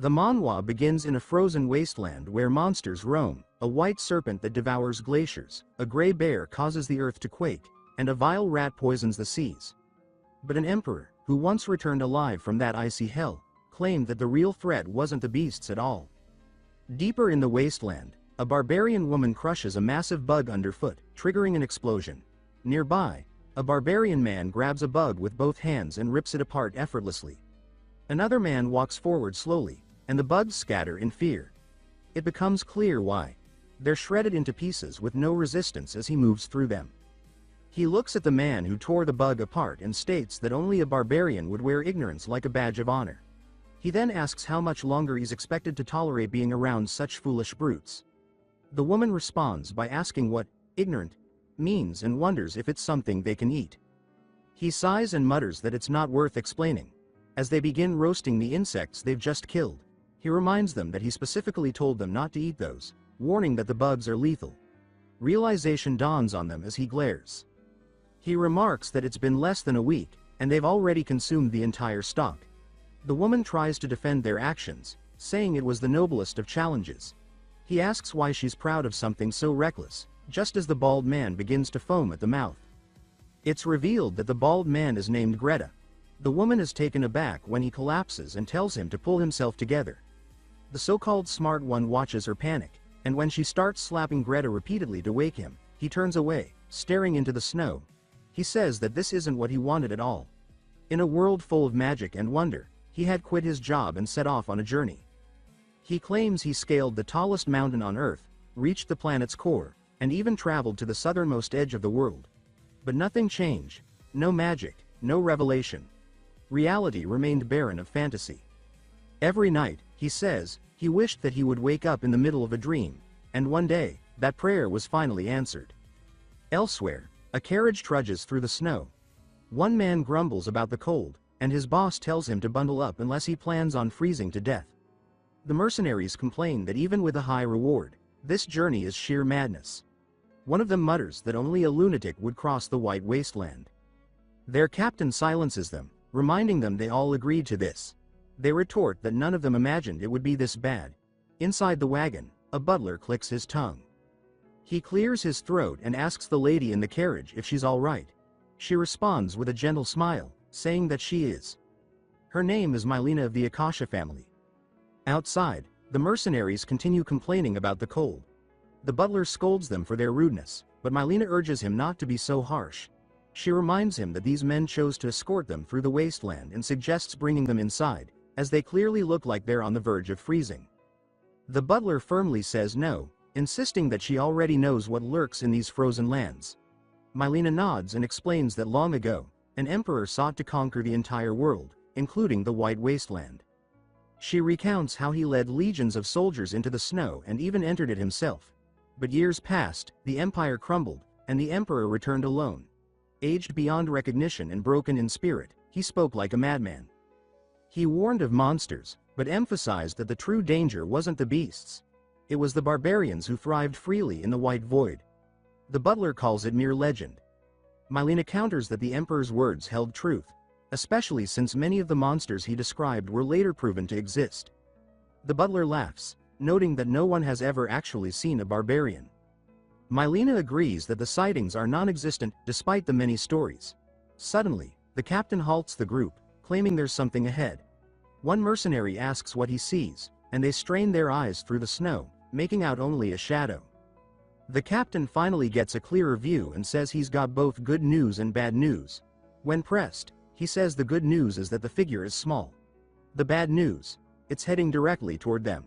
The manhwa begins in a frozen wasteland where monsters roam, a white serpent that devours glaciers, a gray bear causes the earth to quake, and a vile rat poisons the seas. But an emperor, who once returned alive from that icy hell, claimed that the real threat wasn't the beasts at all. Deeper in the wasteland, a barbarian woman crushes a massive bug underfoot, triggering an explosion. Nearby, a barbarian man grabs a bug with both hands and rips it apart effortlessly. Another man walks forward slowly, and the bugs scatter in fear. It becomes clear why. They're shredded into pieces with no resistance as he moves through them. He looks at the man who tore the bug apart and states that only a barbarian would wear ignorance like a badge of honor. He then asks how much longer he's expected to tolerate being around such foolish brutes. The woman responds by asking what ignorant means and wonders if it's something they can eat. He sighs and mutters that it's not worth explaining. As they begin roasting the insects they've just killed, he reminds them that he specifically told them not to eat those, warning that the bugs are lethal. Realization dawns on them as he glares. He remarks that it's been less than a week, and they've already consumed the entire stock. The woman tries to defend their actions, saying it was the noblest of challenges. He asks why she's proud of something so reckless, just as the bald man begins to foam at the mouth. It's revealed that the bald man is named Greta. The woman is taken aback when he collapses and tells him to pull himself together. The so-called smart one watches her panic, and when she starts slapping Greta repeatedly to wake him, he turns away, staring into the snow. He says that this isn't what he wanted at all. In a world full of magic and wonder, he had quit his job and set off on a journey. He claims he scaled the tallest mountain on Earth, reached the planet's core, and even traveled to the southernmost edge of the world. But nothing changed. No magic, no revelation. Reality remained barren of fantasy. Every night, he says, he wished that he would wake up in the middle of a dream, and one day, that prayer was finally answered. Elsewhere, a carriage trudges through the snow. One man grumbles about the cold, and his boss tells him to bundle up unless he plans on freezing to death. The mercenaries complain that even with a high reward, this journey is sheer madness. One of them mutters that only a lunatic would cross the white wasteland. Their captain silences them, reminding them they all agreed to this. They retort that none of them imagined it would be this bad. Inside the wagon, a butler clicks his tongue. He clears his throat and asks the lady in the carriage if she's all right. She responds with a gentle smile, saying that she is. Her name is Mylena of the Akasha family. Outside, the mercenaries continue complaining about the cold. The butler scolds them for their rudeness, but Mylena urges him not to be so harsh. She reminds him that these men chose to escort them through the wasteland and suggests bringing them inside, as they clearly look like they're on the verge of freezing. The butler firmly says no, insisting that she already knows what lurks in these frozen lands. Mylena nods and explains that long ago, an emperor sought to conquer the entire world, including the White Wasteland. She recounts how he led legions of soldiers into the snow and even entered it himself. But years passed, the empire crumbled, and the emperor returned alone. Aged beyond recognition and broken in spirit, he spoke like a madman. He warned of monsters, but emphasized that the true danger wasn't the beasts. It was the barbarians who thrived freely in the White Void. The butler calls it mere legend. Mylena counters that the emperor's words held truth, especially since many of the monsters he described were later proven to exist. The butler laughs, noting that no one has ever actually seen a barbarian. Mylena agrees that the sightings are non-existent despite the many stories. Suddenly, the captain halts the group, claiming there's something ahead. One mercenary asks what he sees, and they strain their eyes through the snow, making out only a shadow. The captain finally gets a clearer view and says he's got both good news and bad news. When pressed, he says the good news is that the figure is small. The bad news, it's heading directly toward them.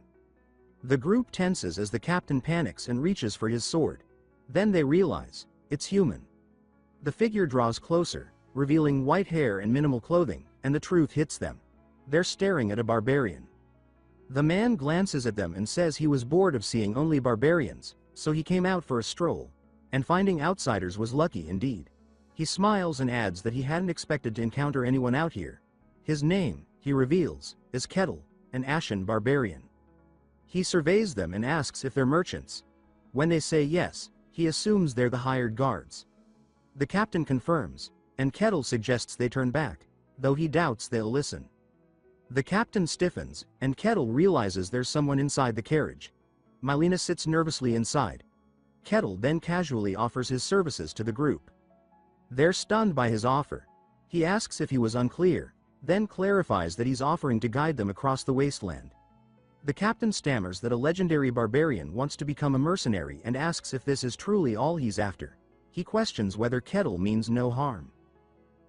The group tenses as the captain panics and reaches for his sword. Then they realize, it's human. The figure draws closer, revealing white hair and minimal clothing, and the truth hits them. They're staring at a barbarian. The man glances at them and says he was bored of seeing only barbarians, so he came out for a stroll, and finding outsiders was lucky indeed. He smiles and adds that he hadn't expected to encounter anyone out here. His name, he reveals, is Kettle, an ashen barbarian. He surveys them and asks if they're merchants. When they say yes, he assumes they're the hired guards. The captain confirms, and Kettle suggests they turn back, though he doubts they'll listen. The captain stiffens, and Kettle realizes there's someone inside the carriage. Mylena sits nervously inside. Kettle then casually offers his services to the group. They're stunned by his offer. He asks if he was unclear, then clarifies that he's offering to guide them across the wasteland. The captain stammers that a legendary barbarian wants to become a mercenary and asks if this is truly all he's after. He questions whether Kettle means no harm.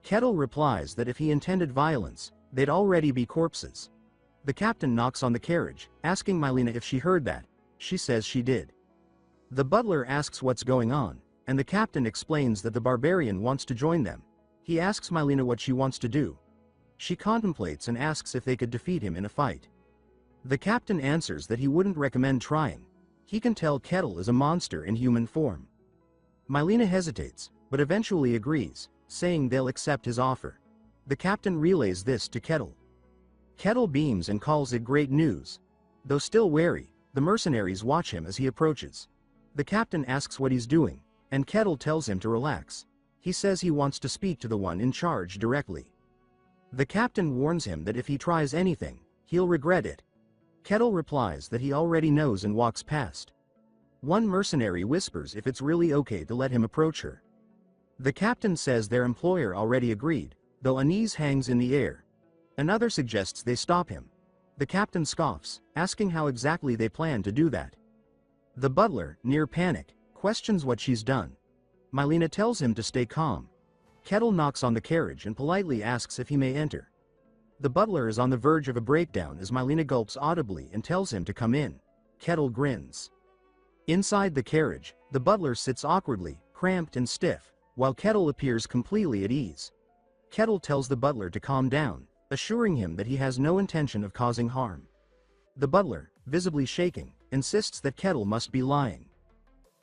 Kettle replies that if he intended violence, they'd already be corpses. The captain knocks on the carriage, asking Mylena if she heard that. She says she did. The butler asks what's going on, and the captain explains that the barbarian wants to join them. He asks Mylena what she wants to do. She contemplates and asks if they could defeat him in a fight. The captain answers that he wouldn't recommend trying. He can tell Kettle is a monster in human form. Mylena hesitates, but eventually agrees, saying they'll accept his offer. The captain relays this to Kettle. Kettle beams and calls it great news. Though still wary, the mercenaries watch him as he approaches. The captain asks what he's doing, and Kettle tells him to relax. He says he wants to speak to the one in charge directly. The captain warns him that if he tries anything, he'll regret it. Kettle replies that he already knows and walks past. One mercenary whispers if it's really okay to let him approach her. The captain says their employer already agreed, though unease hangs in the air. Another suggests they stop him. The captain scoffs, asking how exactly they plan to do that. The butler, near panic, questions what she's done. Mylena tells him to stay calm. Kettle knocks on the carriage and politely asks if he may enter. The butler is on the verge of a breakdown as Mylena gulps audibly and tells him to come in. Kettle grins. Inside the carriage, the butler sits awkwardly, cramped and stiff, while Kettle appears completely at ease. Kettle tells the butler to calm down, assuring him that he has no intention of causing harm. The butler, visibly shaking, insists that Kettle must be lying.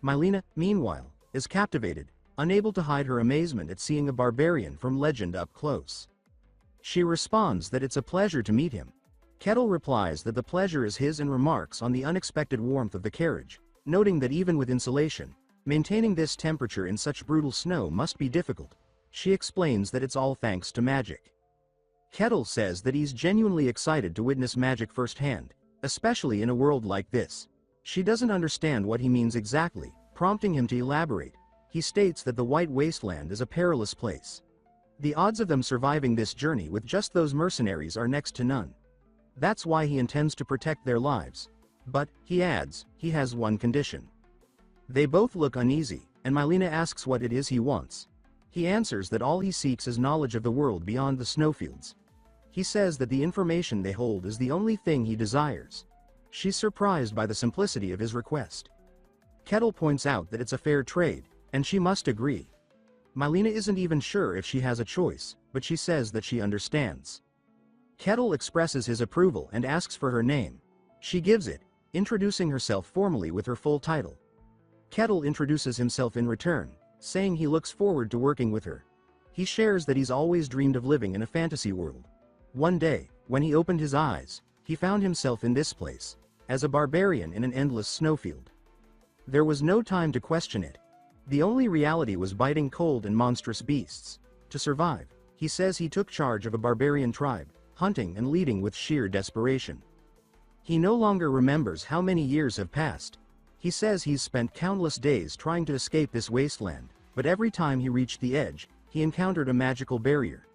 Mylena, meanwhile, is captivated, unable to hide her amazement at seeing a barbarian from legend up close. She responds that it's a pleasure to meet him. Kettle replies that the pleasure is his and remarks on the unexpected warmth of the carriage, noting that even with insulation, maintaining this temperature in such brutal snow must be difficult. She explains that it's all thanks to magic. Kettle says that he's genuinely excited to witness magic firsthand, especially in a world like this. She doesn't understand what he means exactly, prompting him to elaborate. He states that the White Wasteland is a perilous place. The odds of them surviving this journey with just those mercenaries are next to none. That's why he intends to protect their lives. But, he adds, he has one condition. They both look uneasy, and Mylena asks what it is he wants. He answers that all he seeks is knowledge of the world beyond the snowfields. He says that the information they hold is the only thing he desires. She's surprised by the simplicity of his request. Kettle points out that it's a fair trade, and she must agree. Mylena isn't even sure if she has a choice, but she says that she understands. Kettle expresses his approval and asks for her name. She gives it, introducing herself formally with her full title. Kettle introduces himself in return, saying he looks forward to working with her. He shares that he's always dreamed of living in a fantasy world. One day, when he opened his eyes, he found himself in this place, as a barbarian in an endless snowfield. There was no time to question it. The only reality was biting cold and monstrous beasts. To survive, he says he took charge of a barbarian tribe, hunting and leading with sheer desperation. He no longer remembers how many years have passed. He says he's spent countless days trying to escape this wasteland, but every time he reached the edge, he encountered a magical barrier.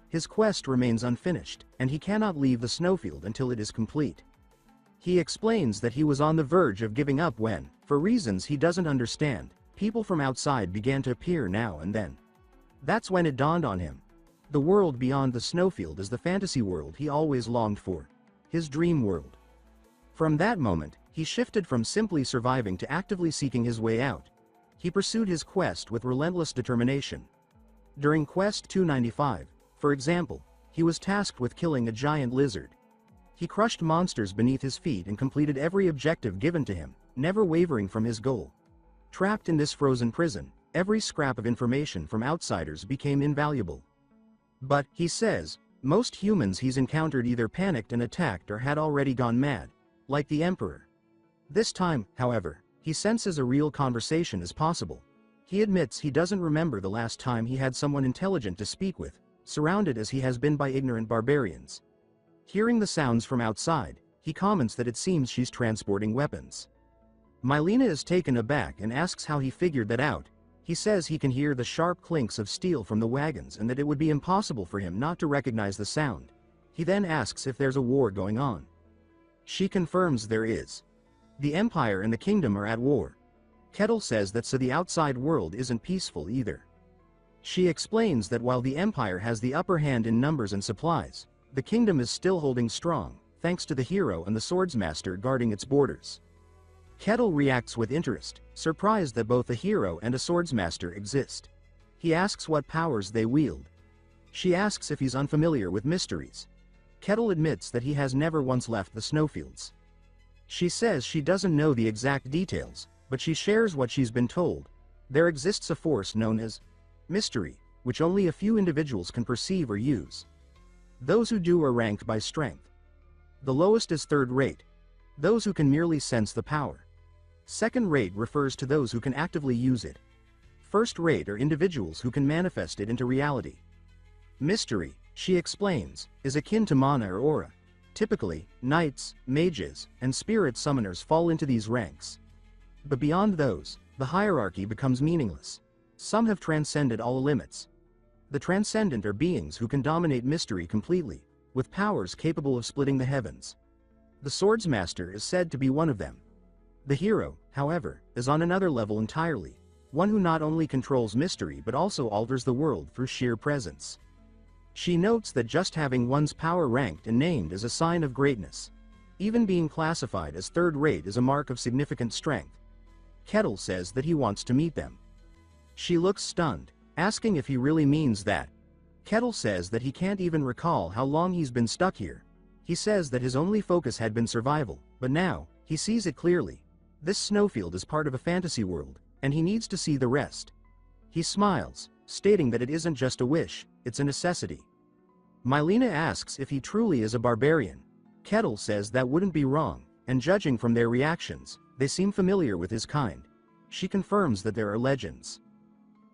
His quest remains unfinished, and he cannot leave the snowfield until it is complete. He explains that he was on the verge of giving up when, for reasons he doesn't understand, people from outside began to appear now and then. That's when it dawned on him. The world beyond the snowfield is the fantasy world he always longed for. His dream world. From that moment, he shifted from simply surviving to actively seeking his way out. He pursued his quest with relentless determination. During Quest 295, for example, he was tasked with killing a giant lizard. He crushed monsters beneath his feet and completed every objective given to him, never wavering from his goal. Trapped in this frozen prison, every scrap of information from outsiders became invaluable. But, he says, most humans he's encountered either panicked and attacked or had already gone mad, like the Emperor. This time, however, he senses a real conversation is possible. He admits he doesn't remember the last time he had someone intelligent to speak with, surrounded as he has been by ignorant barbarians. Hearing the sounds from outside, he comments that it seems she's transporting weapons. Mylena is taken aback and asks how he figured that out. He says he can hear the sharp clinks of steel from the wagons and that it would be impossible for him not to recognize the sound. He then asks if there's a war going on. She confirms there is. The Empire and the Kingdom are at war. Kettle says that so the outside world isn't peaceful either. She explains that while the Empire has the upper hand in numbers and supplies, the Kingdom is still holding strong, thanks to the hero and the swordsmaster guarding its borders. Kettle reacts with interest, surprised that both a hero and a swordsmaster exist. He asks what powers they wield. She asks if he's unfamiliar with mysteries. Kettle admits that he has never once left the snowfields. She says she doesn't know the exact details, but she shares what she's been told. There exists a force known as mystery, which only a few individuals can perceive or use. Those who do are ranked by strength. The lowest is third rate. Those who can merely sense the power. Second rate refers to those who can actively use it. First rate are individuals who can manifest it into reality. Mystery, she explains, is akin to mana or aura. Typically, knights, mages, and spirit summoners fall into these ranks. But beyond those, the hierarchy becomes meaningless. Some have transcended all limits. The transcendent are beings who can dominate mystery completely, with powers capable of splitting the heavens. The swordsmaster is said to be one of them. The hero, however, is on another level entirely, one who not only controls mystery but also alters the world through sheer presence. She notes that just having one's power ranked and named is a sign of greatness. Even being classified as third rate is a mark of significant strength. Kettle says that he wants to meet them. She looks stunned, asking if he really means that. Kettle says that he can't even recall how long he's been stuck here. He says that his only focus had been survival, but now, he sees it clearly. This snowfield is part of a fantasy world, and he needs to see the rest. He smiles, stating that it isn't just a wish, it's a necessity. Mylena asks if he truly is a barbarian. Kettle says that wouldn't be wrong, and judging from their reactions, they seem familiar with his kind. She confirms that there are legends.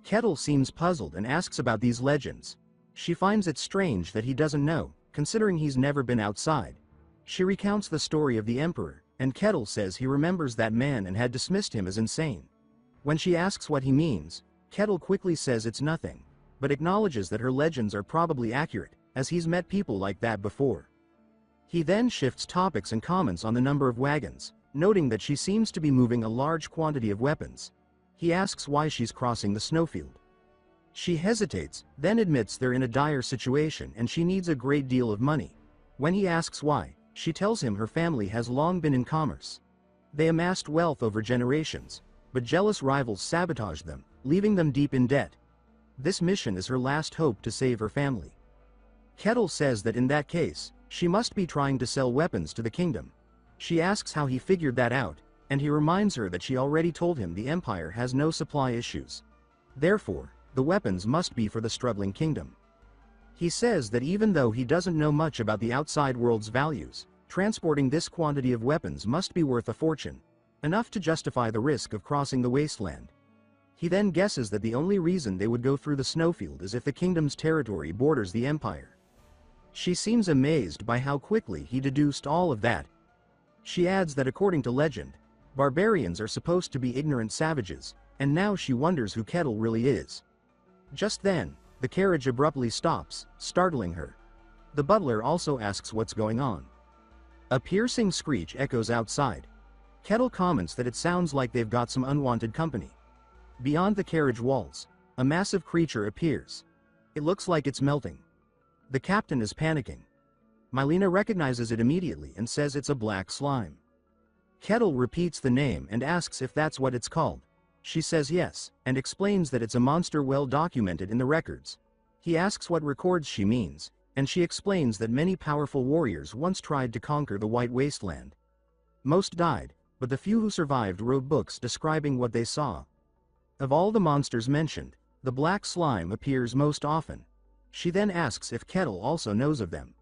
Kettle seems puzzled and asks about these legends. She finds it strange that he doesn't know, considering he's never been outside. She recounts the story of the Emperor, and Kettle says he remembers that man and had dismissed him as insane. When she asks what he means, Kettle quickly says it's nothing, but acknowledges that her legends are probably accurate, as he's met people like that before. He then shifts topics and comments on the number of wagons, noting that she seems to be moving a large quantity of weapons. He asks why she's crossing the snowfield. She hesitates, then admits they're in a dire situation and she needs a great deal of money. When he asks why, she tells him her family has long been in commerce. They amassed wealth over generations, but jealous rivals sabotaged them, leaving them deep in debt. This mission is her last hope to save her family. Kettle says that in that case, she must be trying to sell weapons to the kingdom. She asks how he figured that out, and he reminds her that she already told him the Empire has no supply issues. Therefore, the weapons must be for the struggling kingdom. He says that even though he doesn't know much about the outside world's values, transporting this quantity of weapons must be worth a fortune, enough to justify the risk of crossing the wasteland. He then guesses that the only reason they would go through the snowfield is if the kingdom's territory borders the Empire. She seems amazed by how quickly he deduced all of that. She adds that according to legend, barbarians are supposed to be ignorant savages, and now she wonders who Kettle really is. Just then, the carriage abruptly stops, startling her. The butler also asks what's going on. A piercing screech echoes outside. Kettle comments that it sounds like they've got some unwanted company. Beyond the carriage walls, a massive creature appears. It looks like it's melting. The captain is panicking. Mylena recognizes it immediately and says it's a black slime. Kettle repeats the name and asks if that's what it's called. She says yes, and explains that it's a monster well documented in the records. He asks what records she means, and she explains that many powerful warriors once tried to conquer the White Wasteland. Most died, but the few who survived wrote books describing what they saw. Of all the monsters mentioned, the black slime appears most often. She then asks if Kettle also knows of them.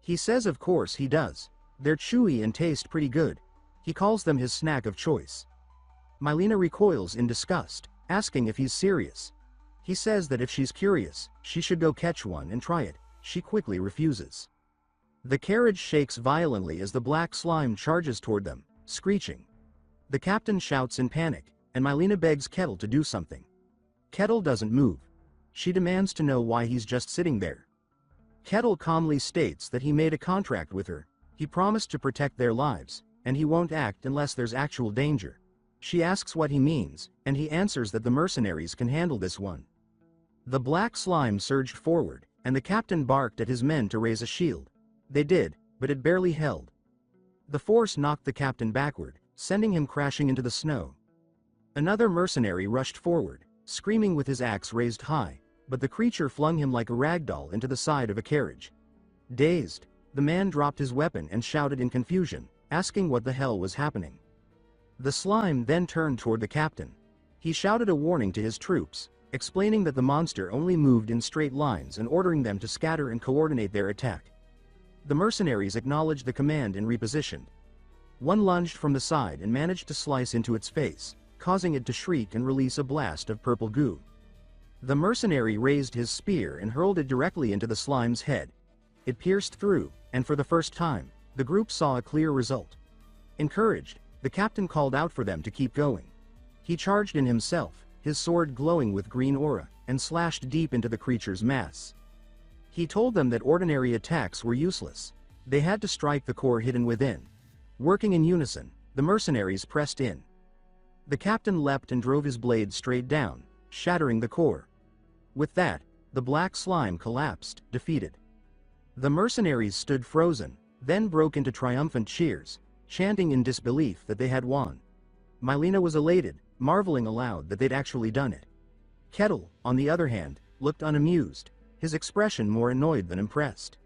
He says of course he does. They're chewy and taste pretty good. He calls them his snack of choice. Mylena recoils in disgust, asking if he's serious. He says that if she's curious, she should go catch one and try it. She quickly refuses. The carriage shakes violently as the black slime charges toward them, screeching. The captain shouts in panic, and Mylena begs Kettle to do something. Kettle doesn't move. She demands to know why he's just sitting there. Kettle calmly states that he made a contract with her, he promised to protect their lives, and he won't act unless there's actual danger. She asks what he means, and he answers that the mercenaries can handle this one. The black slime surged forward, and the captain barked at his men to raise a shield. They did, but it barely held. The force knocked the captain backward, sending him crashing into the snow. Another mercenary rushed forward, screaming with his axe raised high, but the creature flung him like a ragdoll into the side of a carriage. Dazed, the man dropped his weapon and shouted in confusion, asking what the hell was happening. The slime then turned toward the captain. He shouted a warning to his troops, explaining that the monster only moved in straight lines and ordering them to scatter and coordinate their attack. The mercenaries acknowledged the command and repositioned. One lunged from the side and managed to slice into its face, causing it to shriek and release a blast of purple goo. The mercenary raised his spear and hurled it directly into the slime's head. It pierced through, and for the first time, the group saw a clear result. Encouraged, the captain called out for them to keep going. He charged in himself, his sword glowing with green aura, and slashed deep into the creature's mass. He told them that ordinary attacks were useless. They had to strike the core hidden within. Working in unison, the mercenaries pressed in. The captain leapt and drove his blade straight down, shattering the core. With that, the black slime collapsed, defeated. The mercenaries stood frozen, then broke into triumphant cheers, chanting in disbelief that they had won. Mylena was elated, marveling aloud that they'd actually done it. Kettle, on the other hand, looked unamused, his expression more annoyed than impressed.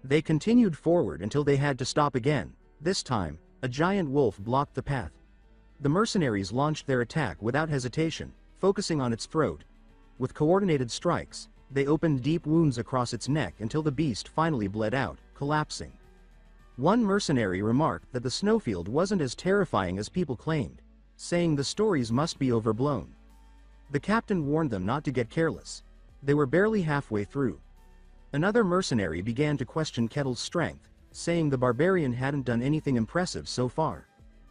They continued forward until they had to stop again. This time, a giant wolf blocked the path. The mercenaries launched their attack without hesitation, focusing on its throat. With coordinated strikes, they opened deep wounds across its neck until the beast finally bled out, collapsing. One mercenary remarked that the snowfield wasn't as terrifying as people claimed, saying the stories must be overblown. The captain warned them not to get careless. They were barely halfway through. Another mercenary began to question Kettle's strength, saying the barbarian hadn't done anything impressive so far.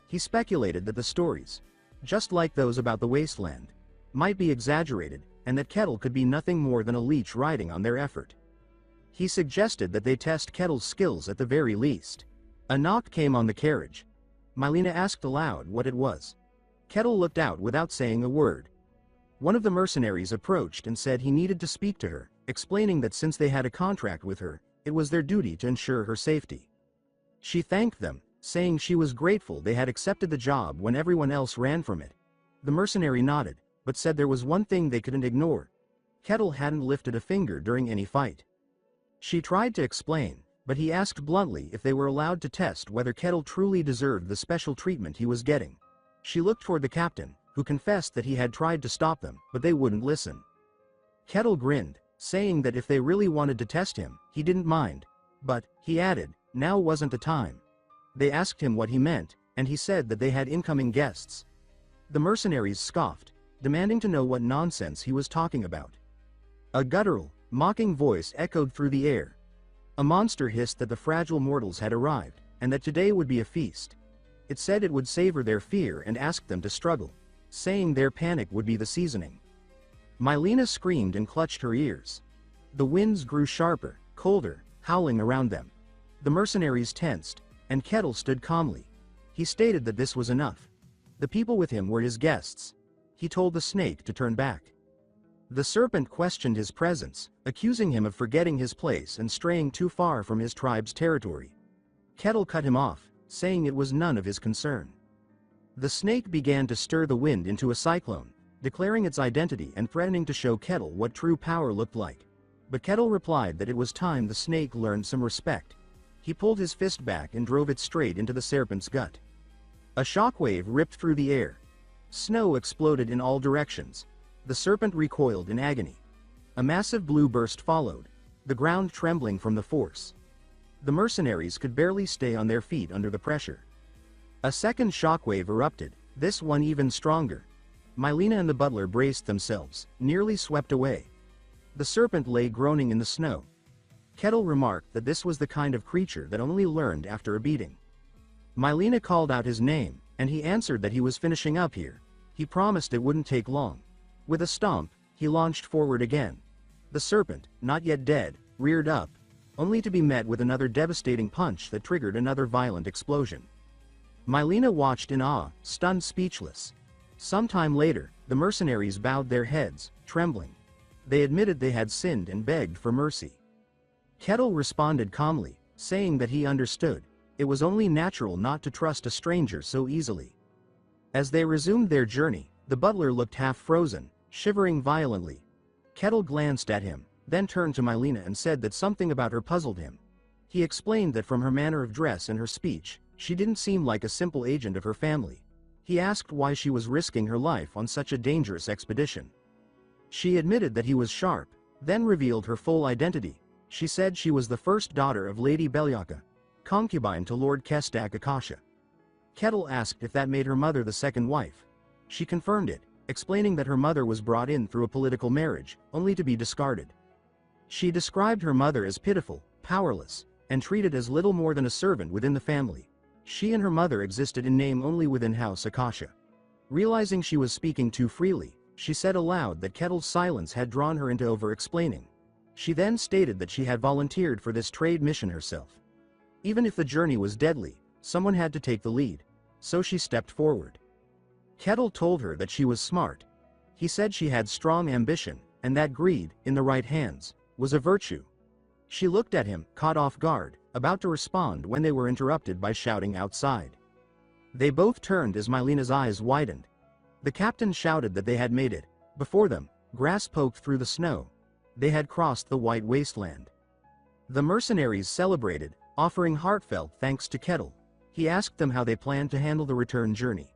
He speculated that the stories, just like those about the wasteland, might be exaggerated, and that Kettle could be nothing more than a leech riding on their effort. He suggested that they test Kettle's skills at the very least. A knock came on the carriage. Mylena asked aloud what it was. Kettle looked out without saying a word. One of the mercenaries approached and said he needed to speak to her, explaining that since they had a contract with her, it was their duty to ensure her safety. She thanked them, saying she was grateful they had accepted the job when everyone else ran from it. The mercenary nodded, but said there was one thing they couldn't ignore. Kettle hadn't lifted a finger during any fight. She tried to explain, but he asked bluntly if they were allowed to test whether Kettle truly deserved the special treatment he was getting. She looked toward the captain, who confessed that he had tried to stop them, but they wouldn't listen. Kettle grinned, saying that if they really wanted to test him, he didn't mind. But, he added, now wasn't the time. They asked him what he meant, and he said that they had incoming guests. The mercenaries scoffed, demanding to know what nonsense he was talking about. A guttural, mocking voice echoed through the air. A monster hissed that the fragile mortals had arrived, and that today would be a feast. It said it would savor their fear and asked them to struggle, saying their panic would be the seasoning. Mylena screamed and clutched her ears. The winds grew sharper, colder, howling around them. The mercenaries tensed, and Kettle stood calmly. He stated that this was enough. The people with him were his guests. He told the snake to turn back. The serpent questioned his presence, accusing him of forgetting his place and straying too far from his tribe's territory. Kettle cut him off, saying it was none of his concern. The snake began to stir the wind into a cyclone, declaring its identity and threatening to show Kettle what true power looked like. But Kettle replied that it was time the snake learned some respect. He pulled his fist back and drove it straight into the serpent's gut. A shockwave ripped through the air. Snow exploded in all directions. The serpent recoiled in agony. A massive blue burst followed, the ground trembling from the force. The mercenaries could barely stay on their feet under the pressure. A second shockwave erupted, this one even stronger. Mylena and the butler braced themselves, nearly swept away. The serpent lay groaning in the snow. Kettle remarked that this was the kind of creature that only learned after a beating. Mylena called out his name, and he answered that he was finishing up here. He promised it wouldn't take long. With a stomp, he launched forward again. The serpent, not yet dead, reared up, only to be met with another devastating punch that triggered another violent explosion. Mylena watched in awe, stunned speechless. Some time later, the mercenaries bowed their heads, trembling. They admitted they had sinned and begged for mercy. Kettle responded calmly, saying that he understood. It was only natural not to trust a stranger so easily. As they resumed their journey, the butler looked half frozen, shivering violently. Kettle glanced at him, then turned to Mylena and said that something about her puzzled him. He explained that from her manner of dress and her speech, she didn't seem like a simple agent of her family. He asked why she was risking her life on such a dangerous expedition. She admitted that he was sharp, then revealed her full identity. She said she was the first daughter of Lady Belyaka, concubine to Lord Kestak Akasha. Kettle asked if that made her mother the second wife. She confirmed it, explaining that her mother was brought in through a political marriage, only to be discarded. She described her mother as pitiful, powerless, and treated as little more than a servant within the family. She and her mother existed in name only within House Akasha. Realizing she was speaking too freely, she said aloud that Kettle's silence had drawn her into over-explaining. She then stated that she had volunteered for this trade mission herself. Even if the journey was deadly, someone had to take the lead, so she stepped forward. Kettle told her that she was smart. He said she had strong ambition, and that greed, in the right hands, was a virtue. She looked at him, caught off guard, about to respond when they were interrupted by shouting outside. They both turned as Mylena's eyes widened. The captain shouted that they had made it. Before them, grass poked through the snow. They had crossed the white wasteland. The mercenaries celebrated, offering heartfelt thanks to Kettle. He asked them how they planned to handle the return journey.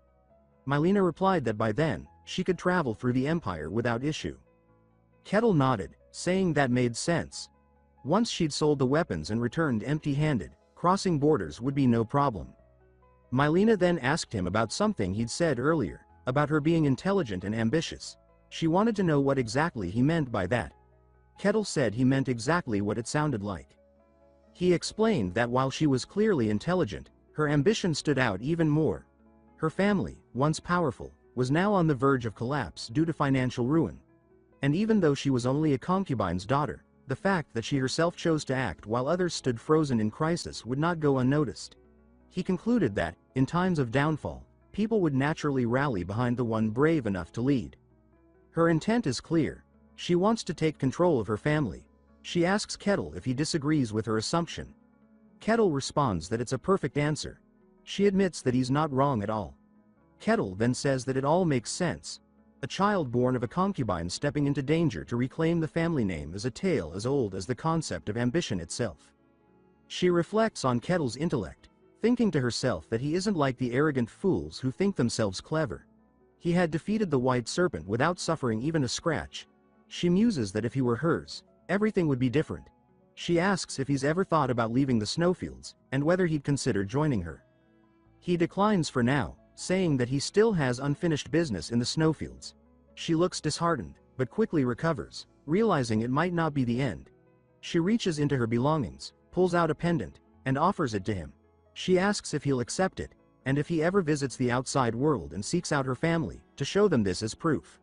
Mylena replied that by then, she could travel through the empire without issue. Kettle nodded, saying that made sense. Once she'd sold the weapons and returned empty-handed, crossing borders would be no problem. Mylena then asked him about something he'd said earlier, about her being intelligent and ambitious. She wanted to know what exactly he meant by that. Kettle said he meant exactly what it sounded like. He explained that while she was clearly intelligent, her ambition stood out even more. Her family, once powerful, was now on the verge of collapse due to financial ruin. And even though she was only a concubine's daughter, the fact that she herself chose to act while others stood frozen in crisis would not go unnoticed. He concluded that, in times of downfall, people would naturally rally behind the one brave enough to lead. Her intent is clear. She wants to take control of her family. She asks Kettle if he disagrees with her assumption. Kettle responds that it's a perfect answer. She admits that he's not wrong at all. Kettle then says that it all makes sense. A child born of a concubine stepping into danger to reclaim the family name is a tale as old as the concept of ambition itself. She reflects on Kettle's intellect, thinking to herself that he isn't like the arrogant fools who think themselves clever. He had defeated the white serpent without suffering even a scratch. She muses that if he were hers, everything would be different. She asks if he's ever thought about leaving the snowfields, and whether he'd consider joining her. He declines for now, saying that he still has unfinished business in the snowfields. She looks disheartened, but quickly recovers, realizing it might not be the end. She reaches into her belongings, pulls out a pendant, and offers it to him. She asks if he'll accept it, and if he ever visits the outside world and seeks out her family, to show them this as proof.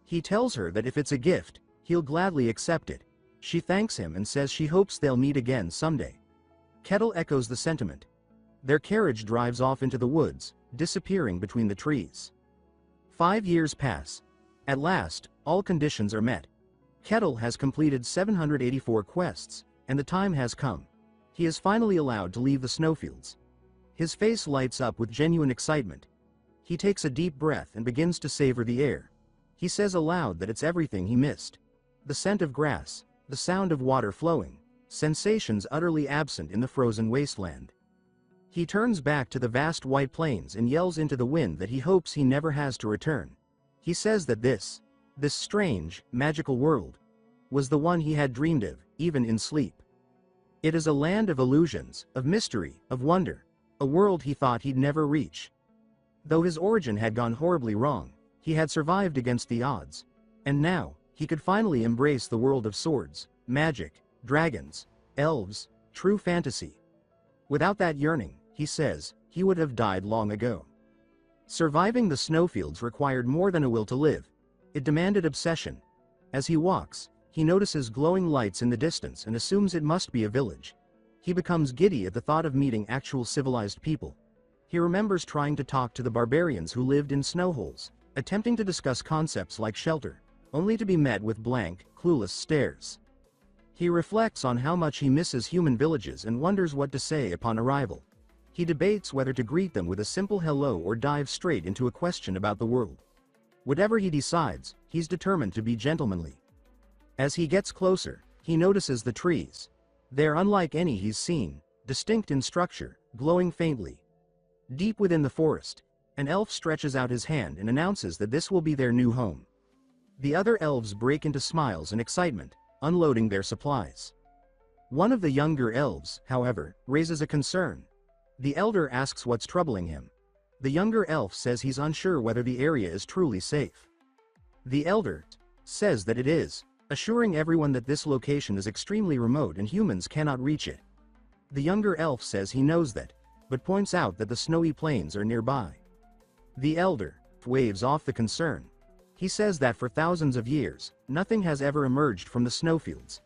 He tells her that if it's a gift, he'll gladly accept it. She thanks him and says she hopes they'll meet again someday. Kettle echoes the sentiment. Their carriage drives off into the woods, disappearing between the trees. 5 years pass. At last, all conditions are met. Kettle has completed 784 quests, and the time has come. He is finally allowed to leave the snowfields. His face lights up with genuine excitement. He takes a deep breath and begins to savor the air. He says aloud that it's everything he missed. The scent of grass, the sound of water flowing, sensations utterly absent in the frozen wasteland. He turns back to the vast white plains and yells into the wind that he hopes he never has to return. He says that this strange, magical world, was the one he had dreamed of, even in sleep. It is a land of illusions, of mystery, of wonder, a world he thought he'd never reach. Though his origin had gone horribly wrong, he had survived against the odds, and now, he could finally embrace the world of swords, magic, dragons, Elves, true fantasy. Without that yearning, he says, he would have died long ago. Surviving the snowfields required more than a will to live. It demanded obsession. As he walks, he notices glowing lights in the distance and assumes it must be a village. He becomes giddy at the thought of meeting actual civilized people. He remembers trying to talk to the barbarians who lived in snowholes, attempting to discuss concepts like shelter, only to be met with blank, clueless stares. He reflects on how much he misses human villages and wonders what to say upon arrival. He debates whether to greet them with a simple hello or dive straight into a question about the world. Whatever he decides, he's determined to be gentlemanly. As he gets closer, he notices the trees. They're unlike any he's seen, distinct in structure, glowing faintly. Deep within the forest, an elf stretches out his hand and announces that this will be their new home. The other elves break into smiles and excitement, unloading their supplies. One of the younger elves, however, raises a concern. The elder asks what's troubling him. The younger elf says he's unsure whether the area is truly safe. The elder says that it is, assuring everyone that this location is extremely remote and humans cannot reach it. The younger elf says he knows that, but points out that the snowy plains are nearby. The elder waves off the concern. He says that for thousands of years, nothing has ever emerged from the snowfields.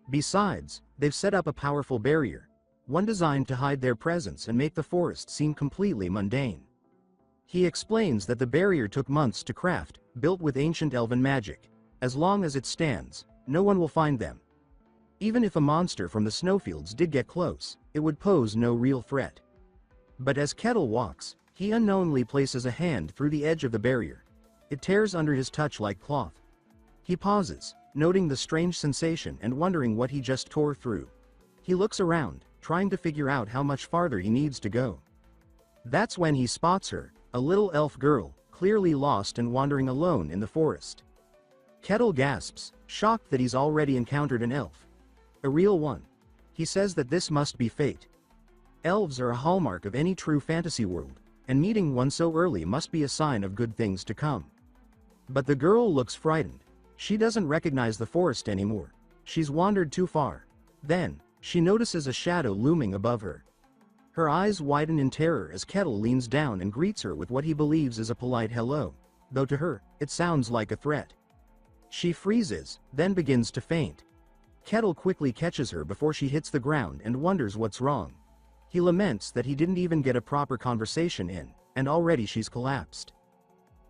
Besides, they've set up a powerful barrier, one designed to hide their presence and make the forest seem completely mundane. He explains that the barrier took months to craft, built with ancient elven magic. As long as it stands, no one will find them. Even if a monster from the snowfields did get close, it would pose no real threat. But as Kettle walks, he unknowingly places a hand through the edge of the barrier. It tears under his touch like cloth. He pauses, noting the strange sensation and wondering what he just tore through. He looks around, trying to figure out how much farther he needs to go. That's when he spots her, a little elf girl, clearly lost and wandering alone in the forest. Kettle gasps, shocked that he's already encountered an elf. A real one. He says that this must be fate. Elves are a hallmark of any true fantasy world, and meeting one so early must be a sign of good things to come. But the girl looks frightened. She doesn't recognize the forest anymore. She's wandered too far. Then, she notices a shadow looming above her. Her eyes widen in terror as Kettle leans down and greets her with what he believes is a polite hello, though to her, it sounds like a threat. She freezes, then begins to faint. Kettle quickly catches her before she hits the ground and wonders what's wrong. He laments that he didn't even get a proper conversation in, and already she's collapsed.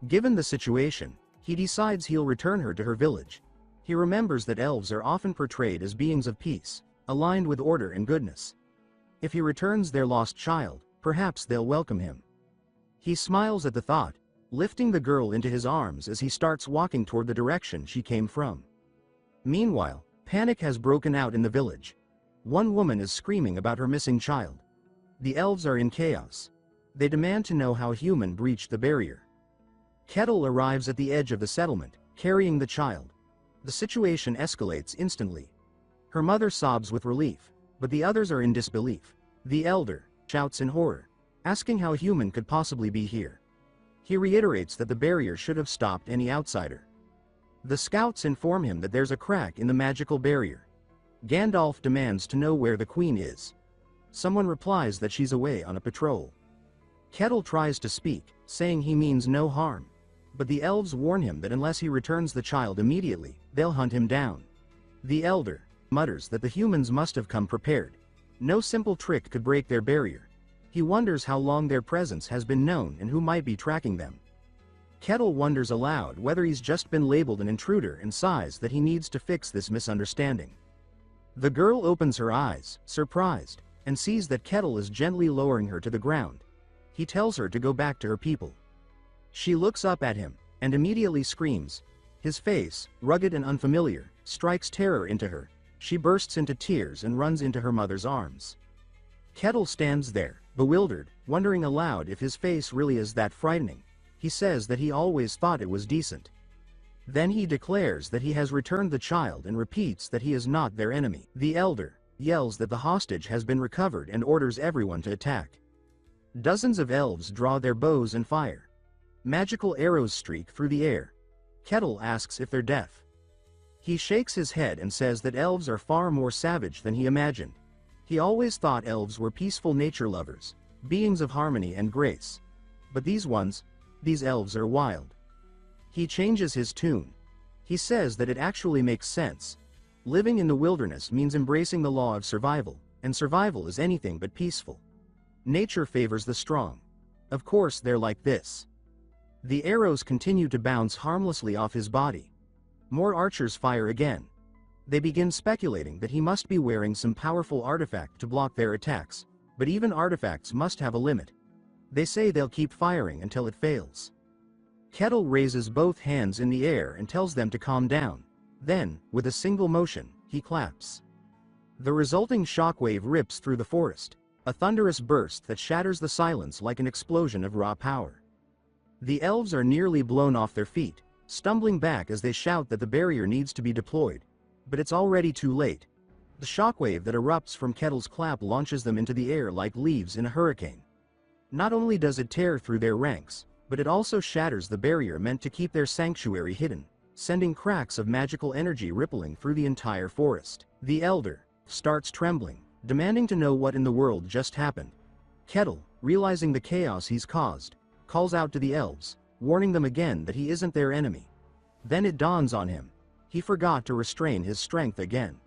Given the situation, he decides he'll return her to her village. He remembers that elves are often portrayed as beings of peace, aligned with order and goodness. If he returns their lost child, perhaps they'll welcome him. He smiles at the thought, lifting the girl into his arms as he starts walking toward the direction she came from. Meanwhile, panic has broken out in the village. One woman is screaming about her missing child. The elves are in chaos. They demand to know how human breached the barrier. Kettle arrives at the edge of the settlement, carrying the child. The situation escalates instantly. Her mother sobs with relief, but the others are in disbelief. The elder shouts in horror, asking how human could possibly be here. He reiterates that the barrier should have stopped any outsider. The scouts inform him that there's a crack in the magical barrier. Gandalf demands to know where the queen is. Someone replies that she's away on a patrol. Kettle tries to speak, saying he means no harm. But the elves warn him that unless he returns the child immediately, they'll hunt him down. The elder mutters that the humans must have come prepared. No simple trick could break their barrier. He wonders how long their presence has been known and who might be tracking them. Kettle wonders aloud whether he's just been labeled an intruder and sighs that he needs to fix this misunderstanding. The girl opens her eyes, surprised, and sees that Kettle is gently lowering her to the ground. He tells her to go back to her people. She looks up at him, and immediately screams. His face, rugged and unfamiliar, strikes terror into her. She bursts into tears and runs into her mother's arms. Kettle stands there, bewildered, wondering aloud if his face really is that frightening. He says that he always thought it was decent. Then he declares that he has returned the child and repeats that he is not their enemy. The elder yells that the hostage has been recovered and orders everyone to attack. Dozens of elves draw their bows and fire. Magical arrows streak through the air. Kettle asks if they're deaf. He shakes his head and says that elves are far more savage than he imagined. He always thought elves were peaceful nature lovers, beings of harmony and grace. But these elves are wild. He changes his tune. He says that it actually makes sense. Living in the wilderness means embracing the law of survival, and survival is anything but peaceful. Nature favors the strong. Of course they're like this. The arrows continue to bounce harmlessly off his body. More archers fire again. They begin speculating that he must be wearing some powerful artifact to block their attacks, but even artifacts must have a limit. They say they'll keep firing until it fails. Kettle raises both hands in the air and tells them to calm down. Then, with a single motion, he claps. The resulting shockwave rips through the forest, a thunderous burst that shatters the silence like an explosion of raw power. The elves are nearly blown off their feet, stumbling back as they shout that the barrier needs to be deployed. But it's already too late. The shockwave that erupts from Kettle's clap launches them into the air like leaves in a hurricane. Not only does it tear through their ranks, but it also shatters the barrier meant to keep their sanctuary hidden, sending cracks of magical energy rippling through the entire forest. The elder starts trembling, demanding to know what in the world just happened. Kettle, realizing the chaos he's caused, calls out to the elves, warning them again that he isn't their enemy. Then it dawns on him. He forgot to restrain his strength again.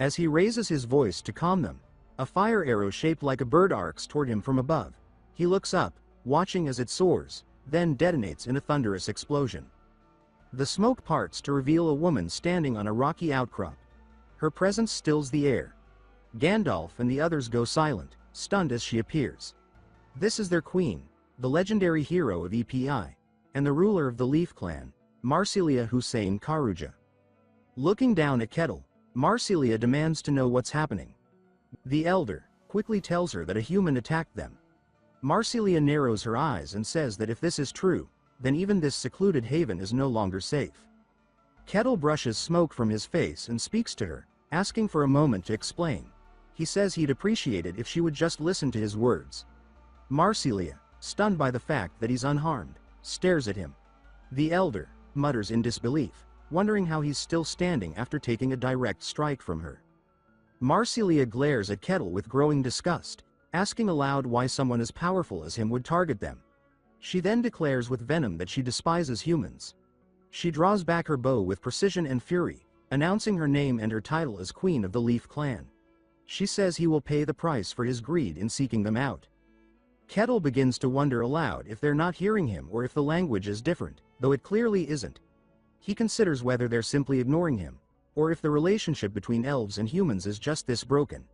As he raises his voice to calm them, a fire arrow shaped like a bird arcs toward him from above. He looks up, watching as it soars, then detonates in a thunderous explosion. The smoke parts to reveal a woman standing on a rocky outcrop. Her presence stills the air. Gandalf and the others go silent, stunned as she appears. This is their queen, the legendary hero of EPI, and the ruler of the Leaf Clan, Marsilia Hussein Karuja. Looking down at Kettle, Marsilia demands to know what's happening. The elder quickly tells her that a human attacked them. Marsilia narrows her eyes and says that if this is true, then even this secluded haven is no longer safe. Kettle brushes smoke from his face and speaks to her, asking for a moment to explain. He says he'd appreciate it if she would just listen to his words. Marsilia, stunned by the fact that he's unharmed, stares at him. The elder mutters in disbelief, wondering how he's still standing after taking a direct strike from her. Marsilia glares at Kettle with growing disgust, asking aloud why someone as powerful as him would target them. She then declares with venom that she despises humans. She draws back her bow with precision and fury, announcing her name and her title as Queen of the Leaf Clan. She says he will pay the price for his greed in seeking them out. Kettle begins to wonder aloud if they're not hearing him or if the language is different, though it clearly isn't. He considers whether they're simply ignoring him, or if the relationship between elves and humans is just this broken.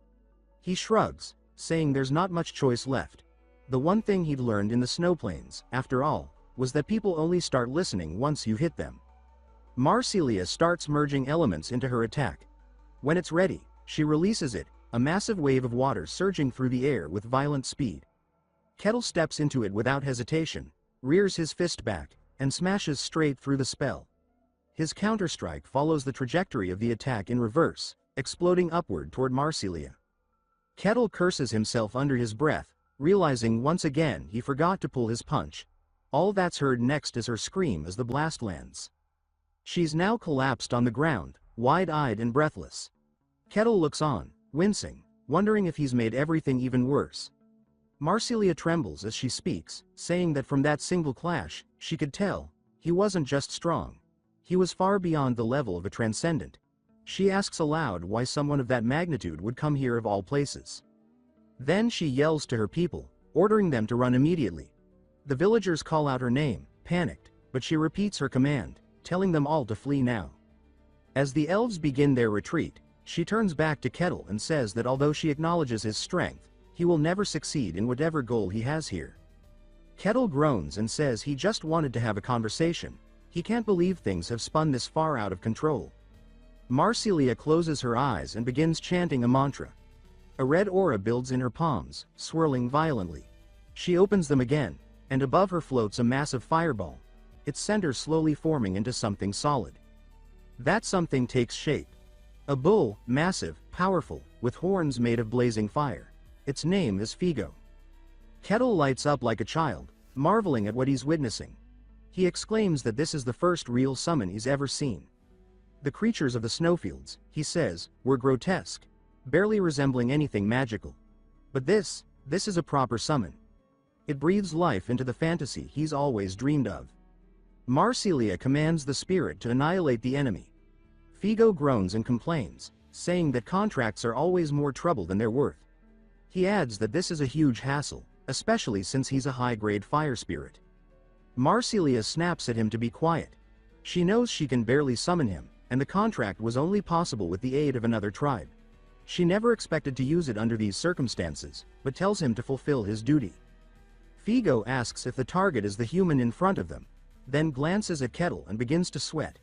He shrugs, saying there's not much choice left. The one thing he'd learned in the snow plains, after all, was that people only start listening once you hit them. Marsilia starts merging elements into her attack. When it's ready, she releases it, a massive wave of water surging through the air with violent speed. Kettle steps into it without hesitation, rears his fist back, and smashes straight through the spell. His counterstrike follows the trajectory of the attack in reverse, exploding upward toward Marsilia. Kettle curses himself under his breath, realizing once again he forgot to pull his punch. All that's heard next is her scream as the blast lands. She's now collapsed on the ground, wide-eyed and breathless. Kettle looks on, wincing, wondering if he's made everything even worse. Marsilia trembles as she speaks, saying that from that single clash, she could tell, he wasn't just strong. He was far beyond the level of a transcendent. She asks aloud why someone of that magnitude would come here of all places. Then she yells to her people, ordering them to run immediately. The villagers call out her name, panicked, but she repeats her command, telling them all to flee now. As the elves begin their retreat, she turns back to Kettle and says that although she acknowledges his strength, he will never succeed in whatever goal he has here. Kettle groans and says he just wanted to have a conversation. He can't believe things have spun this far out of control. Marsilia closes her eyes and begins chanting a mantra. A red aura builds in her palms, swirling violently. She opens them again, and above her floats a massive fireball, its center slowly forming into something solid. That something takes shape. A bull, massive, powerful, with horns made of blazing fire. Its name is Figo. Kettle lights up like a child, marveling at what he's witnessing. He exclaims that this is the first real summon he's ever seen. The creatures of the snowfields, he says, were grotesque, barely resembling anything magical. But this is a proper summon. It breathes life into the fantasy he's always dreamed of. Marsilia commands the spirit to annihilate the enemy. Figo groans and complains, saying that contracts are always more trouble than they're worth. He adds that this is a huge hassle, especially since he's a high-grade fire spirit. Marsilia snaps at him to be quiet. She knows she can barely summon him, and the contract was only possible with the aid of another tribe. She never expected to use it under these circumstances, but tells him to fulfill his duty. Figo asks if the target is the human in front of them, then glances at Kettle and begins to sweat.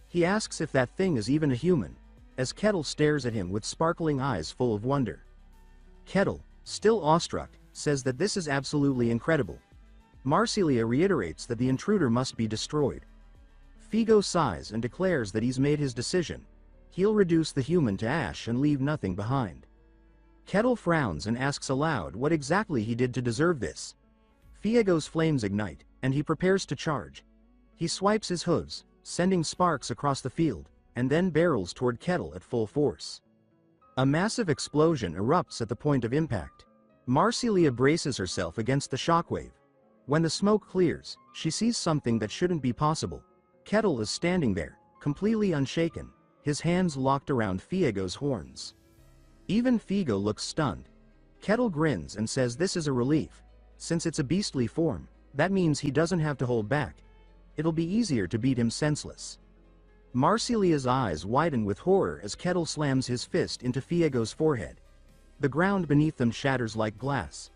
He asks if that thing is even a human, as Kettle stares at him with sparkling eyes full of wonder. Kettle, still awestruck, says that this is absolutely incredible. Marsilia reiterates that the intruder must be destroyed. Figo sighs and declares that he's made his decision. He'll reduce the human to ash and leave nothing behind. Kettle frowns and asks aloud what exactly he did to deserve this. Figo's flames ignite, and he prepares to charge. He swipes his hooves, sending sparks across the field, and then barrels toward Kettle at full force. A massive explosion erupts at the point of impact. Marsilia braces herself against the shockwave. When the smoke clears, she sees something that shouldn't be possible. Kettle is standing there, completely unshaken, his hands locked around Figo's horns. Even Figo looks stunned. Kettle grins and says this is a relief. Since it's a beastly form, that means he doesn't have to hold back. It'll be easier to beat him senseless. Marsilia's eyes widen with horror as Kettle slams his fist into Figo's forehead. The ground beneath them shatters like glass.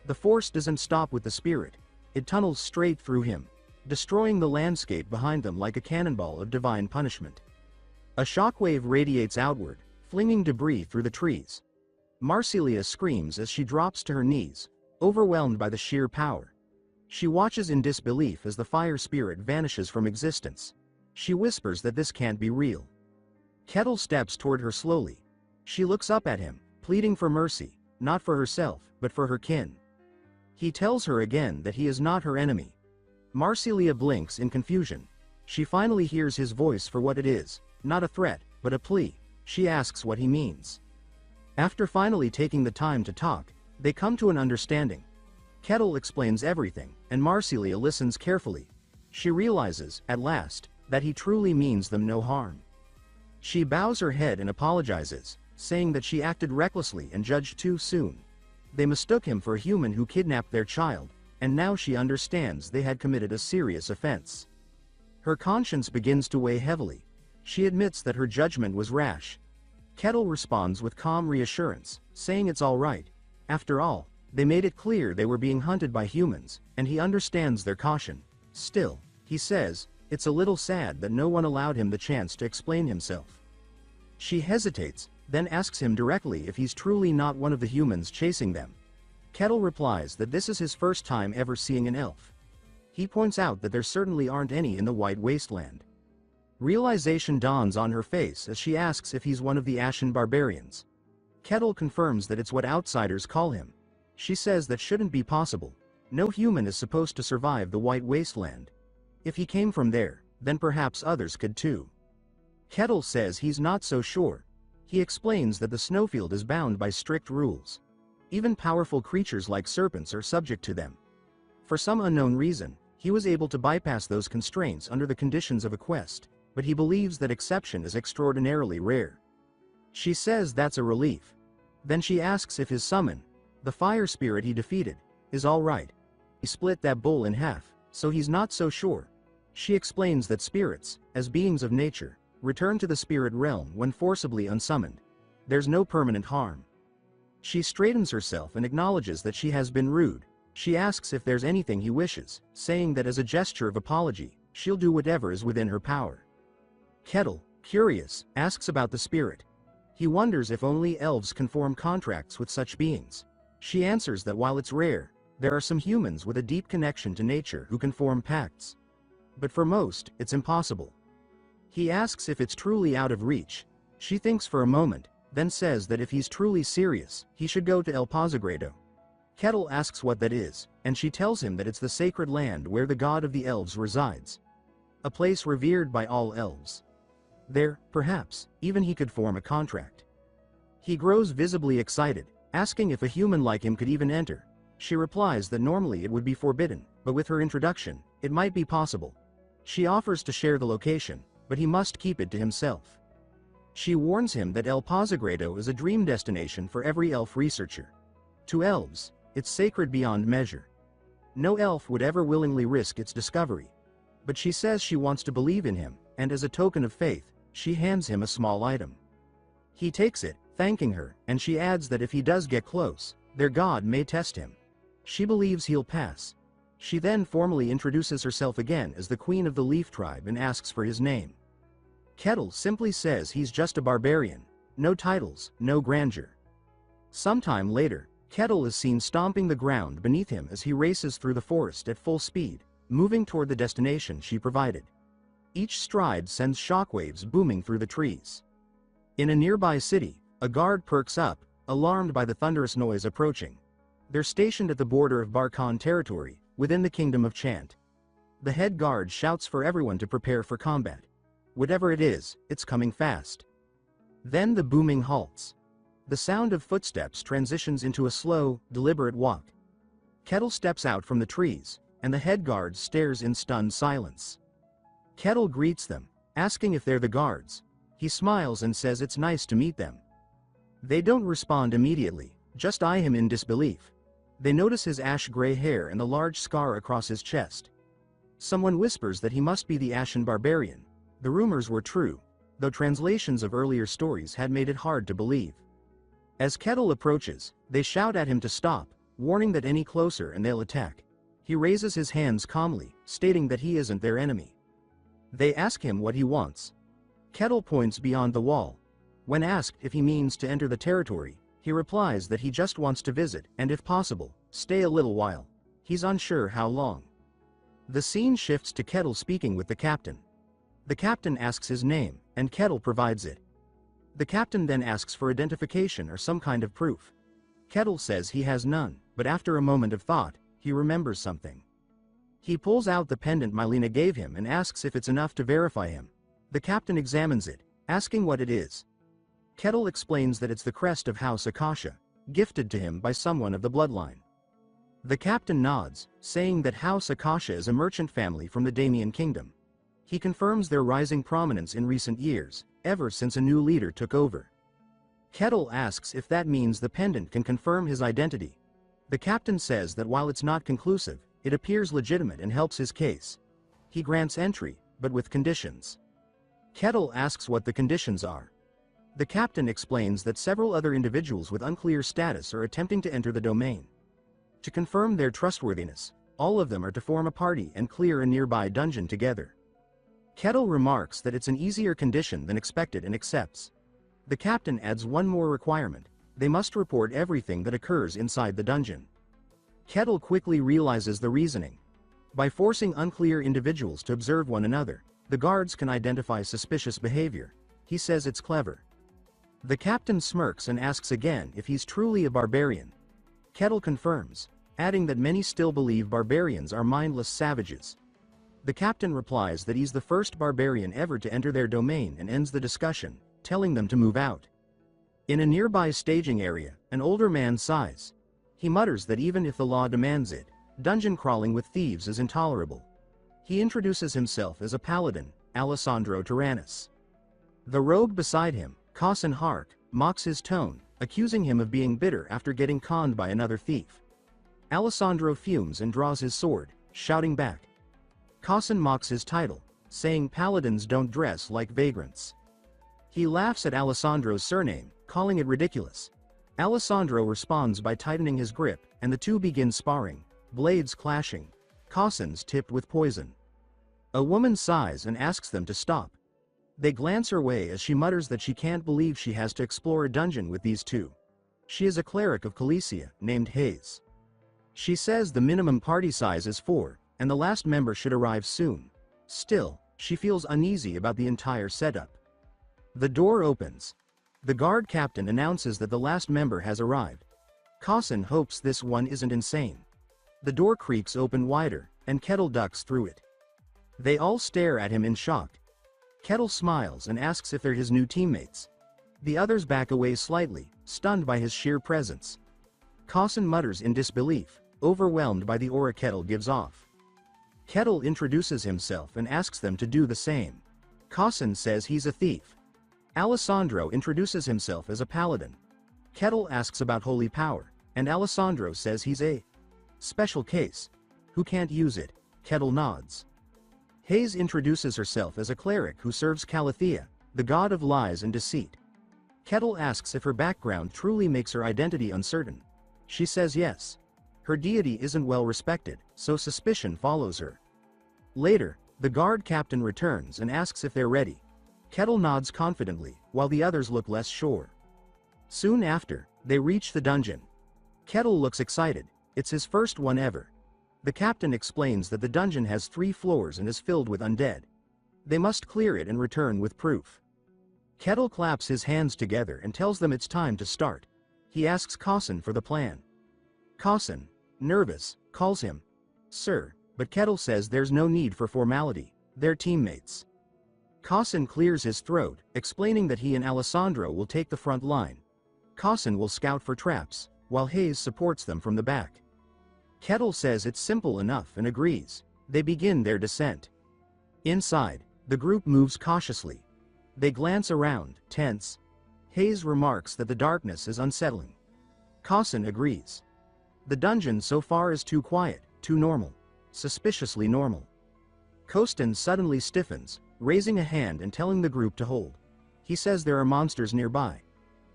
The force doesn't stop with the spirit. It tunnels straight through him, destroying the landscape behind them like a cannonball of divine punishment. A shockwave radiates outward, flinging debris through the trees. Marsilia screams as she drops to her knees, overwhelmed by the sheer power. She watches in disbelief as the fire spirit vanishes from existence. She whispers that this can't be real. Kettle steps toward her slowly. She looks up at him, pleading for mercy, not for herself, but for her kin. He tells her again that he is not her enemy. Marsilia blinks in confusion. She finally hears his voice for what it is, not a threat, but a plea. She asks what he means. After finally taking the time to talk, they come to an understanding. Kettle explains everything, and Marsilia listens carefully. She realizes, at last, that he truly means them no harm. She bows her head and apologizes, saying that she acted recklessly and judged too soon. They mistook him for a human who kidnapped their child, and now she understands they had committed a serious offense. Her conscience begins to weigh heavily. She admits that her judgment was rash. Kettle responds with calm reassurance, saying it's all right. After all, they made it clear they were being hunted by humans, and he understands their caution. Still, he says, it's a little sad that no one allowed him the chance to explain himself. She hesitates, then asks him directly if he's truly not one of the humans chasing them. Kettle replies that this is his first time ever seeing an elf. He points out that there certainly aren't any in the White Wasteland. Realization dawns on her face as she asks if he's one of the Ashen Barbarians. Kettle confirms that it's what outsiders call him. She says that shouldn't be possible. No human is supposed to survive the White Wasteland. If he came from there, then perhaps others could too. Kettle says he's not so sure. He explains that the snowfield is bound by strict rules. Even powerful creatures like serpents are subject to them. For some unknown reason, he was able to bypass those constraints under the conditions of a quest, but he believes that exception is extraordinarily rare. She says that's a relief. Then she asks if his summon, the fire spirit he defeated, is all right. He split that bull in half, so he's not so sure. She explains that spirits, as beings of nature, return to the spirit realm when forcibly unsummoned. There's no permanent harm. She straightens herself and acknowledges that she has been rude. She asks if there's anything he wishes, saying that as a gesture of apology, she'll do whatever is within her power. Kettle, curious, asks about the spirit. He wonders if only elves can form contracts with such beings. She answers that while it's rare, there are some humans with a deep connection to nature who can form pacts. But for most, it's impossible. He asks if it's truly out of reach. She thinks for a moment, then says that if he's truly serious, he should go to El Pazagrado. Kettle asks what that is, and she tells him that it's the sacred land where the god of the elves resides. A place revered by all elves. There, perhaps, even he could form a contract. He grows visibly excited, asking if a human like him could even enter. She replies that normally it would be forbidden, but with her introduction, it might be possible. She offers to share the location, but he must keep it to himself. She warns him that El Pozagredo is a dream destination for every elf researcher. To elves, it's sacred beyond measure. No elf would ever willingly risk its discovery. But she says she wants to believe in him, and as a token of faith, she hands him a small item. He takes it, thanking her, and she adds that if he does get close, their god may test him. She believes he'll pass. She then formally introduces herself again as the queen of the Leaf Tribe and asks for his name. Kettle simply says he's just a barbarian, no titles, no grandeur. Sometime later, Kettle is seen stomping the ground beneath him as he races through the forest at full speed, moving toward the destination she provided. Each stride sends shockwaves booming through the trees. In a nearby city, a guard perks up, alarmed by the thunderous noise approaching. They're stationed at the border of Barkan territory, within the kingdom of Chant. The head guard shouts for everyone to prepare for combat. Whatever it is, it's coming fast. Then the booming halts. The sound of footsteps transitions into a slow, deliberate walk. Kettle steps out from the trees, and the head guard stares in stunned silence. Kettle greets them, asking if they're the guards. He smiles and says it's nice to meet them. They don't respond immediately, just eye him in disbelief. They notice his ash-gray hair and the large scar across his chest. Someone whispers that he must be the Ashen Barbarian. The rumors were true, though translations of earlier stories had made it hard to believe. As Kettle approaches, they shout at him to stop, warning that any closer and they'll attack. He raises his hands calmly, stating that he isn't their enemy. They ask him what he wants. Kettle points beyond the wall. When asked if he means to enter the territory, he replies that he just wants to visit and, if possible, stay a little while. He's unsure how long. The scene shifts to Kettle speaking with the captain. The captain asks his name, and Kettle provides it. The captain then asks for identification or some kind of proof. Kettle says he has none, but after a moment of thought, he remembers something. He pulls out the pendant Mylena gave him and asks if it's enough to verify him. The captain examines it, asking what it is. Kettle explains that it's the crest of House Akasha, gifted to him by someone of the bloodline. The captain nods, saying that House Akasha is a merchant family from the Damian Kingdom. He confirms their rising prominence in recent years, ever since a new leader took over. Kettle asks if that means the pendant can confirm his identity. The captain says that while it's not conclusive, it appears legitimate and helps his case. He grants entry, but with conditions. Kettle asks what the conditions are. The captain explains that several other individuals with unclear status are attempting to enter the domain. To confirm their trustworthiness, all of them are to form a party and clear a nearby dungeon together. Kettle remarks that it's an easier condition than expected and accepts. The captain adds one more requirement: they must report everything that occurs inside the dungeon. Kettle quickly realizes the reasoning. By forcing unclear individuals to observe one another, the guards can identify suspicious behavior. He says it's clever. The captain smirks and asks again if he's truly a barbarian. Kettle confirms, adding that many still believe barbarians are mindless savages. The captain replies that he's the first barbarian ever to enter their domain and ends the discussion, telling them to move out. In a nearby staging area, an older man sighs. He mutters that even if the law demands it, dungeon crawling with thieves is intolerable. He introduces himself as a paladin, Alessandro Tyrannus. The rogue beside him, Cossin Hark, mocks his tone, accusing him of being bitter after getting conned by another thief. Alessandro fumes and draws his sword, shouting back. Cossin mocks his title, saying paladins don't dress like vagrants. He laughs at Alessandro's surname, calling it ridiculous. Alessandro responds by tightening his grip, and the two begin sparring, blades clashing. Cossin's tipped with poison. A woman sighs and asks them to stop. They glance her way as she mutters that she can't believe she has to explore a dungeon with these two. She is a cleric of Calicia, named Hayes. She says the minimum party size is 4, and the last member should arrive soon. Still, she feels uneasy about the entire setup. The door opens. The guard captain announces that the last member has arrived. Cossin hopes this one isn't insane. The door creaks open wider, and Kettle ducks through it. They all stare at him in shock. Kettle smiles and asks if they're his new teammates. The others back away slightly, stunned by his sheer presence. Kausen mutters in disbelief, overwhelmed by the aura Kettle gives off. Kettle introduces himself and asks them to do the same. Kausen says he's a thief. Alessandro introduces himself as a paladin. Kettle asks about holy power, and Alessandro says he's a special case. Who can't use it? Kettle nods. Hayes introduces herself as a cleric who serves Calathea, the god of lies and deceit. Kettle asks if her background truly makes her identity uncertain. She says yes. Her deity isn't well respected, so suspicion follows her. Later, the guard captain returns and asks if they're ready. Kettle nods confidently, while the others look less sure. Soon after, they reach the dungeon. Kettle looks excited. It's his first one ever. The captain explains that the dungeon has 3 floors and is filled with undead. They must clear it and return with proof. Kettle claps his hands together and tells them it's time to start. He asks Kausen for the plan. Kausen, nervous, calls him Sir, but Kettle says there's no need for formality, they're teammates. Kausen clears his throat, explaining that he and Alessandro will take the front line. Kausen will scout for traps, while Hayes supports them from the back. Kettle says it's simple enough and agrees. They begin their descent. Inside, the group moves cautiously. They glance around, tense. Hayes remarks that the darkness is unsettling. Kausen agrees. The dungeon so far is too quiet, too normal. Suspiciously normal. Kausen suddenly stiffens, raising a hand and telling the group to hold. He says there are monsters nearby.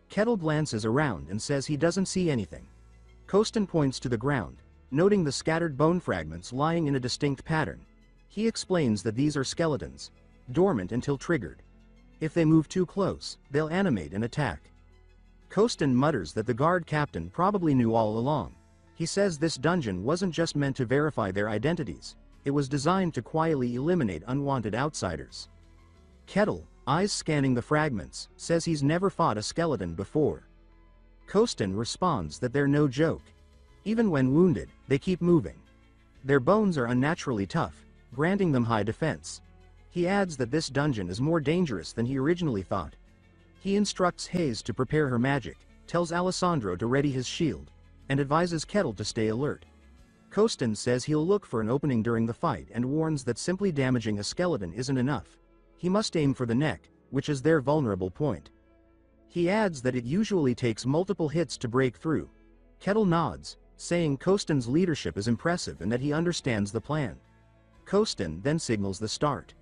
Kettle glances around and says he doesn't see anything. Kausen points to the ground, noting the scattered bone fragments lying in a distinct pattern. He explains that these are skeletons, dormant until triggered. If they move too close, they'll animate and attack. Kausen mutters that the guard captain probably knew all along. He says this dungeon wasn't just meant to verify their identities, it was designed to quietly eliminate unwanted outsiders. Kettle, eyes scanning the fragments, says he's never fought a skeleton before. Kausen responds that they're no joke. Even when wounded, they keep moving. Their bones are unnaturally tough, granting them high defense. He adds that this dungeon is more dangerous than he originally thought. He instructs Hayes to prepare her magic, tells Alessandro to ready his shield, and advises Kettle to stay alert. Kausen says he'll look for an opening during the fight and warns that simply damaging a skeleton isn't enough. He must aim for the neck, which is their vulnerable point. He adds that it usually takes multiple hits to break through. Kettle nods, saying Kausen's leadership is impressive and that he understands the plan. Kausen then signals the start.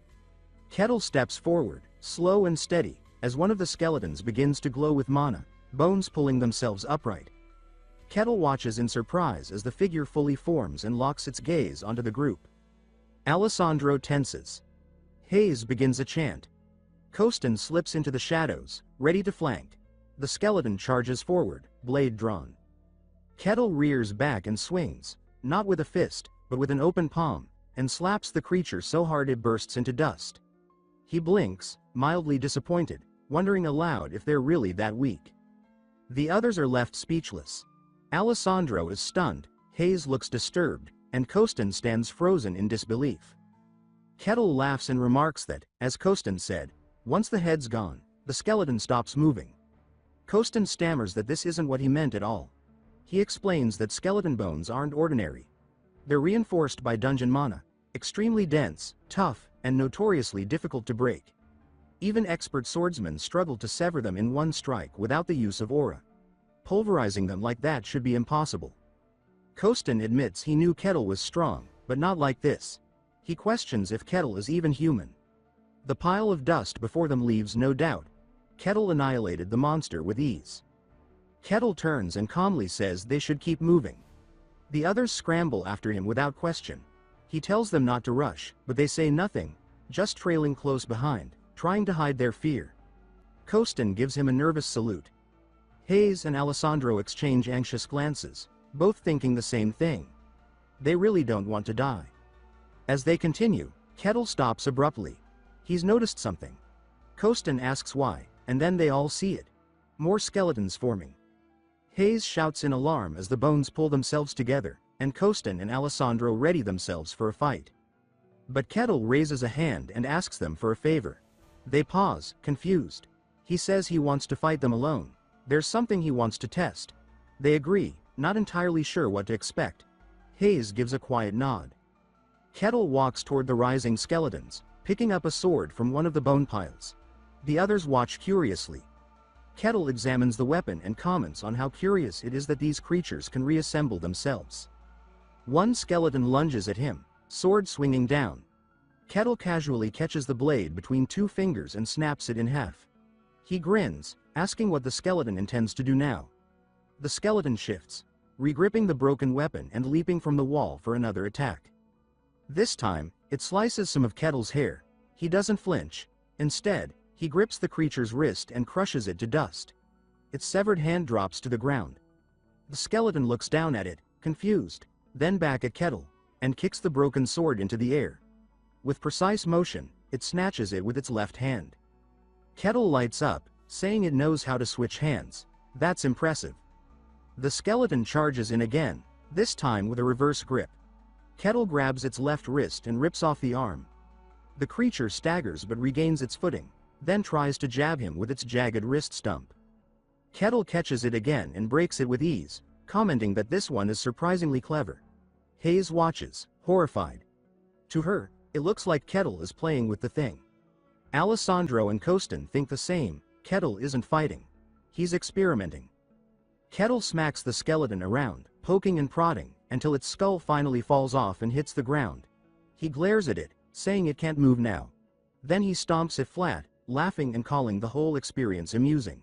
Kettle steps forward, slow and steady, as one of the skeletons begins to glow with mana, bones pulling themselves upright. Kettle watches in surprise as the figure fully forms and locks its gaze onto the group. Alessandro tenses. Hayes begins a chant. Kausen slips into the shadows, ready to flank. The skeleton charges forward, blade drawn. Kettle rears back and swings, not with a fist, but with an open palm, and slaps the creature so hard it bursts into dust. He blinks, mildly disappointed, wondering aloud if they're really that weak. The others are left speechless. Alessandro is stunned, Hayes looks disturbed, and Kausen stands frozen in disbelief. Kettle laughs and remarks that, as Kausen said, once the head's gone, the skeleton stops moving. Kausen stammers that this isn't what he meant at all. He explains that skeleton bones aren't ordinary. They're reinforced by dungeon mana, extremely dense, tough, and notoriously difficult to break. Even expert swordsmen struggle to sever them in one strike without the use of aura. Pulverizing them like that should be impossible. Kausen admits he knew Kettle was strong, but not like this. He questions if Kettle is even human. The pile of dust before them leaves no doubt. Kettle annihilated the monster with ease. Kettle turns and calmly says they should keep moving. The others scramble after him without question. He tells them not to rush, but they say nothing, just trailing close behind, trying to hide their fear. Kausen gives him a nervous salute. Hayes and Alessandro exchange anxious glances, both thinking the same thing. They really don't want to die. As they continue, Kettle stops abruptly. He's noticed something. Kausen asks why, and then they all see it. More skeletons forming. Hayes shouts in alarm as the bones pull themselves together, and Kausen and Alessandro ready themselves for a fight. But Kettle raises a hand and asks them for a favor. They pause, confused. He says he wants to fight them alone. There's something he wants to test. They agree, not entirely sure what to expect. Hayes gives a quiet nod. Kettle walks toward the rising skeletons, picking up a sword from one of the bone piles. The others watch curiously. Kettle examines the weapon and comments on how curious it is that these creatures can reassemble themselves. One skeleton lunges at him, sword swinging down. Kettle casually catches the blade between 2 fingers and snaps it in half. He grins, asking what the skeleton intends to do now. The skeleton shifts, regripping the broken weapon and leaping from the wall for another attack. This time, it slices some of Kettle's hair. He doesn't flinch. Instead, he grips the creature's wrist and crushes it to dust. Its severed hand drops to the ground. The skeleton looks down at it, confused, then back at Kettle, and kicks the broken sword into the air. With precise motion, it snatches it with its left hand. Kettle lights up, saying it knows how to switch hands. That's impressive. The skeleton charges in again, this time with a reverse grip. Kettle grabs its left wrist and rips off the arm. The creature staggers but regains its footing, then tries to jab him with its jagged wrist stump. Kettle catches it again and breaks it with ease, commenting that this one is surprisingly clever. Hayes watches, horrified. To her, it looks like Kettle is playing with the thing. Alessandro and Kostin think the same. Kettle isn't fighting. He's experimenting. Kettle smacks the skeleton around, poking and prodding, until its skull finally falls off and hits the ground. He glares at it, saying it can't move now. Then he stomps it flat, laughing and calling the whole experience amusing.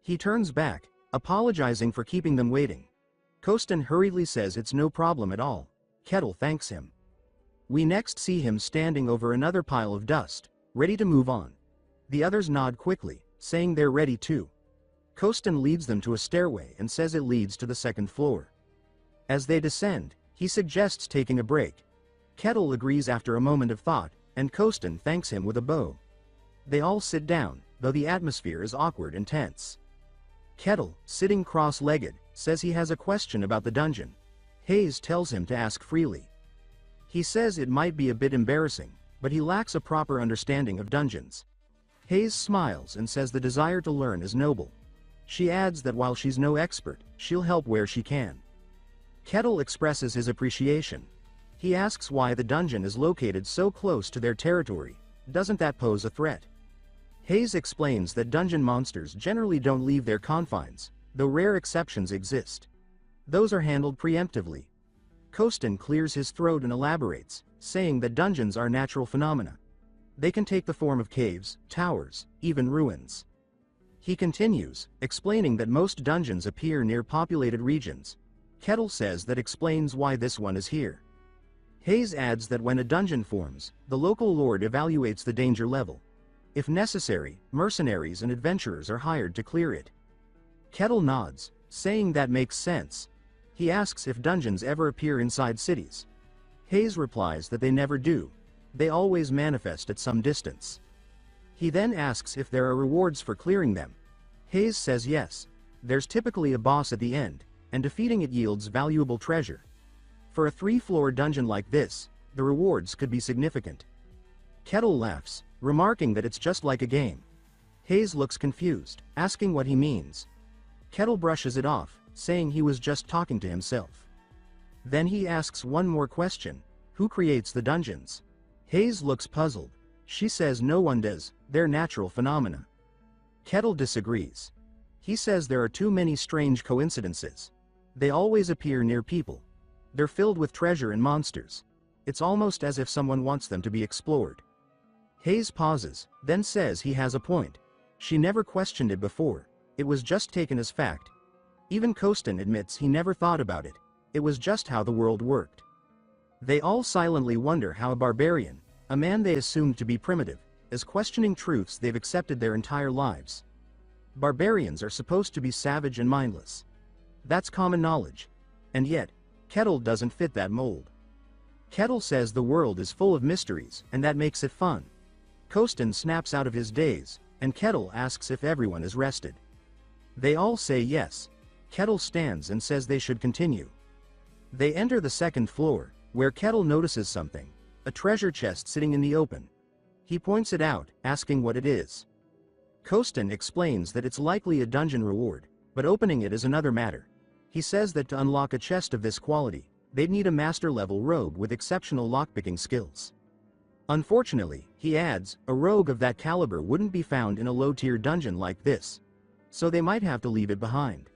He turns back, apologizing for keeping them waiting. Kostin hurriedly says it's no problem at all. Kettle thanks him. We next see him standing over another pile of dust, ready to move on. The others nod quickly, saying they're ready too. Kostin leads them to a stairway and says it leads to the 2nd floor. As they descend, he suggests taking a break. Kettle agrees after a moment of thought, and Kostin thanks him with a bow. They all sit down, though the atmosphere is awkward and tense. Kettle, sitting cross-legged, says he has a question about the dungeon. Hayes tells him to ask freely. He says it might be a bit embarrassing, but he lacks a proper understanding of dungeons. Hayes smiles and says the desire to learn is noble. She adds that while she's no expert, she'll help where she can. Kettle expresses his appreciation. He asks why the dungeon is located so close to their territory. Doesn't that pose a threat? Hayes explains that dungeon monsters generally don't leave their confines, though rare exceptions exist. Those are handled preemptively. Kostin clears his throat and elaborates, saying that dungeons are natural phenomena. They can take the form of caves, towers, even ruins. He continues, explaining that most dungeons appear near populated regions. Kettle says that explains why this one is here. Hayes adds that when a dungeon forms, the local lord evaluates the danger level. If necessary, mercenaries and adventurers are hired to clear it. Kettle nods, saying that makes sense. He asks if dungeons ever appear inside cities. Hayes replies that they never do. They always manifest at some distance. He then asks if there are rewards for clearing them. Hayes says yes. There's typically a boss at the end, and defeating it yields valuable treasure. For a 3-floor dungeon like this, the rewards could be significant. Kettle laughs, remarking that it's just like a game. Hayes looks confused, asking what he means. Kettle brushes it off, saying he was just talking to himself. Then he asks one more question: who creates the dungeons? Hayes looks puzzled. She says no one does, they're natural phenomena. Kettle disagrees. He says there are too many strange coincidences. They always appear near people. They're filled with treasure and monsters. It's almost as if someone wants them to be explored. Hayes pauses, then says he has a point. She never questioned it before. It was just taken as fact. Even Kostin admits he never thought about it. It was just how the world worked. They all silently wonder how a barbarian, a man they assumed to be primitive, is questioning truths they've accepted their entire lives. Barbarians are supposed to be savage and mindless. That's common knowledge. And yet, Kettle doesn't fit that mold. Kettle says the world is full of mysteries, and that makes it fun. Kostin snaps out of his daze, and Kettle asks if everyone is rested. They all say yes. Kettle stands and says they should continue. They enter the 2nd floor, where Kettle notices something: a treasure chest sitting in the open. He points it out, asking what it is. Kostin explains that it's likely a dungeon reward, but opening it is another matter. He says that to unlock a chest of this quality, they'd need a master-level rogue with exceptional lockpicking skills. Unfortunately, he adds, a rogue of that caliber wouldn't be found in a low-tier dungeon like this, so they might have to leave it behind.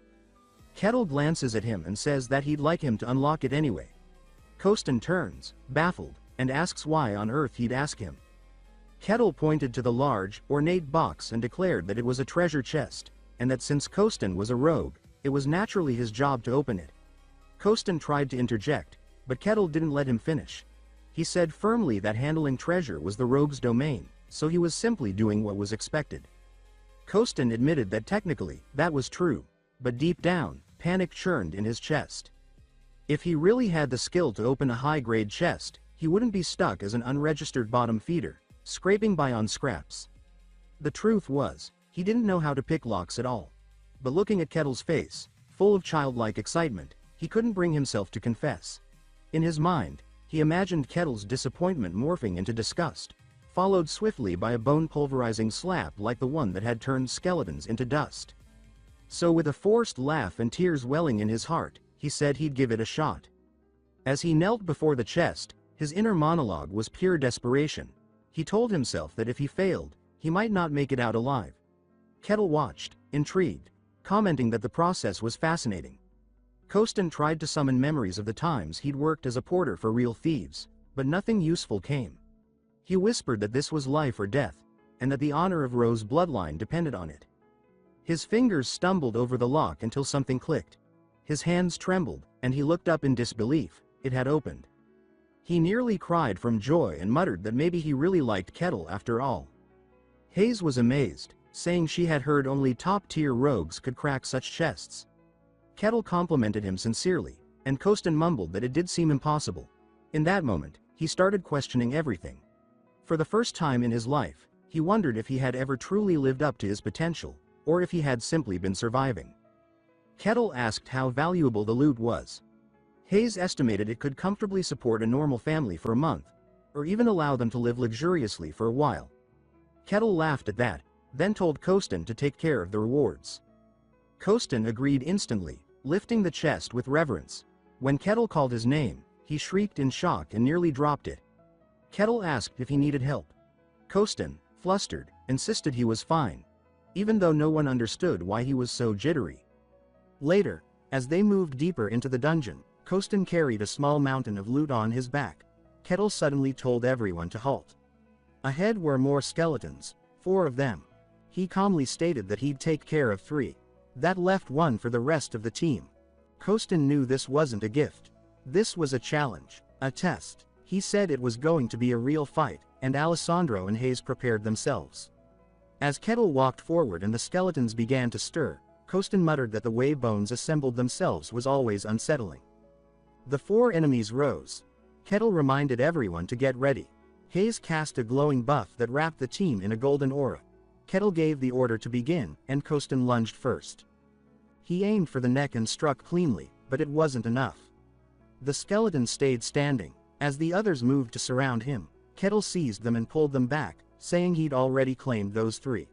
Kettle glances at him and says that he'd like him to unlock it anyway. Kostin turns, baffled, and asks why on earth he'd ask him. Kettle pointed to the large, ornate box and declared that it was a treasure chest, and that since Kostin was a rogue, it was naturally his job to open it. Kostin tried to interject, but Kettle didn't let him finish. He said firmly that handling treasure was the rogue's domain, so he was simply doing what was expected. Kostin admitted that technically, that was true, but deep down, panic churned in his chest. If he really had the skill to open a high-grade chest, he wouldn't be stuck as an unregistered bottom feeder, scraping by on scraps. The truth was, he didn't know how to pick locks at all. But looking at Kettle's face, full of childlike excitement, he couldn't bring himself to confess. In his mind, he imagined Kettle's disappointment morphing into disgust, followed swiftly by a bone-pulverizing slap like the one that had turned skeletons into dust. So with a forced laugh and tears welling in his heart, he said he'd give it a shot. As he knelt before the chest, his inner monologue was pure desperation. He told himself that if he failed, he might not make it out alive. Kettle watched, intrigued, commenting that the process was fascinating. Kostin tried to summon memories of the times he'd worked as a porter for real thieves, but nothing useful came. He whispered that this was life or death, and that the honor of Ro's bloodline depended on it. His fingers stumbled over the lock until something clicked. His hands trembled, and he looked up in disbelief. It had opened. He nearly cried from joy and muttered that maybe he really liked Kettle after all. Hayes was amazed, saying she had heard only top-tier rogues could crack such chests. Kettle complimented him sincerely, and Kostin mumbled that it did seem impossible. In that moment, he started questioning everything. For the first time in his life, he wondered if he had ever truly lived up to his potential, or if he had simply been surviving. Kettle asked how valuable the loot was. Hayes estimated it could comfortably support a normal family for a month, or even allow them to live luxuriously for a while. Kettle laughed at that, then told Kostin to take care of the rewards. Kostin agreed instantly, lifting the chest with reverence. When Kettle called his name, he shrieked in shock and nearly dropped it. Kettle asked if he needed help. Kostin, flustered, insisted he was fine, even though no one understood why he was so jittery. Later, as they moved deeper into the dungeon, Kostin carried a small mountain of loot on his back. Kettle suddenly told everyone to halt. Ahead were more skeletons, 4 of them. He calmly stated that he'd take care of 3. That left 1 for the rest of the team. Kostin knew this wasn't a gift. This was a challenge, a test. He said it was going to be a real fight, and Alessandro and Hayes prepared themselves. As Kettle walked forward and the skeletons began to stir, Kostin muttered that the way bones assembled themselves was always unsettling. The 4 enemies rose. Kettle reminded everyone to get ready. Hayes cast a glowing buff that wrapped the team in a golden aura. Kettle gave the order to begin, and Kostin lunged first. He aimed for the neck and struck cleanly, but it wasn't enough. The skeletons stayed standing. As the others moved to surround him, Kettle seized them and pulled them back, saying he'd already claimed those 3.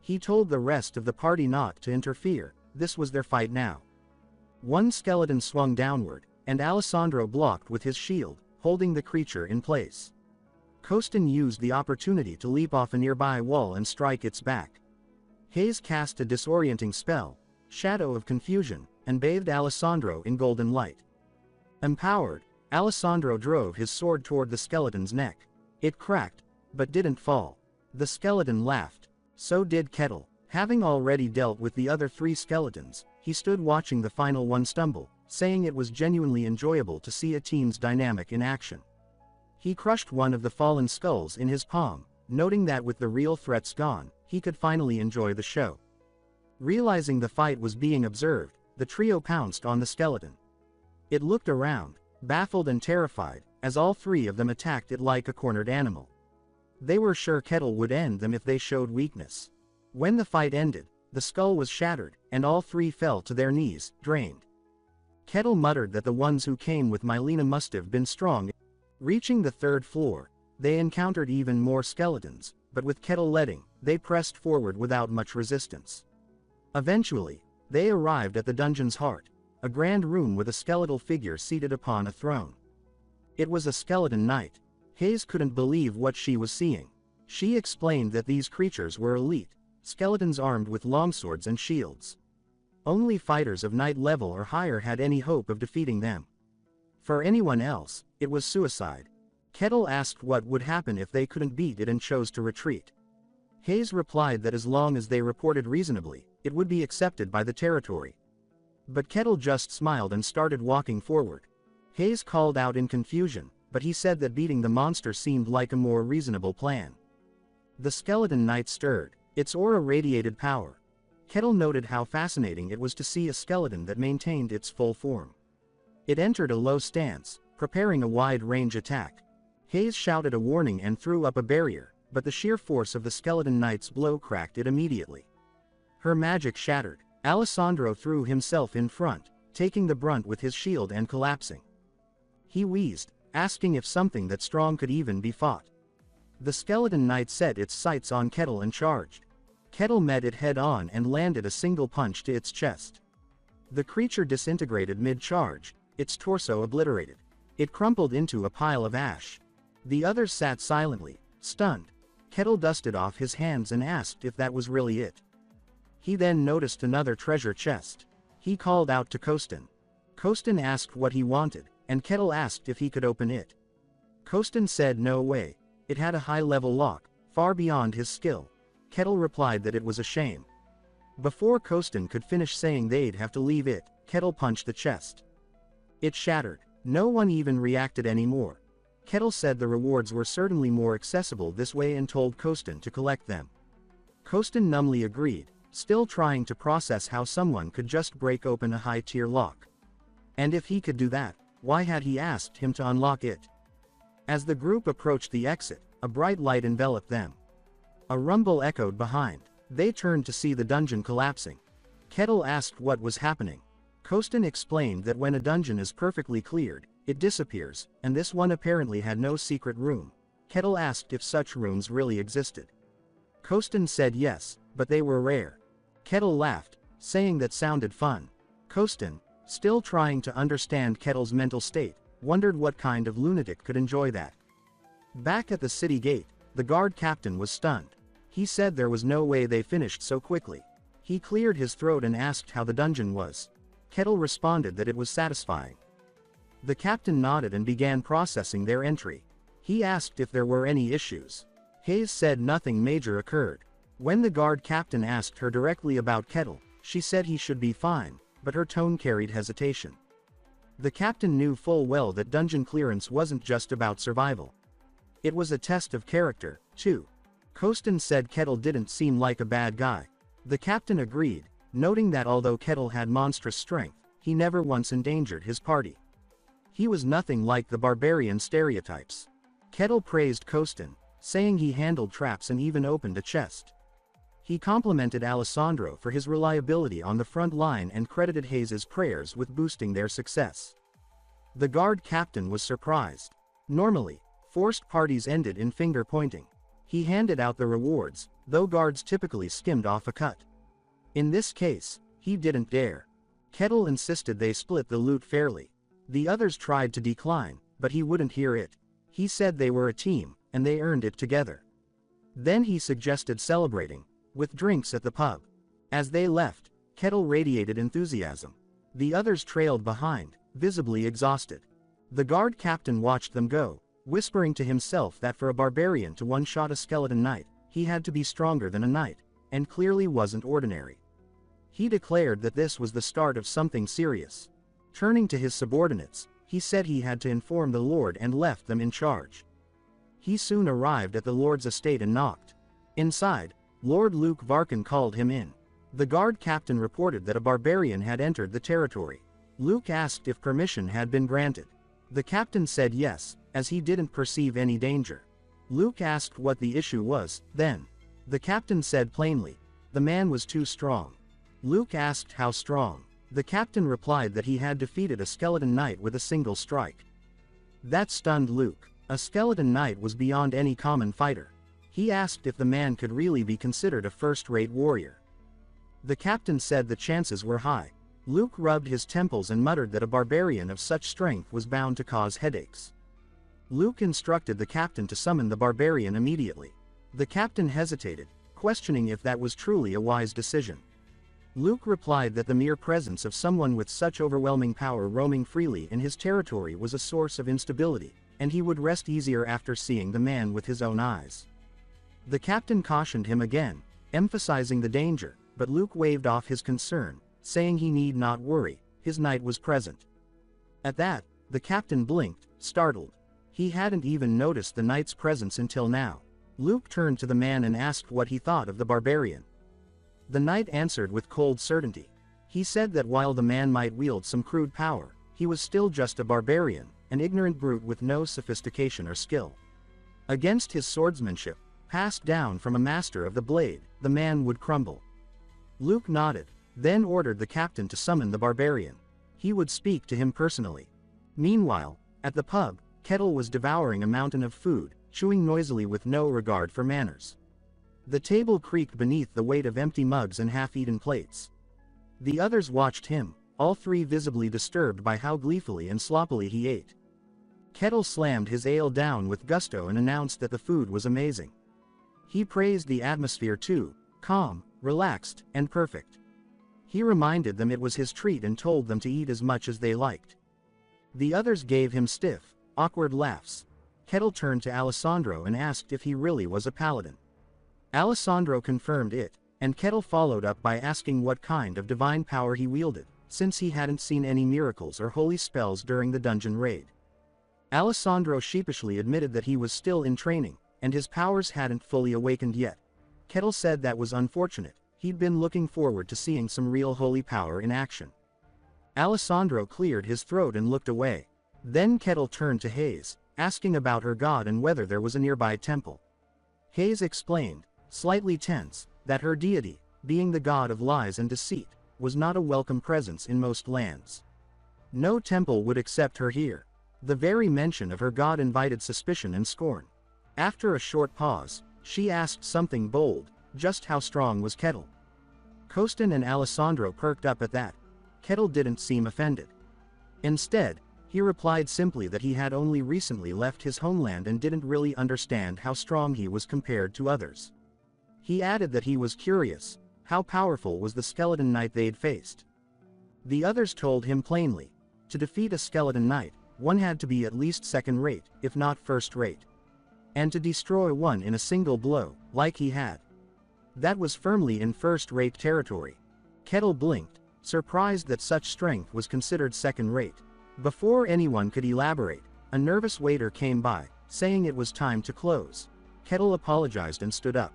He told the rest of the party not to interfere. This was their fight now. 1 skeleton swung downward, and Alessandro blocked with his shield, holding the creature in place. Kostin used the opportunity to leap off a nearby wall and strike its back. Hayes cast a disorienting spell, Shadow of Confusion, and bathed Alessandro in golden light. Empowered, Alessandro drove his sword toward the skeleton's neck. It cracked, but didn't fall. The skeleton laughed. So did Kettle. Having already dealt with the other 3 skeletons, he stood watching the final one stumble, saying it was genuinely enjoyable to see a team's dynamic in action. He crushed one of the fallen skulls in his palm, noting that with the real threats gone, he could finally enjoy the show. Realizing the fight was being observed, the trio pounced on the skeleton. It looked around, baffled and terrified, as all 3 of them attacked it like a cornered animal. They were sure Kettle would end them if they showed weakness. When the fight ended, the skull was shattered, and all 3 fell to their knees, drained. Kettle muttered that the ones who came with Mylena must have been strong. Reaching the 3rd floor, They encountered even more skeletons, but with Kettle leading, they pressed forward without much resistance. Eventually, they arrived at the dungeon's heart, a grand room with a skeletal figure seated upon a throne. It was a skeleton knight. Hayes couldn't believe what she was seeing. She explained that these creatures were elite, skeletons armed with longswords and shields. Only fighters of knight level or higher had any hope of defeating them. For anyone else, it was suicide. Kettle asked what would happen if they couldn't beat it and chose to retreat. Hayes replied that as long as they reported reasonably, it would be accepted by the territory. But Kettle just smiled and started walking forward. Hayes called out in confusion, but he said that beating the monster seemed like a more reasonable plan. The skeleton knight stirred. Its aura radiated power. Kettle noted how fascinating it was to see a skeleton that maintained its full form. It entered a low stance, preparing a wide-range attack. Hayes shouted a warning and threw up a barrier, but the sheer force of the skeleton knight's blow cracked it immediately. Her magic shattered. Alessandro threw himself in front, taking the brunt with his shield and collapsing. He wheezed, asking if something that strong could even be fought. The skeleton knight set its sights on Kettle and charged. Kettle met it head-on and landed a single punch to its chest. The creature disintegrated mid-charge, its torso obliterated. It crumpled into a pile of ash. The others sat silently, stunned. Kettle dusted off his hands and asked if that was really it. He then noticed another treasure chest. He called out to Kostin. Kostin asked what he wanted, and Kettle asked if he could open it. Kostin said no way. It had a high-level lock, far beyond his skill. Kettle replied that it was a shame. Before Kostin could finish saying they'd have to leave it, Kettle punched the chest. It shattered. No one even reacted anymore. Kettle said the rewards were certainly more accessible this way and told Kostin to collect them. Kostin numbly agreed, still trying to process how someone could just break open a high-tier lock. And if he could do that, why had he asked him to unlock it? As the group approached the exit, a bright light enveloped them. A rumble echoed behind. They turned to see the dungeon collapsing. Kettle asked what was happening. Kostin explained that when a dungeon is perfectly cleared, it disappears, and this one apparently had no secret room. Kettle asked if such rooms really existed. Kostin said yes, but they were rare. Kettle laughed, saying that sounded fun. Kostin, still trying to understand Kettle's mental state, wondered what kind of lunatic could enjoy that. Back at the city gate, the guard captain was stunned. He said there was no way they finished so quickly. He cleared his throat and asked how the dungeon was. Kettle responded that it was satisfying. The captain nodded and began processing their entry. He asked if there were any issues. Hayes said nothing major occurred. When the guard captain asked her directly about Kettle, she said he should be fine, but her tone carried hesitation. The captain knew full well that dungeon clearance wasn't just about survival. It was a test of character, too. Kostin said Kettle didn't seem like a bad guy. The captain agreed, noting that although Kettle had monstrous strength, he never once endangered his party. He was nothing like the barbarian stereotypes. Kettle praised Kostin, saying he handled traps and even opened a chest. He complimented Alessandro for his reliability on the front line and credited Hayes's prayers with boosting their success. The guard captain was surprised. Normally, forced parties ended in finger-pointing. He handed out the rewards, though guards typically skimmed off a cut. In this case, he didn't dare. Kettle insisted they split the loot fairly. The others tried to decline, but he wouldn't hear it. He said they were a team, and they earned it together. Then he suggested celebrating, with drinks at the pub. As they left, Kettle radiated enthusiasm. The others trailed behind, visibly exhausted. The guard captain watched them go, whispering to himself that for a barbarian to one-shot a skeleton knight, he had to be stronger than a knight, and clearly wasn't ordinary. He declared that this was the start of something serious. Turning to his subordinates, he said he had to inform the Lord and left them in charge. He soon arrived at the Lord's estate and knocked. Inside, Lord Luke Varkin called him in. The guard captain reported that a barbarian had entered the territory. Luke asked if permission had been granted. The captain said yes, as he didn't perceive any danger. Luke asked what the issue was, then. The captain said plainly, the man was too strong. Luke asked how strong. The captain replied that he had defeated a skeleton knight with a single strike. That stunned Luke. A skeleton knight was beyond any common fighter. He asked if the man could really be considered a first-rate warrior. The captain said the chances were high. Luke rubbed his temples and muttered that a barbarian of such strength was bound to cause headaches. Luke instructed the captain to summon the barbarian immediately. The captain hesitated, questioning if that was truly a wise decision. Luke replied that the mere presence of someone with such overwhelming power roaming freely in his territory was a source of instability, and he would rest easier after seeing the man with his own eyes. The captain cautioned him again, emphasizing the danger, but Luke waved off his concern, saying he need not worry, his knight was present. At that, the captain blinked, startled. He hadn't even noticed the knight's presence until now. Luke turned to the man and asked what he thought of the barbarian. The knight answered with cold certainty. He said that while the man might wield some crude power, he was still just a barbarian, an ignorant brute with no sophistication or skill. Against his swordsmanship, passed down from a master of the blade, the man would crumble. Luke nodded, then ordered the captain to summon the barbarian. He would speak to him personally. Meanwhile, at the pub, Kettle was devouring a mountain of food, chewing noisily with no regard for manners. The table creaked beneath the weight of empty mugs and half-eaten plates. The others watched him, all three visibly disturbed by how gleefully and sloppily he ate. Kettle slammed his ale down with gusto and announced that the food was amazing. He praised the atmosphere too, calm, relaxed, and perfect. He reminded them it was his treat and told them to eat as much as they liked. The others gave him stiff, awkward laughs. Kettle turned to Alessandro and asked if he really was a paladin. Alessandro confirmed it, and Kettle followed up by asking what kind of divine power he wielded, since he hadn't seen any miracles or holy spells during the dungeon raid. Alessandro sheepishly admitted that he was still in training, and his powers hadn't fully awakened yet. Kettle said that was unfortunate, he'd been looking forward to seeing some real holy power in action. Alessandro cleared his throat and looked away. Then Kettle turned to Hayes, asking about her god and whether there was a nearby temple. Hayes explained, slightly tense, that her deity, being the god of lies and deceit, was not a welcome presence in most lands. No temple would accept her here. The very mention of her god invited suspicion and scorn. After a short pause, she asked something bold, just how strong was Kettle? Kostin and Alessandro perked up at that. Kettle didn't seem offended. Instead, he replied simply that he had only recently left his homeland and didn't really understand how strong he was compared to others. He added that he was curious, how powerful was the skeleton knight they'd faced? The others told him plainly, to defeat a skeleton knight, one had to be at least second-rate, if not first-rate. And to destroy one in a single blow, like he had. That was firmly in first-rate territory. Kettle blinked, surprised that such strength was considered second-rate. Before anyone could elaborate, a nervous waiter came by, saying it was time to close. Kettle apologized and stood up.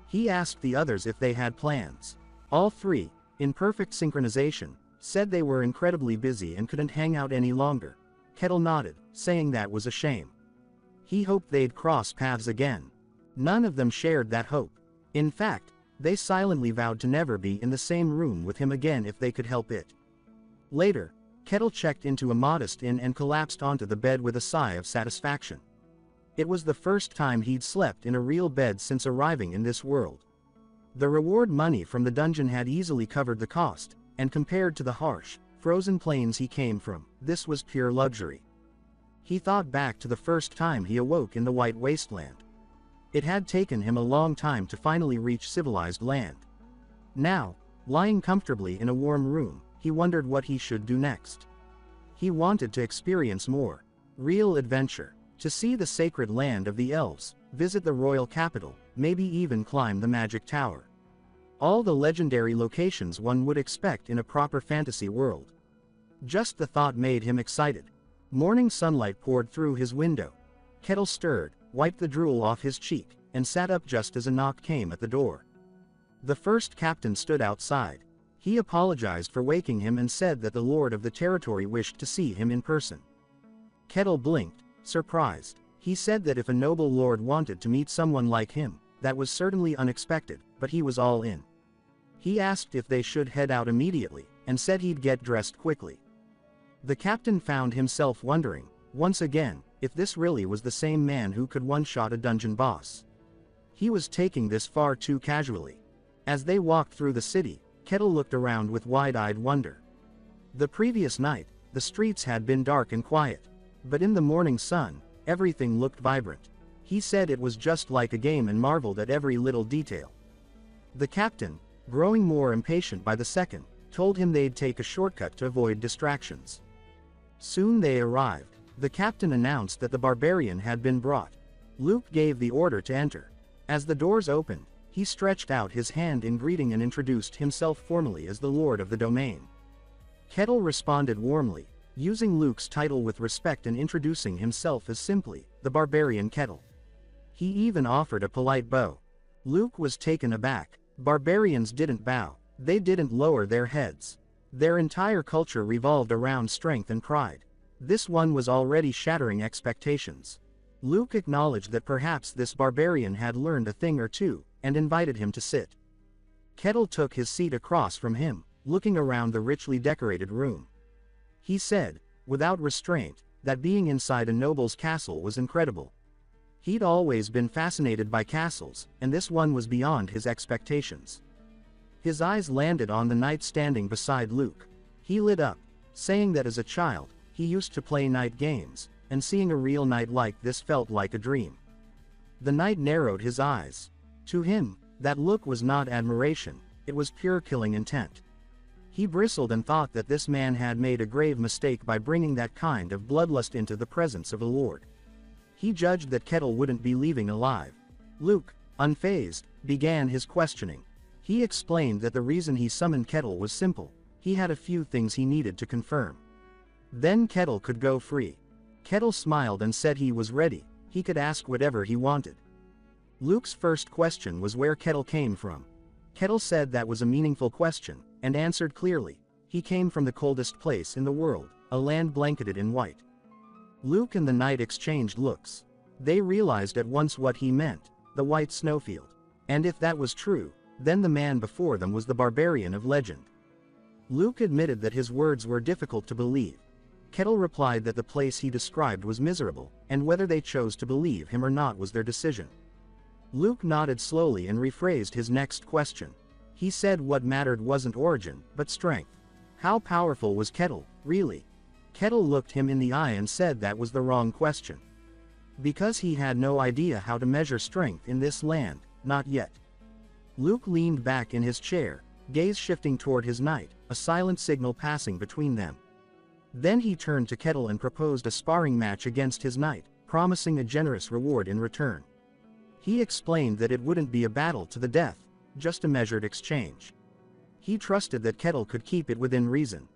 He asked the others if they had plans. All three, in perfect synchronization, said they were incredibly busy and couldn't hang out any longer. Kettle nodded, saying that was a shame. He hoped they'd cross paths again. None of them shared that hope. In fact, they silently vowed to never be in the same room with him again if they could help it. Later, Kettle checked into a modest inn and collapsed onto the bed with a sigh of satisfaction. It was the first time he'd slept in a real bed since arriving in this world. The reward money from the dungeon had easily covered the cost, and compared to the harsh, frozen plains he came from, this was pure luxury. He thought back to the first time he awoke in the White Wasteland. It had taken him a long time to finally reach civilized land. Now, lying comfortably in a warm room, he wondered what he should do next. He wanted to experience more real adventure, to see the sacred land of the elves, visit the royal capital, maybe even climb the magic tower. All the legendary locations one would expect in a proper fantasy world. Just the thought made him excited. Morning sunlight poured through his window. Kettle stirred, wiped the drool off his cheek, and sat up just as a knock came at the door. The first captain stood outside. He apologized for waking him and said that the lord of the territory wished to see him in person. Kettle blinked, surprised. He said that if a noble lord wanted to meet someone like him, that was certainly unexpected, but he was all in. He asked if they should head out immediately, and said he'd get dressed quickly. The captain found himself wondering, once again, if this really was the same man who could one-shot a dungeon boss. He was taking this far too casually. As they walked through the city, Kettle looked around with wide-eyed wonder. The previous night, the streets had been dark and quiet. But in the morning sun, everything looked vibrant. He said it was just like a game and marveled at every little detail. The captain, growing more impatient by the second, told him they'd take a shortcut to avoid distractions. Soon they arrived. The captain announced that the barbarian had been brought. Luke gave the order to enter. As the doors opened, he stretched out his hand in greeting and introduced himself formally as the lord of the domain. Kettle responded warmly, using Luke's title with respect and introducing himself as simply, the Barbarian Kettle. He even offered a polite bow. Luke was taken aback. Barbarians didn't bow. They didn't lower their heads. Their entire culture revolved around strength and pride. This one was already shattering expectations. Luke acknowledged that perhaps this barbarian had learned a thing or two, and invited him to sit. Kettle took his seat across from him, looking around the richly decorated room. He said, without restraint, that being inside a noble's castle was incredible. He'd always been fascinated by castles, and this one was beyond his expectations. His eyes landed on the knight standing beside Luke. He lit up, saying that as a child, he used to play knight games, and seeing a real knight like this felt like a dream. The knight narrowed his eyes. To him, that look was not admiration, it was pure killing intent. He bristled and thought that this man had made a grave mistake by bringing that kind of bloodlust into the presence of a lord. He judged that Kettle wouldn't be leaving alive. Luke, unfazed, began his questioning. He explained that the reason he summoned Kettle was simple. He had a few things he needed to confirm. Then Kettle could go free. Kettle smiled and said he was ready. He could ask whatever he wanted. Luke's first question was where Kettle came from. Kettle said that was a meaningful question, and answered clearly. He came from the coldest place in the world, a land blanketed in white. Luke and the knight exchanged looks. They realized at once what he meant, the white snowfield. And if that was true, then the man before them was the barbarian of legend. Luke admitted that his words were difficult to believe. Kettle replied that the place he described was miserable, and whether they chose to believe him or not was their decision. Luke nodded slowly and rephrased his next question. He said what mattered wasn't origin, but strength. How powerful was Kettle, really? Kettle looked him in the eye and said that was the wrong question. Because he had no idea how to measure strength in this land, not yet. Luke leaned back in his chair, gaze shifting toward his knight, a silent signal passing between them. Then he turned to Kettle and proposed a sparring match against his knight, promising a generous reward in return. He explained that it wouldn't be a battle to the death, just a measured exchange. He trusted that Kettle could keep it within reason.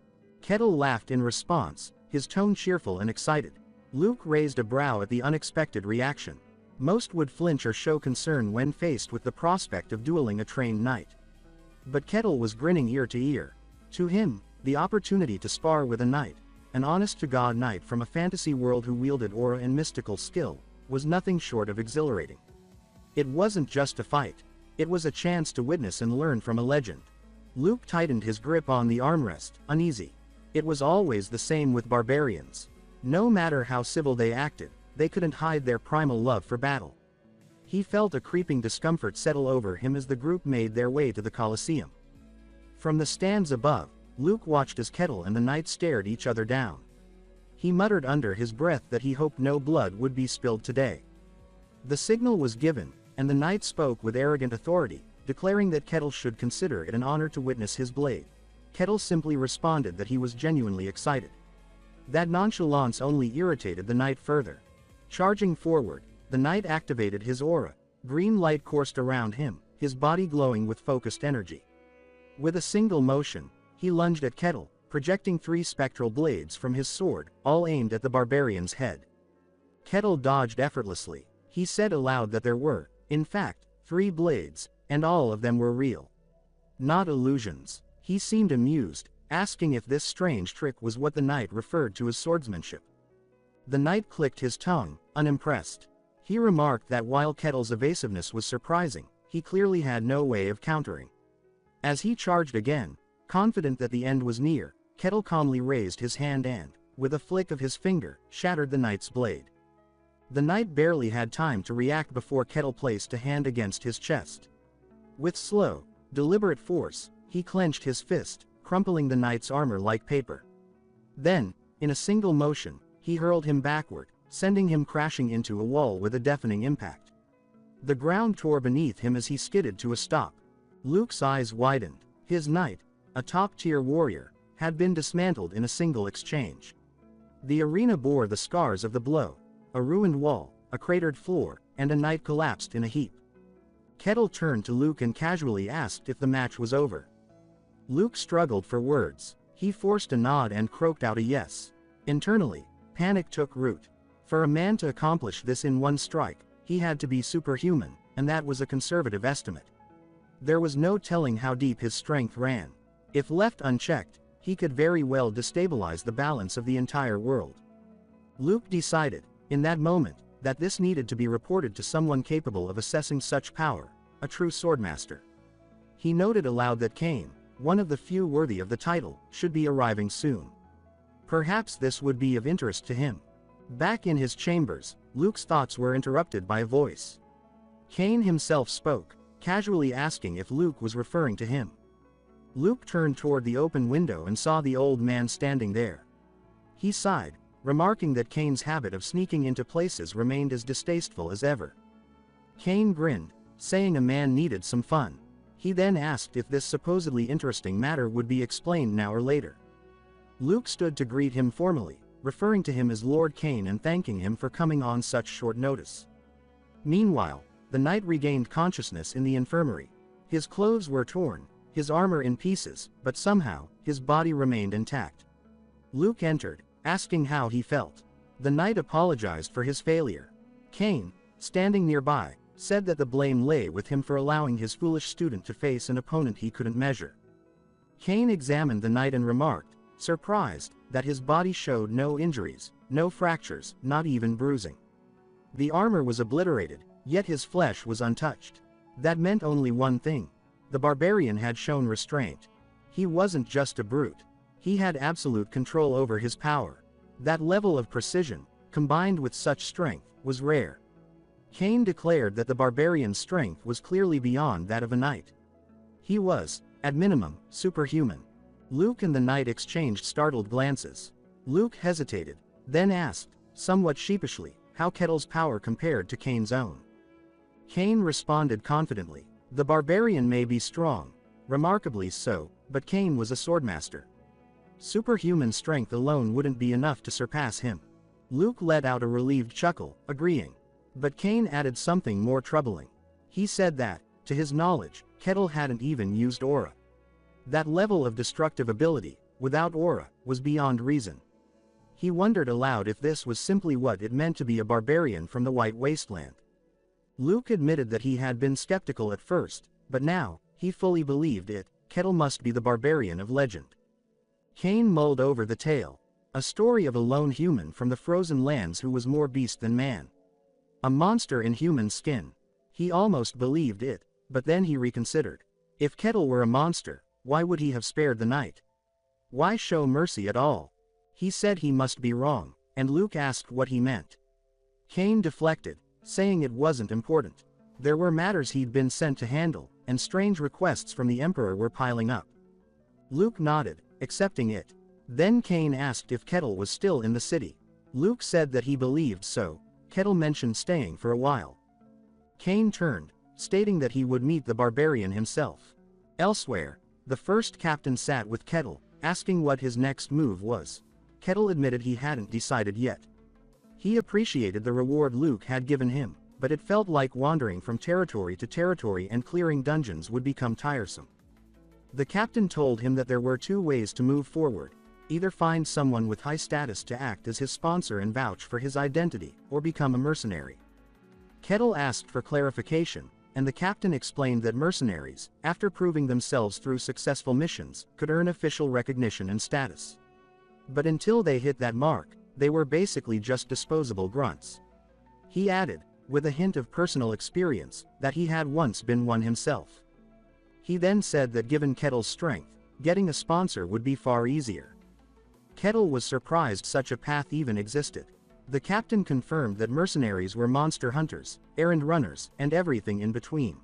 Kettle laughed in response, his tone cheerful and excited. Luke raised a brow at the unexpected reaction. Most would flinch or show concern when faced with the prospect of dueling a trained knight. But Kettle was grinning ear to ear. To him, the opportunity to spar with a knight, an honest-to-God knight from a fantasy world who wielded aura and mystical skill, was nothing short of exhilarating. It wasn't just a fight. It was a chance to witness and learn from a legend. Luke tightened his grip on the armrest, uneasy. It was always the same with barbarians. No matter how civil they acted, they couldn't hide their primal love for battle. He felt a creeping discomfort settle over him as the group made their way to the Colosseum. From the stands above, Luke watched as Kettle and the knight stared each other down. He muttered under his breath that he hoped no blood would be spilled today. The signal was given, and the knight spoke with arrogant authority, declaring that Kettle should consider it an honor to witness his blade. Kettle simply responded that he was genuinely excited. That nonchalance only irritated the knight further. Charging forward, the knight activated his aura. Green light coursed around him, his body glowing with focused energy. With a single motion, he lunged at Kettle, projecting 3 spectral blades from his sword, all aimed at the barbarian's head. Kettle dodged effortlessly. He said aloud that there were, in fact, 3 blades, and all of them were real. Not illusions. He seemed amused, asking if this strange trick was what the knight referred to as swordsmanship. The knight clicked his tongue, unimpressed. He remarked that while Kettle's evasiveness was surprising, he clearly had no way of countering. As he charged again, confident that the end was near, Kettle calmly raised his hand and, with a flick of his finger, shattered the knight's blade. The knight barely had time to react before Kettle placed a hand against his chest. With slow, deliberate force, he clenched his fist, crumpling the knight's armor like paper. Then, in a single motion, he hurled him backward, sending him crashing into a wall with a deafening impact. The ground tore beneath him as he skidded to a stop. Luke's eyes widened. His knight, a top-tier warrior, had been dismantled in a single exchange. The arena bore the scars of the blow: a ruined wall, a cratered floor, and a knight collapsed in a heap. Kettle turned to Luke and casually asked if the match was over. Luke struggled for words. He forced a nod and croaked out a yes. Internally, panic took root. For a man to accomplish this in one strike, he had to be superhuman, and that was a conservative estimate. There was no telling how deep his strength ran. If left unchecked, he could very well destabilize the balance of the entire world. Luke decided, in that moment, that this needed to be reported to someone capable of assessing such power, a true swordmaster. He noted aloud that Cain, one of the few worthy of the title, should be arriving soon. Perhaps this would be of interest to him. Back in his chambers, Luke's thoughts were interrupted by a voice. Cain himself spoke, casually asking if Luke was referring to him. Luke turned toward the open window and saw the old man standing there. He sighed, remarking that Cain's habit of sneaking into places remained as distasteful as ever. Cain grinned, saying a man needed some fun. He then asked if this supposedly interesting matter would be explained now or later. Luke stood to greet him formally, referring to him as Lord Cain and thanking him for coming on such short notice. Meanwhile, the knight regained consciousness in the infirmary. His clothes were torn, his armor in pieces, but somehow, his body remained intact. Luke entered, asking how he felt. The knight apologized for his failure. Cain, standing nearby, said that the blame lay with him for allowing his foolish student to face an opponent he couldn't measure. Cain examined the knight and remarked, surprised, that his body showed no injuries, no fractures, not even bruising. The armor was obliterated, yet his flesh was untouched. That meant only one thing. The barbarian had shown restraint. He wasn't just a brute. He had absolute control over his power. That level of precision, combined with such strength, was rare. Cain declared that the barbarian's strength was clearly beyond that of a knight. He was, at minimum, superhuman. Luke and the knight exchanged startled glances. Luke hesitated, then asked, somewhat sheepishly, how Kettle's power compared to Cain's own. Cain responded confidently, the barbarian may be strong, remarkably so, but Cain was a swordmaster. Superhuman strength alone wouldn't be enough to surpass him. Luke let out a relieved chuckle, agreeing. But Cain added something more troubling. He said that, to his knowledge, Kettle hadn't even used aura. That level of destructive ability, without aura, was beyond reason. He wondered aloud if this was simply what it meant to be a barbarian from the White Wasteland. Luke admitted that he had been skeptical at first, but now, he fully believed it. Kettle must be the barbarian of legend. Cain mulled over the tale. A story of a lone human from the frozen lands who was more beast than man. A monster in human skin. He almost believed it, but then he reconsidered. If Kettle were a monster, why would he have spared the knight? Why show mercy at all? He said he must be wrong, and Luke asked what he meant. Cain deflected, saying it wasn't important. There were matters he'd been sent to handle, and strange requests from the Emperor were piling up. Luke nodded, accepting it. Then Cain asked if Kettle was still in the city. Luke said that he believed so. Kettle mentioned staying for a while. Cain turned, stating that he would meet the barbarian himself. Elsewhere, the first captain sat with Kettle, asking what his next move was. Kettle admitted he hadn't decided yet. He appreciated the reward Luke had given him, but it felt like wandering from territory to territory and clearing dungeons would become tiresome. The captain told him that there were two ways to move forward. Either find someone with high status to act as his sponsor and vouch for his identity, or become a mercenary. Kettle asked for clarification, and the captain explained that mercenaries, after proving themselves through successful missions, could earn official recognition and status. But until they hit that mark, they were basically just disposable grunts. He added, with a hint of personal experience, that he had once been one himself. He then said that given Kettle's strength, getting a sponsor would be far easier. Kettle was surprised such a path even existed. The captain confirmed that mercenaries were monster hunters, errand runners, and everything in between.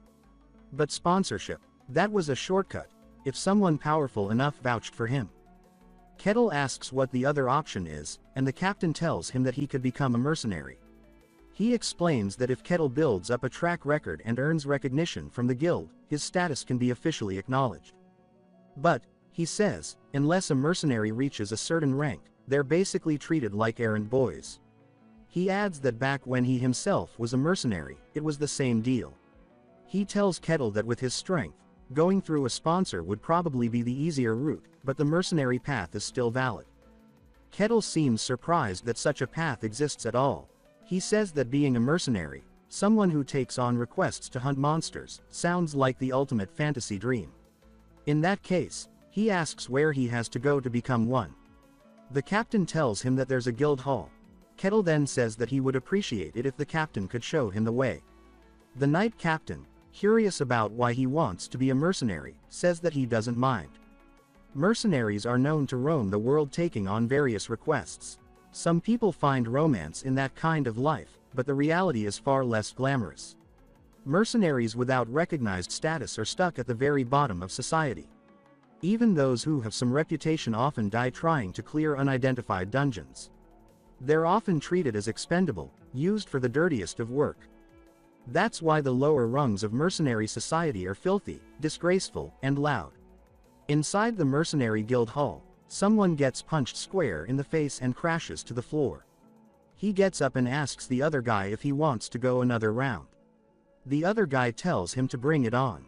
But sponsorship, that was a shortcut, if someone powerful enough vouched for him. Kettle asks what the other option is, and the captain tells him that he could become a mercenary. He explains that if Kettle builds up a track record and earns recognition from the guild, his status can be officially acknowledged. But, he says, unless a mercenary reaches a certain rank, they're basically treated like errand boys. He adds that back when he himself was a mercenary, it was the same deal. He tells Kettle that with his strength, going through a sponsor would probably be the easier route, but the mercenary path is still valid. Kettle seems surprised that such a path exists at all. He says that being a mercenary, someone who takes on requests to hunt monsters, sounds like the ultimate fantasy dream. In that case, he asks where he has to go to become one. The captain tells him that there's a guild hall. Kettle then says that he would appreciate it if the captain could show him the way. The knight captain, curious about why he wants to be a mercenary, says that he doesn't mind. Mercenaries are known to roam the world taking on various requests. Some people find romance in that kind of life, but the reality is far less glamorous. Mercenaries without recognized status are stuck at the very bottom of society. Even those who have some reputation often die trying to clear unidentified dungeons. They're often treated as expendable, used for the dirtiest of work. That's why the lower rungs of mercenary society are filthy, disgraceful, and loud. Inside the mercenary guild hall, someone gets punched square in the face and crashes to the floor. He gets up and asks the other guy if he wants to go another round. The other guy tells him to bring it on.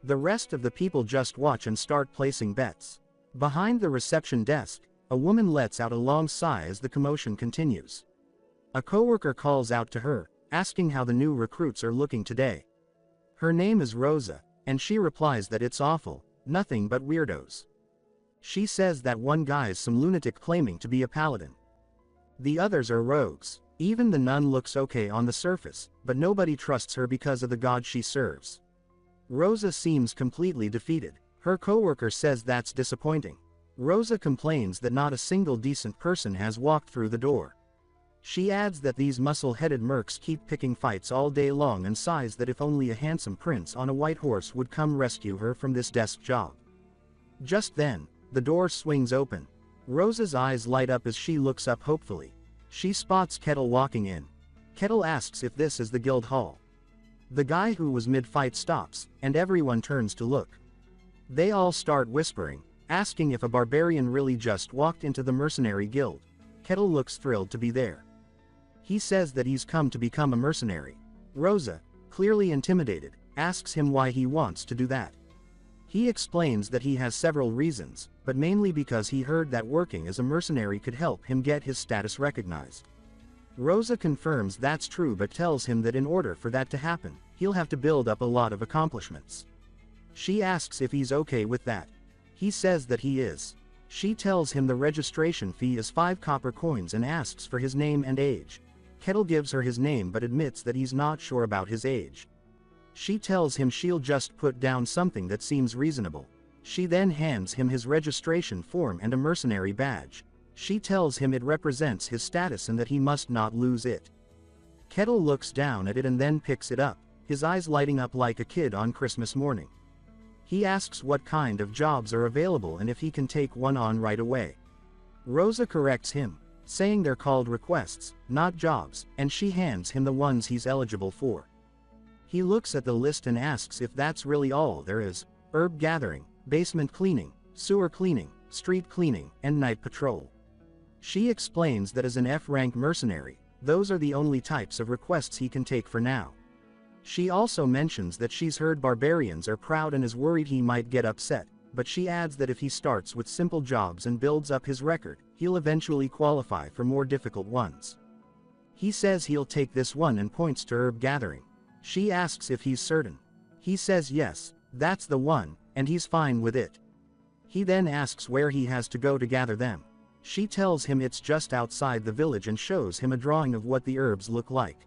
The rest of the people just watch and start placing bets. Behind the reception desk, a woman lets out a long sigh as the commotion continues. A coworker calls out to her, asking how the new recruits are looking today. Her name is Rosa, and she replies that it's awful, nothing but weirdos. She says that one guy's some lunatic claiming to be a paladin. The others are rogues. Even the nun looks okay on the surface, but nobody trusts her because of the god she serves. Rosa seems completely defeated. Her coworker says that's disappointing. Rosa complains that not a single decent person has walked through the door. She adds that these muscle-headed mercs keep picking fights all day long and sighs that if only a handsome prince on a white horse would come rescue her from this desk job. Just then, the door swings open. Rosa's eyes light up as she looks up hopefully. She spots Kettle walking in. Kettle asks if this is the guild hall. The guy who was mid-fight stops, and everyone turns to look. They all start whispering, asking if a barbarian really just walked into the mercenary guild. Kettle looks thrilled to be there. He says that he's come to become a mercenary. Rosa, clearly intimidated, asks him why he wants to do that. He explains that he has several reasons, but mainly because he heard that working as a mercenary could help him get his status recognized. Rosa confirms that's true but tells him that in order for that to happen, he'll have to build up a lot of accomplishments. She asks if he's okay with that. He says that he is. She tells him the registration fee is 5 copper coins and asks for his name and age. Kettle gives her his name but admits that he's not sure about his age. She tells him she'll just put down something that seems reasonable. She then hands him his registration form and a mercenary badge. She tells him it represents his status and that he must not lose it. Kettle looks down at it and then picks it up, his eyes lighting up like a kid on Christmas morning. He asks what kind of jobs are available and if he can take one on right away. Rosa corrects him, saying they're called requests, not jobs, and she hands him the ones he's eligible for. He looks at the list and asks if that's really all there is: herb gathering, basement cleaning, sewer cleaning, street cleaning, and night patrol. She explains that as an F-rank mercenary, those are the only types of requests he can take for now. She also mentions that she's heard barbarians are proud and is worried he might get upset, but she adds that if he starts with simple jobs and builds up his record, he'll eventually qualify for more difficult ones. He says he'll take this one and points to herb gathering. She asks if he's certain. He says yes, that's the one, and he's fine with it. He then asks where he has to go to gather them. She tells him it's just outside the village and shows him a drawing of what the herbs look like.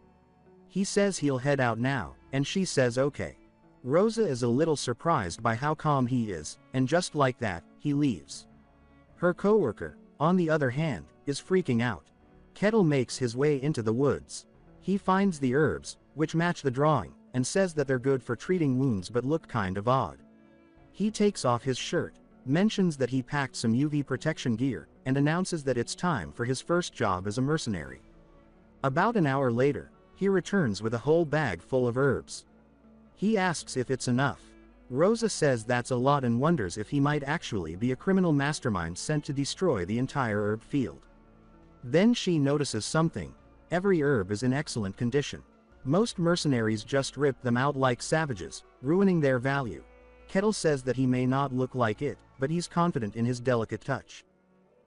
He says he'll head out now, and she says okay. Rosa is a little surprised by how calm he is, and just like that, he leaves. Her coworker, on the other hand, is freaking out. Kettle makes his way into the woods. He finds the herbs, which match the drawing, and says that they're good for treating wounds but look kind of odd. He takes off his shirt, mentions that he packed some UV protection gear, and announces that it's time for his first job as a mercenary. About an hour later, he returns with a whole bag full of herbs. He asks if it's enough. Rosa says that's a lot and wonders if he might actually be a criminal mastermind sent to destroy the entire herb field. Then she notices something. Every herb is in excellent condition. Most mercenaries just rip them out like savages, ruining their value. Kettle says that he may not look like it, but he's confident in his delicate touch.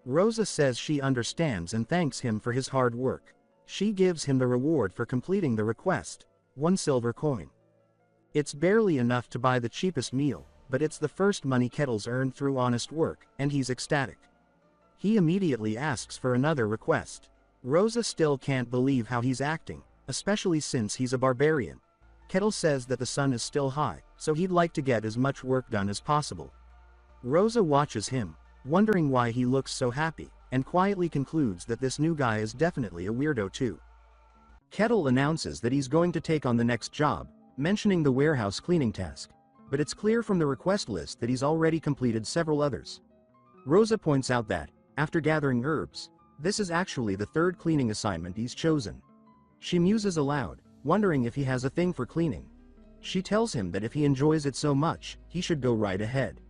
Rosa says she understands and thanks him for his hard work. She gives him the reward for completing the request, 1 silver coin. It's barely enough to buy the cheapest meal, but it's the first money Kettle's earned through honest work, and he's ecstatic. He immediately asks for another request. Rosa still can't believe how he's acting, especially since he's a barbarian. Kettle says that the sun is still high, so he'd like to get as much work done as possible. Rosa watches him, wondering why he looks so happy, and quietly concludes that this new guy is definitely a weirdo too. Kettle announces that he's going to take on the next job, mentioning the warehouse cleaning task, but it's clear from the request list that he's already completed several others. Rosa points out that, after gathering herbs, this is actually the third cleaning assignment he's chosen. She muses aloud, wondering if he has a thing for cleaning. She tells him that if he enjoys it so much, he should go right ahead.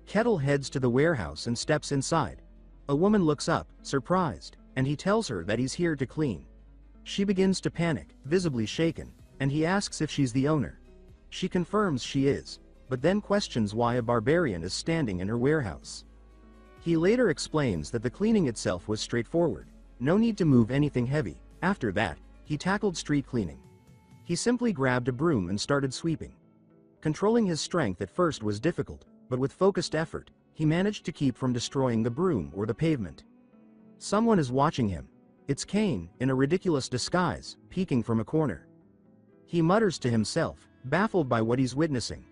Kettle heads to the warehouse and steps inside. A woman looks up, surprised, and he tells her that he's here to clean. She begins to panic, visibly shaken, and he asks if she's the owner. She confirms she is, but then questions why a barbarian is standing in her warehouse. He later explains that the cleaning itself was straightforward, no need to move anything heavy. After that, he tackled street cleaning. He simply grabbed a broom and started sweeping. Controlling his strength at first was difficult, but with focused effort, he managed to keep from destroying the broom or the pavement. Someone is watching him. It's Kane, in a ridiculous disguise, peeking from a corner. He mutters to himself, baffled by what he's witnessing.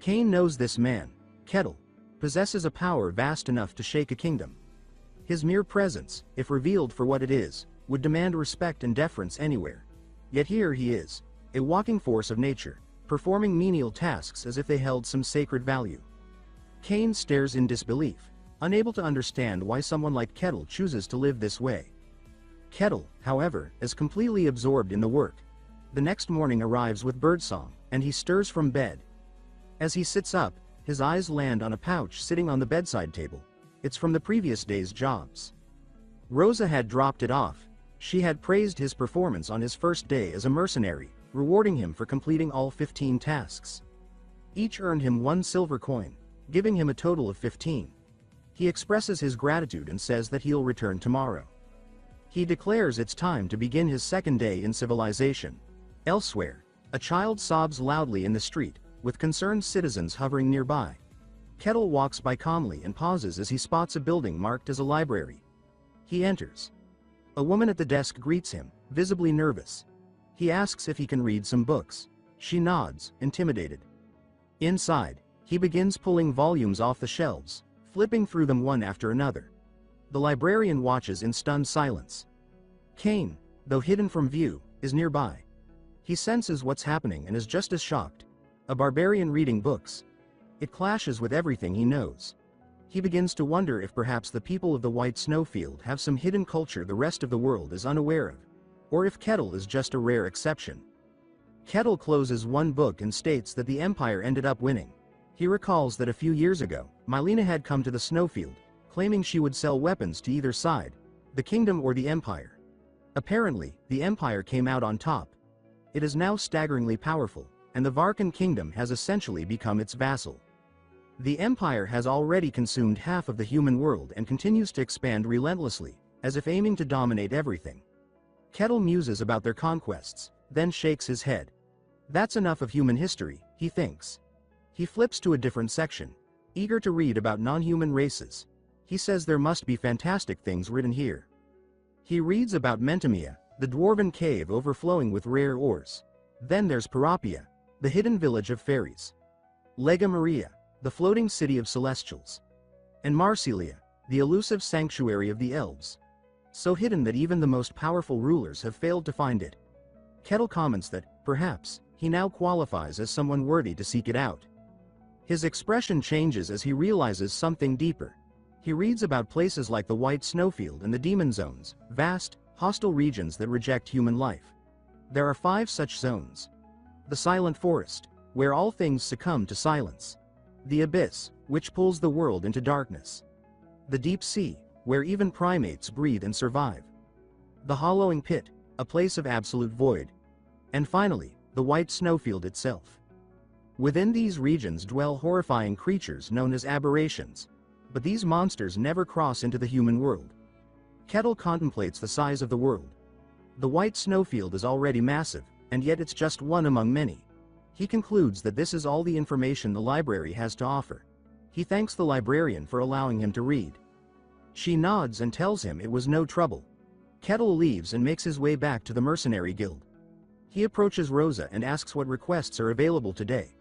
Kane knows this man, Kettle, possesses a power vast enough to shake a kingdom. His mere presence, if revealed for what it is, would demand respect and deference anywhere. Yet here he is, a walking force of nature, performing menial tasks as if they held some sacred value. Kane stares in disbelief, unable to understand why someone like Kettle chooses to live this way. Kettle, however, is completely absorbed in the work. The next morning arrives with birdsong, and he stirs from bed. As he sits up, his eyes land on a pouch sitting on the bedside table. It's from the previous day's jobs. Rosa had dropped it off. She had praised his performance on his first day as a mercenary, rewarding him for completing all 15 tasks. Each earned him 1 silver coin, giving him a total of 15. He expresses his gratitude and says that he'll return tomorrow. He declares it's time to begin his second day in civilization. Elsewhere, a child sobs loudly in the street, with concerned citizens hovering nearby. Kettle walks by calmly and pauses as he spots a building marked as a library. He enters. A woman at the desk greets him, visibly nervous. He asks if he can read some books. She nods, intimidated. Inside, he begins pulling volumes off the shelves, flipping through them one after another. The librarian watches in stunned silence. Kane, though hidden from view, is nearby. He senses what's happening and is just as shocked. A barbarian reading books. It clashes with everything he knows. He begins to wonder if perhaps the people of the White Snowfield have some hidden culture the rest of the world is unaware of, or if Kettle is just a rare exception. Kettle closes one book and states that the Empire ended up winning. He recalls that a few years ago, Mylena had come to the Snowfield, claiming she would sell weapons to either side, the kingdom or the Empire. Apparently, the Empire came out on top. It is now staggeringly powerful, and the Varkan kingdom has essentially become its vassal. The Empire has already consumed half of the human world and continues to expand relentlessly, as if aiming to dominate everything. Kettle muses about their conquests, then shakes his head. That's enough of human history, he thinks. He flips to a different section, eager to read about non-human races. He says there must be fantastic things written here. He reads about Mentamia, the dwarven cave overflowing with rare ores. Then there's Parapia, the hidden village of fairies. Lega Maria, the floating city of celestials. And Marsilia, the elusive sanctuary of the elves. so hidden that even the most powerful rulers have failed to find it. Kettle comments that, perhaps, he now qualifies as someone worthy to seek it out. His expression changes as he realizes something deeper. He reads about places like the White Snowfield and the Demon Zones, vast, hostile regions that reject human life. There are 5 such zones. The Silent Forest, where all things succumb to silence. The Abyss, which pulls the world into darkness. The Deep Sea, where even primates breathe and survive. The Hollowing Pit, a place of absolute void. And finally, the White Snowfield itself. Within these regions dwell horrifying creatures known as aberrations. But these monsters never cross into the human world. Kettle contemplates the size of the world. The White Snowfield is already massive, and yet it's just one among many. He concludes that this is all the information the library has to offer. He thanks the librarian for allowing him to read. She nods and tells him it was no trouble. Kettle leaves and makes his way back to the Mercenary Guild. He approaches Rosa and asks what requests are available today.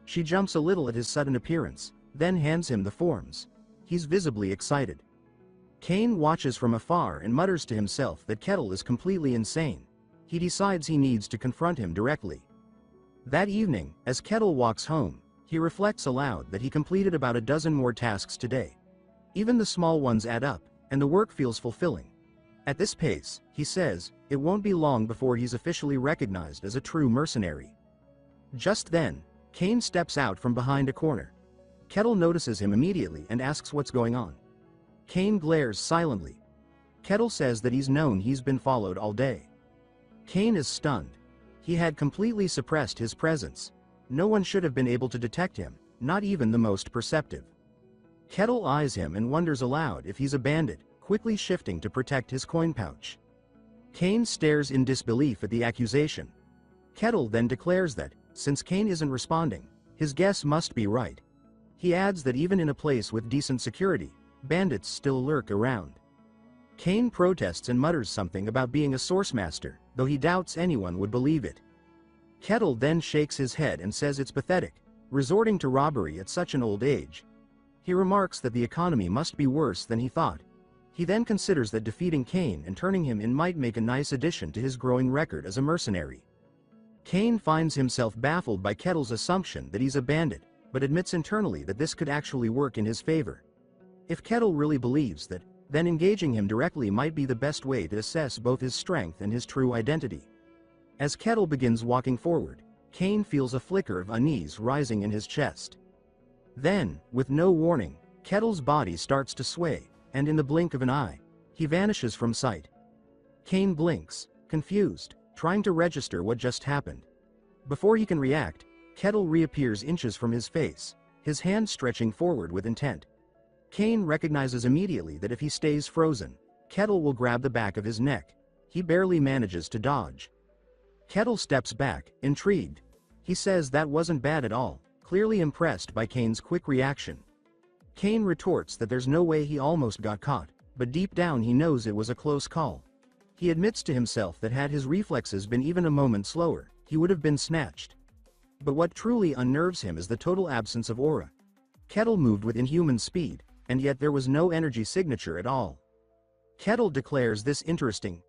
She jumps a little at his sudden appearance, then hands him the forms. He's visibly excited. Kane watches from afar and mutters to himself that Kettle is completely insane. He decides he needs to confront him directly. That evening, as Kettle walks home, he reflects aloud that he completed about a dozen more tasks today. Even the small ones add up, and the work feels fulfilling. At this pace, he says, it won't be long before he's officially recognized as a true mercenary. Just then, Kane steps out from behind a corner. Kettle notices him immediately and asks what's going on. Kane glares silently. Kettle says that he's known he's been followed all day. Kane is stunned. He had completely suppressed his presence. No one should have been able to detect him, not even the most perceptive. Kettle eyes him and wonders aloud if he's a bandit, quickly shifting to protect his coin pouch. Kane stares in disbelief at the accusation. Kettle then declares that, since Kane isn't responding, his guess must be right. He adds that even in a place with decent security, bandits still lurk around. Kane protests and mutters something about being a source master, though he doubts anyone would believe it. Kettle then shakes his head and says it's pathetic, resorting to robbery at such an old age. He remarks that the economy must be worse than he thought. He then considers that defeating Kane and turning him in might make a nice addition to his growing record as a mercenary. Kane finds himself baffled by Kettle's assumption that he's a bandit, but admits internally that this could actually work in his favor. If Kettle really believes that, then engaging him directly might be the best way to assess both his strength and his true identity. As Kettle begins walking forward, Kane feels a flicker of unease rising in his chest. Then, with no warning, Kettle's body starts to sway, and in the blink of an eye, he vanishes from sight. Kane blinks, confused, trying to register what just happened. Before he can react, Kettle reappears inches from his face, his hand stretching forward with intent. Kane recognizes immediately that if he stays frozen, Kettle will grab the back of his neck. He barely manages to dodge. Kettle steps back, intrigued. He says that wasn't bad at all, clearly impressed by Kane's quick reaction. Kane retorts that there's no way he almost got caught, but deep down he knows it was a close call. He admits to himself that had his reflexes been even a moment slower, he would have been snatched. But what truly unnerves him is the total absence of aura. Kettle moved with inhuman speed, and yet there was no energy signature at all. Kettle declares this interesting.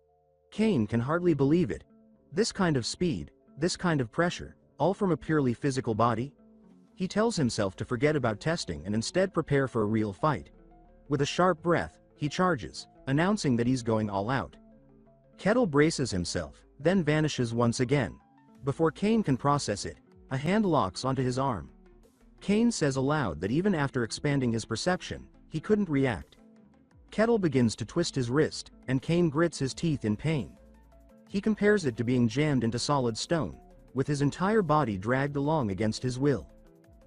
Kane can hardly believe it. This kind of speed, this kind of pressure, all from a purely physical body? He tells himself to forget about testing and instead prepare for a real fight. With a sharp breath, he charges, announcing that he's going all out. Kettle braces himself, then vanishes once again. Before Kane can process it, a hand locks onto his arm. Kane says aloud that even after expanding his perception, he couldn't react. Kettle begins to twist his wrist, and Kane grits his teeth in pain. He compares it to being jammed into solid stone, with his entire body dragged along against his will.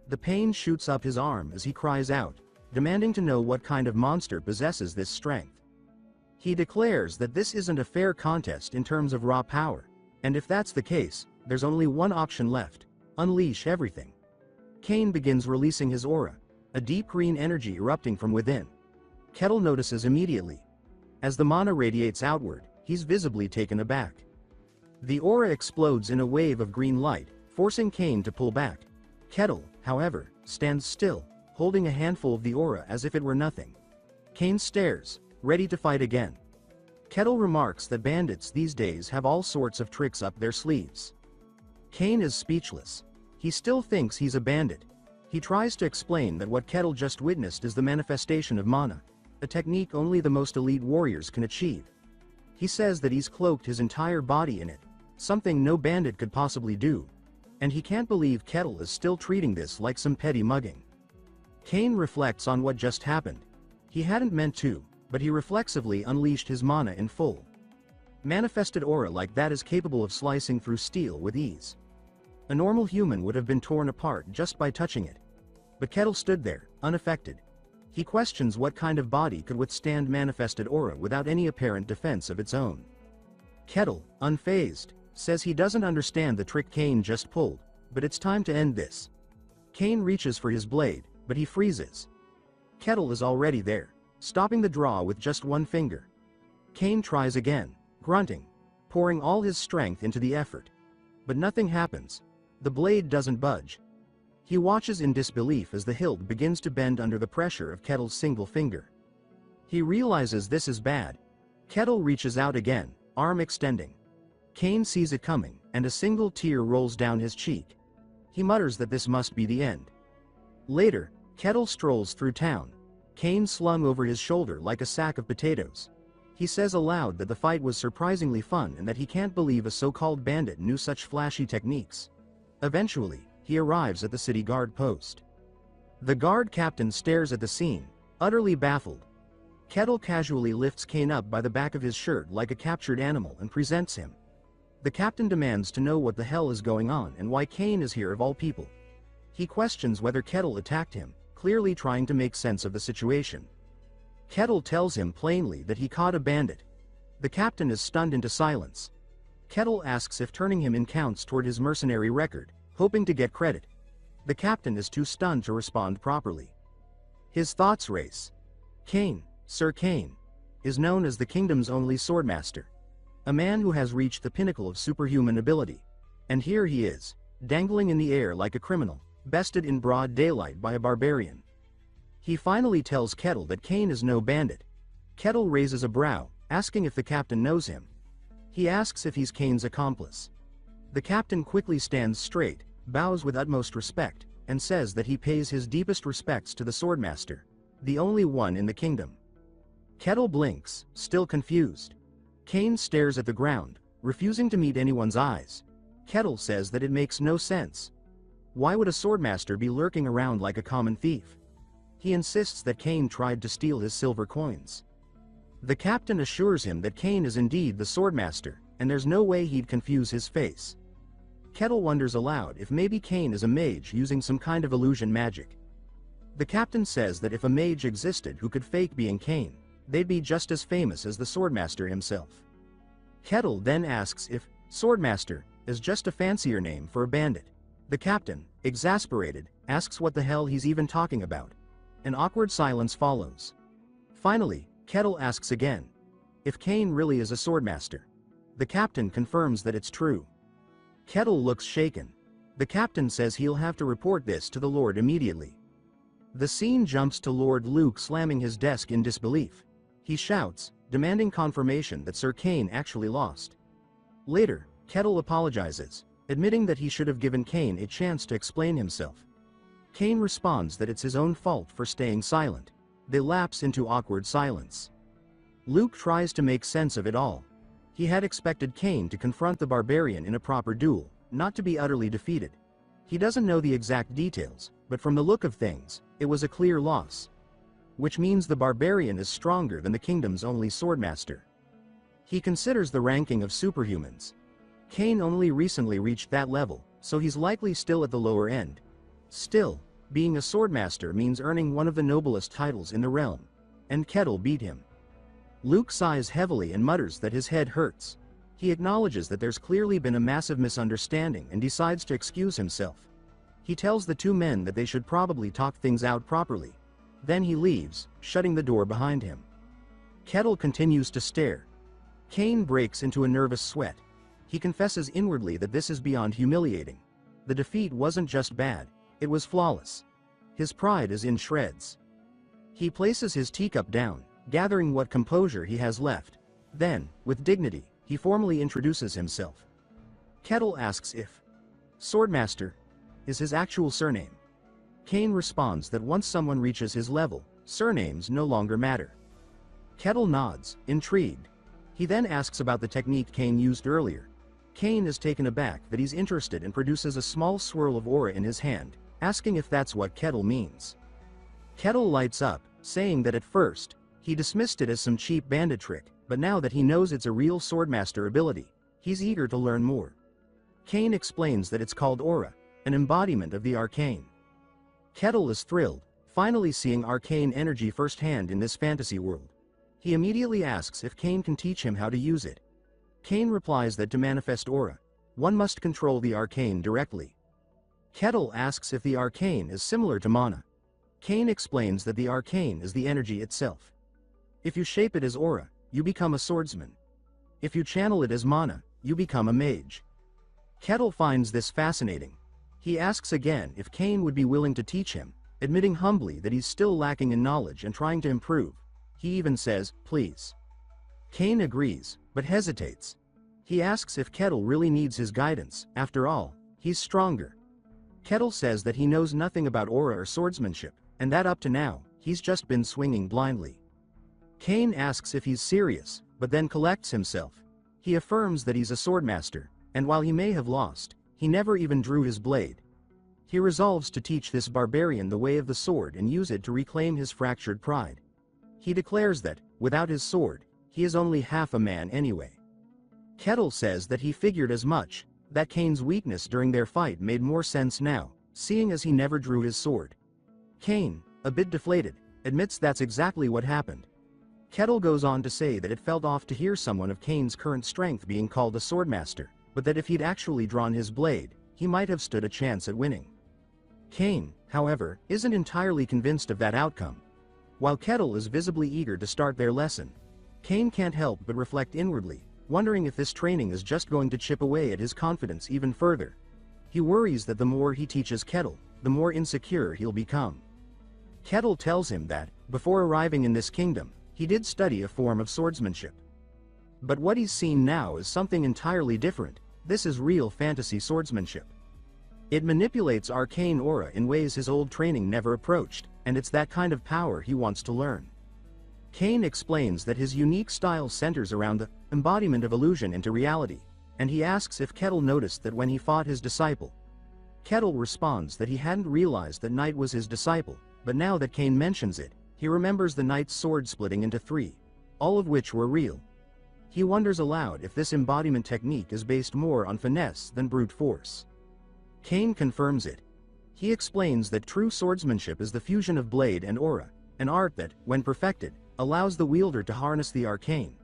The pain shoots up his arm as he cries out, demanding to know what kind of monster possesses this strength. He declares that this isn't a fair contest in terms of raw power, and if that's the case, there's only one option left: unleash everything. Kane begins releasing his aura, a deep green energy erupting from within. Kettle notices immediately. As the mana radiates outward, he's visibly taken aback. The aura explodes in a wave of green light, forcing Kane to pull back. Kettle, however, stands still, holding a handful of the aura as if it were nothing. Kane stares, ready to fight again. Kettle remarks that bandits these days have all sorts of tricks up their sleeves. Kane is speechless. He still thinks he's a bandit. He tries to explain that what Kettle just witnessed is the manifestation of mana, a technique only the most elite warriors can achieve. He says that he's cloaked his entire body in it, something no bandit could possibly do, and he can't believe Kettle is still treating this like some petty mugging. Kane reflects on what just happened. He hadn't meant to, but he reflexively unleashed his mana in full. Manifested aura like that is capable of slicing through steel with ease. A normal human would have been torn apart just by touching it. But Kettle stood there, unaffected. He questions what kind of body could withstand manifested aura without any apparent defense of its own. Kettle, unfazed, says he doesn't understand the trick Kane just pulled, but it's time to end this. Kane reaches for his blade, but he freezes. Kettle is already there, stopping the draw with just one finger. Kane tries again, grunting, pouring all his strength into the effort. But nothing happens. The blade doesn't budge. He watches in disbelief as the hilt begins to bend under the pressure of Kettle's single finger. He realizes this is bad. Kettle reaches out again, arm extending. Kane sees it coming, and a single tear rolls down his cheek. He mutters that this must be the end. Later, Kettle strolls through town, Kane slung over his shoulder like a sack of potatoes. He says aloud that the fight was surprisingly fun and that he can't believe a so-called bandit knew such flashy techniques. Eventually, he arrives at the city guard post. The guard captain stares at the scene, utterly baffled. Kettle casually lifts Kane up by the back of his shirt like a captured animal and presents him. The captain demands to know what the hell is going on and why Kane is here of all people. He questions whether Kettle attacked him, clearly trying to make sense of the situation. Kettle tells him plainly that he caught a bandit. The captain is stunned into silence. Kettle asks if turning him in counts toward his mercenary record, hoping to get credit. The captain is too stunned to respond properly. His thoughts race. Kane, Sir Kane, is known as the kingdom's only swordmaster. A man who has reached the pinnacle of superhuman ability. And here he is, dangling in the air like a criminal, bested in broad daylight by a barbarian. He finally tells Kettle that Kane is no bandit. Kettle raises a brow, asking if the captain knows him. He asks if he's Kane's accomplice. The captain quickly stands straight, bows with utmost respect, and says that he pays his deepest respects to the swordmaster, the only one in the kingdom. Kettle blinks, still confused. Kane stares at the ground, refusing to meet anyone's eyes. Kettle says that it makes no sense. Why would a swordmaster be lurking around like a common thief? He insists that Kane tried to steal his silver coins. The captain assures him that Kane is indeed the swordmaster, and there's no way he'd confuse his face. Kettle wonders aloud if maybe Kane is a mage using some kind of illusion magic. The captain says that if a mage existed who could fake being Kane, they'd be just as famous as the swordmaster himself. Kettle then asks if swordmaster is just a fancier name for a bandit. The captain, exasperated, asks what the hell he's even talking about. An awkward silence follows. Finally, Kettle asks again if Kane really is a swordmaster. The captain confirms that it's true. Kettle looks shaken. The captain says he'll have to report this to the Lord immediately. The scene jumps to Lord Luke slamming his desk in disbelief. He shouts, demanding confirmation that Sir Kane actually lost. Later, Kettle apologizes, admitting that he should have given Kane a chance to explain himself. Kane responds that it's his own fault for staying silent. They lapse into awkward silence. Luke tries to make sense of it all. He had expected Kane to confront the barbarian in a proper duel, not to be utterly defeated. He doesn't know the exact details, but from the look of things, it was a clear loss. Which means the barbarian is stronger than the kingdom's only swordmaster. He considers the ranking of superhumans. Kane only recently reached that level, so he's likely still at the lower end. Still, being a swordmaster means earning one of the noblest titles in the realm, and Kettle beat him. Luke sighs heavily and mutters that his head hurts. He acknowledges that there's clearly been a massive misunderstanding and decides to excuse himself. He tells the two men that they should probably talk things out properly. Then he leaves, shutting the door behind him. Kettle continues to stare. Kane breaks into a nervous sweat. He confesses inwardly that this is beyond humiliating. The defeat wasn't just bad, it was flawless. His pride is in shreds. He places his teacup down, gathering what composure he has left. Then, with dignity, he formally introduces himself. Kettle asks if Swordmaster is his actual surname. Kane responds that once someone reaches his level, surnames no longer matter. Kettle nods, intrigued. He then asks about the technique Kane used earlier. Kane is taken aback that he's interested and produces a small swirl of aura in his hand, asking if that's what Kettle means. Kettle lights up, saying that at first, he dismissed it as some cheap bandit trick, but now that he knows it's a real Swordmaster ability, he's eager to learn more. Kane explains that it's called aura, an embodiment of the arcane. Kettle is thrilled, finally seeing arcane energy firsthand in this fantasy world. He immediately asks if Kane can teach him how to use it. Kane replies that to manifest aura, one must control the arcane directly. Kettle asks if the arcane is similar to mana. Kane explains that the arcane is the energy itself. If you shape it as aura, you become a swordsman. If you channel it as mana, you become a mage. Kettle finds this fascinating. He asks again if Kane would be willing to teach him, admitting humbly that he's still lacking in knowledge and trying to improve. He even says, "Please." Kane agrees, but hesitates. He asks if Kettle really needs his guidance. After all, he's stronger. Kettle says that he knows nothing about aura or swordsmanship, and that up to now, he's just been swinging blindly. Kane asks if he's serious, but then collects himself. He affirms that he's a swordmaster, and while he may have lost, he never even drew his blade. He resolves to teach this barbarian the way of the sword and use it to reclaim his fractured pride. He declares that, without his sword, he is only half a man anyway. Kettle says that he figured as much, that Kane's weakness during their fight made more sense now, seeing as he never drew his sword. Kane, a bit deflated, admits that's exactly what happened. Kettle goes on to say that it felt off to hear someone of Kane's current strength being called a swordmaster, but that if he'd actually drawn his blade, he might have stood a chance at winning. Kane, however, isn't entirely convinced of that outcome. While Kettle is visibly eager to start their lesson, Kane can't help but reflect inwardly, wondering if this training is just going to chip away at his confidence even further. He worries that the more he teaches Kettle, the more insecure he'll become. Kettle tells him that, before arriving in this kingdom, he did study a form of swordsmanship. But what he's seen now is something entirely different. This is real fantasy swordsmanship. It manipulates arcane aura in ways his old training never approached, and it's that kind of power he wants to learn. Kane explains that his unique style centers around the embodiment of illusion into reality, and he asks if Kettle noticed that when he fought his disciple. Kettle responds that he hadn't realized that Knight was his disciple, but now that Kane mentions it, he remembers the Knight's sword splitting into three, all of which were real. He wonders aloud if this embodiment technique is based more on finesse than brute force. Kane confirms it. He explains that true swordsmanship is the fusion of blade and aura, an art that, when perfected, allows the wielder to harness the arcane.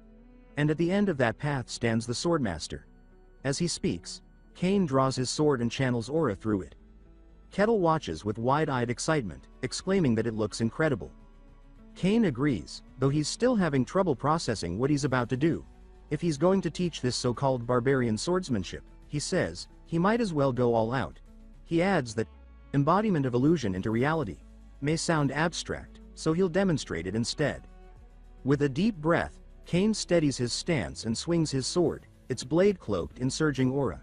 And at the end of that path stands the swordmaster. As he speaks, Kane draws his sword and channels aura through it. Kettle watches with wide-eyed excitement, exclaiming that it looks incredible. Kane agrees, though he's still having trouble processing what he's about to do. If he's going to teach this so-called barbarian swordsmanship, he says, he might as well go all out. He adds that embodiment of illusion into reality may sound abstract, so he'll demonstrate it instead. With a deep breath, Kane steadies his stance and swings his sword, its blade cloaked in surging aura.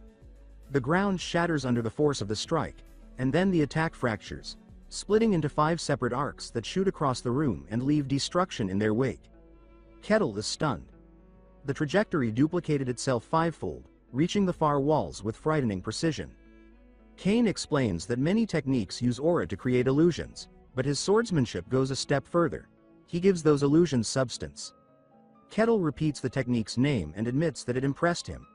The ground shatters under the force of the strike, and then the attack fractures, splitting into 5 separate arcs that shoot across the room and leave destruction in their wake. Kettle is stunned. The trajectory duplicated itself 5-fold, reaching the far walls with frightening precision. Kane explains that many techniques use aura to create illusions, but his swordsmanship goes a step further. He gives those illusions substance. Kettle repeats the technique's name and admits that it impressed him.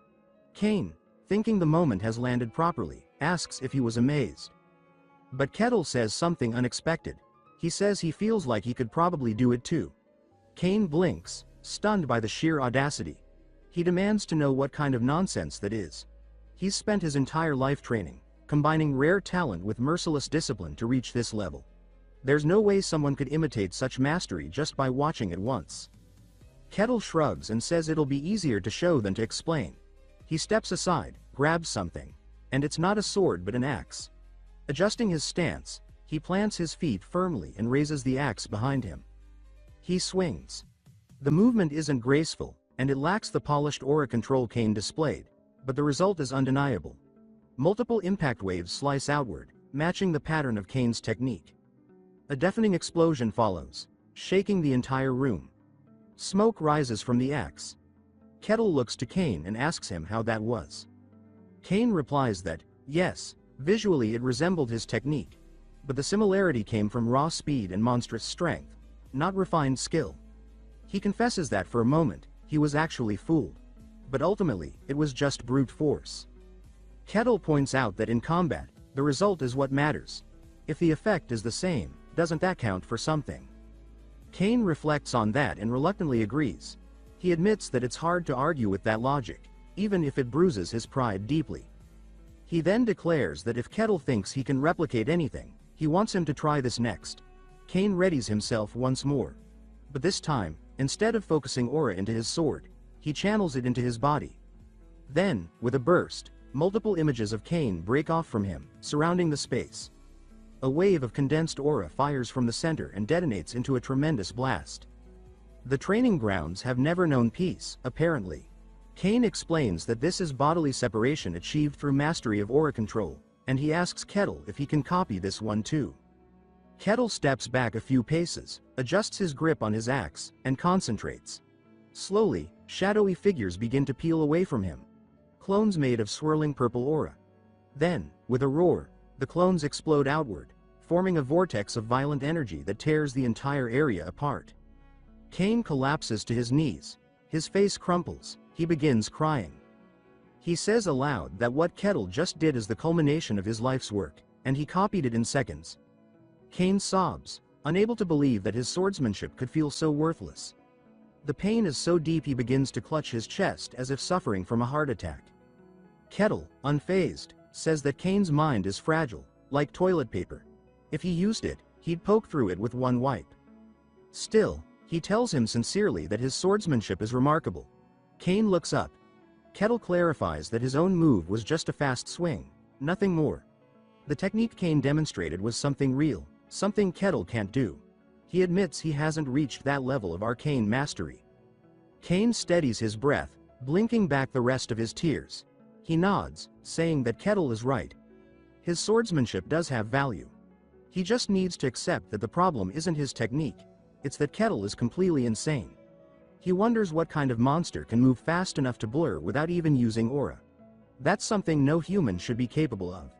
Kane, thinking the moment has landed properly, asks if he was amazed. But Kettle says something unexpected. He says he feels like he could probably do it too. Kane blinks, stunned by the sheer audacity. He demands to know what kind of nonsense that is. He's spent his entire life training, combining rare talent with merciless discipline to reach this level. There's no way someone could imitate such mastery just by watching it once. Kettle shrugs and says it'll be easier to show than to explain. He steps aside, grabs something, and it's not a sword but an axe. Adjusting his stance, he plants his feet firmly and raises the axe behind him. He swings. The movement isn't graceful, and it lacks the polished aura control Kane displayed, but the result is undeniable. Multiple impact waves slice outward, matching the pattern of Kane's technique. A deafening explosion follows, shaking the entire room. Smoke rises from the axe. Kettle looks to Kane and asks him how that was. Kane replies that, yes, visually it resembled his technique, but the similarity came from raw speed and monstrous strength, not refined skill. He confesses that for a moment, he was actually fooled, but ultimately, it was just brute force. Kettle points out that in combat, the result is what matters. If the effect is the same, doesn't that count for something? Kane reflects on that and reluctantly agrees. He admits that it's hard to argue with that logic, even if it bruises his pride deeply. He then declares that if Kettle thinks he can replicate anything, he wants him to try this next. Kane readies himself once more. But this time, instead of focusing aura into his sword, he channels it into his body. Then, with a burst, multiple images of Kane break off from him, surrounding the space. A wave of condensed aura fires from the center and detonates into a tremendous blast. The training grounds have never known peace, apparently. Kane explains that this is bodily separation achieved through mastery of aura control, and he asks Kettle if he can copy this one too. Kettle steps back a few paces, adjusts his grip on his axe, and concentrates. Slowly, shadowy figures begin to peel away from him. Clones made of swirling purple aura. Then, with a roar, the clones explode outward, forming a vortex of violent energy that tears the entire area apart. Kane collapses to his knees. His face crumples. He begins crying. He says aloud that what Kettle just did is the culmination of his life's work, and he copied it in seconds. Kane sobs, unable to believe that his swordsmanship could feel so worthless. The pain is so deep he begins to clutch his chest as if suffering from a heart attack. Kettle, unfazed, says that Kane's mind is fragile, like toilet paper. If he used it, he'd poke through it with one wipe. Still, he tells him sincerely that his swordsmanship is remarkable. Kane looks up. Kettle clarifies that his own move was just a fast swing, nothing more. The technique Kane demonstrated was something real, something Kettle can't do. He admits he hasn't reached that level of arcane mastery. Kane steadies his breath, blinking back the rest of his tears. He nods, saying that Kettle is right. His swordsmanship does have value. He just needs to accept that the problem isn't his technique, it's that Kettle is completely insane. He wonders what kind of monster can move fast enough to blur without even using aura. That's something no human should be capable of.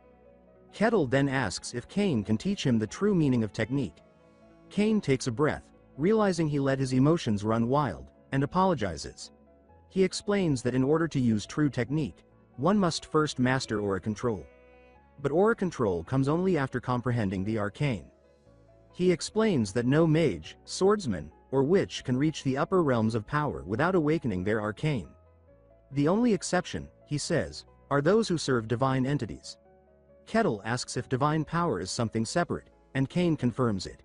Kettle then asks if Kane can teach him the true meaning of technique. Kane takes a breath, realizing he let his emotions run wild, and apologizes. He explains that in order to use true technique, one must first master aura control. But aura control comes only after comprehending the arcane. He explains that no mage, swordsman, or witch can reach the upper realms of power without awakening their arcane. The only exception, he says, are those who serve divine entities. Kettle asks if divine power is something separate, and Kane confirms it.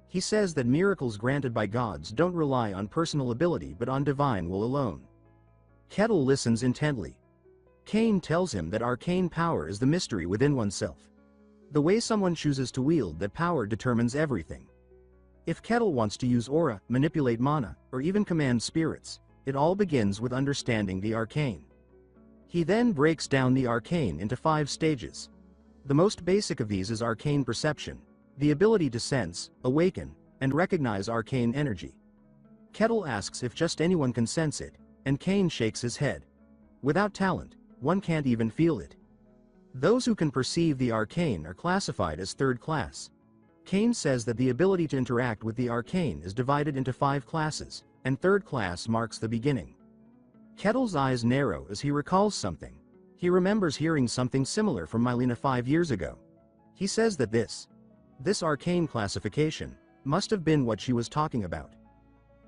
He says that miracles granted by gods don't rely on personal ability but on divine will alone. Kettle listens intently. Kane tells him that arcane power is the mystery within oneself. The way someone chooses to wield that power determines everything. If Kettle wants to use aura, manipulate mana, or even command spirits, it all begins with understanding the arcane. He then breaks down the arcane into 5 stages. The most basic of these is arcane perception, the ability to sense, awaken, and recognize arcane energy. Kettle asks if just anyone can sense it, and Kane shakes his head. Without talent, one can't even feel it. Those who can perceive the arcane are classified as third class. Kane says that the ability to interact with the arcane is divided into 5 classes, and third class marks the beginning. Kettle's eyes narrow as he recalls something. He remembers hearing something similar from Mylena 5 years ago. He says that this arcane classification must have been what she was talking about.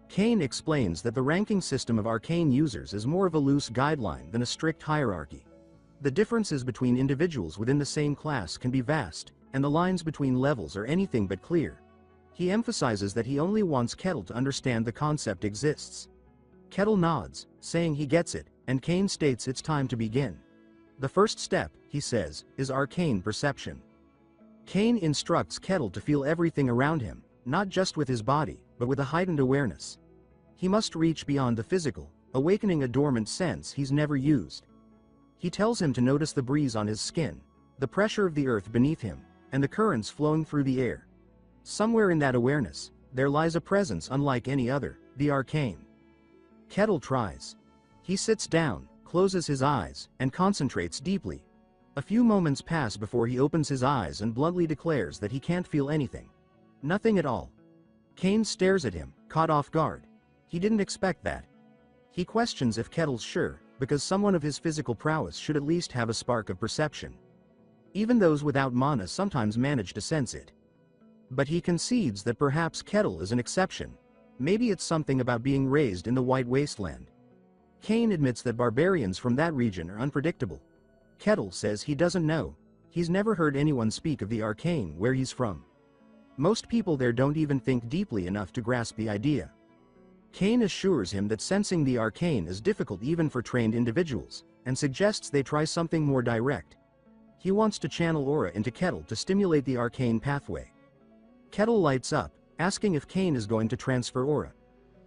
Kane explains that the ranking system of arcane users is more of a loose guideline than a strict hierarchy. The differences between individuals within the same class can be vast, and the lines between levels are anything but clear. He emphasizes that he only wants Kettle to understand the concept exists. Kettle nods, saying he gets it, and Kane states it's time to begin. The first step, he says, is arcane perception. Kane instructs Kettle to feel everything around him, not just with his body, but with a heightened awareness. He must reach beyond the physical, awakening a dormant sense he's never used. He tells him to notice the breeze on his skin, the pressure of the earth beneath him, and the currents flowing through the air. Somewhere in that awareness, there lies a presence unlike any other, the arcane. Kettle tries. He sits down, closes his eyes, and concentrates deeply. A few moments pass before he opens his eyes and bluntly declares that he can't feel anything. Nothing at all. Kane stares at him, caught off guard. He didn't expect that. He questions if Kettle's sure, because someone of his physical prowess should at least have a spark of perception. Even those without mana sometimes manage to sense it. But he concedes that perhaps Kettle is an exception. Maybe it's something about being raised in the White Wasteland. Kane admits that barbarians from that region are unpredictable. Kettle says he doesn't know. He's never heard anyone speak of the arcane where he's from. Most people there don't even think deeply enough to grasp the idea. Kane assures him that sensing the arcane is difficult even for trained individuals, and suggests they try something more direct. He wants to channel aura into Kettle to stimulate the arcane pathway. Kettle lights up, asking if Kane is going to transfer aura.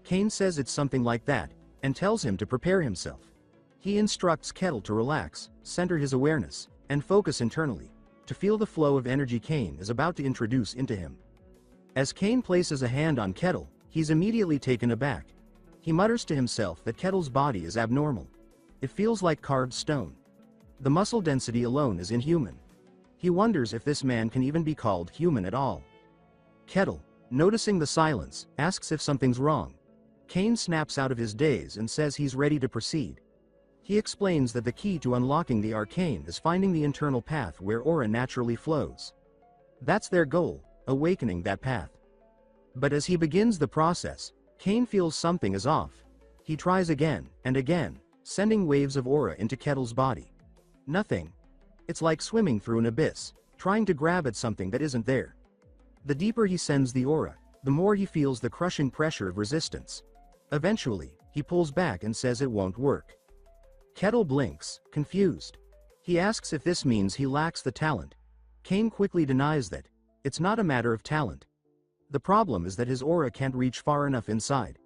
Kane says it's something like that, and tells him to prepare himself. He instructs Kettle to relax, center his awareness, and focus internally, to feel the flow of energy Kane is about to introduce into him. As Kane places a hand on Kettle, he's immediately taken aback. He mutters to himself that Kettle's body is abnormal. It feels like carved stone. The muscle density alone is inhuman. He wonders if this man can even be called human at all. Kettle, noticing the silence, asks if something's wrong. Kane snaps out of his daze and says he's ready to proceed. He explains that the key to unlocking the arcane is finding the internal path where aura naturally flows. That's their goal, awakening that path. But as he begins the process, Kane feels something is off. He tries again and again, sending waves of aura into Kettle's body. Nothing. It's like swimming through an abyss, trying to grab at something that isn't there. The deeper he sends the aura, the more he feels the crushing pressure of resistance. Eventually, he pulls back and says it won't work. Kettle blinks, confused. He asks if this means he lacks the talent. Kane quickly denies that. It's not a matter of talent. The problem is that his aura can't reach far enough inside.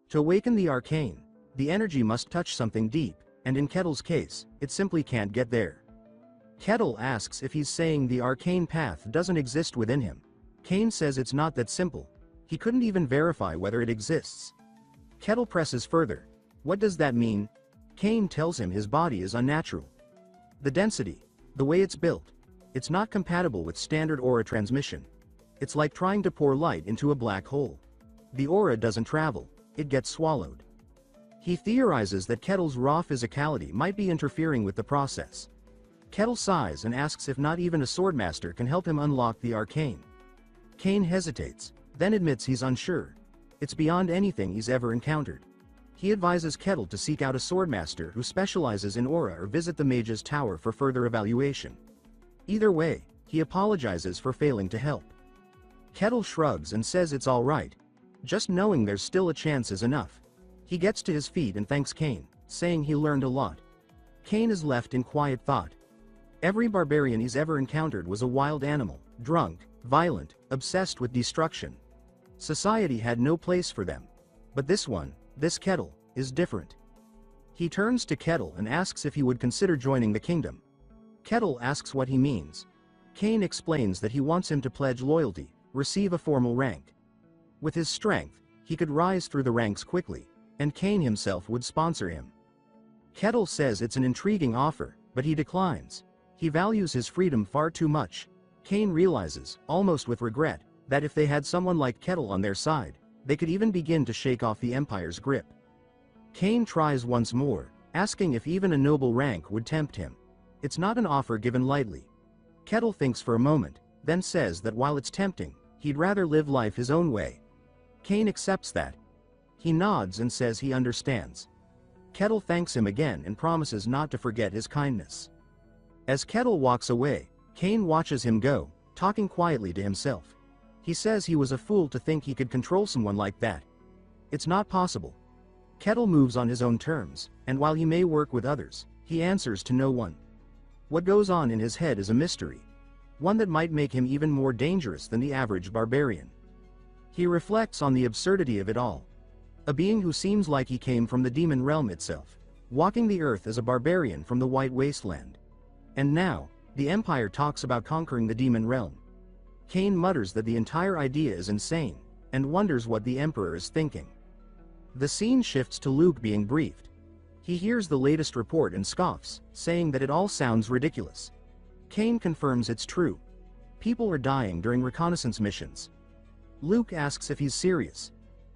To awaken the arcane, the energy must touch something deep, and in Kettle's case, it simply can't get there. Kettle asks if he's saying the arcane path doesn't exist within him. Kane says it's not that simple. He couldn't even verify whether it exists. Kettle presses further. What does that mean? Kane tells him his body is unnatural. The density, the way it's built, it's not compatible with standard aura transmission. It's like trying to pour light into a black hole. The aura doesn't travel, it gets swallowed. He theorizes that Kettle's raw physicality might be interfering with the process. Kettle sighs and asks if not even a swordmaster can help him unlock the arcane. Kane hesitates, then admits he's unsure. It's beyond anything he's ever encountered. He advises Kettle to seek out a swordmaster who specializes in aura or visit the mage's tower for further evaluation. Either way, he apologizes for failing to help. Kettle shrugs and says it's all right. Just knowing there's still a chance is enough. He gets to his feet and thanks Kane, saying he learned a lot. Kane is left in quiet thought. Every barbarian he's ever encountered was a wild animal, drunk, violent, obsessed with destruction. Society had no place for them. But this one, this Kettle, is different. He turns to Kettle and asks if he would consider joining the kingdom. Kettle asks what he means. Kane explains that he wants him to pledge loyalty, receive a formal rank. With his strength, he could rise through the ranks quickly, and Kane himself would sponsor him. Kettle says it's an intriguing offer, but he declines. He values his freedom far too much. Kane realizes, almost with regret, that if they had someone like Kettle on their side, they could even begin to shake off the Empire's grip. Kane tries once more, asking if even a noble rank would tempt him. It's not an offer given lightly. Kettle thinks for a moment, then says that while it's tempting, he'd rather live life his own way. Kane accepts that. He nods and says he understands. Kettle thanks him again and promises not to forget his kindness. As Kettle walks away, Kane watches him go, talking quietly to himself. He says he was a fool to think he could control someone like that. It's not possible. Kettle moves on his own terms, and while he may work with others, he answers to no one. What goes on in his head is a mystery, one that might make him even more dangerous than the average barbarian. He reflects on the absurdity of it all. a being who seems like he came from the demon realm itself, walking the earth as a barbarian from the White Wasteland. And now, the Empire talks about conquering the demon realm. Cain mutters that the entire idea is insane, and wonders what the Emperor is thinking. The scene shifts to Luke being briefed. He hears the latest report and scoffs, saying that it all sounds ridiculous. Cain confirms it's true. People are dying during reconnaissance missions. Luke asks if he's serious.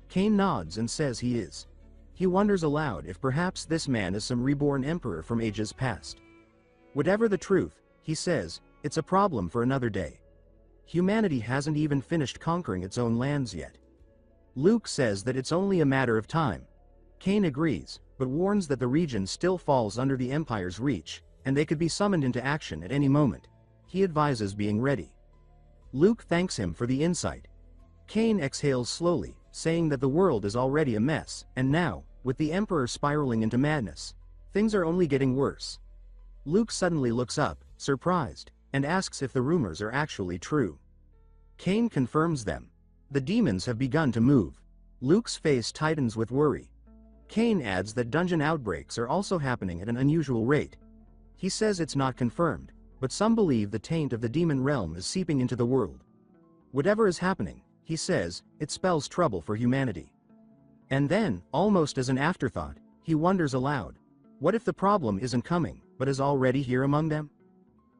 Cain nods and says he is. He wonders aloud if perhaps this man is some reborn emperor from ages past. Whatever the truth, he says, it's a problem for another day. Humanity hasn't even finished conquering its own lands yet. Luke says that it's only a matter of time. Cain agrees, but warns that the region still falls under the Empire's reach, and they could be summoned into action at any moment. He advises being ready. Luke thanks him for the insight. Cain exhales slowly, saying that the world is already a mess, and now, with the Emperor spiraling into madness, things are only getting worse. Luke suddenly looks up, surprised, and asks if the rumors are actually true. Cain confirms them. The demons have begun to move. Luke's face tightens with worry. Cain adds that dungeon outbreaks are also happening at an unusual rate. He says it's not confirmed, but some believe the taint of the demon realm is seeping into the world. Whatever is happening, he says, it spells trouble for humanity. And then, almost as an afterthought, he wonders aloud, what if the problem isn't coming, but is already here among them?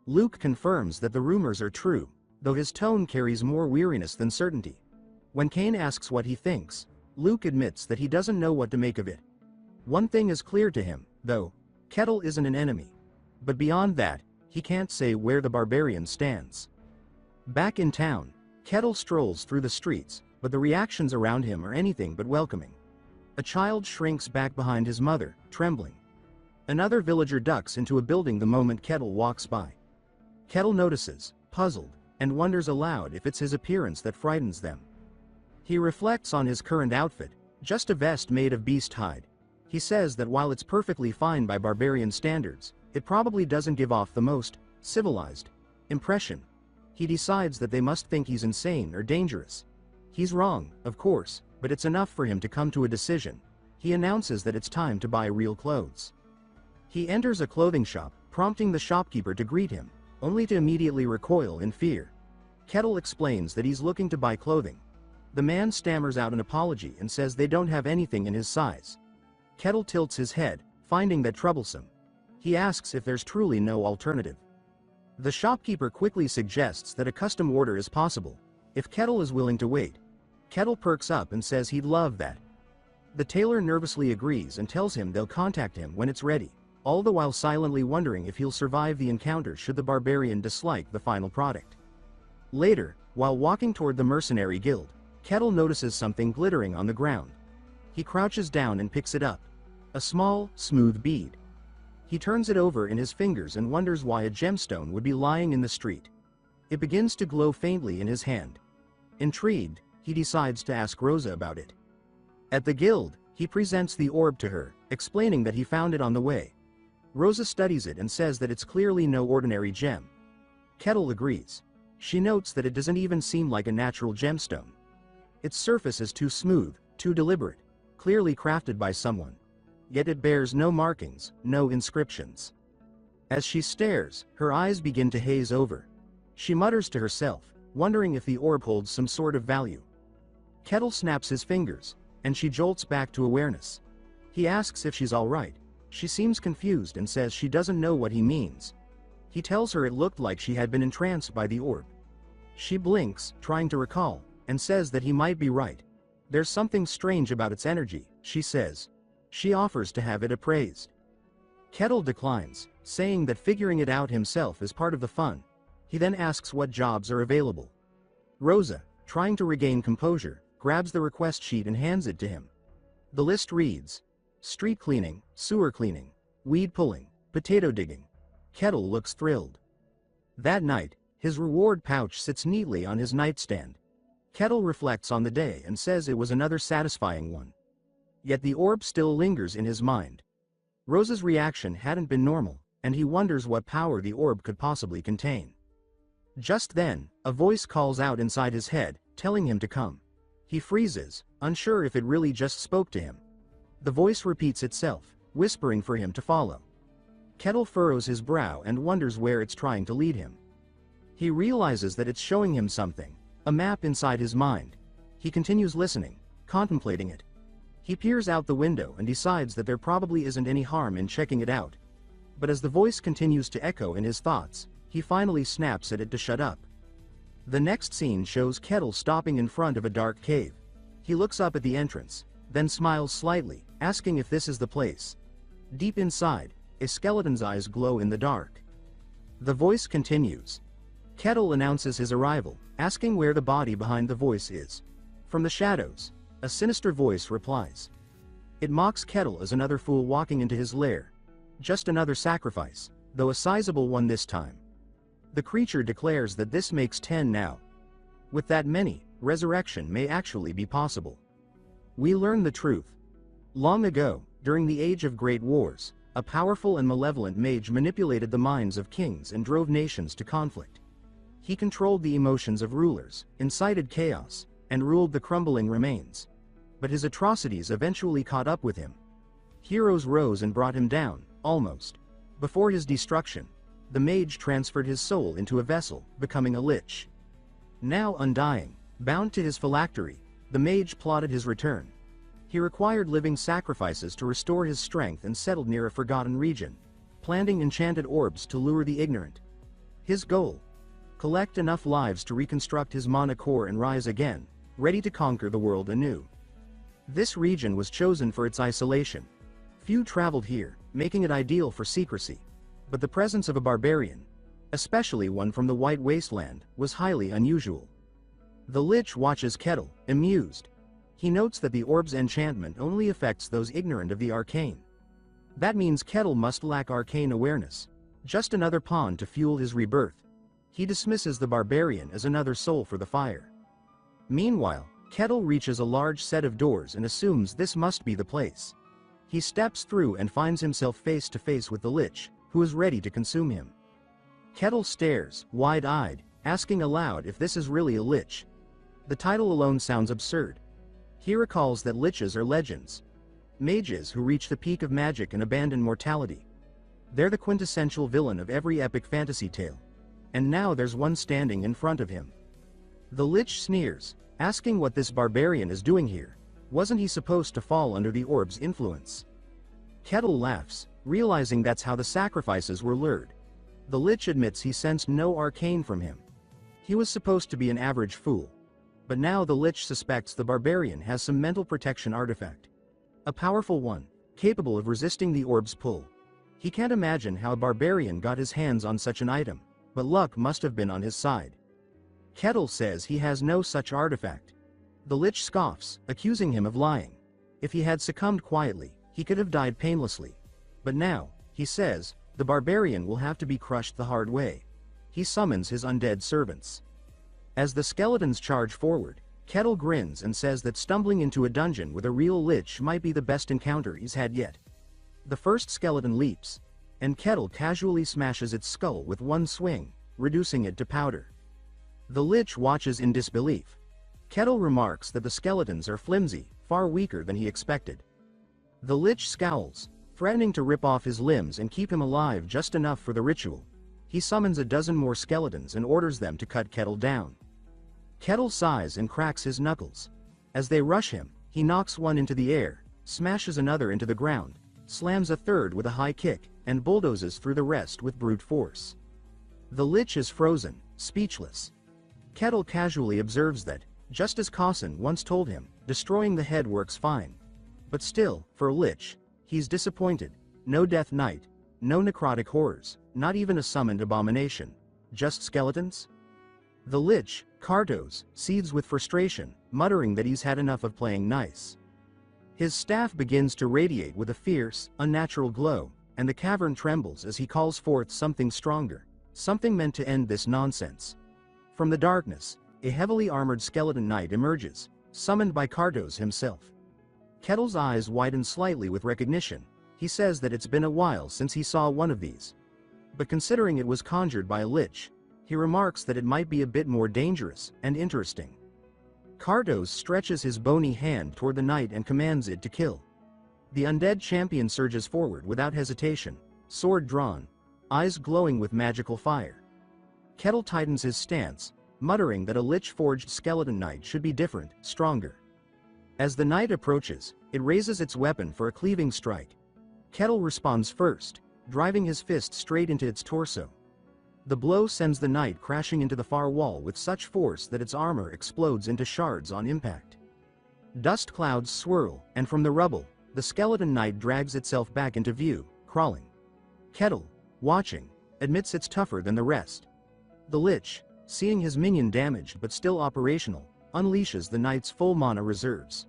Luke confirms that the rumors are true, though his tone carries more weariness than certainty. When Cain asks what he thinks, Luke admits that he doesn't know what to make of it. One thing is clear to him, though: Kettle isn't an enemy. But beyond that, he can't say where the barbarian stands. Back in town, Kettle strolls through the streets, but the reactions around him are anything but welcoming. A child shrinks back behind his mother, trembling. Another villager ducks into a building the moment Kettle walks by. Kettle notices, puzzled, and wonders aloud if it's his appearance that frightens them. He reflects on his current outfit, just a vest made of beast hide. He says that while it's perfectly fine by barbarian standards, it probably doesn't give off the most civilized impression. He decides that they must think he's insane or dangerous. He's wrong, of course, but it's enough for him to come to a decision. He announces that it's time to buy real clothes. He enters a clothing shop, prompting the shopkeeper to greet him, only to immediately recoil in fear. Kettle explains that he's looking to buy clothing. The man stammers out an apology and says they don't have anything in his size. Kettle tilts his head, finding that troublesome. He asks if there's truly no alternative. The shopkeeper quickly suggests that a custom order is possible, if Kettle is willing to wait. Kettle perks up and says he'd love that. The tailor nervously agrees and tells him they'll contact him when it's ready, all the while silently wondering if he'll survive the encounter should the barbarian dislike the final product. Later, while walking toward the mercenary guild, Kettle notices something glittering on the ground. He crouches down and picks it up. A small, smooth bead. He turns it over in his fingers and wonders why a gemstone would be lying in the street. It begins to glow faintly in his hand. Intrigued, he decides to ask Rosa about it. At the guild, he presents the orb to her, explaining that he found it on the way. Rosa studies it and says that it's clearly no ordinary gem. Kettle agrees. She notes that it doesn't even seem like a natural gemstone. Its surface is too smooth, too deliberate, clearly crafted by someone. Yet it bears no markings, no inscriptions. As she stares, her eyes begin to haze over. She mutters to herself, wondering if the orb holds some sort of value. Kettle snaps his fingers, and she jolts back to awareness. He asks if she's all right. She seems confused and says she doesn't know what he means. He tells her it looked like she had been entranced by the orb. She blinks, trying to recall, and says that he might be right. There's something strange about its energy, she says. She offers to have it appraised. Kettle declines, saying that figuring it out himself is part of the fun. He then asks what jobs are available. Rosa, trying to regain composure, grabs the request sheet and hands it to him. The list reads: street cleaning, sewer cleaning, weed pulling, potato digging. Kettle looks thrilled. That night, his reward pouch sits neatly on his nightstand. Kettle reflects on the day and says it was another satisfying one. Yet the orb still lingers in his mind. Rosa's reaction hadn't been normal, and he wonders what power the orb could possibly contain. Just then, a voice calls out inside his head, telling him to come. He freezes, unsure if it really just spoke to him. The voice repeats itself, whispering for him to follow. Kettle furrows his brow and wonders where it's trying to lead him. He realizes that it's showing him something, a map inside his mind. He continues listening, contemplating it. He peers out the window and decides that there probably isn't any harm in checking it out. But as the voice continues to echo in his thoughts, he finally snaps at it to shut up. The next scene shows Kettle stopping in front of a dark cave. He looks up at the entrance, then smiles slightly, asking if this is the place. Deep inside, a skeleton's eyes glow in the dark. The voice continues. Kettle announces his arrival, asking where the body behind the voice is. From the shadows, a sinister voice replies. It mocks Kettle as another fool walking into his lair. Just another sacrifice, though a sizable one this time. The creature declares that this makes 10 now. With that many, resurrection may actually be possible. We learn the truth. Long ago, during the Age of Great Wars, a powerful and malevolent mage manipulated the minds of kings and drove nations to conflict. He controlled the emotions of rulers, incited chaos, and ruled the crumbling remains. But his atrocities eventually caught up with him. Heroes rose and brought him down, almost. Before his destruction, the mage transferred his soul into a vessel, becoming a lich. Now undying, bound to his phylactery, the mage plotted his return. He required living sacrifices to restore his strength and settled near a forgotten region, planting enchanted orbs to lure the ignorant. His goal? Collect enough lives to reconstruct his mana core and rise again, ready to conquer the world anew. This region was chosen for its isolation. Few traveled here, making it ideal for secrecy. But the presence of a barbarian, especially one from the White Wasteland, was highly unusual. The lich watches Kettle, amused. He notes that the orb's enchantment only affects those ignorant of the arcane. That means Kettle must lack arcane awareness. Just another pawn to fuel his rebirth. He dismisses the barbarian as another soul for the fire. Meanwhile, Kettle reaches a large set of doors and assumes this must be the place. He steps through and finds himself face to face with the lich, who is ready to consume him. Kettle stares, wide-eyed, asking aloud if this is really a lich. The title alone sounds absurd. He recalls that liches are legends. Mages who reach the peak of magic and abandon mortality. They're the quintessential villain of every epic fantasy tale. And now there's one standing in front of him. The lich sneers, asking what this barbarian is doing here. Wasn't he supposed to fall under the orb's influence? Kettle laughs, realizing that's how the sacrifices were lured. The lich admits he sensed no arcane from him. He was supposed to be an average fool. But now the lich suspects the barbarian has some mental protection artifact. A powerful one, capable of resisting the orb's pull. He can't imagine how a barbarian got his hands on such an item, but luck must have been on his side. Kettle says he has no such artifact. The lich scoffs, accusing him of lying. If he had succumbed quietly, he could have died painlessly. But now, he says, the barbarian will have to be crushed the hard way. He summons his undead servants. As the skeletons charge forward, Kettle grins and says that stumbling into a dungeon with a real lich might be the best encounter he's had yet. The first skeleton leaps, and Kettle casually smashes its skull with one swing, reducing it to powder. The lich watches in disbelief. Kettle remarks that the skeletons are flimsy, far weaker than he expected. The lich scowls, threatening to rip off his limbs and keep him alive just enough for the ritual. He summons a dozen more skeletons and orders them to cut Kettle down. Kettle sighs and cracks his knuckles. As they rush him, he knocks one into the air, smashes another into the ground, slams a third with a high kick, and bulldozes through the rest with brute force. The lich is frozen, speechless. Kettle casually observes that, just as Cawson once told him, destroying the head works fine. But still, for a lich, he's disappointed. No Death Knight, no necrotic horrors, not even a summoned abomination. Just skeletons? The lich, Kartos, seethes with frustration, muttering that he's had enough of playing nice. His staff begins to radiate with a fierce, unnatural glow, and the cavern trembles as he calls forth something stronger, something meant to end this nonsense. From the darkness, a heavily armored skeleton knight emerges, summoned by Kartos himself. Kettle's eyes widen slightly with recognition. He says that it's been a while since he saw one of these. But considering it was conjured by a lich, he remarks that it might be a bit more dangerous and interesting. Cardos stretches his bony hand toward the knight and commands it to kill. The undead champion surges forward without hesitation, sword drawn, eyes glowing with magical fire. Kettle tightens his stance, muttering that a lich-forged skeleton knight should be different, stronger. As the knight approaches, it raises its weapon for a cleaving strike. Kettle responds first, driving his fist straight into its torso. The blow sends the knight crashing into the far wall with such force that its armor explodes into shards on impact. Dust clouds swirl, and from the rubble, the skeleton knight drags itself back into view, crawling. Kettle, watching, admits it's tougher than the rest. The lich, seeing his minion damaged but still operational, unleashes the knight's full mana reserves.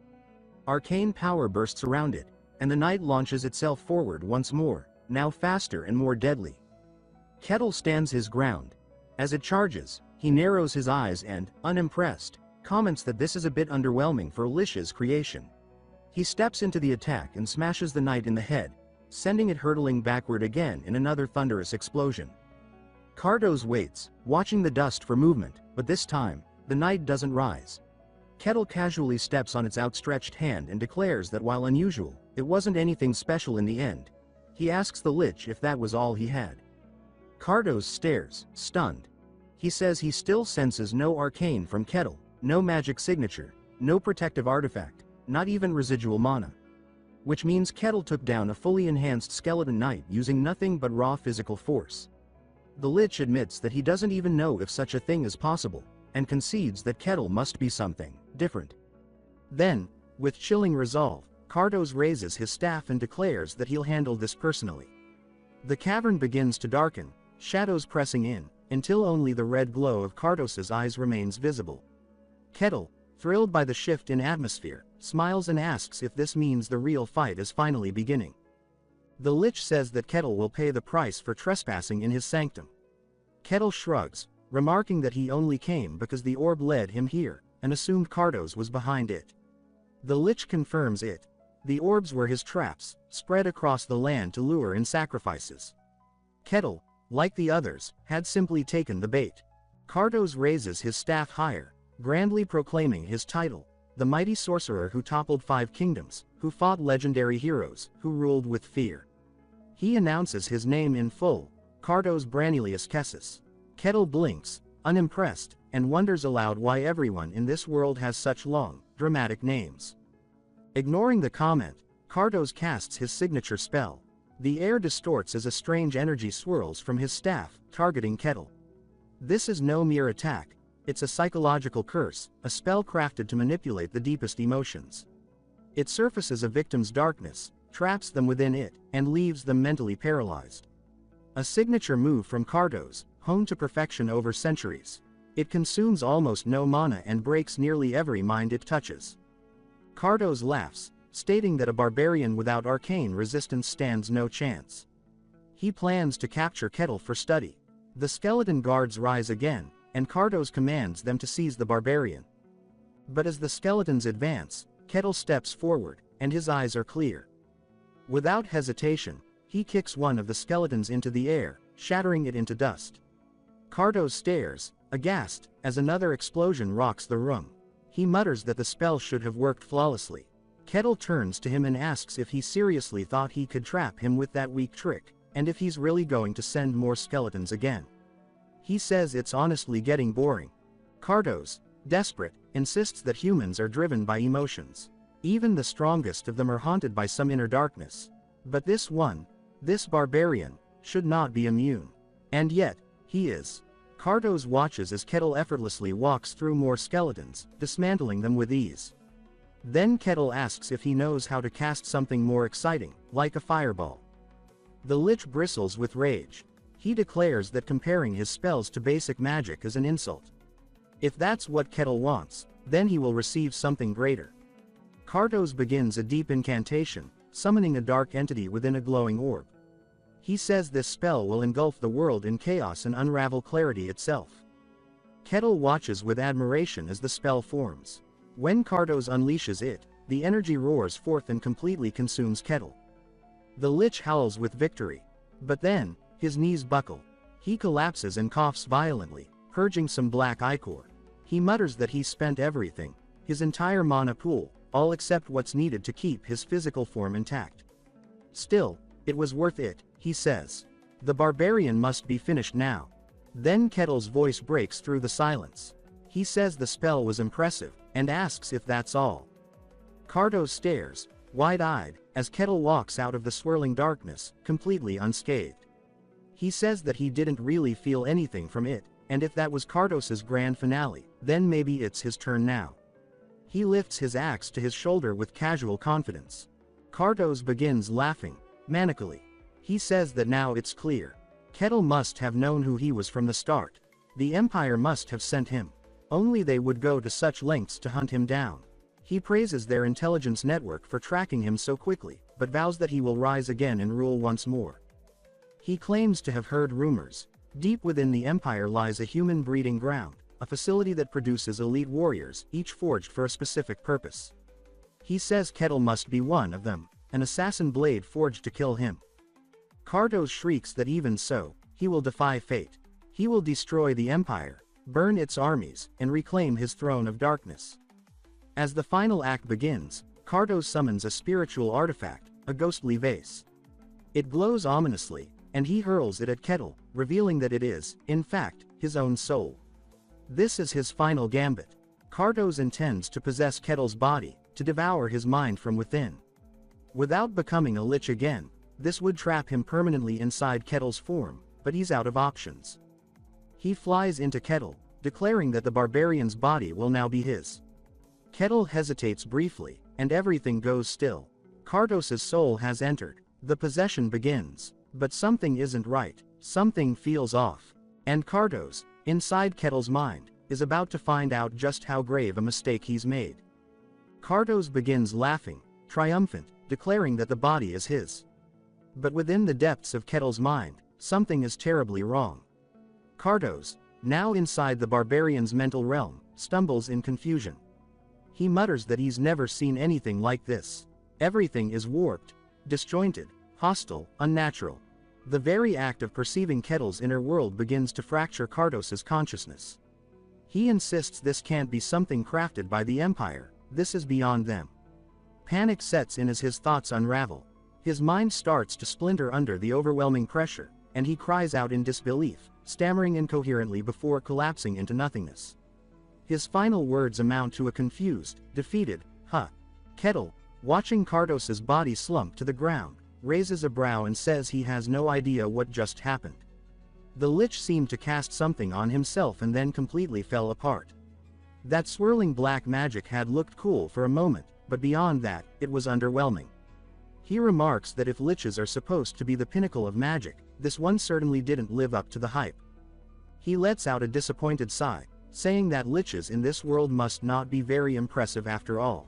Arcane power bursts around it, and the knight launches itself forward once more, now faster and more deadly. Kettle stands his ground. As it charges, he narrows his eyes and, unimpressed, comments that this is a bit underwhelming for Lich's creation. He steps into the attack and smashes the knight in the head, sending it hurtling backward again in another thunderous explosion. Cardos waits, watching the dust for movement, but this time, the knight doesn't rise. Kettle casually steps on its outstretched hand and declares that while unusual, it wasn't anything special in the end. He asks the lich if that was all he had. Cardos stares, stunned. He says he still senses no arcane from Kettle, no magic signature, no protective artifact, not even residual mana. Which means Kettle took down a fully enhanced skeleton knight using nothing but raw physical force. The lich admits that he doesn't even know if such a thing is possible, and concedes that Kettle must be something different. Then, with chilling resolve, Cardos raises his staff and declares that he'll handle this personally. The cavern begins to darken, shadows pressing in, until only the red glow of Cardos's eyes remains visible. Kettle, thrilled by the shift in atmosphere, smiles and asks if this means the real fight is finally beginning. The lich says that Kettle will pay the price for trespassing in his sanctum. Kettle shrugs, remarking that he only came because the orb led him here, and assumed Cardos was behind it. The lich confirms it. The orbs were his traps, spread across the land to lure in sacrifices. Kettle, like the others, had simply taken the bait. Cardos raises his staff higher, grandly proclaiming his title, the mighty sorcerer who toppled 5 kingdoms, who fought legendary heroes, who ruled with fear. He announces his name in full, Cardos Branilius Kessis. Kettle blinks, unimpressed, and wonders aloud why everyone in this world has such long, dramatic names. Ignoring the comment, Cardos casts his signature spell. The air distorts as a strange energy swirls from his staff, targeting Kettle. This is no mere attack, it's a psychological curse, a spell crafted to manipulate the deepest emotions. It surfaces a victim's darkness, traps them within it, and leaves them mentally paralyzed. A signature move from Cardos, honed to perfection over centuries. It consumes almost no mana and breaks nearly every mind it touches. Cardos laughs, stating that a barbarian without arcane resistance stands no chance. He plans to capture Kettle for study. The skeleton guards rise again, and Cardos commands them to seize the barbarian. But as the skeletons advance, Kettle steps forward, and his eyes are clear. Without hesitation, he kicks one of the skeletons into the air, shattering it into dust. Cardos stares, aghast, as another explosion rocks the room. He mutters that the spell should have worked flawlessly. Kettle turns to him and asks if he seriously thought he could trap him with that weak trick, and if he's really going to send more skeletons again. He says it's honestly getting boring. Cardos, desperate, insists that humans are driven by emotions. Even the strongest of them are haunted by some inner darkness. But this one, this barbarian, should not be immune. And yet, he is. Cardos watches as Kettle effortlessly walks through more skeletons, dismantling them with ease. Then Kettle asks if he knows how to cast something more exciting, like a fireball. The lich bristles with rage. He declares that comparing his spells to basic magic is an insult. If that's what Kettle wants, then he will receive something greater. Cardos begins a deep incantation, summoning a dark entity within a glowing orb. He says this spell will engulf the world in chaos and unravel clarity itself. Kettle watches with admiration as the spell forms. When Cardos unleashes it, the energy roars forth and completely consumes Kettle. The lich howls with victory. But then, his knees buckle. He collapses and coughs violently, purging some black ichor. He mutters that he's spent everything, his entire mana pool, all except what's needed to keep his physical form intact. Still, it was worth it, he says. The barbarian must be finished now. Then Kettle's voice breaks through the silence. He says the spell was impressive, and asks if that's all. Cardos stares, wide-eyed, as Kettle walks out of the swirling darkness, completely unscathed. He says that he didn't really feel anything from it, and if that was Cardos's grand finale, then maybe it's his turn now. He lifts his axe to his shoulder with casual confidence. Cardos begins laughing, manically. He says that now it's clear. Kettle must have known who he was from the start. The Empire must have sent him. Only they would go to such lengths to hunt him down. He praises their intelligence network for tracking him so quickly, but vows that he will rise again and rule once more. He claims to have heard rumors. Deep within the Empire lies a human breeding ground, a facility that produces elite warriors, each forged for a specific purpose. He says Kettle must be one of them, an assassin blade forged to kill him. Cardos shrieks that even so, he will defy fate. He will destroy the Empire, burn its armies, and reclaim his throne of darkness. As the final act begins, Cardos summons a spiritual artifact, a ghostly vase. It glows ominously, and he hurls it at Kettle, revealing that it is, in fact, his own soul. This is his final gambit. Cardos intends to possess Kettle's body, to devour his mind from within. Without becoming a lich again, this would trap him permanently inside Kettle's form, but he's out of options. He flies into Kettle, declaring that the barbarian's body will now be his. Kettle hesitates briefly, and everything goes still. Cardos's soul has entered. The possession begins. But something isn't right, something feels off. And Cardos, inside Kettle's mind, is about to find out just how grave a mistake he's made. Cardos begins laughing, triumphant, declaring that the body is his. But within the depths of Kettle's mind, something is terribly wrong. Cardos, now inside the barbarian's mental realm, stumbles in confusion. He mutters that he's never seen anything like this. Everything is warped, disjointed, hostile, unnatural. The very act of perceiving Kettle's inner world begins to fracture Cardos's consciousness. He insists this can't be something crafted by the Empire, this is beyond them. Panic sets in as his thoughts unravel. His mind starts to splinter under the overwhelming pressure, and he cries out in disbelief, stammering incoherently before collapsing into nothingness. His final words amount to a confused, defeated, "Huh." Kettle, watching Cardos's body slump to the ground, raises a brow and says he has no idea what just happened. The lich seemed to cast something on himself and then completely fell apart. That swirling black magic had looked cool for a moment, but beyond that, it was underwhelming. He remarks that if liches are supposed to be the pinnacle of magic, this one certainly didn't live up to the hype. He lets out a disappointed sigh, saying that liches in this world must not be very impressive after all.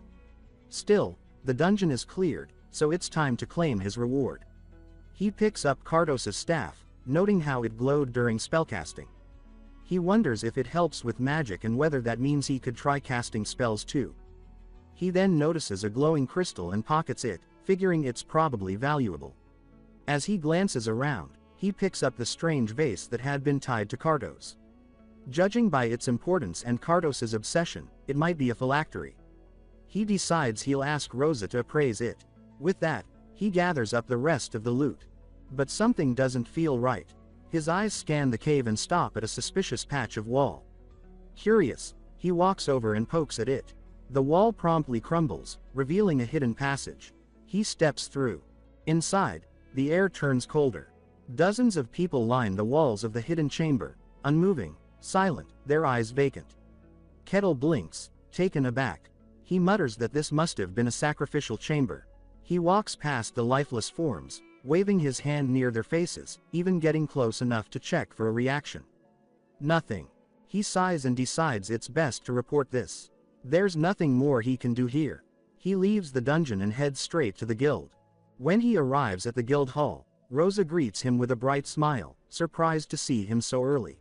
Still, the dungeon is cleared, so it's time to claim his reward. He picks up Cardos's staff, noting how it glowed during spellcasting. He wonders if it helps with magic and whether that means he could try casting spells too. He then notices a glowing crystal and pockets it, figuring it's probably valuable. As he glances around, he picks up the strange vase that had been tied to Cardos. Judging by its importance and Cardos's obsession, it might be a phylactery. He decides he'll ask Rosa to appraise it. With that, he gathers up the rest of the loot. But something doesn't feel right. His eyes scan the cave and stop at a suspicious patch of wall. Curious, he walks over and pokes at it. The wall promptly crumbles, revealing a hidden passage. He steps through. Inside, the air turns colder. Dozens of people line the walls of the hidden chamber, unmoving, silent, their eyes vacant. Kettle blinks, taken aback. He mutters that this must have been a sacrificial chamber. He walks past the lifeless forms, waving his hand near their faces, even getting close enough to check for a reaction. Nothing. He sighs and decides it's best to report this. There's nothing more he can do here. He leaves the dungeon and heads straight to the guild. When he arrives at the guild hall, Rosa greets him with a bright smile, surprised to see him so early.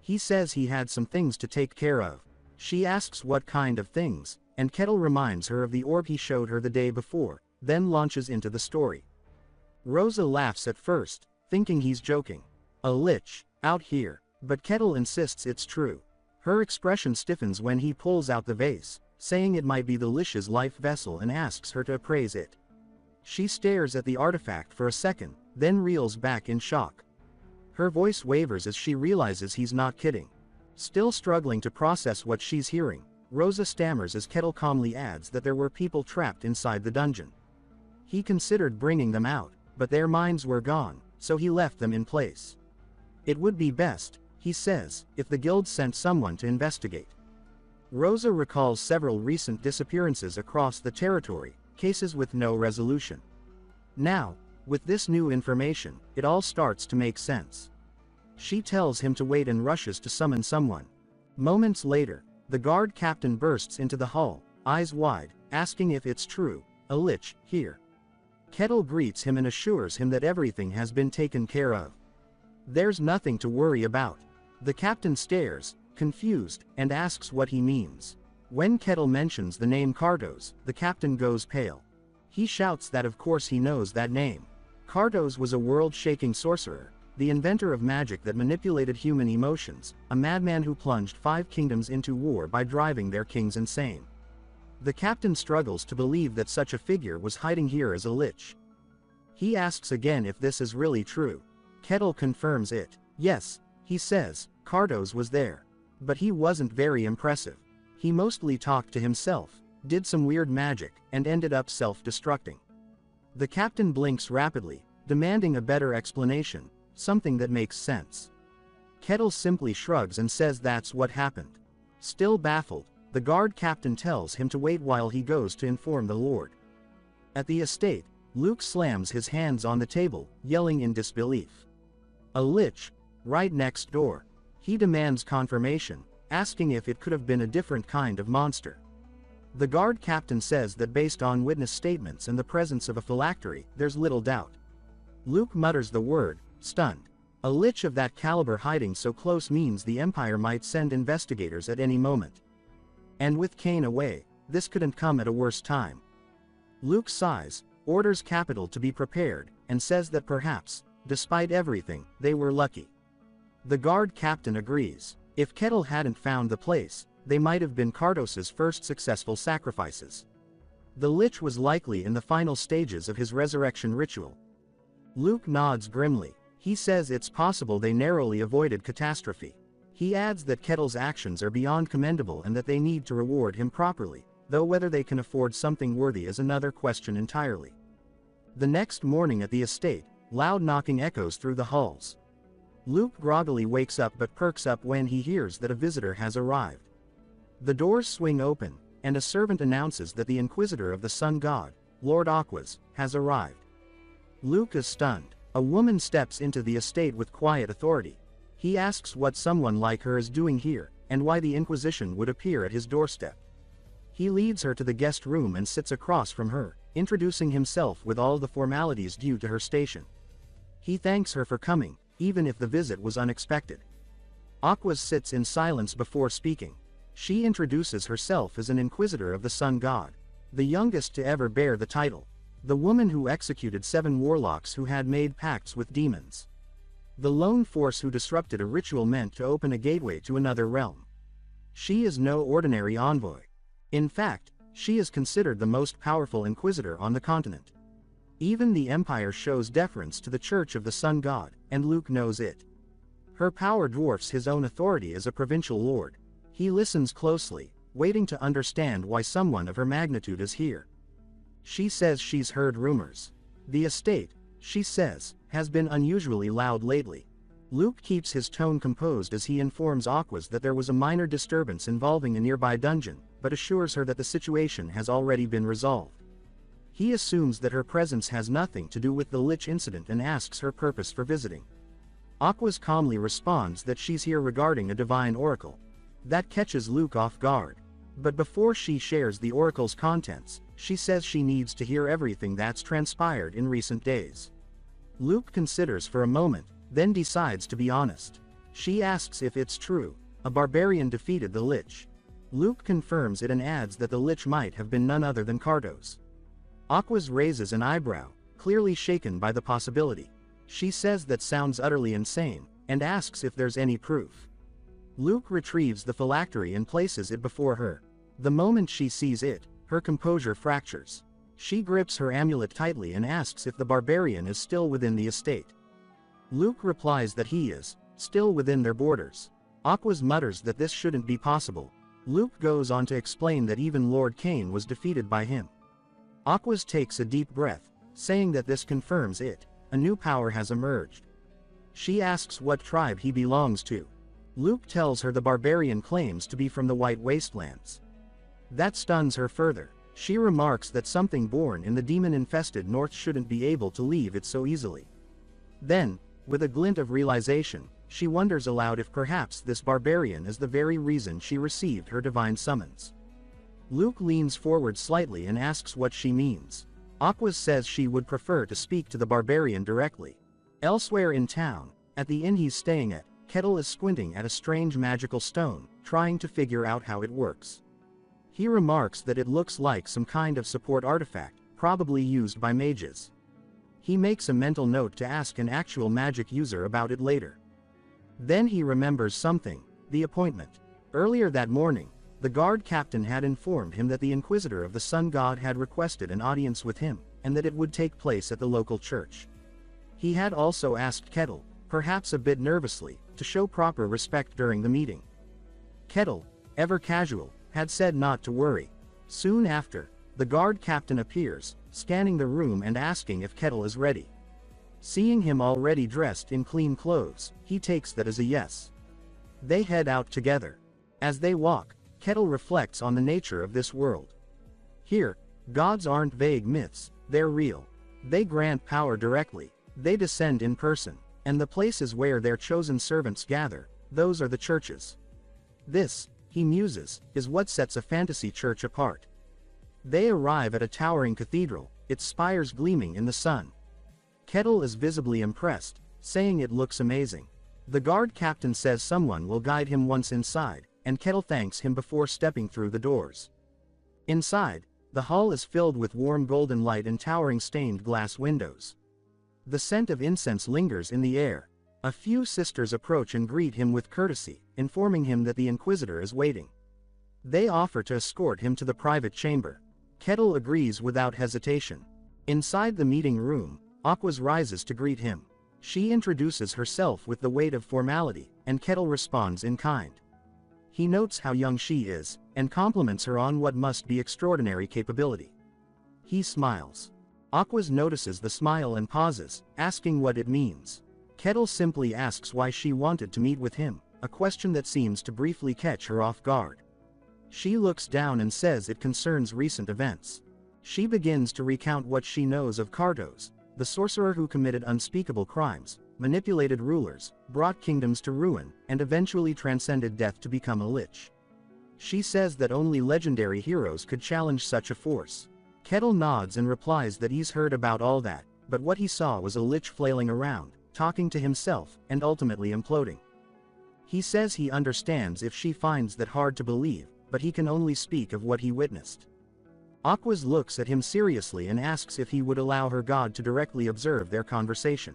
He says he had some things to take care of. She asks what kind of things, and Kettle reminds her of the orb he showed her the day before, then launches into the story. Rosa laughs at first, thinking he's joking. A lich, out here, but Kettle insists it's true. Her expression stiffens when he pulls out the vase, saying it might be the Lich's life vessel and asks her to appraise it. She stares at the artifact for a second, then reels back in shock. Her voice wavers as she realizes he's not kidding. Still struggling to process what she's hearing, Rosa stammers as Kettle calmly adds that there were people trapped inside the dungeon. He considered bringing them out, but their minds were gone, so he left them in place. It would be best, he says, if the guild sent someone to investigate. Rosa recalls several recent disappearances across the territory, cases with no resolution. Now, with this new information, it all starts to make sense. She tells him to wait and rushes to summon someone. Moments later, the guard captain bursts into the hall, eyes wide, asking if it's true, a lich here. Kettle greets him and assures him that everything has been taken care of. There's nothing to worry about. The captain stares, confused, and asks what he means. When Kettle mentions the name Cardos, the captain goes pale. He shouts that of course he knows that name. Cardos was a world-shaking sorcerer, the inventor of magic that manipulated human emotions, a madman who plunged 5 kingdoms into war by driving their kings insane. The captain struggles to believe that such a figure was hiding here as a lich. He asks again if this is really true. Kettle confirms it. Yes, he says, Cardos was there. But he wasn't very impressive. He mostly talked to himself, did some weird magic, and ended up self-destructing. The captain blinks rapidly, demanding a better explanation, something that makes sense. Kettle simply shrugs and says that's what happened. Still baffled, the guard captain tells him to wait while he goes to inform the lord. At the estate, Luke slams his hands on the table, yelling in disbelief. A lich, right next door. He demands confirmation, asking if it could have been a different kind of monster. The guard captain says that based on witness statements and the presence of a phylactery, there's little doubt. Luke mutters the word, stunned. A lich of that caliber hiding so close means the Empire might send investigators at any moment. And with Kane away, this couldn't come at a worse time. Luke sighs, orders Capital to be prepared, and says that perhaps, despite everything, they were lucky. The guard captain agrees. If Kettle hadn't found the place, they might have been Cardos's first successful sacrifices. The lich was likely in the final stages of his resurrection ritual. Luke nods grimly. He says it's possible they narrowly avoided catastrophe. He adds that Kettle's actions are beyond commendable and that they need to reward him properly, though whether they can afford something worthy is another question entirely. The next morning at the estate, loud knocking echoes through the halls. Luke groggily wakes up but perks up when he hears that a visitor has arrived. The doors swing open, and a servant announces that the Inquisitor of the Sun God, Lord Aquas, has arrived. Luke is stunned. A woman steps into the estate with quiet authority. He asks what someone like her is doing here, and why the Inquisition would appear at his doorstep. He leads her to the guest room and sits across from her, introducing himself with all the formalities due to her station. He thanks her for coming, even if the visit was unexpected. Aquas sits in silence before speaking. She introduces herself as an Inquisitor of the Sun God, the youngest to ever bear the title, the woman who executed 7 warlocks who had made pacts with demons, the lone force who disrupted a ritual meant to open a gateway to another realm. She is no ordinary envoy. In fact, she is considered the most powerful Inquisitor on the continent. Even the Empire shows deference to the Church of the Sun God, and Luke knows it. Her power dwarfs his own authority as a provincial lord. He listens closely, waiting to understand why someone of her magnitude is here. She says she's heard rumors. The estate, she says, has been unusually loud lately. Luke keeps his tone composed as he informs Aquas that there was a minor disturbance involving a nearby dungeon, but assures her that the situation has already been resolved. He assumes that her presence has nothing to do with the lich incident and asks her purpose for visiting. Aquas calmly responds that she's here regarding a divine oracle. That catches Luke off guard. But before she shares the oracle's contents, she says she needs to hear everything that's transpired in recent days. Luke considers for a moment, then decides to be honest. She asks if it's true. A barbarian defeated the lich. Luke confirms it and adds that the lich might have been none other than Cardos. Aquas raises an eyebrow, clearly shaken by the possibility. She says that sounds utterly insane, and asks if there's any proof. Luke retrieves the phylactery and places it before her. The moment she sees it, her composure fractures. She grips her amulet tightly and asks if the barbarian is still within the estate. Luke replies that he is, still within their borders. Aquas mutters that this shouldn't be possible. Luke goes on to explain that even Lord Cain was defeated by him. Aquas takes a deep breath, saying that this confirms it. A new power has emerged. She asks what tribe he belongs to. Luke tells her the barbarian claims to be from the White Wastelands. That stuns her further. She remarks that something born in the demon-infested north shouldn't be able to leave it so easily. Then, with a glint of realization, she wonders aloud if perhaps this barbarian is the very reason she received her divine summons. Luke leans forward slightly and asks what she means. Aquas says she would prefer to speak to the barbarian directly. Elsewhere in town, at the inn he's staying at, Kettle is squinting at a strange magical stone, trying to figure out how it works. He remarks that it looks like some kind of support artifact, probably used by mages. He makes a mental note to ask an actual magic user about it later. Then he remembers something, the appointment. Earlier that morning, the guard captain had informed him that the Inquisitor of the Sun God had requested an audience with him, and that it would take place at the local church. He had also asked Kettle, perhaps a bit nervously, to show proper respect during the meeting. Kettle, ever casual, had said not to worry. Soon after, the guard captain appears, scanning the room and asking if Kettle is ready. Seeing him already dressed in clean clothes, he takes that as a yes. They head out together. As they walk, Kettle reflects on the nature of this world. Here, gods aren't vague myths, they're real. They grant power directly, they descend in person, and the places where their chosen servants gather, those are the churches. This, he muses, is what sets a fantasy church apart. They arrive at a towering cathedral, its spires gleaming in the sun. Kettle is visibly impressed, saying it looks amazing. The guard captain says someone will guide him once inside, and Kettle thanks him before stepping through the doors. Inside, the hall is filled with warm golden light and towering stained glass windows. The scent of incense lingers in the air. A few sisters approach and greet him with courtesy, informing him that the Inquisitor is waiting. They offer to escort him to the private chamber. Kettle agrees without hesitation. Inside the meeting room, Aquas rises to greet him. She introduces herself with the weight of formality, and Kettle responds in kind. He notes how young she is, and compliments her on what must be extraordinary capability. He smiles. Aquas notices the smile and pauses, asking what it means. Kettle simply asks why she wanted to meet with him, a question that seems to briefly catch her off guard. She looks down and says it concerns recent events. She begins to recount what she knows of Kartos, the sorcerer who committed unspeakable crimes, manipulated rulers, brought kingdoms to ruin, and eventually transcended death to become a lich. She says that only legendary heroes could challenge such a force. Kettle nods and replies that he's heard about all that, but what he saw was a lich flailing around, talking to himself, and ultimately imploding. He says he understands if she finds that hard to believe, but he can only speak of what he witnessed. Aquas looks at him seriously and asks if he would allow her god to directly observe their conversation.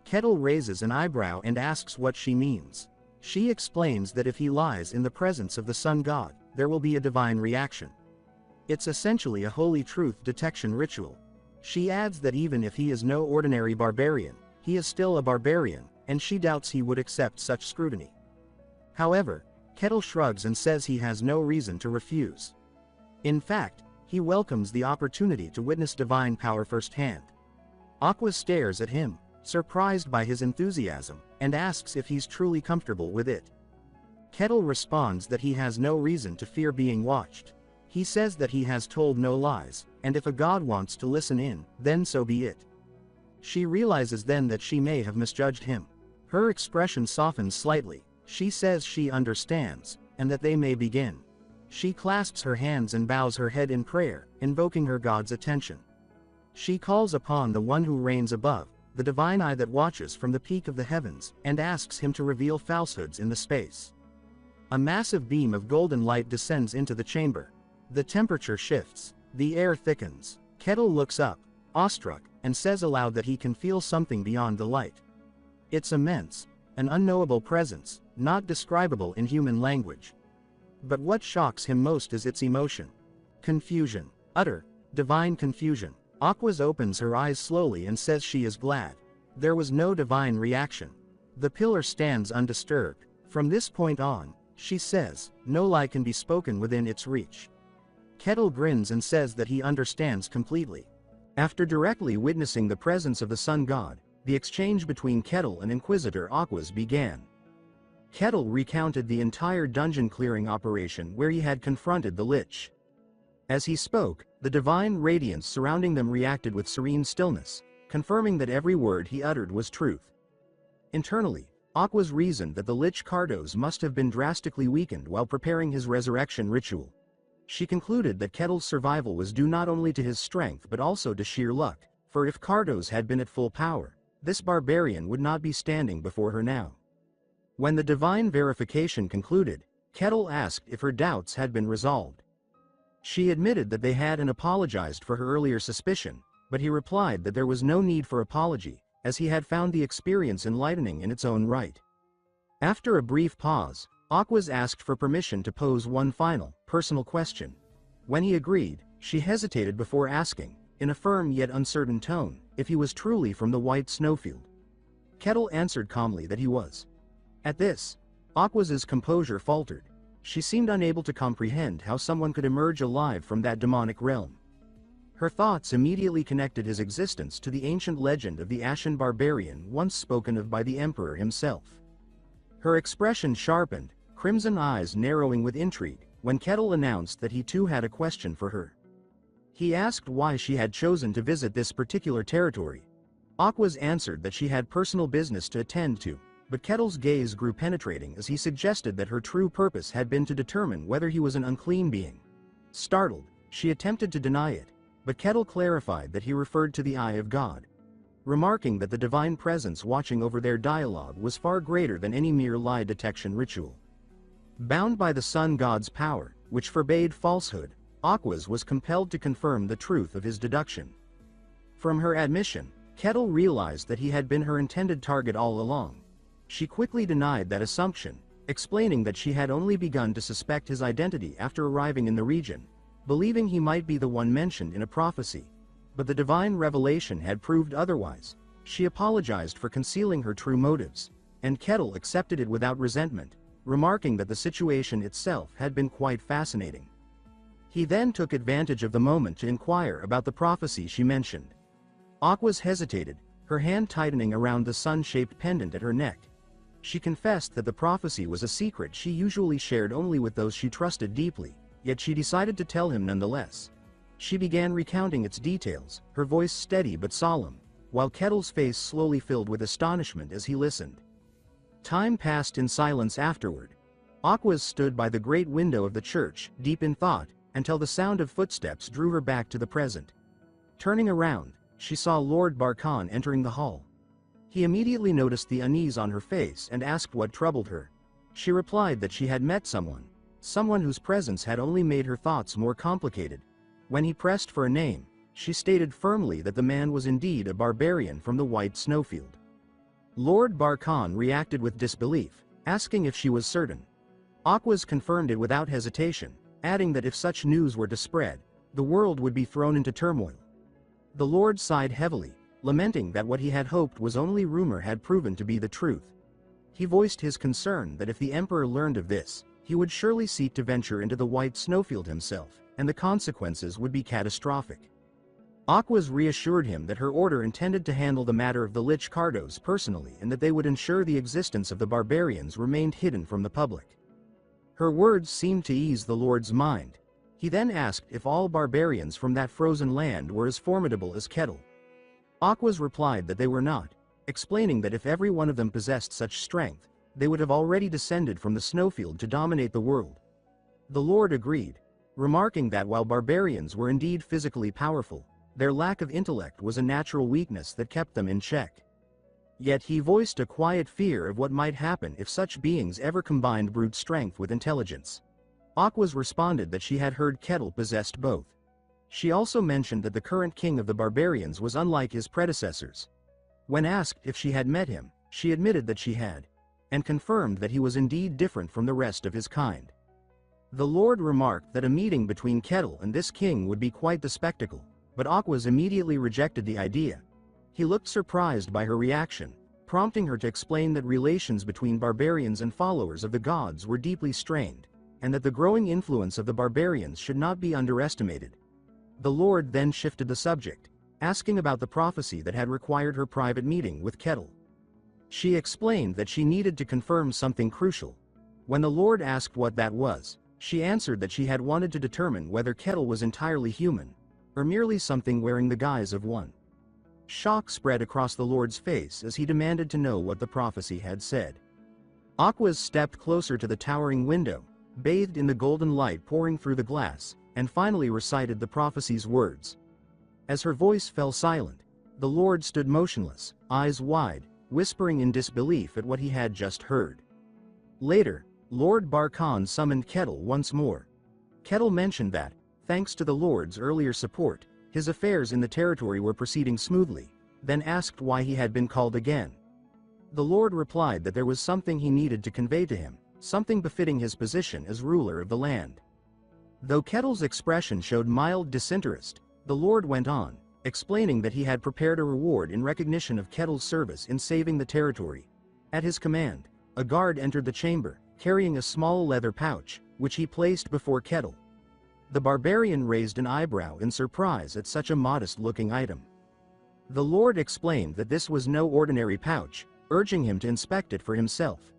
Kettle raises an eyebrow and asks what she means. She explains that if he lies in the presence of the sun god, there will be a divine reaction. It's essentially a holy truth detection ritual. She adds that even if he is no ordinary barbarian, he is still a barbarian, and she doubts he would accept such scrutiny. However, Kettle shrugs and says he has no reason to refuse. In fact, he welcomes the opportunity to witness divine power firsthand. Aquas stares at him, surprised by his enthusiasm, and asks if he's truly comfortable with it. Kettle responds that he has no reason to fear being watched. He says that he has told no lies, and if a god wants to listen in, then so be it. She realizes then that she may have misjudged him. Her expression softens slightly. She says she understands, and that they may begin. She clasps her hands and bows her head in prayer, invoking her god's attention. She calls upon the one who reigns above, the divine eye that watches from the peak of the heavens, and asks him to reveal falsehoods in the space. A massive beam of golden light descends into the chamber. The temperature shifts. The air thickens. Kettle looks up, awestruck, and says aloud that he can feel something beyond the light. It's immense, an unknowable presence, not describable in human language. But what shocks him most is its emotion. Confusion. Utter, divine confusion. Aquas opens her eyes slowly and says she is glad. There was no divine reaction. The pillar stands undisturbed. From this point on, she says, no lie can be spoken within its reach. Kettle grins and says that he understands completely. After directly witnessing the presence of the sun god, the exchange between Kettle and Inquisitor Aquas began. Kettle recounted the entire dungeon clearing operation where he had confronted the Lich. As he spoke, the divine radiance surrounding them reacted with serene stillness, confirming that every word he uttered was truth. Internally, Aquas reasoned that the Lich Cardos must have been drastically weakened while preparing his resurrection ritual. She concluded that Kettle's survival was due not only to his strength but also to sheer luck, for if Cardos had been at full power, this barbarian would not be standing before her now. When the divine verification concluded, Kettle asked if her doubts had been resolved. She admitted that they had and apologized for her earlier suspicion, but he replied that there was no need for apology, as he had found the experience enlightening in its own right. After a brief pause, Aquas asked for permission to pose one final, personal question. When he agreed, she hesitated before asking, in a firm yet uncertain tone, if he was truly from the White Snowfield. Kettle answered calmly that he was. At this, Aquas's composure faltered. She seemed unable to comprehend how someone could emerge alive from that demonic realm. Her thoughts immediately connected his existence to the ancient legend of the Ashen Barbarian once spoken of by the Emperor himself. Her expression sharpened, crimson eyes narrowing with intrigue, when Kettle announced that he too had a question for her. He asked why she had chosen to visit this particular territory. Aquas answered that she had personal business to attend to, but Kettle's gaze grew penetrating as he suggested that her true purpose had been to determine whether he was an unclean being. Startled, she attempted to deny it, but Kettle clarified that he referred to the eye of God, remarking that the divine presence watching over their dialogue was far greater than any mere lie detection ritual. Bound by the sun god's power, which forbade falsehood, Aquas was compelled to confirm the truth of his deduction. From her admission, Kettle realized that he had been her intended target all along. She quickly denied that assumption, explaining that she had only begun to suspect his identity after arriving in the region, believing he might be the one mentioned in a prophecy. But the divine revelation had proved otherwise. She apologized for concealing her true motives, and Kettle accepted it without resentment, remarking that the situation itself had been quite fascinating. He then took advantage of the moment to inquire about the prophecy she mentioned. Aquas hesitated, her hand tightening around the sun-shaped pendant at her neck. She confessed that the prophecy was a secret she usually shared only with those she trusted deeply, yet she decided to tell him nonetheless. She began recounting its details, her voice steady but solemn, while Kettle's face slowly filled with astonishment as he listened. Time passed in silence afterward. Aquas stood by the great window of the church, deep in thought, until the sound of footsteps drew her back to the present. Turning around, she saw Lord Barkan entering the hall. He immediately noticed the unease on her face and asked what troubled her. She replied that she had met someone whose presence had only made her thoughts more complicated. When he pressed for a name, she stated firmly that the man was indeed a barbarian from the White Snowfield. Lord Barkan reacted with disbelief, asking if she was certain. Aquas confirmed it without hesitation, adding that if such news were to spread, the world would be thrown into turmoil. The Lord sighed heavily, lamenting that what he had hoped was only rumor had proven to be the truth. He voiced his concern that if the Emperor learned of this, he would surely seek to venture into the White Snowfield himself, and the consequences would be catastrophic. Aquas reassured him that her order intended to handle the matter of the Lich Cardos personally and that they would ensure the existence of the barbarians remained hidden from the public. Her words seemed to ease the Lord's mind. He then asked if all barbarians from that frozen land were as formidable as Kettle. Aquas replied that they were not, explaining that if every one of them possessed such strength, they would have already descended from the snowfield to dominate the world. The Lord agreed, remarking that while barbarians were indeed physically powerful, their lack of intellect was a natural weakness that kept them in check. Yet he voiced a quiet fear of what might happen if such beings ever combined brute strength with intelligence. Aquas responded that she had heard Kettle possessed both. She also mentioned that the current king of the barbarians was unlike his predecessors. When asked if she had met him, she admitted that she had, and confirmed that he was indeed different from the rest of his kind. The Lord remarked that a meeting between Kettle and this king would be quite the spectacle, but Aquas immediately rejected the idea. He looked surprised by her reaction, prompting her to explain that relations between barbarians and followers of the gods were deeply strained, and that the growing influence of the barbarians should not be underestimated. The Lord then shifted the subject, asking about the prophecy that had required her private meeting with Kettle. She explained that she needed to confirm something crucial. When the Lord asked what that was, she answered that she had wanted to determine whether Kettle was entirely human, or merely something wearing the guise of one. Shock spread across the Lord's face as he demanded to know what the prophecy had said. Aquas stepped closer to the towering window, bathed in the golden light pouring through the glass, and finally recited the prophecy's words. As her voice fell silent, the Lord stood motionless, eyes wide, whispering in disbelief at what he had just heard. Later, Lord Barkan summoned Kettle once more. Kettle mentioned that, thanks to the Lord's earlier support, his affairs in the territory were proceeding smoothly, then asked why he had been called again. The Lord replied that there was something he needed to convey to him, something befitting his position as ruler of the land. Though Kettle's expression showed mild disinterest, the Lord went on, explaining that he had prepared a reward in recognition of Kettle's service in saving the territory. At his command, a guard entered the chamber, carrying a small leather pouch, which he placed before Kettle. The barbarian raised an eyebrow in surprise at such a modest-looking item. The Lord explained that this was no ordinary pouch, urging him to inspect it for himself.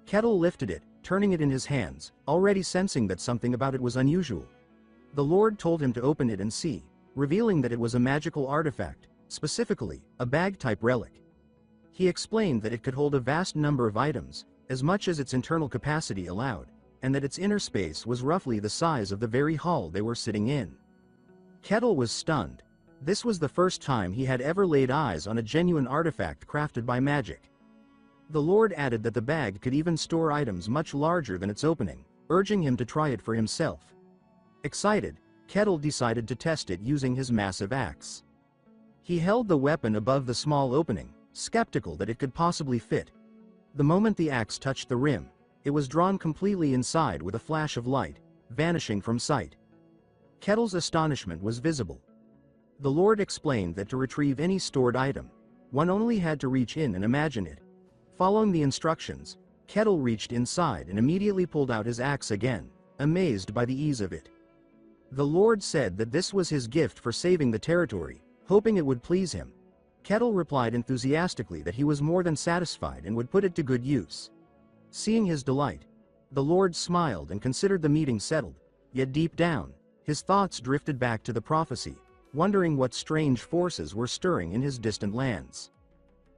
Kettle lifted it, turning it in his hands, already sensing that something about it was unusual. The Lord told him to open it and see, revealing that it was a magical artifact, specifically, a bag-type relic. He explained that it could hold a vast number of items, as much as its internal capacity allowed, and that its inner space was roughly the size of the very hall they were sitting in. Kettle was stunned. This was the first time he had ever laid eyes on a genuine artifact crafted by magic. The Lord added that the bag could even store items much larger than its opening, urging him to try it for himself. Excited, Kettle decided to test it using his massive axe. He held the weapon above the small opening, skeptical that it could possibly fit. The moment the axe touched the rim, it was drawn completely inside with a flash of light, vanishing from sight. Kettle's astonishment was visible. The Lord explained that to retrieve any stored item, one only had to reach in and imagine it. Following the instructions, Kettle reached inside and immediately pulled out his axe again, amazed by the ease of it. The Lord said that this was his gift for saving the territory, hoping it would please him. Kettle replied enthusiastically that he was more than satisfied and would put it to good use. Seeing his delight, the Lord smiled and considered the meeting settled, yet deep down, his thoughts drifted back to the prophecy, wondering what strange forces were stirring in his distant lands.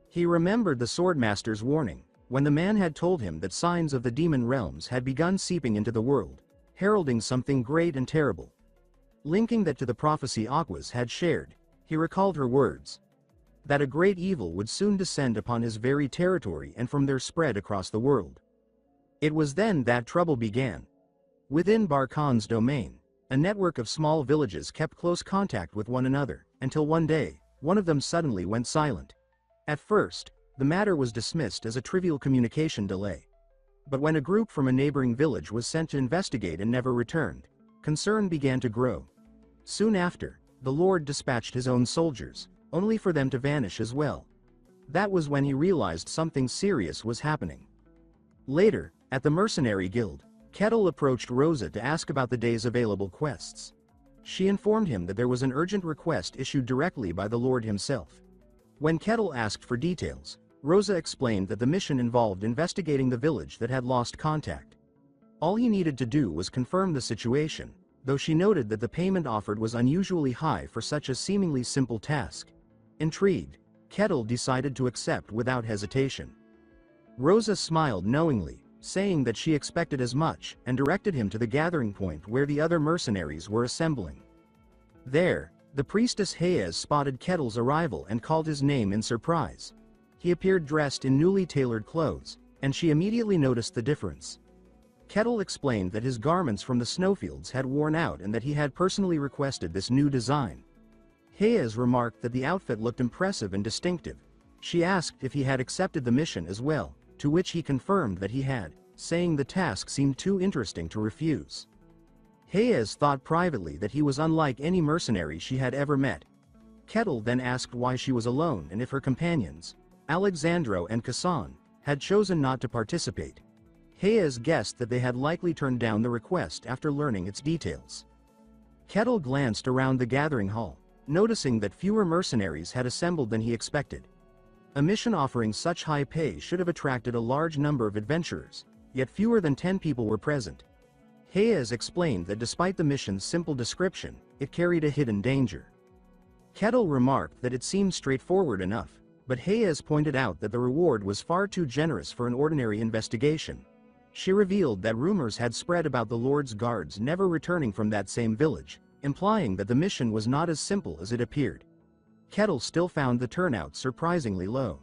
He remembered the Swordmaster's warning, when the man had told him that signs of the demon realms had begun seeping into the world, heralding something great and terrible. Linking that to the prophecy Aquas had shared, he recalled her words, that a great evil would soon descend upon his very territory and from there spread across the world. It was then that trouble began. Within Barkan's domain, a network of small villages kept close contact with one another, until one day, one of them suddenly went silent. At first, the matter was dismissed as a trivial communication delay. But when a group from a neighboring village was sent to investigate and never returned, concern began to grow. Soon after, the Lord dispatched his own soldiers, only for them to vanish as well. That was when he realized something serious was happening. Later, at the mercenary guild, Kettle approached Rosa to ask about the day's available quests. She informed him that there was an urgent request issued directly by the Lord himself. When Kettle asked for details, Rosa explained that the mission involved investigating the village that had lost contact. All he needed to do was confirm the situation, though she noted that the payment offered was unusually high for such a seemingly simple task. Intrigued, Kettle decided to accept without hesitation. Rosa smiled knowingly, saying that she expected as much, and directed him to the gathering point where the other mercenaries were assembling. There, the priestess Hayes spotted Kettle's arrival and called his name in surprise. He appeared dressed in newly tailored clothes, and she immediately noticed the difference. Kettle explained that his garments from the snowfields had worn out and that he had personally requested this new design. Hayes remarked that the outfit looked impressive and distinctive. She asked if he had accepted the mission as well, to which he confirmed that he had. saying the task seemed too interesting to refuse. Hayes thought privately that he was unlike any mercenary she had ever met. Kettle then asked why she was alone and if her companions, Alexandro and Kassan, had chosen not to participate. Hayes guessed that they had likely turned down the request after learning its details. Kettle glanced around the gathering hall, noticing that fewer mercenaries had assembled than he expected. A mission offering such high pay should have attracted a large number of adventurers, yet fewer than 10 people were present. Hayes explained that despite the mission's simple description, it carried a hidden danger. Kettle remarked that it seemed straightforward enough, but Hayes pointed out that the reward was far too generous for an ordinary investigation. She revealed that rumors had spread about the Lord's guards never returning from that same village, implying that the mission was not as simple as it appeared. Kettle still found the turnout surprisingly low.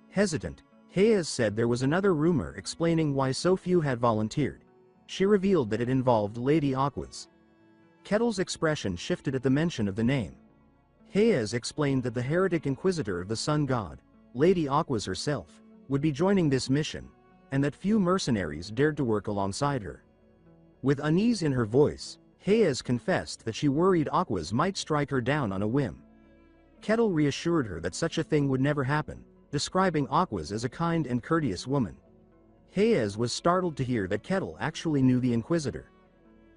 Hesitant, Hayes said there was another rumor explaining why so few had volunteered. She revealed that it involved Lady Aquas. Kettle's expression shifted at the mention of the name. Hayes explained that the heretic inquisitor of the sun god, Lady Aquas herself, would be joining this mission, and that few mercenaries dared to work alongside her. With unease in her voice, Hayes confessed that she worried Aquas might strike her down on a whim. Kettle reassured her that such a thing would never happen, describing Aquas as a kind and courteous woman. Hayes was startled to hear that Kettle actually knew the Inquisitor.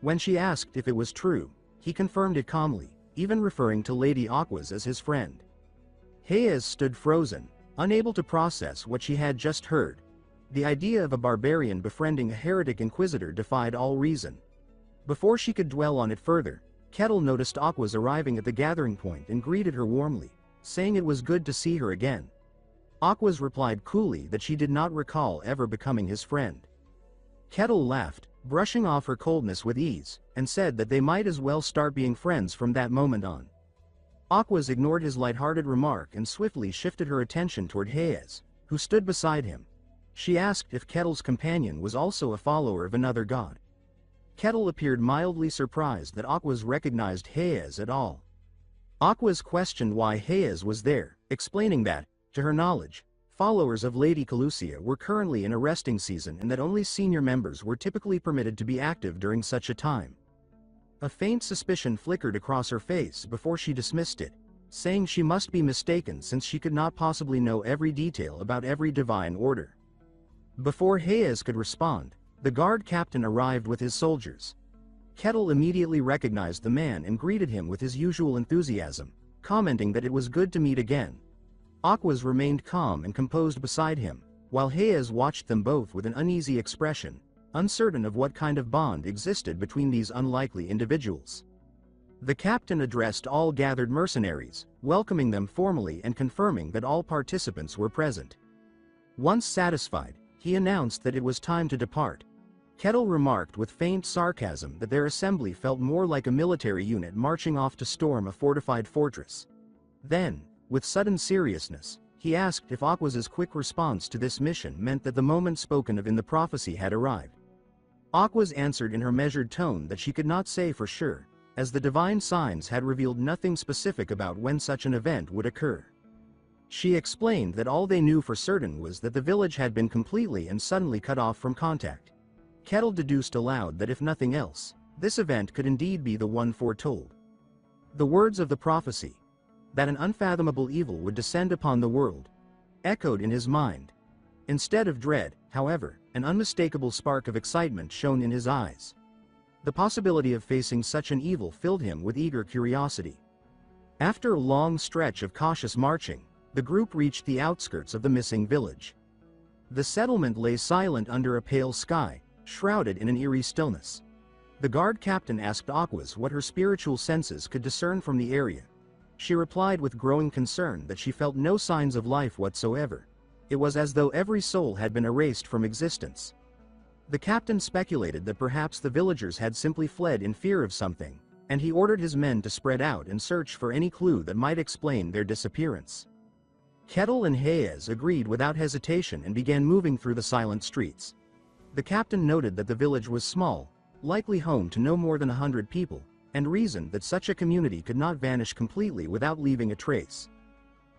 When she asked if it was true, he confirmed it calmly, even referring to Lady Aquas as his friend. Hayes stood frozen, unable to process what she had just heard. The idea of a barbarian befriending a heretic inquisitor defied all reason. Before she could dwell on it further, Kettle noticed Aquas arriving at the gathering point and greeted her warmly, saying it was good to see her again. Aquas replied coolly that she did not recall ever becoming his friend. Kettle laughed, brushing off her coldness with ease, and said that they might as well start being friends from that moment on. Aquas ignored his light-hearted remark and swiftly shifted her attention toward Hayes, who stood beside him. She asked if Kettle's companion was also a follower of another god. Kettle appeared mildly surprised that Aquas recognized Hayes at all. Aquas questioned why Hayes was there, explaining that, to her knowledge, followers of Lady Calusia were currently in a resting season and that only senior members were typically permitted to be active during such a time. A faint suspicion flickered across her face before she dismissed it, saying she must be mistaken since she could not possibly know every detail about every divine order. Before Hayes could respond, the guard captain arrived with his soldiers. Kettle immediately recognized the man and greeted him with his usual enthusiasm, commenting that it was good to meet again. Aquas remained calm and composed beside him, while Hayes watched them both with an uneasy expression, uncertain of what kind of bond existed between these unlikely individuals. The captain addressed all gathered mercenaries, welcoming them formally and confirming that all participants were present. Once satisfied, he announced that it was time to depart. Kettle remarked with faint sarcasm that their assembly felt more like a military unit marching off to storm a fortified fortress. Then, with sudden seriousness, he asked if Aquas's quick response to this mission meant that the moment spoken of in the prophecy had arrived. Aquas answered in her measured tone that she could not say for sure, as the divine signs had revealed nothing specific about when such an event would occur. She explained that all they knew for certain was that the village had been completely and suddenly cut off from contact. Kettle deduced aloud that if nothing else, this event could indeed be the one foretold. The words of the prophecy, that an unfathomable evil would descend upon the world, echoed in his mind. Instead of dread, however, an unmistakable spark of excitement shone in his eyes. The possibility of facing such an evil filled him with eager curiosity. After a long stretch of cautious marching, the group reached the outskirts of the missing village. The settlement lay silent under a pale sky, shrouded in an eerie stillness. The guard captain asked Aquas what her spiritual senses could discern from the area. She replied with growing concern that she felt no signs of life whatsoever. It was as though every soul had been erased from existence. The captain speculated that perhaps the villagers had simply fled in fear of something, and he ordered his men to spread out and search for any clue that might explain their disappearance. Kettle and Hayes agreed without hesitation and began moving through the silent streets. The captain noted that the village was small, likely home to no more than 100 people, and reasoned that such a community could not vanish completely without leaving a trace.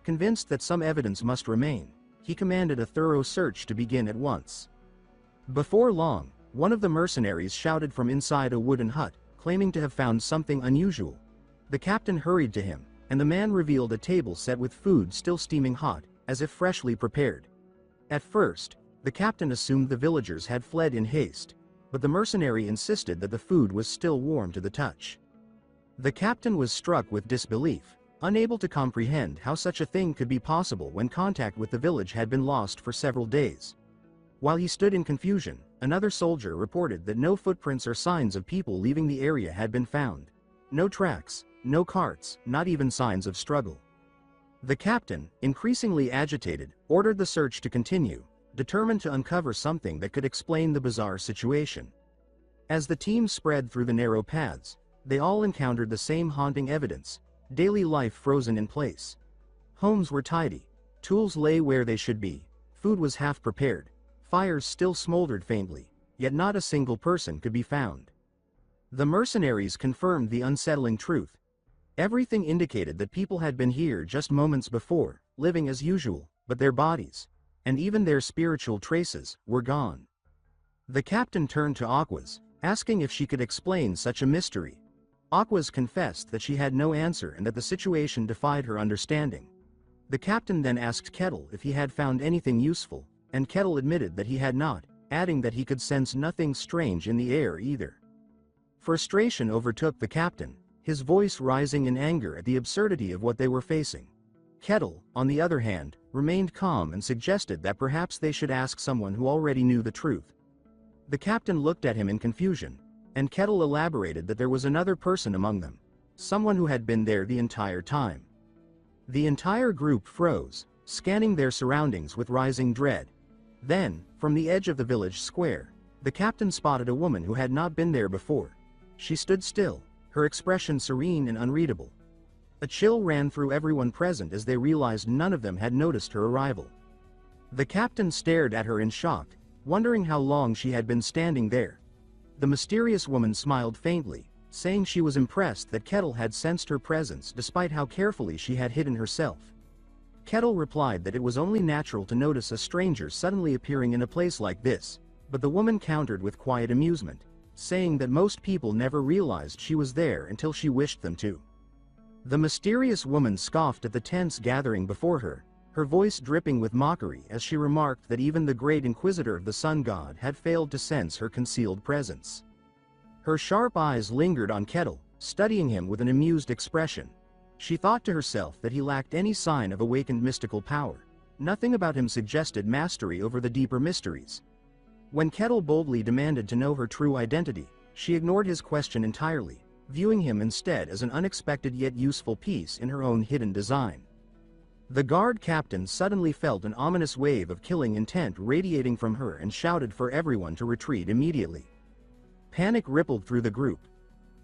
Convinced that some evidence must remain, he commanded a thorough search to begin at once. Before long, one of the mercenaries shouted from inside a wooden hut, claiming to have found something unusual. The captain hurried to him, and the man revealed a table set with food still steaming hot, as if freshly prepared. At first, the captain assumed the villagers had fled in haste, but the mercenary insisted that the food was still warm to the touch. The captain was struck with disbelief, unable to comprehend how such a thing could be possible when contact with the village had been lost for several days. While he stood in confusion, another soldier reported that no footprints or signs of people leaving the area had been found. No tracks, no carts, not even signs of struggle. The captain, increasingly agitated, ordered the search to continue, determined to uncover something that could explain the bizarre situation. As the team spread through the narrow paths, they all encountered the same haunting evidence: daily life frozen in place. Homes were tidy, tools lay where they should be, food was half prepared, fires still smoldered faintly, yet not a single person could be found. The mercenaries confirmed the unsettling truth. Everything indicated that people had been here just moments before, living as usual, but their bodies, and even their spiritual traces, were gone. The captain turned to Aquas, asking if she could explain such a mystery. Aquas confessed that she had no answer and that the situation defied her understanding. The captain then asked Kettle if he had found anything useful, and Kettle admitted that he had not, adding that he could sense nothing strange in the air either. Frustration overtook the captain, his voice rising in anger at the absurdity of what they were facing. Kettle, on the other hand, remained calm and suggested that perhaps they should ask someone who already knew the truth. The captain looked at him in confusion, and Kettle elaborated that there was another person among them, someone who had been there the entire time. The entire group froze, scanning their surroundings with rising dread. Then, from the edge of the village square, the captain spotted a woman who had not been there before. She stood still, her expression serene and unreadable. A chill ran through everyone present as they realized none of them had noticed her arrival. The captain stared at her in shock, wondering how long she had been standing there. The mysterious woman smiled faintly, saying she was impressed that Kettle had sensed her presence despite how carefully she had hidden herself. Kettle replied that it was only natural to notice a stranger suddenly appearing in a place like this, but the woman countered with quiet amusement, saying that most people never realized she was there until she wished them to. The mysterious woman scoffed at the tense gathering before her, her voice dripping with mockery as she remarked that even the great inquisitor of the sun god had failed to sense her concealed presence. Her sharp eyes lingered on Kettle, studying him with an amused expression. She thought to herself that he lacked any sign of awakened mystical power. Nothing about him suggested mastery over the deeper mysteries. When Kettle boldly demanded to know her true identity, she ignored his question entirely, viewing him instead as an unexpected yet useful piece in her own hidden design. The guard captain suddenly felt an ominous wave of killing intent radiating from her and shouted for everyone to retreat immediately. Panic rippled through the group.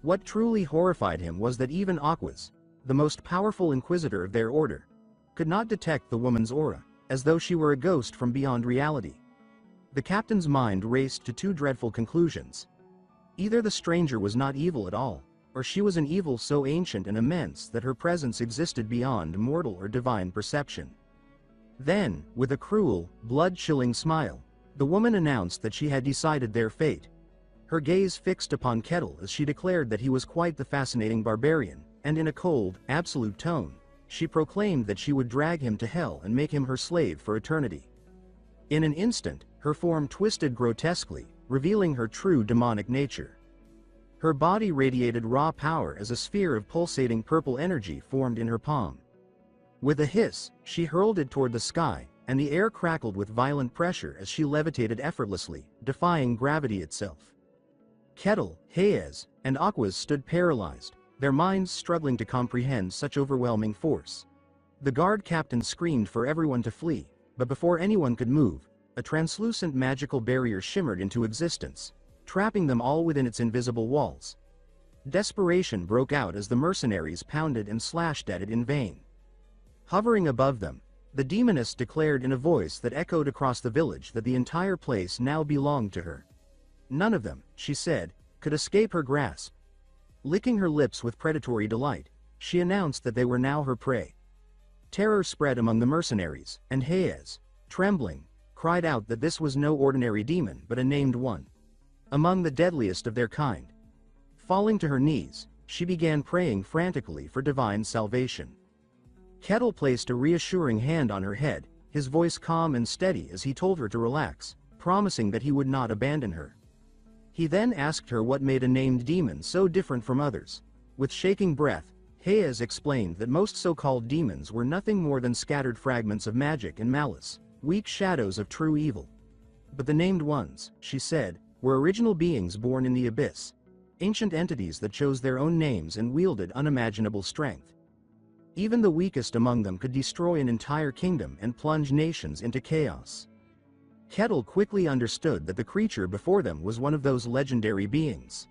What truly horrified him was that even Aquas, the most powerful inquisitor of their order, could not detect the woman's aura, as though she were a ghost from beyond reality. The captain's mind raced to two dreadful conclusions. Either the stranger was not evil at all, or she was an evil so ancient and immense that her presence existed beyond mortal or divine perception. Then, with a cruel, blood-chilling smile, the woman announced that she had decided their fate. Her gaze fixed upon Kettle as she declared that he was quite the fascinating barbarian, and in a cold, absolute tone, she proclaimed that she would drag him to hell and make him her slave for eternity. In an instant, her form twisted grotesquely, revealing her true demonic nature. Her body radiated raw power as a sphere of pulsating purple energy formed in her palm. With a hiss, she hurled it toward the sky, and the air crackled with violent pressure as she levitated effortlessly, defying gravity itself. Kettle, Hayes, and Aquas stood paralyzed, their minds struggling to comprehend such overwhelming force. The guard captain screamed for everyone to flee, but before anyone could move, a translucent magical barrier shimmered into existence, trapping them all within its invisible walls. Desperation broke out as the mercenaries pounded and slashed at it in vain. Hovering above them, the demoness declared in a voice that echoed across the village that the entire place now belonged to her. None of them, she said, could escape her grasp. Licking her lips with predatory delight, she announced that they were now her prey. Terror spread among the mercenaries, and Hayes, trembling, cried out that this was no ordinary demon but a named one, among the deadliest of their kind. Falling to her knees, she began praying frantically for divine salvation. Kettle placed a reassuring hand on her head, his voice calm and steady as he told her to relax, promising that he would not abandon her. He then asked her what made a named demon so different from others. With shaking breath, Hayes explained that most so-called demons were nothing more than scattered fragments of magic and malice, weak shadows of true evil. But the named ones, she said, were original beings born in the abyss, ancient entities that chose their own names and wielded unimaginable strength. Even the weakest among them could destroy an entire kingdom and plunge nations into chaos. Kettle quickly understood that the creature before them was one of those legendary beings.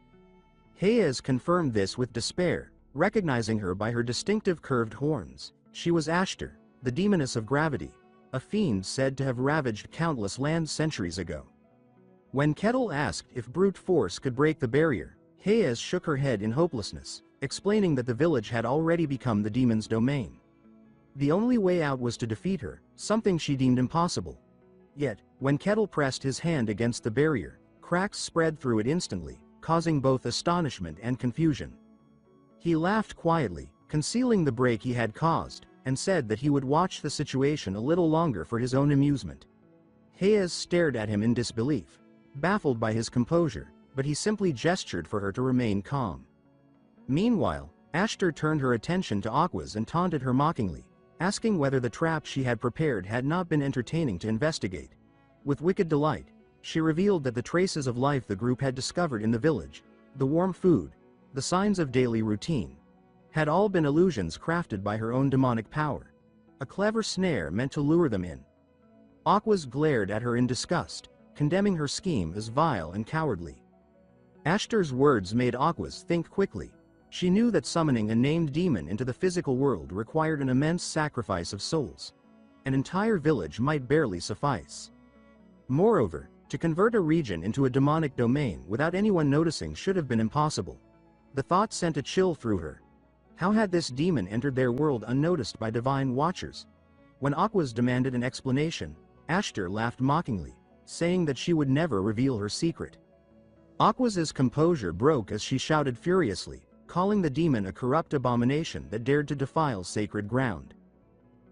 Hayes confirmed this with despair, recognizing her by her distinctive curved horns. She was Ashtar, the demoness of gravity, a fiend said to have ravaged countless lands centuries ago. When Kettle asked if brute force could break the barrier, Hayes shook her head in hopelessness, explaining that the village had already become the demon's domain. The only way out was to defeat her, something she deemed impossible. Yet, when Kettle pressed his hand against the barrier, cracks spread through it instantly, causing both astonishment and confusion. He laughed quietly, concealing the break he had caused, and said that he would watch the situation a little longer for his own amusement. Hayes stared at him in disbelief, baffled by his composure, but he simply gestured for her to remain calm. Meanwhile, Ashtar turned her attention to Aquas and taunted her mockingly, asking whether the trap she had prepared had not been entertaining to investigate. With wicked delight, she revealed that the traces of life the group had discovered in the village, the warm food, the signs of daily routine, had all been illusions crafted by her own demonic power, a clever snare meant to lure them in. Aquas glared at her in disgust, condemning her scheme as vile and cowardly. Ashtar's words made Aquas think quickly. She knew that summoning a named demon into the physical world required an immense sacrifice of souls. An entire village might barely suffice. Moreover, to convert a region into a demonic domain without anyone noticing should have been impossible. The thought sent a chill through her. How had this demon entered their world unnoticed by divine watchers? When Aquas demanded an explanation, Ashtar laughed mockingly, saying that she would never reveal her secret. Aquas's composure broke as she shouted furiously, calling the demon a corrupt abomination that dared to defile sacred ground.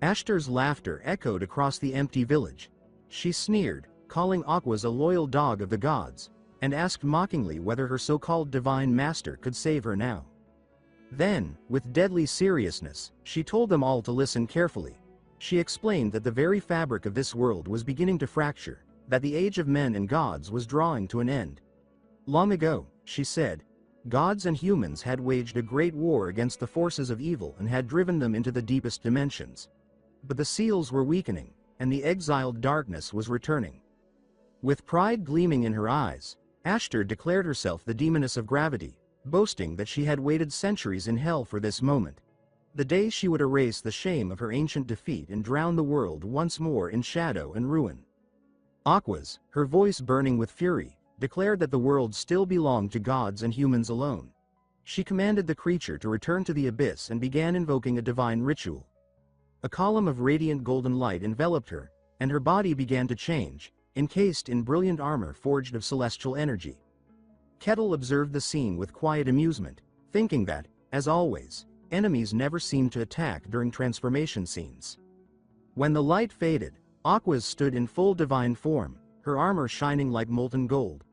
Ashtar's laughter echoed across the empty village. She sneered, calling Aquas a loyal dog of the gods, and asked mockingly whether her so-called divine master could save her now. Then, with deadly seriousness, she told them all to listen carefully. She explained that the very fabric of this world was beginning to fracture, that the age of men and gods was drawing to an end. Long ago, she said, gods and humans had waged a great war against the forces of evil and had driven them into the deepest dimensions. But the seals were weakening, and the exiled darkness was returning. With pride gleaming in her eyes, Ashtar declared herself the demoness of gravity, boasting that she had waited centuries in hell for this moment. The day she would erase the shame of her ancient defeat and drown the world once more in shadow and ruin. Aquas, her voice burning with fury, declared that the world still belonged to gods and humans alone. She commanded the creature to return to the abyss and began invoking a divine ritual. A column of radiant golden light enveloped her, and her body began to change, encased in brilliant armor forged of celestial energy. Kettle observed the scene with quiet amusement, thinking that, as always, enemies never seemed to attack during transformation scenes. When the light faded, Aquas stood in full divine form, her armor shining like molten gold.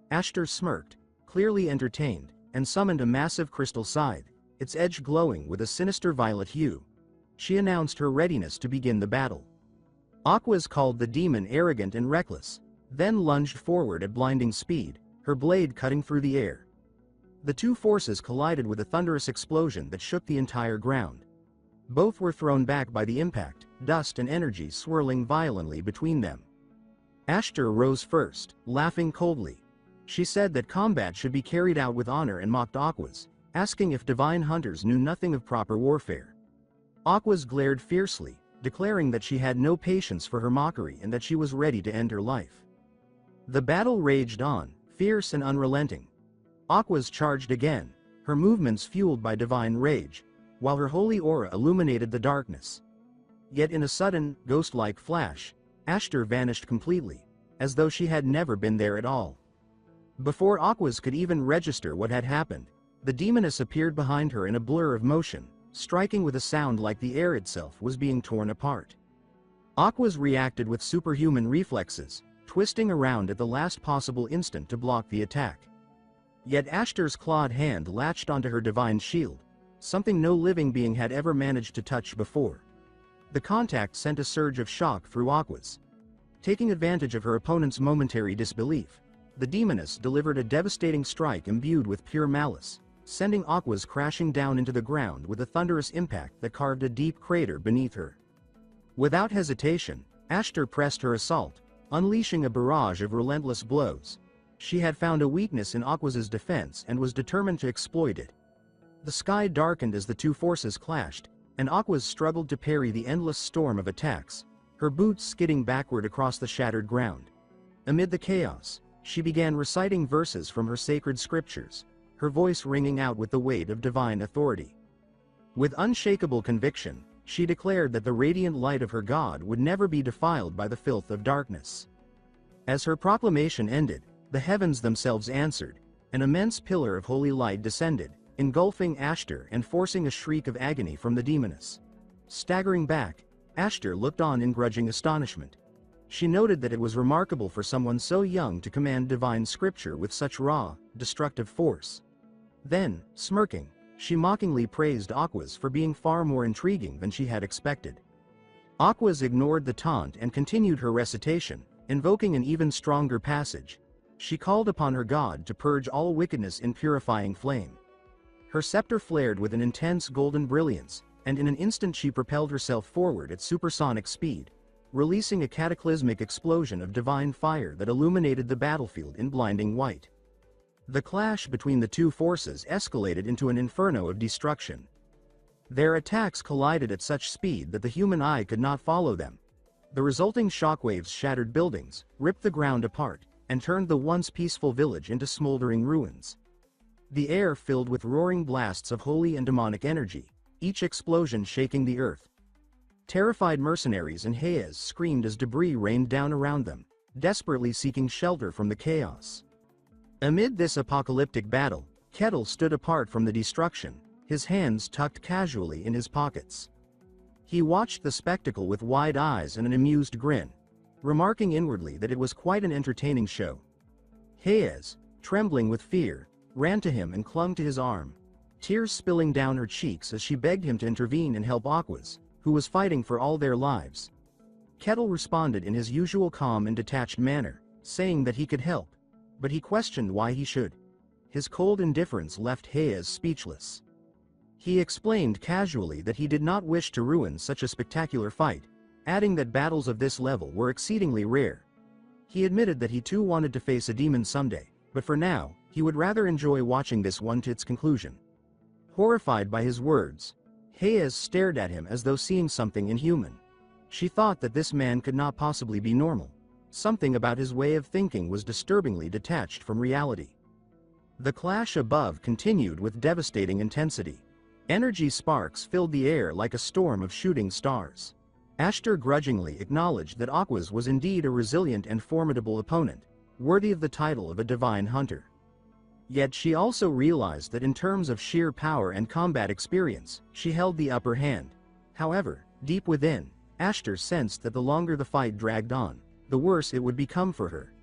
Ashtar smirked, clearly entertained, and summoned a massive crystal scythe, its edge glowing with a sinister violet hue. She announced her readiness to begin the battle. Aquas called the demon arrogant and reckless, then lunged forward at blinding speed, her blade cutting through the air. The two forces collided with a thunderous explosion that shook the entire ground. Both were thrown back by the impact, dust and energy swirling violently between them. Ashtar rose first, laughing coldly. She said that combat should be carried out with honor and mocked Aquas, asking if divine hunters knew nothing of proper warfare. Aquas glared fiercely, declaring that she had no patience for her mockery and that she was ready to end her life. The battle raged on, fierce and unrelenting. Aquas charged again, her movements fueled by divine rage, while her holy aura illuminated the darkness. Yet in a sudden, ghost-like flash, Ashtar vanished completely, as though she had never been there at all. Before Aquas could even register what had happened, the demoness appeared behind her in a blur of motion, striking with a sound like the air itself was being torn apart. Aquas reacted with superhuman reflexes, twisting around at the last possible instant to block the attack. Yet Ashtar's clawed hand latched onto her divine shield, something no living being had ever managed to touch before. The contact sent a surge of shock through Aquas. Taking advantage of her opponent's momentary disbelief, the demoness delivered a devastating strike imbued with pure malice, sending Aquas crashing down into the ground with a thunderous impact that carved a deep crater beneath her. Without hesitation, Ashtar pressed her assault, unleashing a barrage of relentless blows. She had found a weakness in Aquas's defense and was determined to exploit it. The sky darkened as the two forces clashed, and Aquas struggled to parry the endless storm of attacks, her boots skidding backward across the shattered ground. Amid the chaos, she began reciting verses from her sacred scriptures, her voice ringing out with the weight of divine authority. With unshakable conviction, she declared that the radiant light of her God would never be defiled by the filth of darkness. As her proclamation ended, the heavens themselves answered. An immense pillar of holy light descended, engulfing Ashtar and forcing a shriek of agony from the demoness. Staggering back, Ashtar looked on in grudging astonishment. She noted that it was remarkable for someone so young to command divine scripture with such raw, destructive force. Then, smirking, she mockingly praised Aquas for being far more intriguing than she had expected. Aquas ignored the taunt and continued her recitation, invoking an even stronger passage. She called upon her God to purge all wickedness in purifying flame. Her scepter flared with an intense golden brilliance, and in an instant she propelled herself forward at supersonic speed, releasing a cataclysmic explosion of divine fire that illuminated the battlefield in blinding white. The clash between the two forces escalated into an inferno of destruction. Their attacks collided at such speed that the human eye could not follow them. The resulting shockwaves shattered buildings, ripped the ground apart, and turned the once peaceful village into smoldering ruins. The air filled with roaring blasts of holy and demonic energy, each explosion shaking the earth. Terrified mercenaries and Hayes screamed as debris rained down around them, desperately seeking shelter from the chaos. Amid this apocalyptic battle, Kettle stood apart from the destruction, his hands tucked casually in his pockets. He watched the spectacle with wide eyes and an amused grin, remarking inwardly that it was quite an entertaining show. Hayes, trembling with fear, ran to him and clung to his arm, tears spilling down her cheeks as she begged him to intervene and help Aquas, who was fighting for all their lives. Kettle responded in his usual calm and detached manner, saying that he could help, but he questioned why he should. His cold indifference left Hayes speechless. He explained casually that he did not wish to ruin such a spectacular fight, adding that battles of this level were exceedingly rare. He admitted that he too wanted to face a demon someday, but for now, he would rather enjoy watching this one to its conclusion. Horrified by his words, Hayes stared at him as though seeing something inhuman. She thought that this man could not possibly be normal. Something about his way of thinking was disturbingly detached from reality. The clash above continued with devastating intensity. Energy sparks filled the air like a storm of shooting stars. Ashtar grudgingly acknowledged that Aquas was indeed a resilient and formidable opponent, worthy of the title of a divine hunter. Yet she also realized that in terms of sheer power and combat experience, she held the upper hand. However, deep within, Ashtar sensed that the longer the fight dragged on, the worse it would become for her.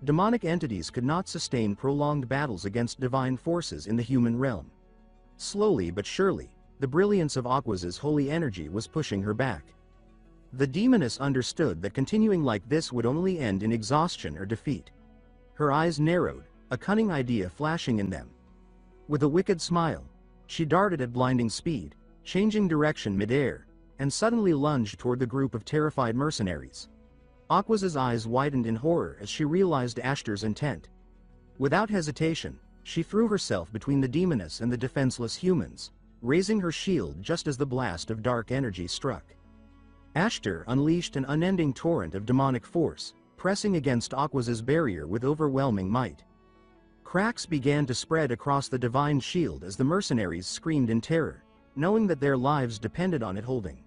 Demonic entities could not sustain prolonged battles against divine forces in the human realm. Slowly but surely, the brilliance of Aquas's holy energy was pushing her back. The demoness understood that continuing like this would only end in exhaustion or defeat. Her eyes narrowed, a cunning idea flashing in them. With a wicked smile, she darted at blinding speed, changing direction mid-air, and suddenly lunged toward the group of terrified mercenaries. Aquas's eyes widened in horror as she realized Ashtar's intent. Without hesitation, she threw herself between the demoness and the defenseless humans, raising her shield just as the blast of dark energy struck. Ashtar unleashed an unending torrent of demonic force, pressing against Aquas's barrier with overwhelming might. Cracks began to spread across the divine shield as the mercenaries screamed in terror, knowing that their lives depended on it holding.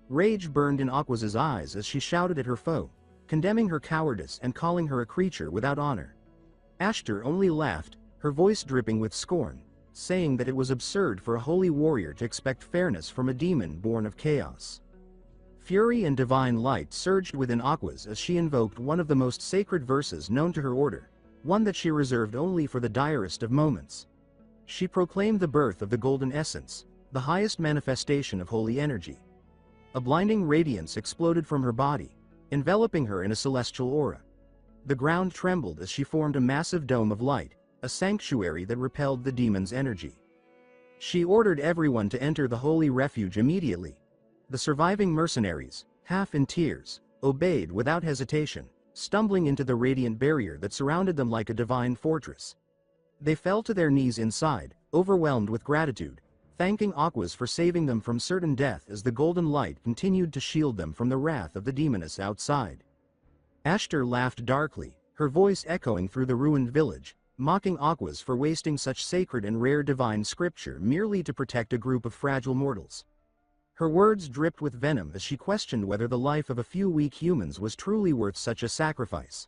Rage burned in Aqua's eyes as she shouted at her foe, condemning her cowardice and calling her a creature without honor. Ashtar only laughed, her voice dripping with scorn, saying that it was absurd for a holy warrior to expect fairness from a demon born of chaos. Fury and divine light surged within Aqua's as she invoked one of the most sacred verses known to her order, one that she reserved only for the direst of moments. She proclaimed the birth of the golden essence, the highest manifestation of holy energy. A blinding radiance exploded from her body, enveloping her in a celestial aura. The ground trembled as she formed a massive dome of light, a sanctuary that repelled the demon's energy. She ordered everyone to enter the holy refuge immediately. The surviving mercenaries, half in tears, obeyed without hesitation, stumbling into the radiant barrier that surrounded them like a divine fortress. They fell to their knees inside, overwhelmed with gratitude, thanking Aquas for saving them from certain death as the golden light continued to shield them from the wrath of the demoness outside. Ashtar laughed darkly, her voice echoing through the ruined village, mocking Aquas for wasting such sacred and rare divine scripture merely to protect a group of fragile mortals. Her words dripped with venom as she questioned whether the life of a few weak humans was truly worth such a sacrifice.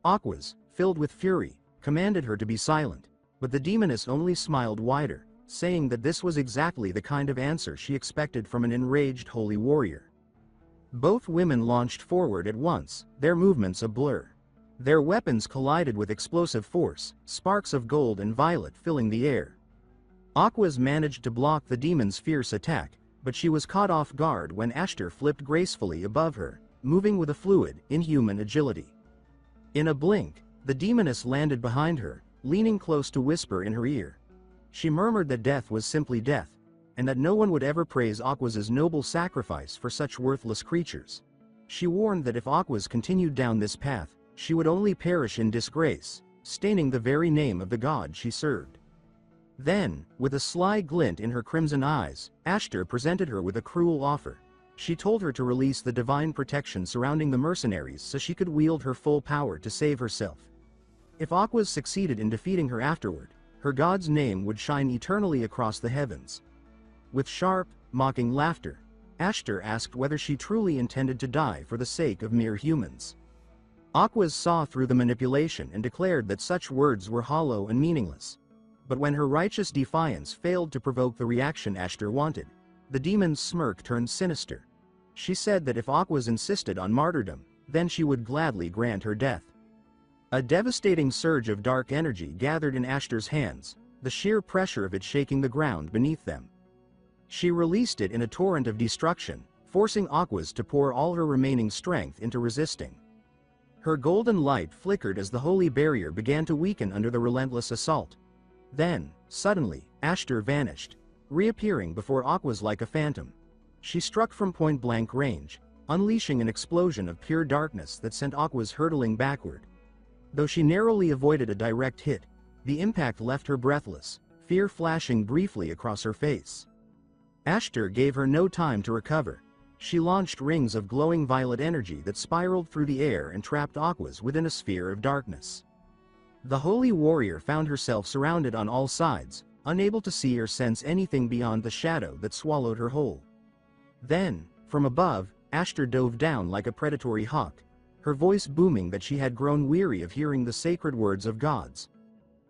Aquas, filled with fury, commanded her to be silent, but the demoness only smiled wider, saying that this was exactly the kind of answer she expected from an enraged holy warrior. Both women launched forward at once, their movements a blur. Their weapons collided with explosive force, sparks of gold and violet filling the air. Aquas managed to block the demon's fierce attack, but she was caught off guard when Ashtar flipped gracefully above her, moving with a fluid, inhuman agility. In a blink, the demoness landed behind her, leaning close to whisper in her ear. She murmured that death was simply death, and that no one would ever praise Aquas's noble sacrifice for such worthless creatures. She warned that if Aquas continued down this path, she would only perish in disgrace, staining the very name of the god she served. Then, with a sly glint in her crimson eyes, Ashtar presented her with a cruel offer. She told her to release the divine protection surrounding the mercenaries so she could wield her full power to save herself. If Aquas succeeded in defeating her afterward, her god's name would shine eternally across the heavens. With sharp, mocking laughter, Ashtar asked whether she truly intended to die for the sake of mere humans. Aquas saw through the manipulation and declared that such words were hollow and meaningless. But when her righteous defiance failed to provoke the reaction Ashtar wanted, the demon's smirk turned sinister. She said that if Aquas insisted on martyrdom, then she would gladly grant her death. A devastating surge of dark energy gathered in Ashtar's hands, the sheer pressure of it shaking the ground beneath them. She released it in a torrent of destruction, forcing Aquas to pour all her remaining strength into resisting. Her golden light flickered as the holy barrier began to weaken under the relentless assault. Then, suddenly, Ashtar vanished, reappearing before Aquas like a phantom. She struck from point-blank range, unleashing an explosion of pure darkness that sent Aquas hurtling backward. Though she narrowly avoided a direct hit, the impact left her breathless, fear flashing briefly across her face. Ashtar gave her no time to recover. She launched rings of glowing violet energy that spiraled through the air and trapped Aquas within a sphere of darkness. The holy warrior found herself surrounded on all sides, unable to see or sense anything beyond the shadow that swallowed her whole. Then, from above, Ashtar dove down like a predatory hawk, her voice booming that she had grown weary of hearing the sacred words of gods.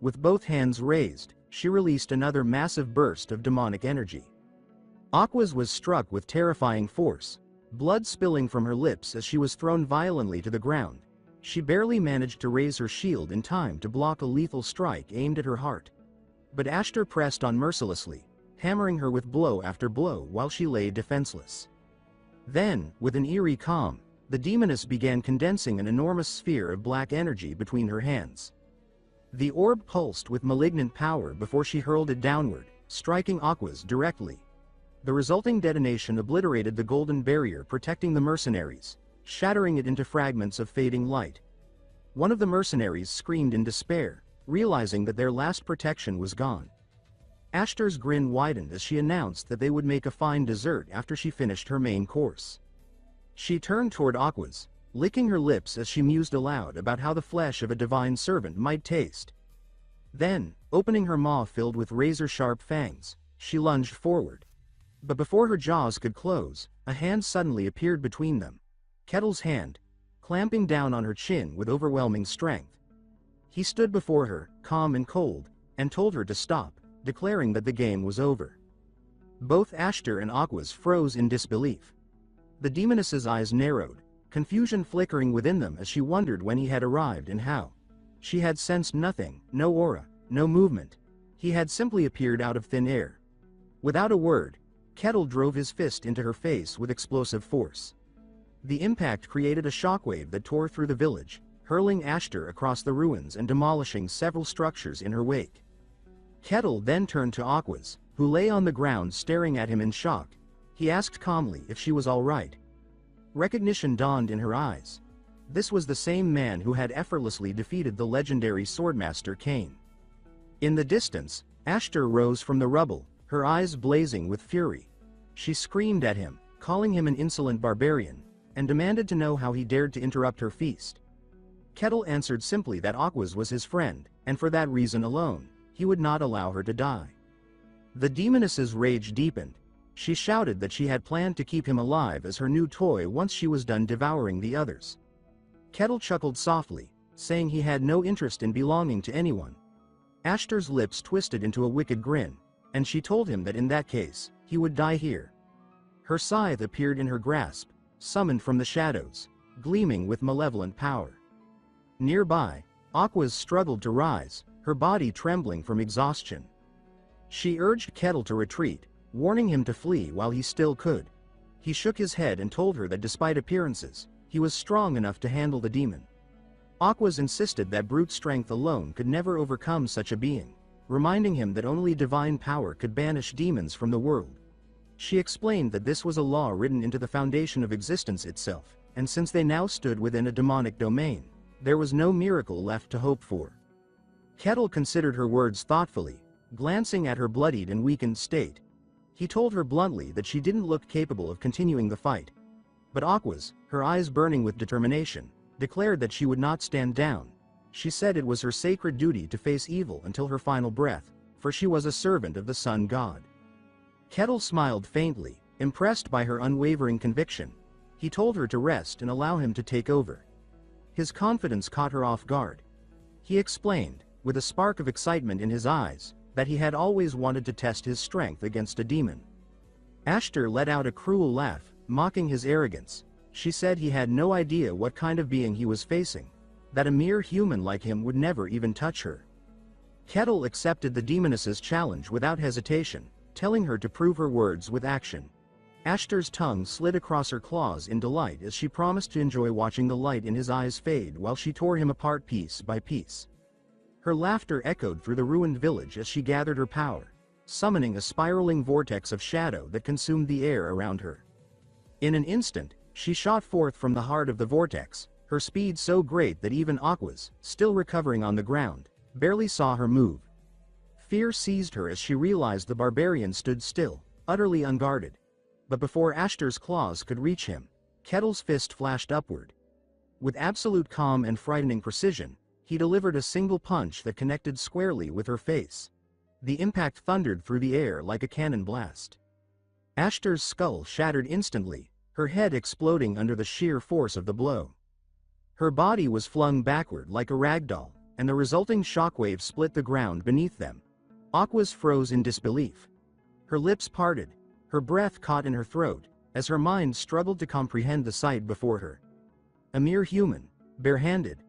With both hands raised, she released another massive burst of demonic energy. Aquas was struck with terrifying force, blood spilling from her lips as she was thrown violently to the ground. She barely managed to raise her shield in time to block a lethal strike aimed at her heart. But Ashtar pressed on mercilessly, hammering her with blow after blow while she lay defenseless. Then, with an eerie calm, the demoness began condensing an enormous sphere of black energy between her hands. The orb pulsed with malignant power before she hurled it downward, striking Aquas directly. The resulting detonation obliterated the golden barrier protecting the mercenaries, shattering it into fragments of fading light. One of the mercenaries screamed in despair, realizing that their last protection was gone. Ashtar's grin widened as she announced that they would make a fine dessert after she finished her main course. She turned toward Aquas, licking her lips as she mused aloud about how the flesh of a divine servant might taste. Then, opening her maw filled with razor-sharp fangs, she lunged forward. But before her jaws could close, a hand suddenly appeared between them. Kettle's hand, clamping down on her chin with overwhelming strength. He stood before her, calm and cold, and told her to stop, declaring that the game was over. Both Ashtar and Aquas froze in disbelief. The demoness's eyes narrowed, confusion flickering within them as she wondered when he had arrived and how. She had sensed nothing, no aura, no movement. He had simply appeared out of thin air. Without a word, Kettle drove his fist into her face with explosive force. The impact created a shockwave that tore through the village, hurling Ashtar across the ruins and demolishing several structures in her wake. Kettle then turned to Aquas, who lay on the ground staring at him in shock. He asked calmly if she was all right. Recognition dawned in her eyes. This was the same man who had effortlessly defeated the legendary swordmaster Cain. In the distance, Ashtar rose from the rubble, her eyes blazing with fury. She screamed at him, calling him an insolent barbarian, and demanded to know how he dared to interrupt her feast. Kettle answered simply that Aquas was his friend, and for that reason alone, he would not allow her to die. The demoness's rage deepened. She shouted that she had planned to keep him alive as her new toy once she was done devouring the others. Kettle chuckled softly, saying he had no interest in belonging to anyone. Ashtar's lips twisted into a wicked grin, and she told him that in that case, he would die here. Her scythe appeared in her grasp, summoned from the shadows, gleaming with malevolent power. Nearby, Aquas struggled to rise, her body trembling from exhaustion. She urged Kettle to retreat, warning him to flee while he still could. He shook his head and told her that despite appearances, he was strong enough to handle the demon. Aquas insisted that brute strength alone could never overcome such a being, reminding him that only divine power could banish demons from the world. She explained that this was a law written into the foundation of existence itself, and since they now stood within a demonic domain, there was no miracle left to hope for. Kettle considered her words thoughtfully, glancing at her bloodied and weakened state. He told her bluntly that she didn't look capable of continuing the fight. But Aquas, her eyes burning with determination, declared that she would not stand down. She said it was her sacred duty to face evil until her final breath, for she was a servant of the sun god. Kettle smiled faintly, impressed by her unwavering conviction. He told her to rest and allow him to take over. His confidence caught her off guard. He explained, with a spark of excitement in his eyes, that he had always wanted to test his strength against a demon. Ashtar let out a cruel laugh, mocking his arrogance. She said he had no idea what kind of being he was facing, that a mere human like him would never even touch her. Kettle accepted the demoness's challenge without hesitation, telling her to prove her words with action. Ashtar's tongue slid across her claws in delight as she promised to enjoy watching the light in his eyes fade while she tore him apart piece by piece. Her laughter echoed through the ruined village as she gathered her power, summoning a spiraling vortex of shadow that consumed the air around her. In an instant, she shot forth from the heart of the vortex, her speed so great that even Aquas, still recovering on the ground, barely saw her move. Fear seized her as she realized the barbarian stood still, utterly unguarded. But before Ashtar's claws could reach him, Kettle's fist flashed upward. With absolute calm and frightening precision, he delivered a single punch that connected squarely with her face. The impact thundered through the air like a cannon blast. Ashtar's skull shattered instantly, her head exploding under the sheer force of the blow. Her body was flung backward like a ragdoll, and the resulting shockwave split the ground beneath them. Aquas froze in disbelief. Her lips parted, her breath caught in her throat, as her mind struggled to comprehend the sight before her. A mere human, barehanded,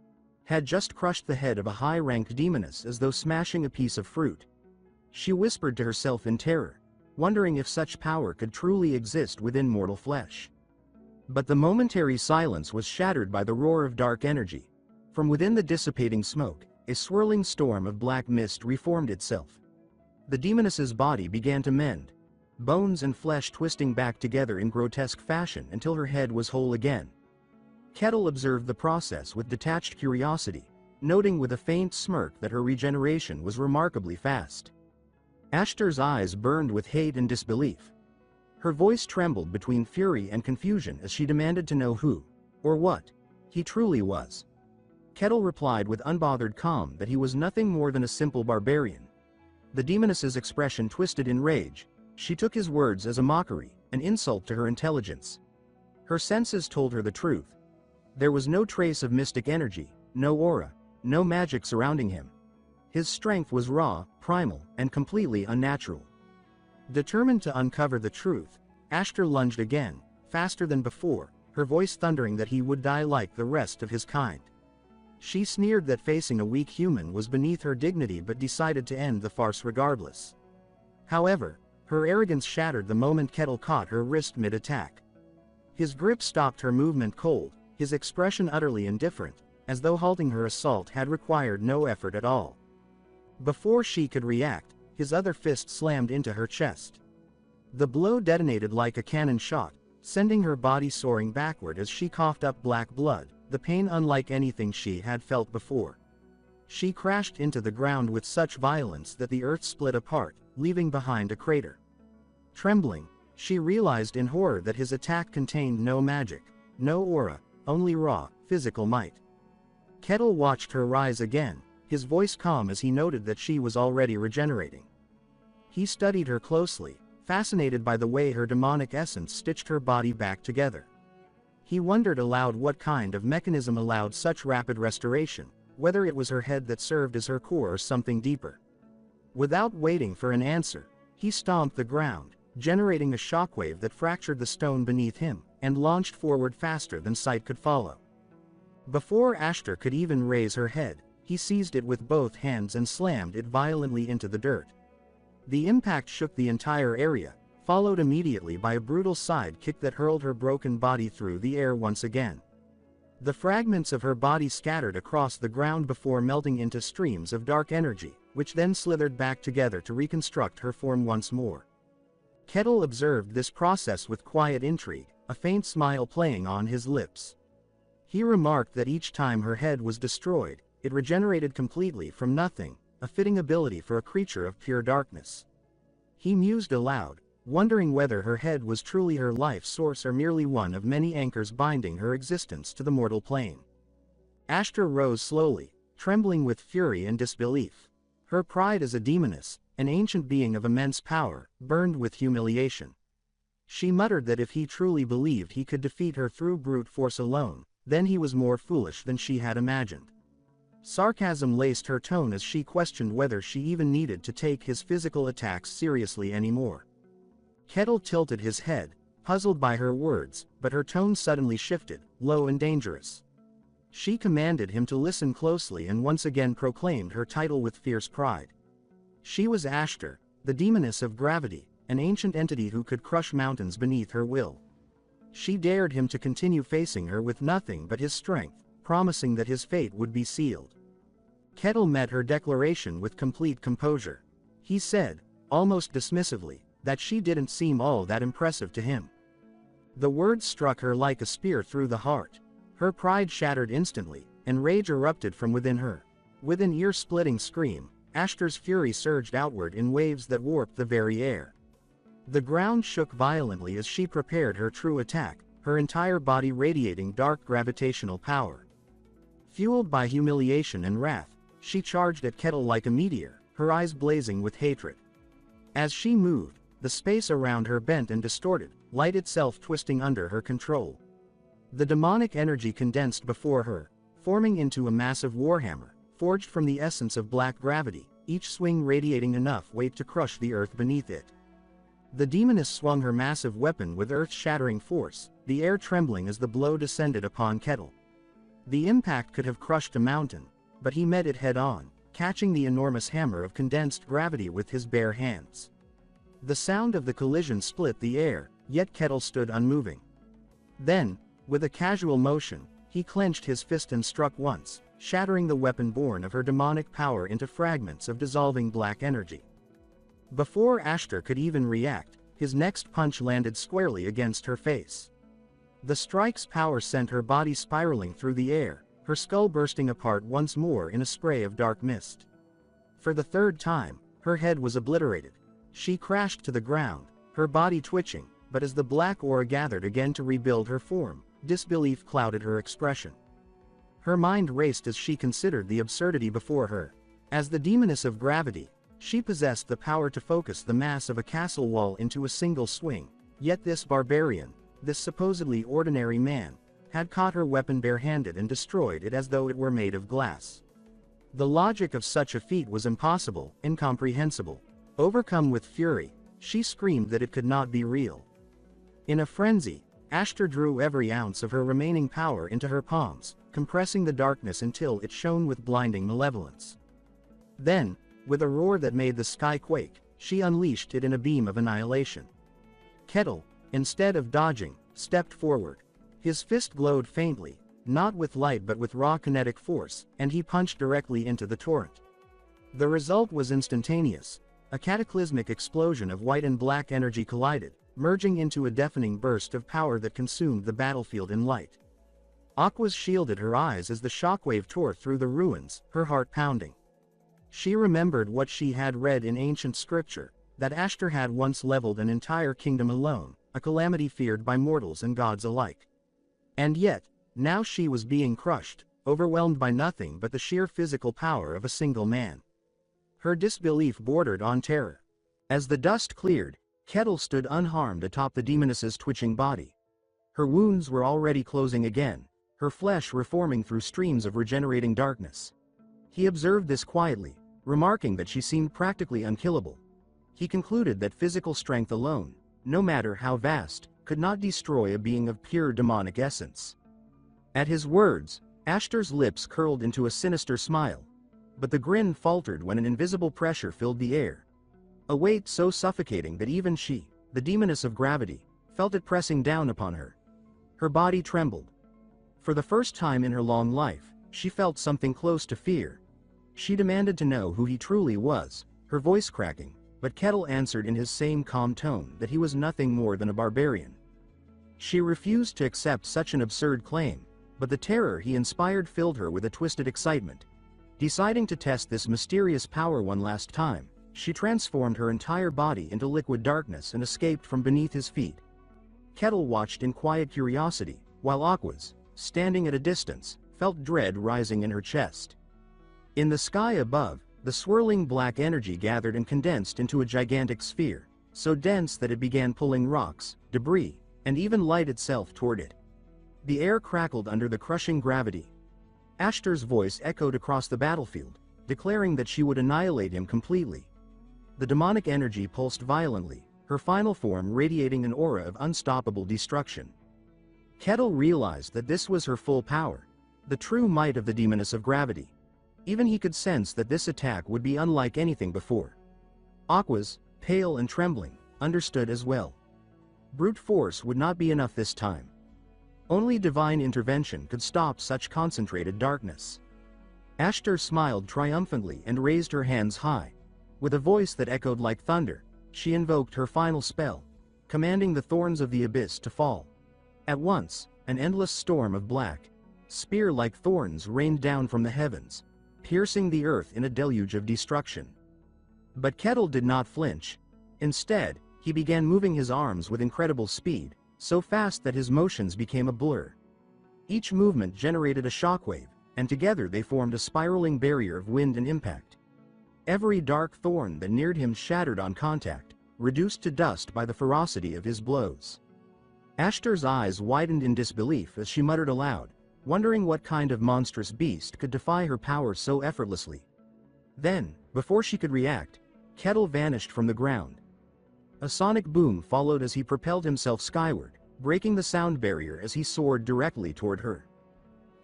had just crushed the head of a high-ranked demoness as though smashing a piece of fruit. She whispered to herself in terror, wondering if such power could truly exist within mortal flesh. But the momentary silence was shattered by the roar of dark energy. From within the dissipating smoke, a swirling storm of black mist reformed itself. The demoness's body began to mend, bones and flesh twisting back together in grotesque fashion until her head was whole again. Kettle observed the process with detached curiosity, noting with a faint smirk that her regeneration was remarkably fast. Ashtar's eyes burned with hate and disbelief. Her voice trembled between fury and confusion as she demanded to know who, or what, he truly was. Kettle replied with unbothered calm that he was nothing more than a simple barbarian. The demoness's expression twisted in rage. She took his words as a mockery, an insult to her intelligence. Her senses told her the truth. There was no trace of mystic energy, no aura, no magic surrounding him. His strength was raw, primal, and completely unnatural. Determined to uncover the truth, Ashtar lunged again, faster than before, her voice thundering that he would die like the rest of his kind. She sneered that facing a weak human was beneath her dignity but decided to end the farce regardless. However, her arrogance shattered the moment Kettle caught her wrist mid-attack. His grip stopped her movement cold, his expression utterly indifferent, as though halting her assault had required no effort at all. Before she could react, his other fist slammed into her chest. The blow detonated like a cannon shot, sending her body soaring backward as she coughed up black blood, the pain unlike anything she had felt before. She crashed into the ground with such violence that the earth split apart, leaving behind a crater. Trembling, she realized in horror that his attack contained no magic, no aura, only raw, physical might. Kettle watched her rise again, his voice calm as he noted that she was already regenerating. He studied her closely, fascinated by the way her demonic essence stitched her body back together. He wondered aloud what kind of mechanism allowed such rapid restoration, whether it was her head that served as her core or something deeper. Without waiting for an answer, he stomped the ground, generating a shockwave that fractured the stone beneath him, and launched forward faster than sight could follow. Before Ashtar could even raise her head, he seized it with both hands and slammed it violently into the dirt. The impact shook the entire area, followed immediately by a brutal side kick that hurled her broken body through the air once again. The fragments of her body scattered across the ground before melting into streams of dark energy, which then slithered back together to reconstruct her form once more. Kettle observed this process with quiet intrigue, a faint smile playing on his lips. He remarked that each time her head was destroyed, it regenerated completely from nothing, a fitting ability for a creature of pure darkness. He mused aloud, wondering whether her head was truly her life source or merely one of many anchors binding her existence to the mortal plane. Ashtar rose slowly, trembling with fury and disbelief. Her pride as a demoness, an ancient being of immense power, burned with humiliation. She muttered that if he truly believed he could defeat her through brute force alone, then he was more foolish than she had imagined. Sarcasm laced her tone as she questioned whether she even needed to take his physical attacks seriously anymore. Kettle tilted his head, puzzled by her words, but her tone suddenly shifted, low and dangerous. She commanded him to listen closely and once again proclaimed her title with fierce pride. She was Ashtar, the demoness of gravity, an ancient entity who could crush mountains beneath her will. She dared him to continue facing her with nothing but his strength, promising that his fate would be sealed. Kettle met her declaration with complete composure. He said, almost dismissively, that she didn't seem all that impressive to him. The words struck her like a spear through the heart. Her pride shattered instantly, and rage erupted from within her. With an ear-splitting scream, Ashtar's fury surged outward in waves that warped the very air. The ground shook violently as she prepared her true attack, her entire body radiating dark gravitational power. Fueled by humiliation and wrath, she charged at Kettle like a meteor, her eyes blazing with hatred. As she moved, the space around her bent and distorted, light itself twisting under her control. The demonic energy condensed before her, forming into a massive warhammer, forged from the essence of black gravity, each swing radiating enough weight to crush the earth beneath it. The demoness swung her massive weapon with earth-shattering force, the air trembling as the blow descended upon Kettle. The impact could have crushed a mountain, but he met it head-on, catching the enormous hammer of condensed gravity with his bare hands. The sound of the collision split the air, yet Kettle stood unmoving. Then, with a casual motion, he clenched his fist and struck once, shattering the weapon born of her demonic power into fragments of dissolving black energy. Before Ashtar could even react, his next punch landed squarely against her face. The strike's power sent her body spiraling through the air, her skull bursting apart once more in a spray of dark mist. For the third time, her head was obliterated. She crashed to the ground, her body twitching, but as the black aura gathered again to rebuild her form, disbelief clouded her expression. Her mind raced as she considered the absurdity before her. As the demoness of gravity, She possessed the power to focus the mass of a castle wall into a single swing, yet this barbarian, this supposedly ordinary man, had caught her weapon barehanded and destroyed it as though it were made of glass. The logic of such a feat was impossible, incomprehensible. Overcome with fury, she screamed that it could not be real. In a frenzy, Ashtar drew every ounce of her remaining power into her palms, compressing the darkness until it shone with blinding malevolence. Then, with a roar that made the sky quake, she unleashed it in a beam of annihilation. Kettle, instead of dodging, stepped forward. His fist glowed faintly, not with light but with raw kinetic force, and he punched directly into the torrent. The result was instantaneous. A cataclysmic explosion of white and black energy collided, merging into a deafening burst of power that consumed the battlefield in light. Aquas shielded her eyes as the shockwave tore through the ruins, her heart pounding. She remembered what she had read in ancient scripture, that Ashtar had once leveled an entire kingdom alone, a calamity feared by mortals and gods alike. And yet, now she was being crushed, overwhelmed by nothing but the sheer physical power of a single man. Her disbelief bordered on terror. As the dust cleared, Kettle stood unharmed atop the demoness's twitching body. Her wounds were already closing again, her flesh reforming through streams of regenerating darkness. He observed this quietly, remarking that she seemed practically unkillable. He concluded that physical strength alone, no matter how vast, could not destroy a being of pure demonic essence. At his words, Ashtar's lips curled into a sinister smile. But the grin faltered when an invisible pressure filled the air. A weight so suffocating that even she, the demoness of gravity, felt it pressing down upon her. Her body trembled. For the first time in her long life, she felt something close to fear. She demanded to know who he truly was, her voice cracking, but Kettle answered in his same calm tone that he was nothing more than a barbarian. She refused to accept such an absurd claim, but the terror he inspired filled her with a twisted excitement. Deciding to test this mysterious power one last time, she transformed her entire body into liquid darkness and escaped from beneath his feet. Kettle watched in quiet curiosity, while Aquas, standing at a distance, felt dread rising in her chest. In the sky above, the swirling black energy gathered and condensed into a gigantic sphere, so dense that it began pulling rocks, debris, and even light itself toward it. The air crackled under the crushing gravity. Ashtar's voice echoed across the battlefield, declaring that she would annihilate him completely. The demonic energy pulsed violently, her final form radiating an aura of unstoppable destruction. Kettle realized that this was her full power, the true might of the demoness of gravity. Even he could sense that this attack would be unlike anything before. Aquas, pale and trembling, understood as well. Brute force would not be enough this time. Only divine intervention could stop such concentrated darkness. Ashtar smiled triumphantly and raised her hands high. With a voice that echoed like thunder, she invoked her final spell, commanding the thorns of the abyss to fall. At once, an endless storm of black, spear-like thorns rained down from the heavens, piercing the earth in a deluge of destruction. But Kettle did not flinch. Instead, he began moving his arms with incredible speed, so fast that his motions became a blur. Each movement generated a shockwave, and together they formed a spiraling barrier of wind and impact. Every dark thorn that neared him shattered on contact, reduced to dust by the ferocity of his blows. Ashtar's eyes widened in disbelief as she muttered aloud, wondering what kind of monstrous beast could defy her power so effortlessly. Then, before she could react, Kettle vanished from the ground. A sonic boom followed as he propelled himself skyward, breaking the sound barrier as he soared directly toward her.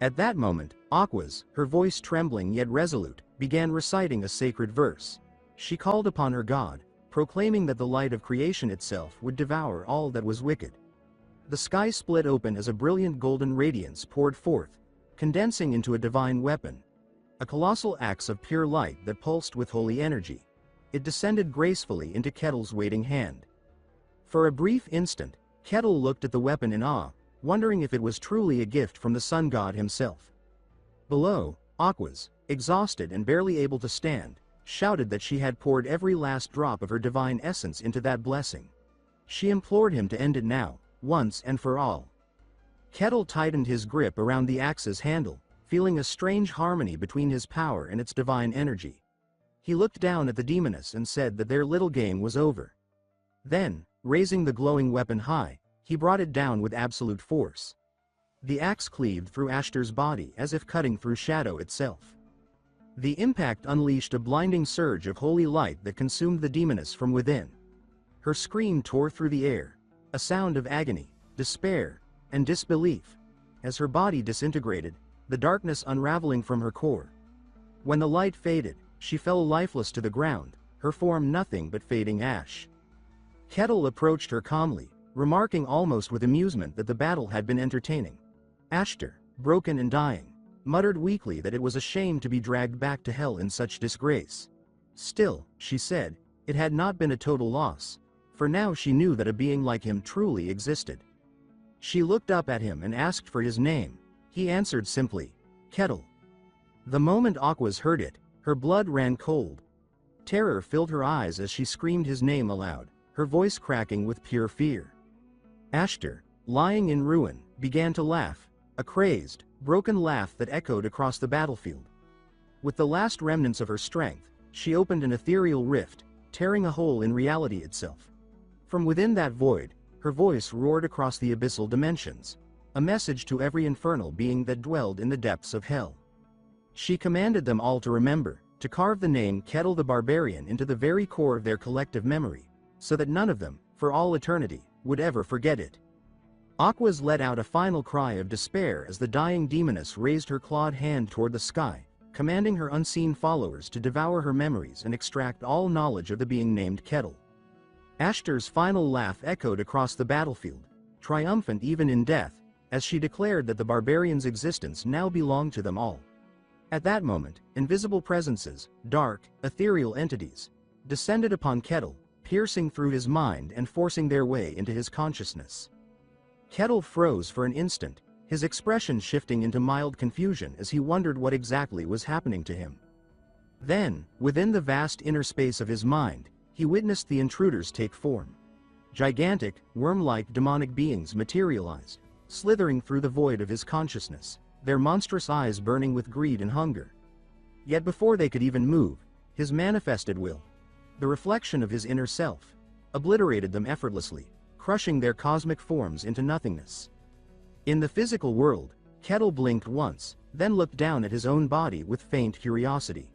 At that moment, Aquas, her voice trembling yet resolute, began reciting a sacred verse. She called upon her god, proclaiming that the light of creation itself would devour all that was wicked. The sky split open as a brilliant golden radiance poured forth, condensing into a divine weapon. A colossal axe of pure light that pulsed with holy energy. It descended gracefully into Kettle's waiting hand. For a brief instant, Kettle looked at the weapon in awe, wondering if it was truly a gift from the sun god himself. Below, Aquas, exhausted and barely able to stand, shouted that she had poured every last drop of her divine essence into that blessing. She implored him to end it now, once and for all. Kettle tightened his grip around the axe's handle, feeling a strange harmony between his power and its divine energy. He looked down at the demoness and said that their little game was over. Then, raising the glowing weapon high, he brought it down with absolute force. The axe cleaved through Ashtar's body as if cutting through shadow itself. The impact unleashed a blinding surge of holy light that consumed the demoness from within. Her scream tore through the air, a sound of agony, despair, and disbelief. As her body disintegrated, the darkness unraveling from her core. When the light faded, she fell lifeless to the ground, her form nothing but fading ash. Kettle approached her calmly, remarking almost with amusement that the battle had been entertaining. Ashtar, broken and dying, muttered weakly that it was a shame to be dragged back to hell in such disgrace. Still, she said, it had not been a total loss, for now she knew that a being like him truly existed. She looked up at him and asked for his name. He answered simply, Kettle. The moment Aquas heard it, her blood ran cold. Terror filled her eyes as she screamed his name aloud, her voice cracking with pure fear. Ashtar, lying in ruin, began to laugh, a crazed, broken laugh that echoed across the battlefield. With the last remnants of her strength, she opened an ethereal rift, tearing a hole in reality itself. From within that void, her voice roared across the abyssal dimensions, a message to every infernal being that dwelled in the depths of hell. She commanded them all to remember, to carve the name Kettle the Barbarian into the very core of their collective memory, so that none of them, for all eternity, would ever forget it. Aquas let out a final cry of despair as the dying demoness raised her clawed hand toward the sky, commanding her unseen followers to devour her memories and extract all knowledge of the being named Kettle. Ashtar's final laugh echoed across the battlefield, triumphant even in death, as she declared that the barbarian's existence now belonged to them all. At that moment, invisible presences, dark, ethereal entities, descended upon Kettle, piercing through his mind and forcing their way into his consciousness. Kettle froze for an instant, his expression shifting into mild confusion as he wondered what exactly was happening to him. Then, within the vast inner space of his mind, he witnessed the intruders take form. Gigantic, worm-like demonic beings materialized, slithering through the void of his consciousness, their monstrous eyes burning with greed and hunger. Yet before they could even move, his manifested will, the reflection of his inner self, obliterated them effortlessly, crushing their cosmic forms into nothingness. In the physical world, Kettle blinked once, then looked down at his own body with faint curiosity.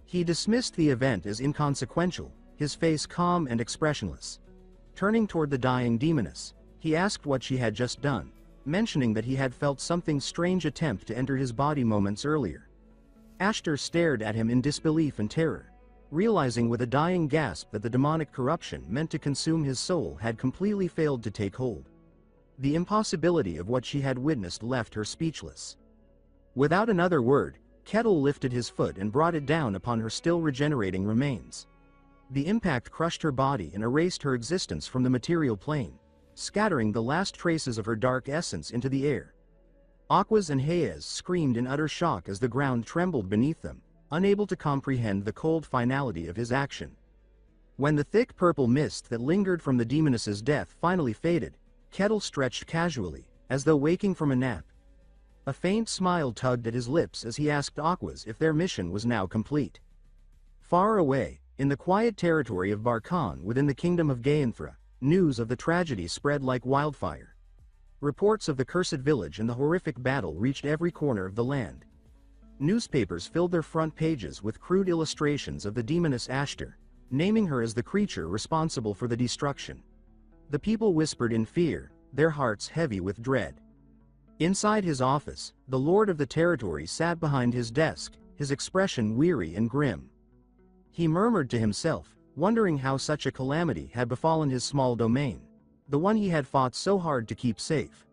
He dismissed the event as inconsequential, his face calm and expressionless. Turning toward the dying demoness, he asked what she had just done, mentioning that he had felt something strange attempt to enter his body moments earlier. Ashtar stared at him in disbelief and terror, realizing with a dying gasp that the demonic corruption meant to consume his soul had completely failed to take hold. The impossibility of what she had witnessed left her speechless. Without another word, Kettle lifted his foot and brought it down upon her still regenerating remains. The impact crushed her body and erased her existence from the material plane, scattering the last traces of her dark essence into the air. Aquas and Hayes screamed in utter shock as the ground trembled beneath them, unable to comprehend the cold finality of his action. When the thick purple mist that lingered from the demoness's death finally faded, Kettle stretched casually, as though waking from a nap. A faint smile tugged at his lips as he asked Aquas if their mission was now complete. Far away, in the quiet territory of Barkan within the kingdom of Gaenthra, news of the tragedy spread like wildfire. Reports of the cursed village and the horrific battle reached every corner of the land. Newspapers filled their front pages with crude illustrations of the demoness Ashtar, naming her as the creature responsible for the destruction. The people whispered in fear, their hearts heavy with dread. Inside his office, the lord of the territory sat behind his desk, his expression weary and grim. He murmured to himself, wondering how such a calamity had befallen his small domain, the one he had fought so hard to keep safe.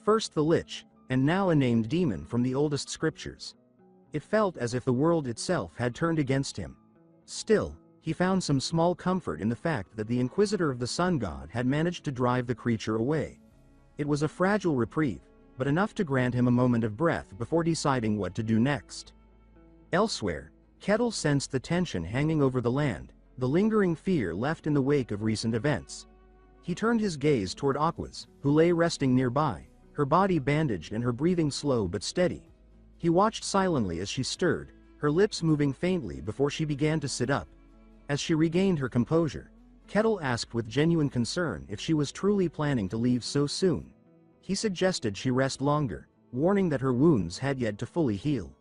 First the Lich, and now a named demon from the oldest scriptures. It felt as if the world itself had turned against him. Still, he found some small comfort in the fact that the Inquisitor of the Sun God had managed to drive the creature away. It was a fragile reprieve, but enough to grant him a moment of breath before deciding what to do next. Elsewhere, Kettle sensed the tension hanging over the land, the lingering fear left in the wake of recent events. He turned his gaze toward Aquas, who lay resting nearby, her body bandaged and her breathing slow but steady. He watched silently as she stirred, her lips moving faintly before she began to sit up. As she regained her composure, Kettle asked with genuine concern if she was truly planning to leave so soon. He suggested she rest longer, warning that her wounds had yet to fully heal.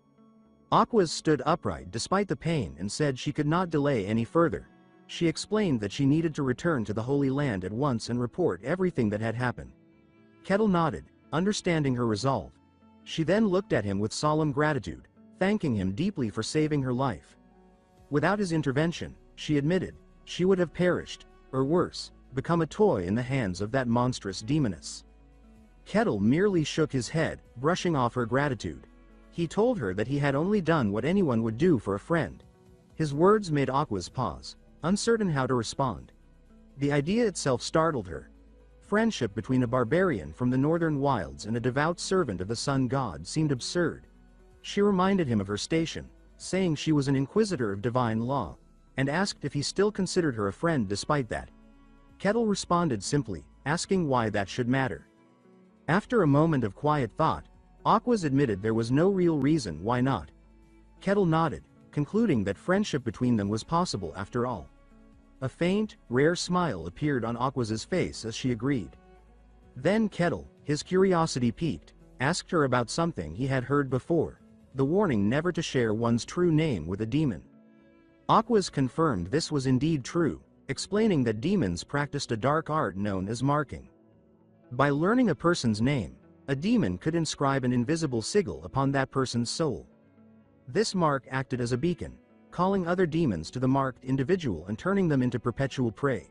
Aquas stood upright despite the pain and said she could not delay any further. She explained that she needed to return to the Holy Land at once and report everything that had happened. Kettle nodded, understanding her resolve. She then looked at him with solemn gratitude, thanking him deeply for saving her life. Without his intervention, she admitted, she would have perished, or worse, become a toy in the hands of that monstrous demoness. Kettle merely shook his head, brushing off her gratitude. He told her that he had only done what anyone would do for a friend. His words made Aquas pause, uncertain how to respond. The idea itself startled her. Friendship between a barbarian from the northern wilds and a devout servant of the sun god seemed absurd. She reminded him of her station, saying she was an inquisitor of divine law, and asked if he still considered her a friend despite that. Kettle responded simply, asking why that should matter. After a moment of quiet thought, Aquas admitted there was no real reason why not. Kettle nodded, concluding that friendship between them was possible after all. A faint, rare smile appeared on Aquas's face as she agreed. Then Kettle, his curiosity piqued, asked her about something he had heard before, the warning never to share one's true name with a demon. Aquas confirmed this was indeed true, explaining that demons practiced a dark art known as marking. By learning a person's name, a demon could inscribe an invisible sigil upon that person's soul. This mark acted as a beacon, calling other demons to the marked individual and turning them into perpetual prey.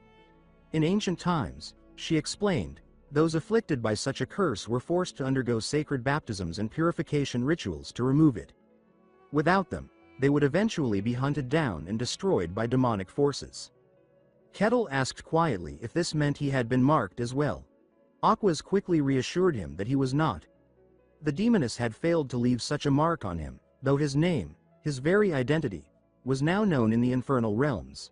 In ancient times, she explained, those afflicted by such a curse were forced to undergo sacred baptisms and purification rituals to remove it. Without them, they would eventually be hunted down and destroyed by demonic forces. Kettle asked quietly if this meant he had been marked as well. Aquas quickly reassured him that he was not. The demoness had failed to leave such a mark on him, though his name, his very identity, was now known in the infernal realms.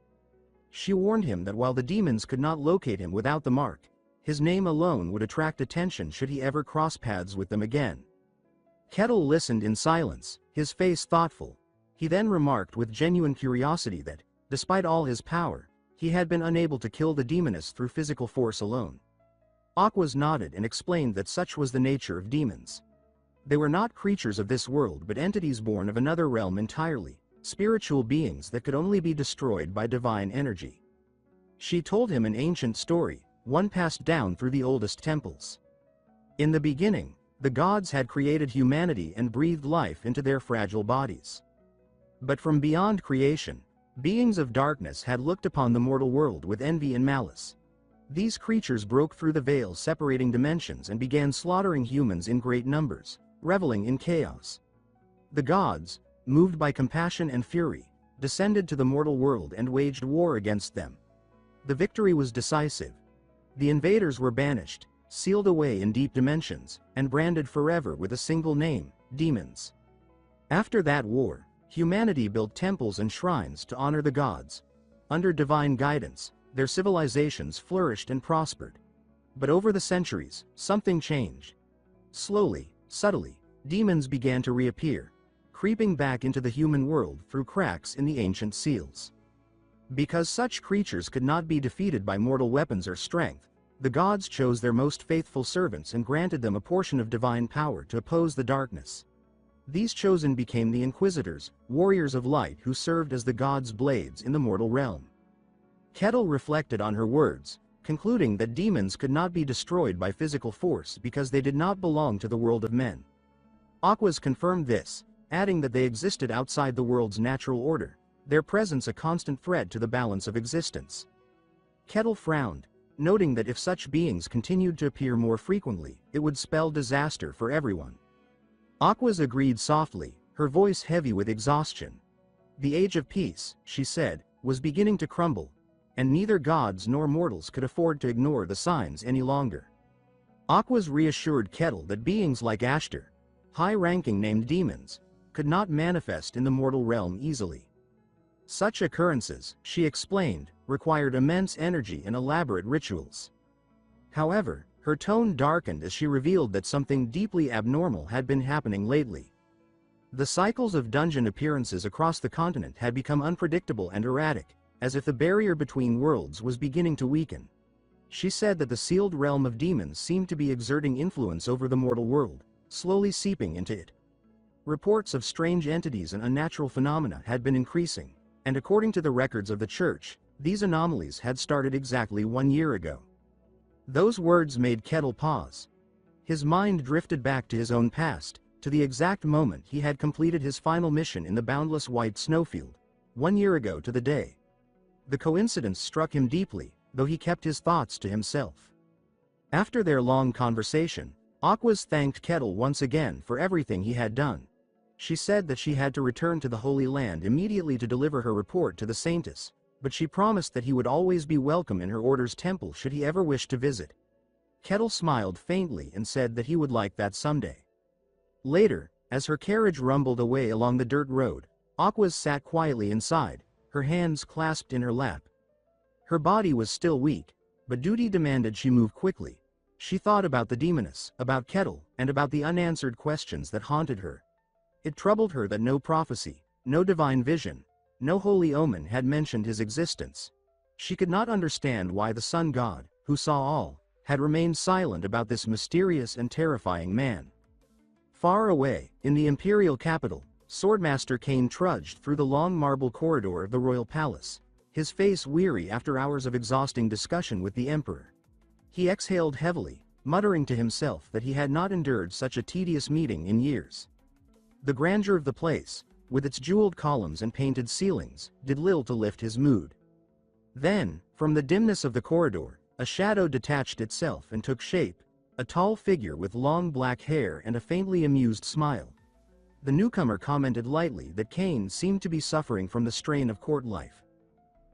She warned him that while the demons could not locate him without the mark, his name alone would attract attention should he ever cross paths with them again. Kettle listened in silence, his face thoughtful. He then remarked with genuine curiosity that, despite all his power, he had been unable to kill the demoness through physical force alone. Aquas nodded and explained that such was the nature of demons. They were not creatures of this world but entities born of another realm entirely, spiritual beings that could only be destroyed by divine energy. She told him an ancient story, one passed down through the oldest temples. In the beginning, the gods had created humanity and breathed life into their fragile bodies. But from beyond creation, beings of darkness had looked upon the mortal world with envy and malice. These creatures broke through the veil separating dimensions and began slaughtering humans in great numbers, reveling in chaos. The gods, moved by compassion and fury, descended to the mortal world and waged war against them. The victory was decisive. The invaders were banished, sealed away in deep dimensions, and branded forever with a single name, demons. After that war, humanity built temples and shrines to honor the gods. Under divine guidance, their civilizations flourished and prospered. But over the centuries, something changed. Slowly, subtly, demons began to reappear, creeping back into the human world through cracks in the ancient seals. Because such creatures could not be defeated by mortal weapons or strength, the gods chose their most faithful servants and granted them a portion of divine power to oppose the darkness. These chosen became the Inquisitors, warriors of light who served as the gods' blades in the mortal realm. Kettle reflected on her words, concluding that demons could not be destroyed by physical force because they did not belong to the world of men. Aquas confirmed this, adding that they existed outside the world's natural order, their presence a constant threat to the balance of existence. Kettle frowned, noting that if such beings continued to appear more frequently, it would spell disaster for everyone. Aquas agreed softly, her voice heavy with exhaustion. The age of peace, she said, was beginning to crumble, and neither gods nor mortals could afford to ignore the signs any longer. Aquas reassured Kettle that beings like Ashtar, high-ranking named demons, could not manifest in the mortal realm easily. Such occurrences, she explained, required immense energy and elaborate rituals. However, her tone darkened as she revealed that something deeply abnormal had been happening lately. The cycles of dungeon appearances across the continent had become unpredictable and erratic, as if the barrier between worlds was beginning to weaken. She said that the sealed realm of demons seemed to be exerting influence over the mortal world, slowly seeping into it. Reports of strange entities and unnatural phenomena had been increasing, and according to the records of the church, these anomalies had started exactly 1 year ago. Those words made Kettle pause. His mind drifted back to his own past, to the exact moment he had completed his final mission in the boundless white snowfield, 1 year ago to the day. The coincidence struck him deeply, though he kept his thoughts to himself. After their long conversation, Aquas thanked Kettle once again for everything he had done. She said that she had to return to the Holy Land immediately to deliver her report to the Saintess, but she promised that he would always be welcome in her order's temple should he ever wish to visit. Kettle smiled faintly and said that he would like that someday. Later, as her carriage rumbled away along the dirt road, Aquas sat quietly inside, her hands clasped in her lap. Her body was still weak, but duty demanded she move quickly. She thought about the demoness, about Kettle, and about the unanswered questions that haunted her. It troubled her that no prophecy, no divine vision, no holy omen had mentioned his existence. She could not understand why the sun god, who saw all, had remained silent about this mysterious and terrifying man. Far away, in the imperial capital, Swordmaster Cain trudged through the long marble corridor of the royal palace, his face weary after hours of exhausting discussion with the emperor. He exhaled heavily, muttering to himself that he had not endured such a tedious meeting in years. The grandeur of the place, with its jeweled columns and painted ceilings, did little to lift his mood. Then, from the dimness of the corridor, a shadow detached itself and took shape, a tall figure with long black hair and a faintly amused smile. The newcomer commented lightly that Cain seemed to be suffering from the strain of court life.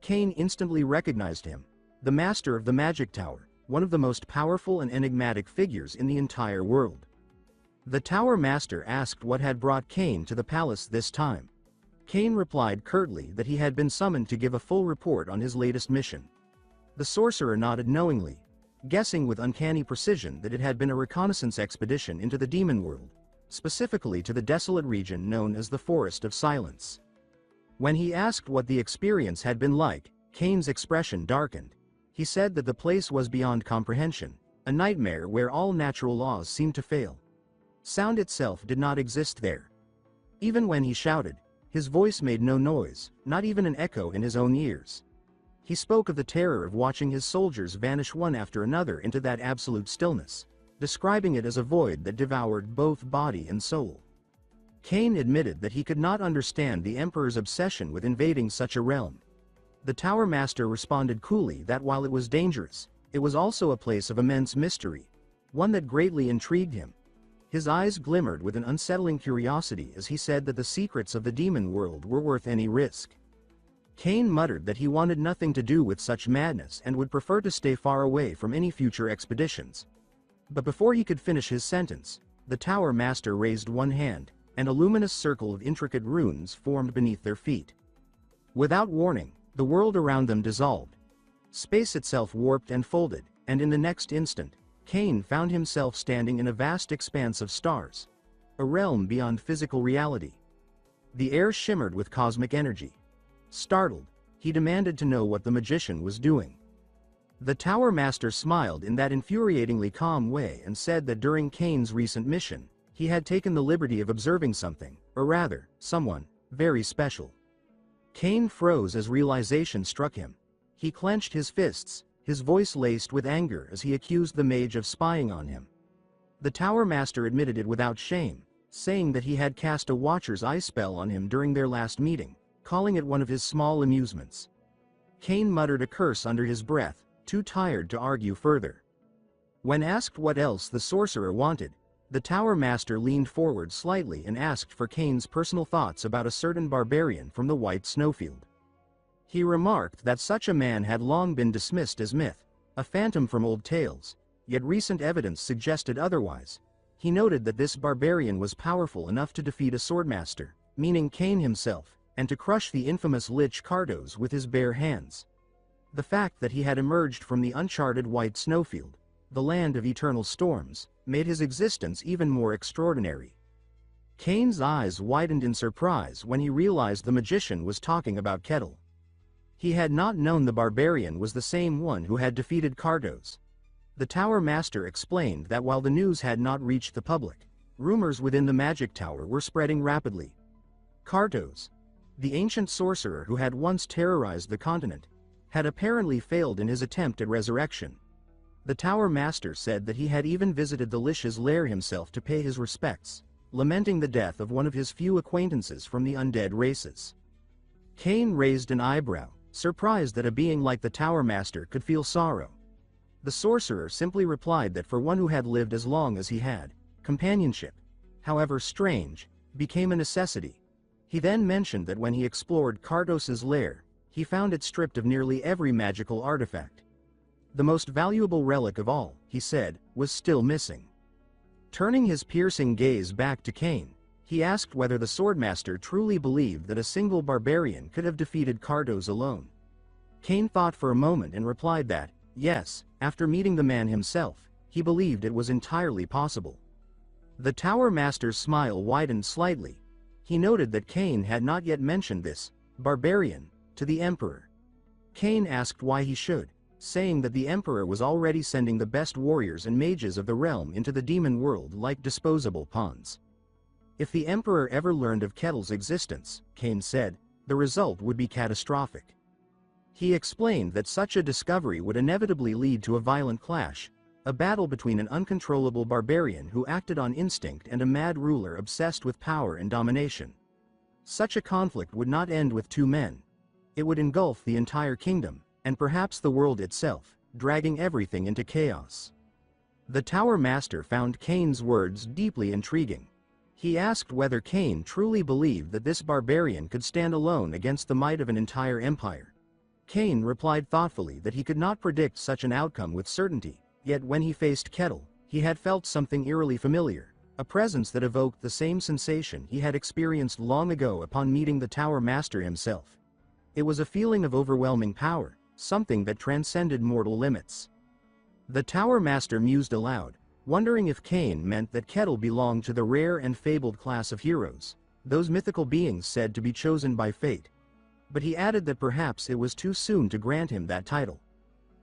Cain instantly recognized him, the master of the magic tower, one of the most powerful and enigmatic figures in the entire world. The tower master asked what had brought Cain to the palace this time. Cain replied curtly that he had been summoned to give a full report on his latest mission. The sorcerer nodded knowingly, guessing with uncanny precision that it had been a reconnaissance expedition into the demon world, specifically to the desolate region known as the Forest of Silence. When he asked what the experience had been like, Cain's expression darkened. He said that the place was beyond comprehension, a nightmare where all natural laws seemed to fail. Sound itself did not exist there. Even when he shouted, his voice made no noise, not even an echo in his own ears. He spoke of the terror of watching his soldiers vanish one after another into that absolute stillness, describing it as a void that devoured both body and soul. Cain admitted that he could not understand the emperor's obsession with invading such a realm. The tower master responded coolly that while it was dangerous, it was also a place of immense mystery, one that greatly intrigued him. His eyes glimmered with an unsettling curiosity as he said that the secrets of the demon world were worth any risk. Cain muttered that he wanted nothing to do with such madness and would prefer to stay far away from any future expeditions. But before he could finish his sentence, the tower master raised one hand, and a luminous circle of intricate runes formed beneath their feet. Without warning, the world around them dissolved. Space itself warped and folded, and in the next instant, Cain found himself standing in a vast expanse of stars, a realm beyond physical reality. The air shimmered with cosmic energy. Startled, he demanded to know what the magician was doing. The tower master smiled in that infuriatingly calm way and said that during Cain's recent mission, he had taken the liberty of observing something, or rather, someone, very special. Cain froze as realization struck him. He clenched his fists, his voice laced with anger as he accused the mage of spying on him. The tower master admitted it without shame, saying that he had cast a Watcher's Eye spell on him during their last meeting, calling it one of his small amusements. Cain muttered a curse under his breath, too tired to argue further. When asked what else the sorcerer wanted, the tower master leaned forward slightly and asked for Cain's personal thoughts about a certain barbarian from the white snowfield. He remarked that such a man had long been dismissed as myth, a phantom from old tales, yet recent evidence suggested otherwise. He noted that this barbarian was powerful enough to defeat a swordmaster, meaning Cain himself, and to crush the infamous Lich Cardos with his bare hands. The fact that he had emerged from the uncharted white snowfield, the land of eternal storms, made his existence even more extraordinary. Kane's eyes widened in surprise when he realized the magician was talking about Kettle. He had not known the barbarian was the same one who had defeated Kartos. The Tower Master explained that while the news had not reached the public, rumors within the magic tower were spreading rapidly. Kartos, the ancient sorcerer who had once terrorized the continent, had apparently failed in his attempt at resurrection. The Tower Master said that he had even visited the Lish's lair himself to pay his respects, lamenting the death of one of his few acquaintances from the undead races. Kane raised an eyebrow, surprised that a being like the Tower Master could feel sorrow. The sorcerer simply replied that for one who had lived as long as he had, companionship, however strange, became a necessity. He then mentioned that when he explored Kartos's lair, he found it stripped of nearly every magical artifact. The most valuable relic of all, he said, was still missing. Turning his piercing gaze back to Kane, he asked whether the Swordmaster truly believed that a single barbarian could have defeated Kartos alone. Kane thought for a moment and replied that, yes, after meeting the man himself, he believed it was entirely possible. The Tower Master's smile widened slightly. He noted that Kane had not yet mentioned this barbarian to the Emperor. Kane asked why he should, saying that the Emperor was already sending the best warriors and mages of the realm into the demon world like disposable pawns. If the Emperor ever learned of Kettle's existence, Kane said, the result would be catastrophic. He explained that such a discovery would inevitably lead to a violent clash, a battle between an uncontrollable barbarian who acted on instinct and a mad ruler obsessed with power and domination. Such a conflict would not end with two men. It would engulf the entire kingdom, and perhaps the world itself, dragging everything into chaos. The Tower Master found Kane's words deeply intriguing. He asked whether Kane truly believed that this barbarian could stand alone against the might of an entire empire. Kane replied thoughtfully that he could not predict such an outcome with certainty, yet when he faced Kettle, he had felt something eerily familiar, a presence that evoked the same sensation he had experienced long ago upon meeting the Tower Master himself. It was a feeling of overwhelming power, something that transcended mortal limits. The Tower Master mused aloud, wondering if Kane meant that Kettle belonged to the rare and fabled class of heroes, those mythical beings said to be chosen by fate. But he added that perhaps it was too soon to grant him that title.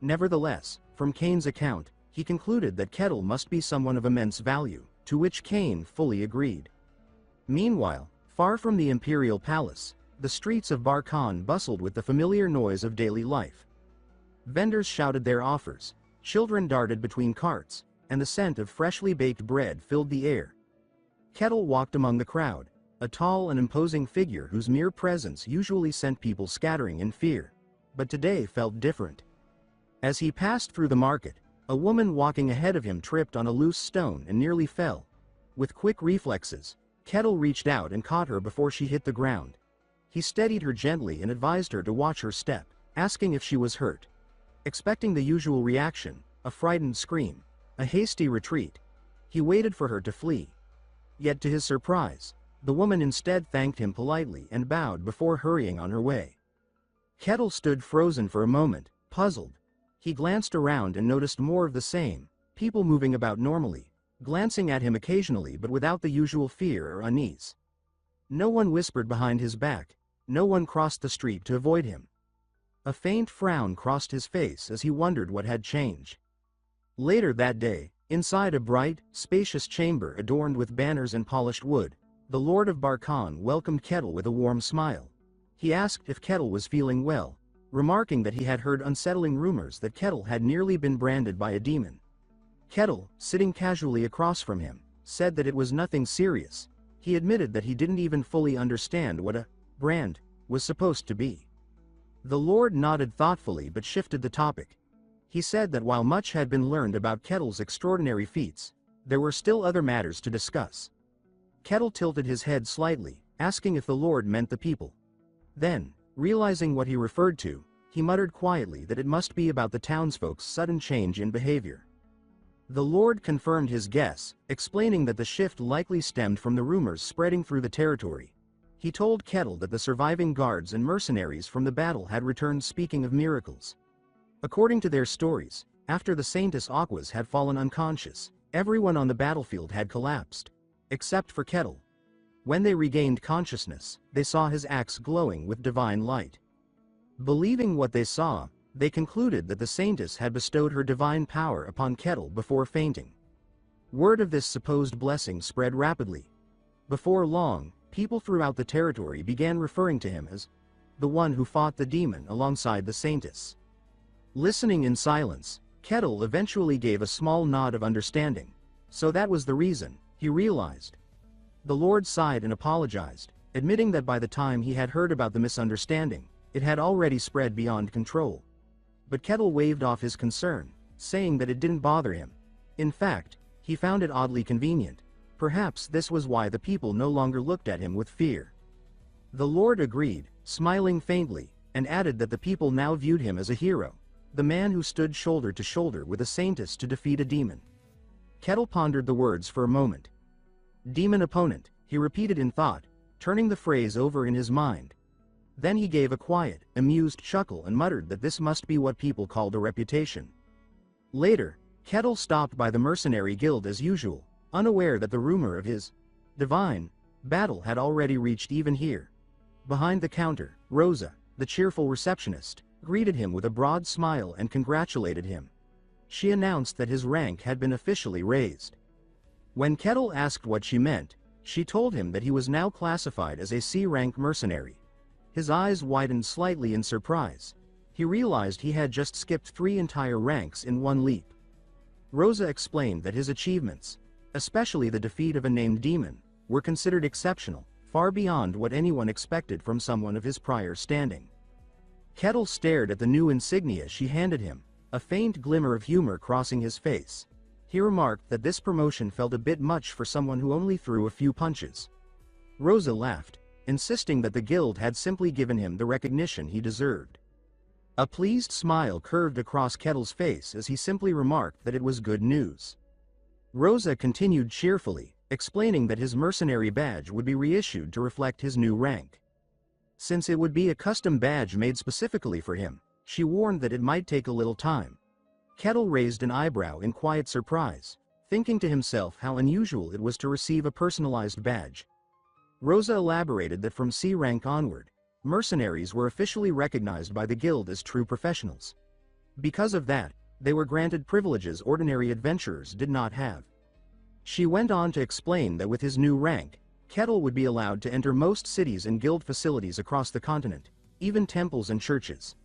Nevertheless, from Kane's account, he concluded that Kettle must be someone of immense value, to which Kane fully agreed. Meanwhile, far from the imperial palace, the streets of Barkan bustled with the familiar noise of daily life. Vendors shouted their offers, children darted between carts, and the scent of freshly baked bread filled the air. Kettle walked among the crowd, a tall and imposing figure whose mere presence usually sent people scattering in fear, but today felt different. As he passed through the market, a woman walking ahead of him tripped on a loose stone and nearly fell. With quick reflexes, Kettle reached out and caught her before she hit the ground. He steadied her gently and advised her to watch her step, asking if she was hurt. Expecting the usual reaction, a frightened scream, a hasty retreat, he waited for her to flee. Yet to his surprise, the woman instead thanked him politely and bowed before hurrying on her way. Kettle stood frozen for a moment, puzzled. He glanced around and noticed more of the same, people moving about normally, glancing at him occasionally but without the usual fear or unease. No one whispered behind his back, no one crossed the street to avoid him. A faint frown crossed his face as he wondered what had changed. Later that day, inside a bright, spacious chamber adorned with banners and polished wood, the Lord of Barkan welcomed Kettle with a warm smile. He asked if Kettle was feeling well, remarking that he had heard unsettling rumors that Kettle had nearly been branded by a demon. Kettle, sitting casually across from him, said that it was nothing serious. He admitted that he didn't even fully understand what a brand was supposed to be. The Lord nodded thoughtfully but shifted the topic. He said that while much had been learned about Kettle's extraordinary feats, there were still other matters to discuss. Kettle tilted his head slightly, asking if the Lord meant the people. Then, realizing what he referred to, he muttered quietly that it must be about the townsfolk's sudden change in behavior. The Lord confirmed his guess, explaining that the shift likely stemmed from the rumors spreading through the territory. He told Kettle that the surviving guards and mercenaries from the battle had returned speaking of miracles. According to their stories, after the Saintess Aquas had fallen unconscious, everyone on the battlefield had collapsed. Except for Kettle. When they regained consciousness, they saw his axe glowing with divine light. Believing what they saw, they concluded that the saintess had bestowed her divine power upon Kettle before fainting. Word of this supposed blessing spread rapidly. Before long, people throughout the territory began referring to him as the one who fought the demon alongside the saintess. Listening in silence, Kettle eventually gave a small nod of understanding. So that was the reason, he realized. The Lord sighed and apologized, admitting that by the time he had heard about the misunderstanding, it had already spread beyond control. But Kettle waved off his concern, saying that it didn't bother him. In fact, he found it oddly convenient. Perhaps this was why the people no longer looked at him with fear. The Lord agreed, smiling faintly, and added that the people now viewed him as a hero, the man who stood shoulder to shoulder with a saintess to defeat a demon. Kettle pondered the words for a moment. Demon opponent, he repeated in thought, turning the phrase over in his mind. Then he gave a quiet, amused chuckle and muttered that this must be what people called a reputation. Later, Kettle stopped by the mercenary guild as usual, unaware that the rumor of his divine battle had already reached even here. Behind the counter, Rosa, the cheerful receptionist, greeted him with a broad smile and congratulated him. She announced that his rank had been officially raised. When Kettle asked what she meant, she told him that he was now classified as a C-rank mercenary. His eyes widened slightly in surprise. He realized he had just skipped 3 entire ranks in one leap. Rosa explained that his achievements, especially the defeat of a named demon, were considered exceptional, far beyond what anyone expected from someone of his prior standing. Kettle stared at the new insignia she handed him, a faint glimmer of humor crossing his face. He remarked that this promotion felt a bit much for someone who only threw a few punches. Rosa laughed, insisting that the guild had simply given him the recognition he deserved. A pleased smile curved across Kettle's face as he simply remarked that it was good news. Rosa continued cheerfully, explaining that his mercenary badge would be reissued to reflect his new rank. Since it would be a custom badge made specifically for him, she warned that it might take a little time. Kettle raised an eyebrow in quiet surprise, thinking to himself how unusual it was to receive a personalized badge. Rosa elaborated that from C rank onward, mercenaries were officially recognized by the guild as true professionals. Because of that, they were granted privileges ordinary adventurers did not have. She went on to explain that with his new rank, Kettle would be allowed to enter most cities and guild facilities across the continent, even temples and churches.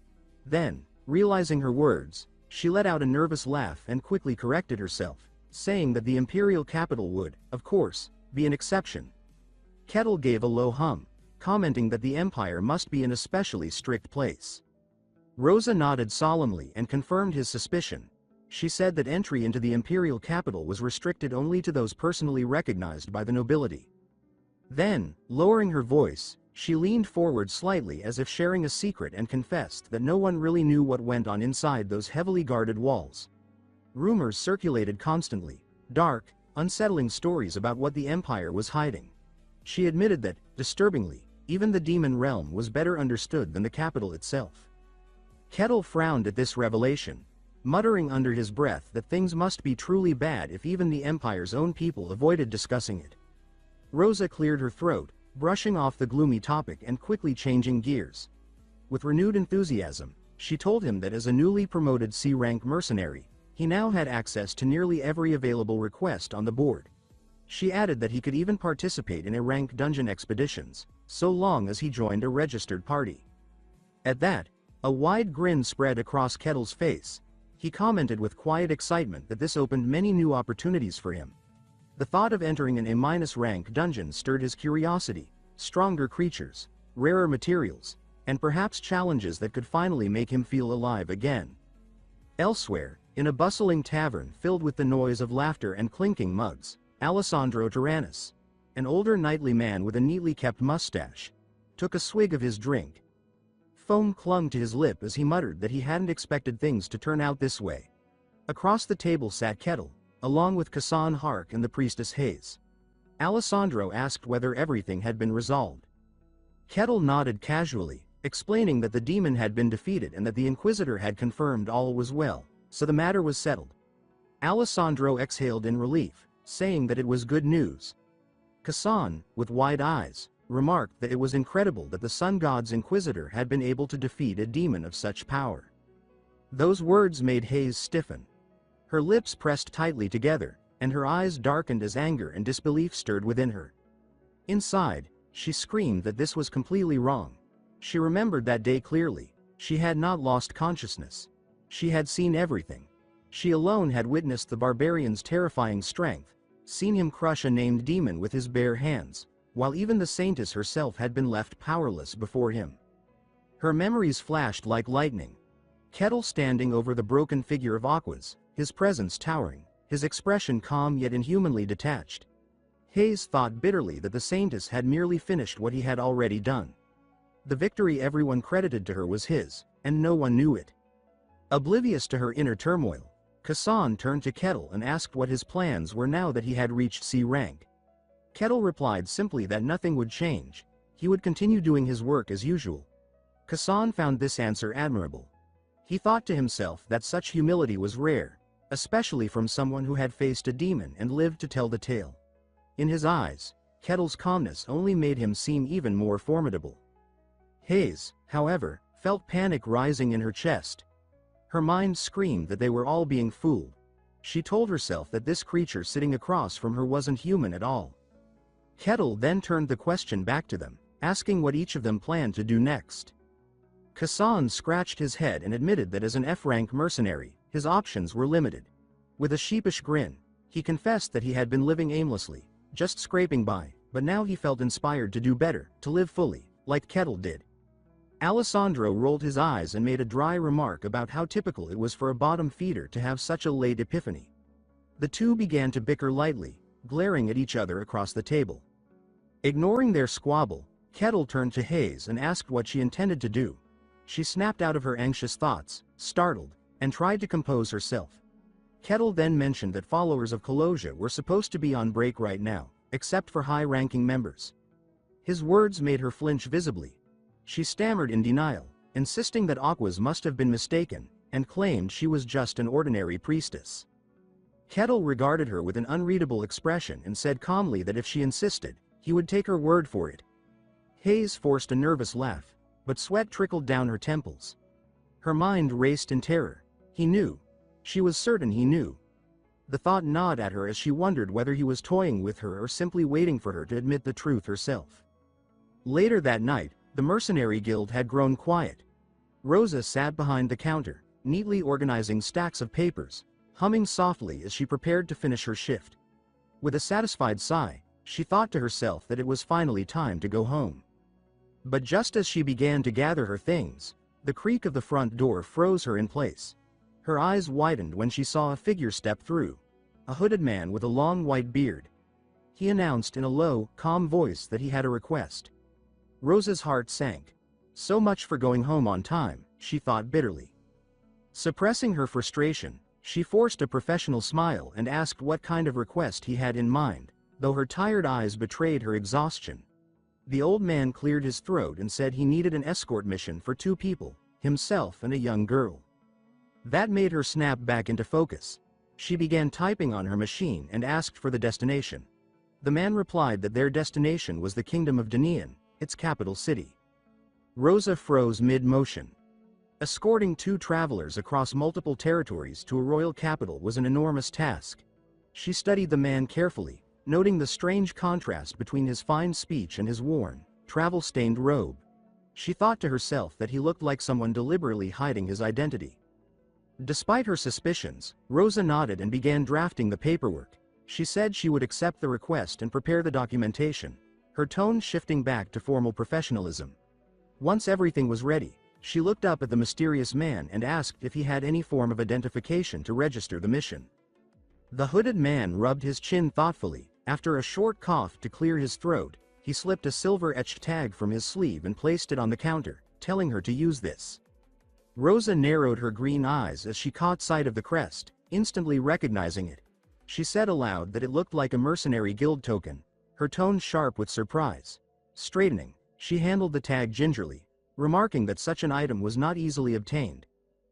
Then, realizing her words, she let out a nervous laugh and quickly corrected herself, saying that the imperial capital would, of course, be an exception. Kettle gave a low hum, commenting that the empire must be an especially strict place. Rosa nodded solemnly and confirmed his suspicion. She said that entry into the imperial capital was restricted only to those personally recognized by the nobility. Then, lowering her voice, she leaned forward slightly as if sharing a secret and confessed that no one really knew what went on inside those heavily guarded walls. Rumors circulated constantly, dark, unsettling stories about what the empire was hiding. She admitted that, disturbingly, even the demon realm was better understood than the capital itself. Kettle frowned at this revelation, muttering under his breath that things must be truly bad if even the empire's own people avoided discussing it. Rosa cleared her throat, brushing off the gloomy topic and quickly changing gears. With renewed enthusiasm, she told him that as a newly promoted C-rank mercenary, he now had access to nearly every available request on the board. She added that he could even participate in rank dungeon expeditions, so long as he joined a registered party. At that, a wide grin spread across Kettle's face. He commented with quiet excitement that this opened many new opportunities for him. The thought of entering an A-rank dungeon stirred his curiosity: stronger creatures, rarer materials, and perhaps challenges that could finally make him feel alive again. Elsewhere, in a bustling tavern filled with the noise of laughter and clinking mugs, Alessandro Tyrannus, an older knightly man with a neatly kept mustache, took a swig of his drink. Foam clung to his lip as he muttered that he hadn't expected things to turn out this way. Across the table sat Kettle, along with Kassan Hark and the priestess Hayes. Alessandro asked whether everything had been resolved. Kettle nodded casually, explaining that the demon had been defeated and that the Inquisitor had confirmed all was well, so the matter was settled. Alessandro exhaled in relief, saying that it was good news. Kassan, with wide eyes, remarked that it was incredible that the sun god's inquisitor had been able to defeat a demon of such power. Those words made Hayes stiffen. Her lips pressed tightly together, and her eyes darkened as anger and disbelief stirred within her. Inside, she screamed that this was completely wrong. She remembered that day clearly. She had not lost consciousness. She had seen everything. She alone had witnessed the barbarian's terrifying strength, seen him crush a named demon with his bare hands, while even the saintess herself had been left powerless before him. Her memories flashed like lightning. Kettle standing over the broken figure of Aquas, his presence towering, his expression calm yet inhumanly detached. Hayes thought bitterly that the saintess had merely finished what he had already done. The victory everyone credited to her was his, and no one knew it. Oblivious to her inner turmoil, Kassan turned to Kettle and asked what his plans were now that he had reached C rank. Kettle replied simply that nothing would change. He would continue doing his work as usual. Kassan found this answer admirable. He thought to himself that such humility was rare, especially from someone who had faced a demon and lived to tell the tale. In his eyes, Kettle's calmness only made him seem even more formidable. Hayes, however, felt panic rising in her chest. Her mind screamed that they were all being fooled. She told herself that this creature sitting across from her wasn't human at all. Kettle then turned the question back to them, asking what each of them planned to do next. Kassan scratched his head and admitted that as an F-rank mercenary, his options were limited. With a sheepish grin, he confessed that he had been living aimlessly, just scraping by, but now he felt inspired to do better, to live fully, like Kettle did. Alessandro rolled his eyes and made a dry remark about how typical it was for a bottom feeder to have such a late epiphany. The two began to bicker lightly, glaring at each other across the table. Ignoring their squabble, Kettle turned to Hayes and asked what she intended to do. She snapped out of her anxious thoughts, startled, and tried to compose herself. Kettle then mentioned that followers of Kolosia were supposed to be on break right now, except for high-ranking members. His words made her flinch visibly. She stammered in denial, insisting that Aquas must have been mistaken, and claimed she was just an ordinary priestess. Kettle regarded her with an unreadable expression and said calmly that if she insisted, he would take her word for it. Hayes forced a nervous laugh, but sweat trickled down her temples. Her mind raced in terror. He knew. She was certain he knew. The thought gnawed at her as she wondered whether he was toying with her or simply waiting for her to admit the truth herself. Later that night, the mercenary guild had grown quiet. Rosa sat behind the counter, neatly organizing stacks of papers, humming softly as she prepared to finish her shift. With a satisfied sigh, she thought to herself that it was finally time to go home. But just as she began to gather her things, the creak of the front door froze her in place. Her eyes widened when she saw a figure step through, a hooded man with a long white beard. He announced in a low, calm voice that he had a request. Rosa's heart sank. So much for going home on time, she thought bitterly. Suppressing her frustration, she forced a professional smile and asked what kind of request he had in mind, though her tired eyes betrayed her exhaustion. The old man cleared his throat and said he needed an escort mission for 2 people, himself and a young girl. That made her snap back into focus. She began typing on her machine and asked for the destination. The man replied that their destination was the kingdom of Danian, its capital city. Rosa froze mid-motion. Escorting 2 travelers across multiple territories to a royal capital was an enormous task. She studied the man carefully, noting the strange contrast between his fine speech and his worn, travel-stained robe. She thought to herself that he looked like someone deliberately hiding his identity. Despite her suspicions, Rosa nodded and began drafting the paperwork. She said she would accept the request and prepare the documentation, her tone shifting back to formal professionalism. Once everything was ready, she looked up at the mysterious man and asked if he had any form of identification to register the mission. The hooded man rubbed his chin thoughtfully. After a short cough to clear his throat, he slipped a silver-etched tag from his sleeve and placed it on the counter, telling her to use this. Rosa narrowed her green eyes as she caught sight of the crest, instantly recognizing it. She said aloud that it looked like a mercenary guild token, her tone sharp with surprise. Straightening, she handled the tag gingerly, remarking that such an item was not easily obtained.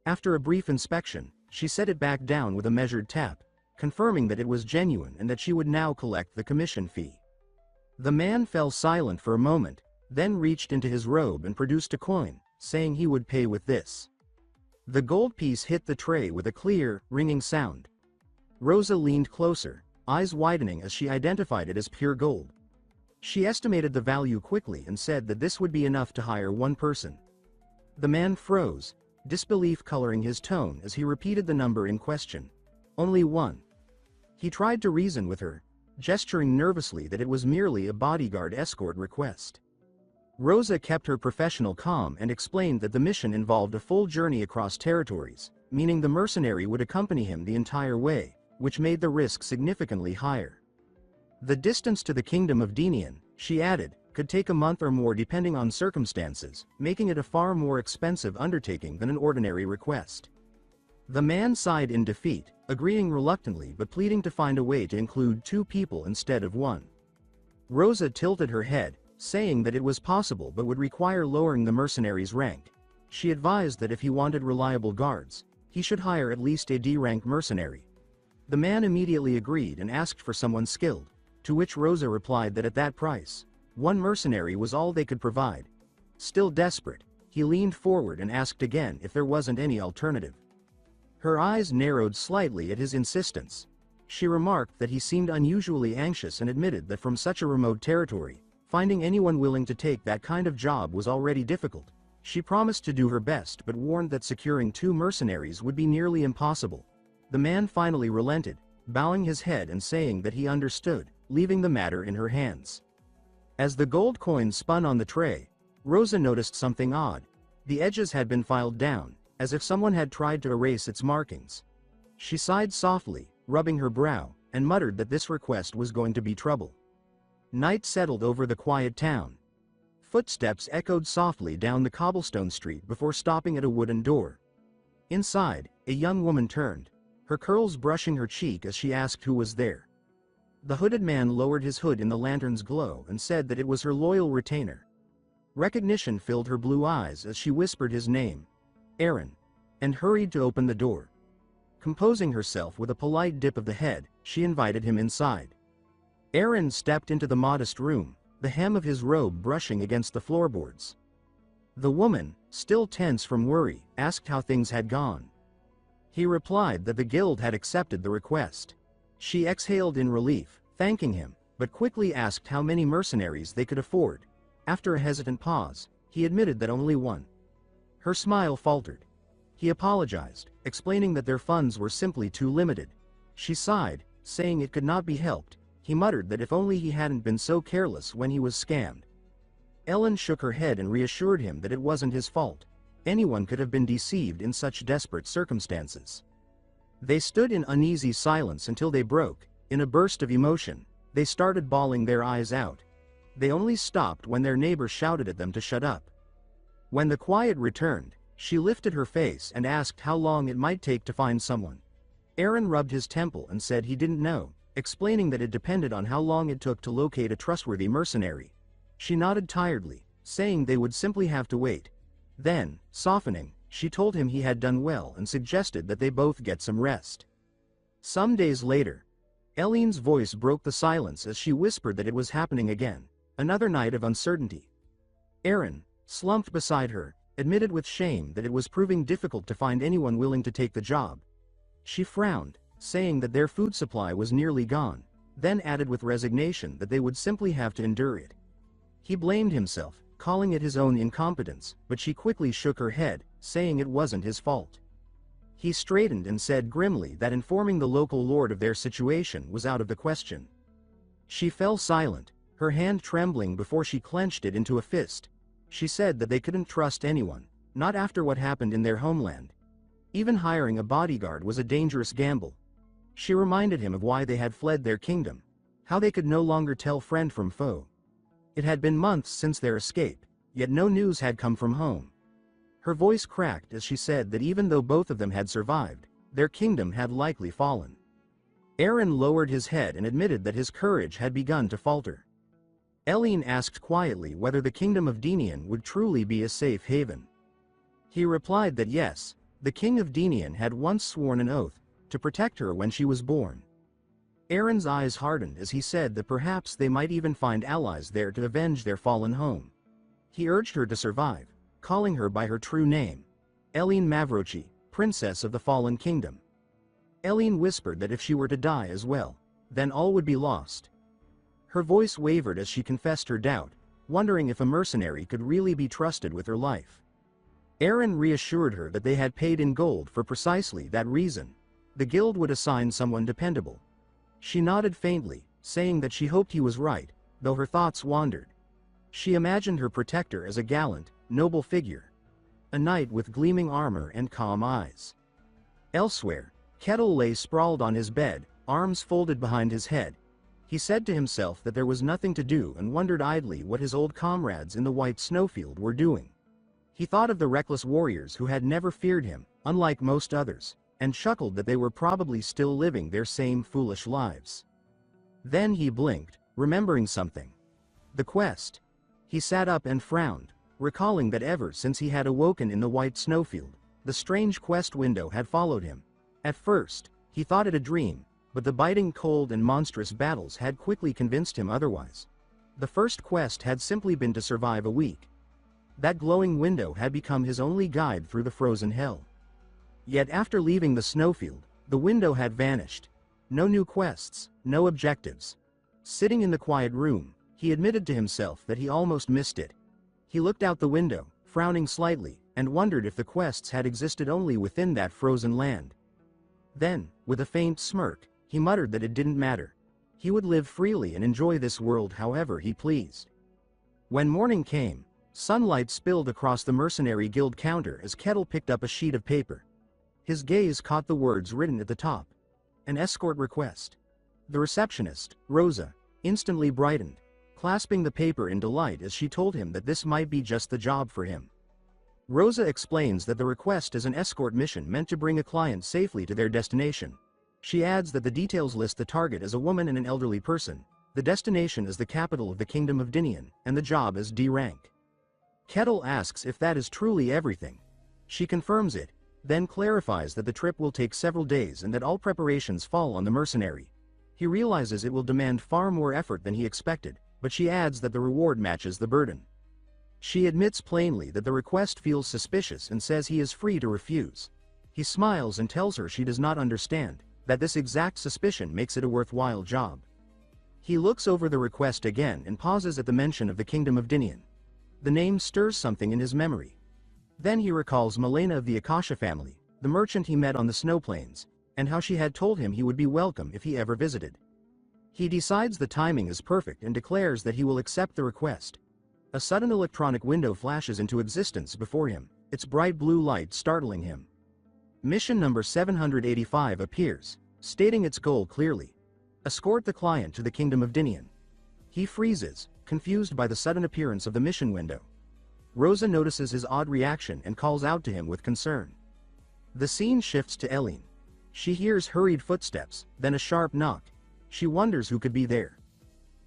After a brief inspection, she set it back down with a measured tap, confirming that it was genuine and that she would now collect the commission fee. The man fell silent for a moment, then reached into his robe and produced a coin, saying he would pay with this. The gold piece hit the tray with a clear, ringing sound. Rosa leaned closer, eyes widening as she identified it as pure gold. She estimated the value quickly and said that this would be enough to hire one person. The man froze, disbelief coloring his tone as he repeated the number in question. Only one. He tried to reason with her, gesturing nervously that it was merely a bodyguard escort request. Rosa kept her professional calm and explained that the mission involved a full journey across territories, meaning the mercenary would accompany him the entire way, which made the risk significantly higher. The distance to the kingdom of Denian, she added, could take a month or more depending on circumstances, making it a far more expensive undertaking than an ordinary request. The man sighed in defeat, agreeing reluctantly but pleading to find a way to include 2 people instead of 1. Rosa tilted her head, saying that it was possible but would require lowering the mercenary's rank. She advised that if he wanted reliable guards, he should hire at least a D-rank mercenary. The man immediately agreed and asked for someone skilled, to which Rosa replied that at that price, 1 mercenary was all they could provide. Still desperate, he leaned forward and asked again if there wasn't any alternative. Her eyes narrowed slightly at his insistence. She remarked that he seemed unusually anxious and admitted that from such a remote territory, finding anyone willing to take that kind of job was already difficult. She promised to do her best but warned that securing 2 mercenaries would be nearly impossible. The man finally relented, bowing his head and saying that he understood, leaving the matter in her hands. As the gold coin spun on the tray, Rosa noticed something odd. The edges had been filed down, as if someone had tried to erase its markings. She sighed softly, rubbing her brow, and muttered that this request was going to be trouble. Night settled over the quiet town. Footsteps echoed softly down the cobblestone street before stopping at a wooden door. Inside, a young woman turned, her curls brushing her cheek as she asked who was there. The hooded man lowered his hood in the lantern's glow and said that it was her loyal retainer. Recognition filled her blue eyes as she whispered his name, Aaron, and hurried to open the door. Composing herself with a polite dip of the head, she invited him inside. Aaron stepped into the modest room, the hem of his robe brushing against the floorboards. The woman, still tense from worry, asked how things had gone. He replied that the guild had accepted the request. She exhaled in relief, thanking him, but quickly asked how many mercenaries they could afford. After a hesitant pause, he admitted that only 1. Her smile faltered. He apologized, explaining that their funds were simply too limited. She sighed, saying it could not be helped. He muttered that if only he hadn't been so careless when he was scammed. Ellen shook her head and reassured him that it wasn't his fault. Anyone could have been deceived in such desperate circumstances. They stood in uneasy silence until they broke. In a burst of emotion, they started bawling their eyes out. They only stopped when their neighbor shouted at them to shut up. When the quiet returned, she lifted her face and asked how long it might take to find someone. Aaron rubbed his temple and said he didn't know, explaining that it depended on how long it took to locate a trustworthy mercenary. She nodded tiredly, saying they would simply have to wait. Then, softening, she told him he had done well and suggested that they both get some rest. Some days later, Eileen's voice broke the silence as she whispered that it was happening again, another night of uncertainty. Aaron, slumped beside her, admitted with shame that it was proving difficult to find anyone willing to take the job. She frowned, saying that their food supply was nearly gone, then added with resignation that they would simply have to endure it. He blamed himself, calling it his own incompetence, but she quickly shook her head, saying it wasn't his fault. He straightened and said grimly that informing the local lord of their situation was out of the question. She fell silent, her hand trembling before she clenched it into a fist. She said that they couldn't trust anyone, not after what happened in their homeland. Even hiring a bodyguard was a dangerous gamble. She reminded him of why they had fled their kingdom, how they could no longer tell friend from foe. It had been months since their escape, yet no news had come from home. Her voice cracked as she said that even though both of them had survived, their kingdom had likely fallen. Aaron lowered his head and admitted that his courage had begun to falter. Eileen asked quietly whether the kingdom of Denian would truly be a safe haven. He replied that yes, the king of Denian had once sworn an oath to protect her when she was born. Aaron's eyes hardened as he said that perhaps they might even find allies there to avenge their fallen home. He urged her to survive, calling her by her true name, Eileen Mavrochi, Princess of the Fallen Kingdom. Eileen whispered that if she were to die as well, then all would be lost. Her voice wavered as she confessed her doubt, wondering if a mercenary could really be trusted with her life. Aaron reassured her that they had paid in gold for precisely that reason. The guild would assign someone dependable. She nodded faintly, saying that she hoped he was right, though her thoughts wandered. She imagined her protector as a gallant, noble figure. A knight with gleaming armor and calm eyes. Elsewhere, Kettle lay sprawled on his bed, arms folded behind his head. He said to himself that there was nothing to do and wondered idly what his old comrades in the white snowfield were doing. He thought of the reckless warriors who had never feared him, unlike most others, and chuckled that they were probably still living their same foolish lives. Then he blinked, remembering something. The quest. He sat up and frowned, recalling that ever since he had awoken in the white snowfield, the strange quest window had followed him. At first, he thought it a dream, but the biting cold and monstrous battles had quickly convinced him otherwise. The first quest had simply been to survive a week. That glowing window had become his only guide through the frozen hell. Yet after leaving the snowfield, the window had vanished. No new quests, no objectives. Sitting in the quiet room, he admitted to himself that he almost missed it. He looked out the window, frowning slightly, and wondered if the quests had existed only within that frozen land. Then, with a faint smirk, he muttered that it didn't matter. He would live freely and enjoy this world however he pleased. When morning came, sunlight spilled across the mercenary guild counter as Kettle picked up a sheet of paper. His gaze caught the words written at the top. An escort request. The receptionist, Rosa, instantly brightened, clasping the paper in delight as she told him that this might be just the job for him. Rosa explains that the request is an escort mission meant to bring a client safely to their destination. She adds that the details list the target as a woman and an elderly person, the destination is the capital of the Kingdom of Dinian, and the job is D rank. Kettle asks if that is truly everything. She confirms it, then clarifies that the trip will take several days and that all preparations fall on the mercenary. He realizes it will demand far more effort than he expected, but she adds that the reward matches the burden. She admits plainly that the request feels suspicious and says he is free to refuse. He smiles and tells her she does not understand, that this exact suspicion makes it a worthwhile job. He looks over the request again and pauses at the mention of the Kingdom of Dinian. The name stirs something in his memory. Then he recalls Milena of the Akasha family, the merchant he met on the snow plains, and how she had told him he would be welcome if he ever visited. He decides the timing is perfect and declares that he will accept the request. A sudden electronic window flashes into existence before him, its bright blue light startling him. Mission number 785 appears, stating its goal clearly. Escort the client to the Kingdom of Dinian. He freezes, confused by the sudden appearance of the mission window. Rosa notices his odd reaction and calls out to him with concern. The scene shifts to Eileen. She hears hurried footsteps, then a sharp knock. She wonders who could be there.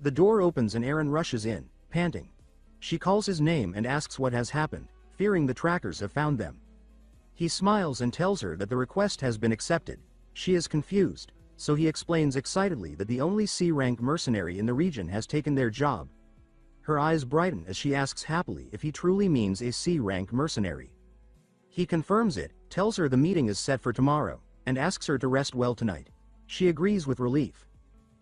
The door opens and Aaron rushes in, panting. She calls his name and asks what has happened, fearing the trackers have found them. He smiles and tells her that the request has been accepted. She is confused, so he explains excitedly that the only C-rank mercenary in the region has taken their job. Her eyes brighten as she asks happily if he truly means a C-rank mercenary. He confirms it, tells her the meeting is set for tomorrow, and asks her to rest well tonight. She agrees with relief.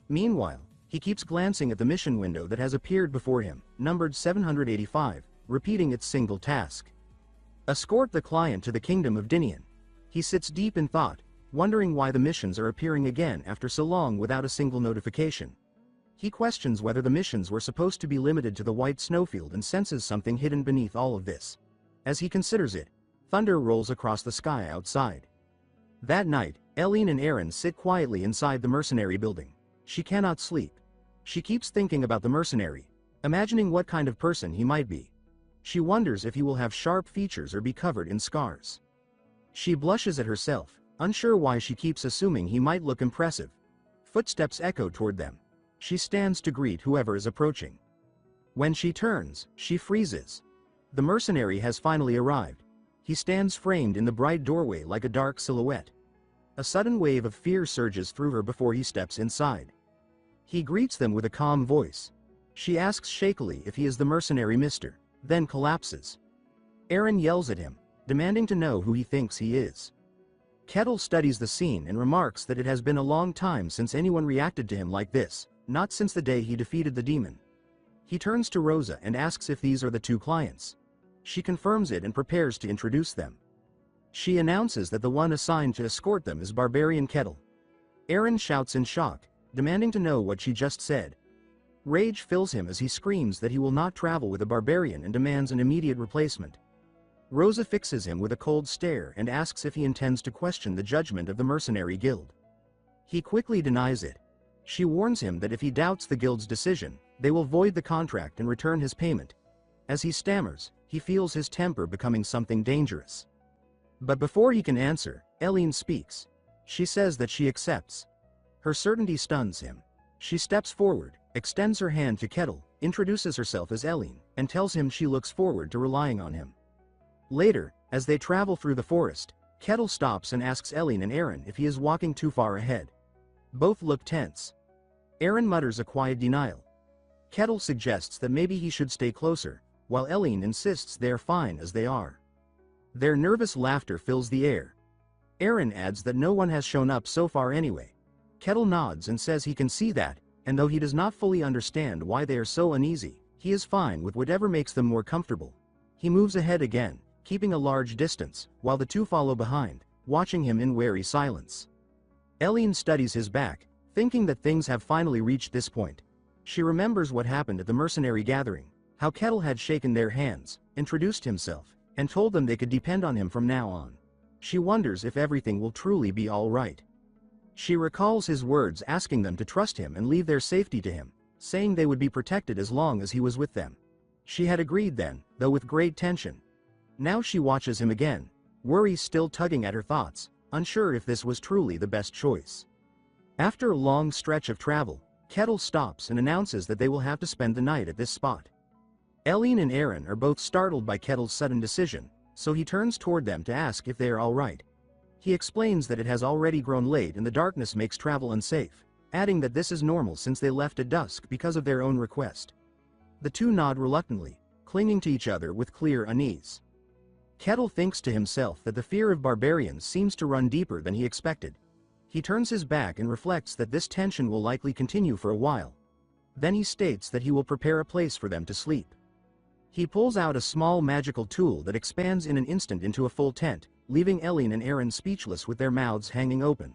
Meanwhile, he keeps glancing at the mission window that has appeared before him, numbered 785, repeating its single task. Escort the client to the Kingdom of Dinian. He sits deep in thought, wondering why the missions are appearing again after so long without a single notification. He questions whether the missions were supposed to be limited to the white snowfield and senses something hidden beneath all of this. As he considers it, thunder rolls across the sky outside. That night, Eileen and Aaron sit quietly inside the mercenary building. She cannot sleep. She keeps thinking about the mercenary, imagining what kind of person he might be. She wonders if he will have sharp features or be covered in scars. She blushes at herself, unsure why she keeps assuming he might look impressive. Footsteps echo toward them. She stands to greet whoever is approaching. When she turns, she freezes. The mercenary has finally arrived. He stands framed in the bright doorway like a dark silhouette. A sudden wave of fear surges through her before he steps inside. He greets them with a calm voice. She asks shakily if he is the mercenary mister, then collapses. Eren yells at him, demanding to know who he thinks he is. Kettle studies the scene and remarks that it has been a long time since anyone reacted to him like this, not since the day he defeated the demon. He turns to Rosa and asks if these are the two clients. She confirms it and prepares to introduce them. She announces that the one assigned to escort them is Barbarian Kettle. Eren shouts in shock, demanding to know what she just said. Rage fills him as he screams that he will not travel with a barbarian and demands an immediate replacement. Rosa fixes him with a cold stare and asks if he intends to question the judgment of the mercenary guild. He quickly denies it. She warns him that if he doubts the guild's decision, they will void the contract and return his payment. As he stammers, he feels his temper becoming something dangerous. But before he can answer, Eileen speaks. She says that she accepts. Her certainty stuns him. She steps forward, extends her hand to Kettle, introduces herself as Eileen, and tells him she looks forward to relying on him. Later, as they travel through the forest, Kettle stops and asks Eileen and Eren if he is walking too far ahead. Both look tense. Eren mutters a quiet denial. Kettle suggests that maybe he should stay closer, while Eileen insists they are fine as they are. Their nervous laughter fills the air. Eren adds that no one has shown up so far anyway. Kettle nods and says he can see that, and though he does not fully understand why they are so uneasy, he is fine with whatever makes them more comfortable. He moves ahead again, keeping a large distance, while the two follow behind, watching him in wary silence. Eileen studies his back, thinking that things have finally reached this point. She remembers what happened at the mercenary gathering, how Kettle had shaken their hands, introduced himself, and told them they could depend on him from now on. She wonders if everything will truly be all right. She recalls his words asking them to trust him and leave their safety to him, saying they would be protected as long as he was with them. She had agreed then, though with great tension. Now she watches him again, worry still tugging at her thoughts, unsure if this was truly the best choice. After a long stretch of travel, Kettle stops and announces that they will have to spend the night at this spot. Eileen and Eren are both startled by Kettle's sudden decision, so he turns toward them to ask if they are all right. He explains that it has already grown late and the darkness makes travel unsafe, adding that this is normal since they left at dusk because of their own request. The two nod reluctantly, clinging to each other with clear unease. Kettle thinks to himself that the fear of barbarians seems to run deeper than he expected. He turns his back and reflects that this tension will likely continue for a while. Then he states that he will prepare a place for them to sleep. He pulls out a small magical tool that expands in an instant into a full tent, leaving Eileen and Eren speechless with their mouths hanging open.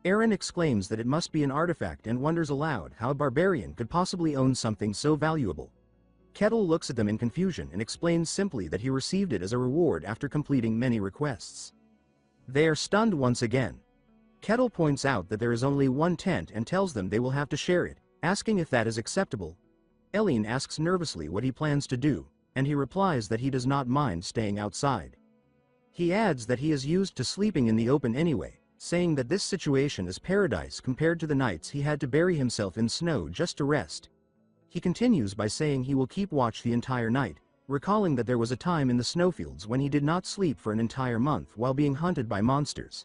Eren exclaims that it must be an artifact and wonders aloud how a barbarian could possibly own something so valuable. Kettle looks at them in confusion and explains simply that he received it as a reward after completing many requests. They are stunned once again. Kettle points out that there is only one tent and tells them they will have to share it, asking if that is acceptable. Eileen asks nervously what he plans to do, and he replies that he does not mind staying outside. He adds that he is used to sleeping in the open anyway, saying that this situation is paradise compared to the nights he had to bury himself in snow just to rest. He continues by saying he will keep watch the entire night, recalling that there was a time in the snowfields when he did not sleep for an entire month while being hunted by monsters.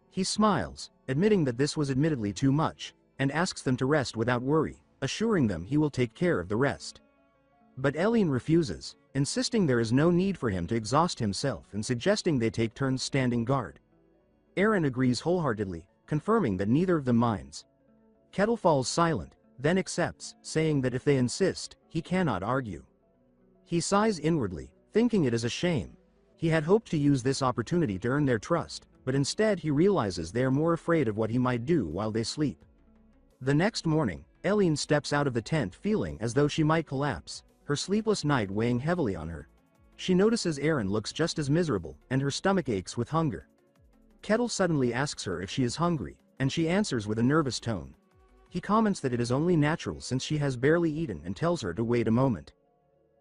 He smiles, admitting that this was admittedly too much, and asks them to rest without worry, assuring them he will take care of the rest. But Eileen refuses, insisting there is no need for him to exhaust himself and suggesting they take turns standing guard. Eren agrees wholeheartedly, confirming that neither of them minds. Kettle falls silent, then accepts, saying that if they insist, he cannot argue. He sighs inwardly, thinking it is a shame. He had hoped to use this opportunity to earn their trust, but instead he realizes they are more afraid of what he might do while they sleep. The next morning, Eileen steps out of the tent feeling as though she might collapse, her sleepless night weighing heavily on her. She notices Eren looks just as miserable, and her stomach aches with hunger. Kettle suddenly asks her if she is hungry, and she answers with a nervous tone. He comments that it is only natural since she has barely eaten and tells her to wait a moment.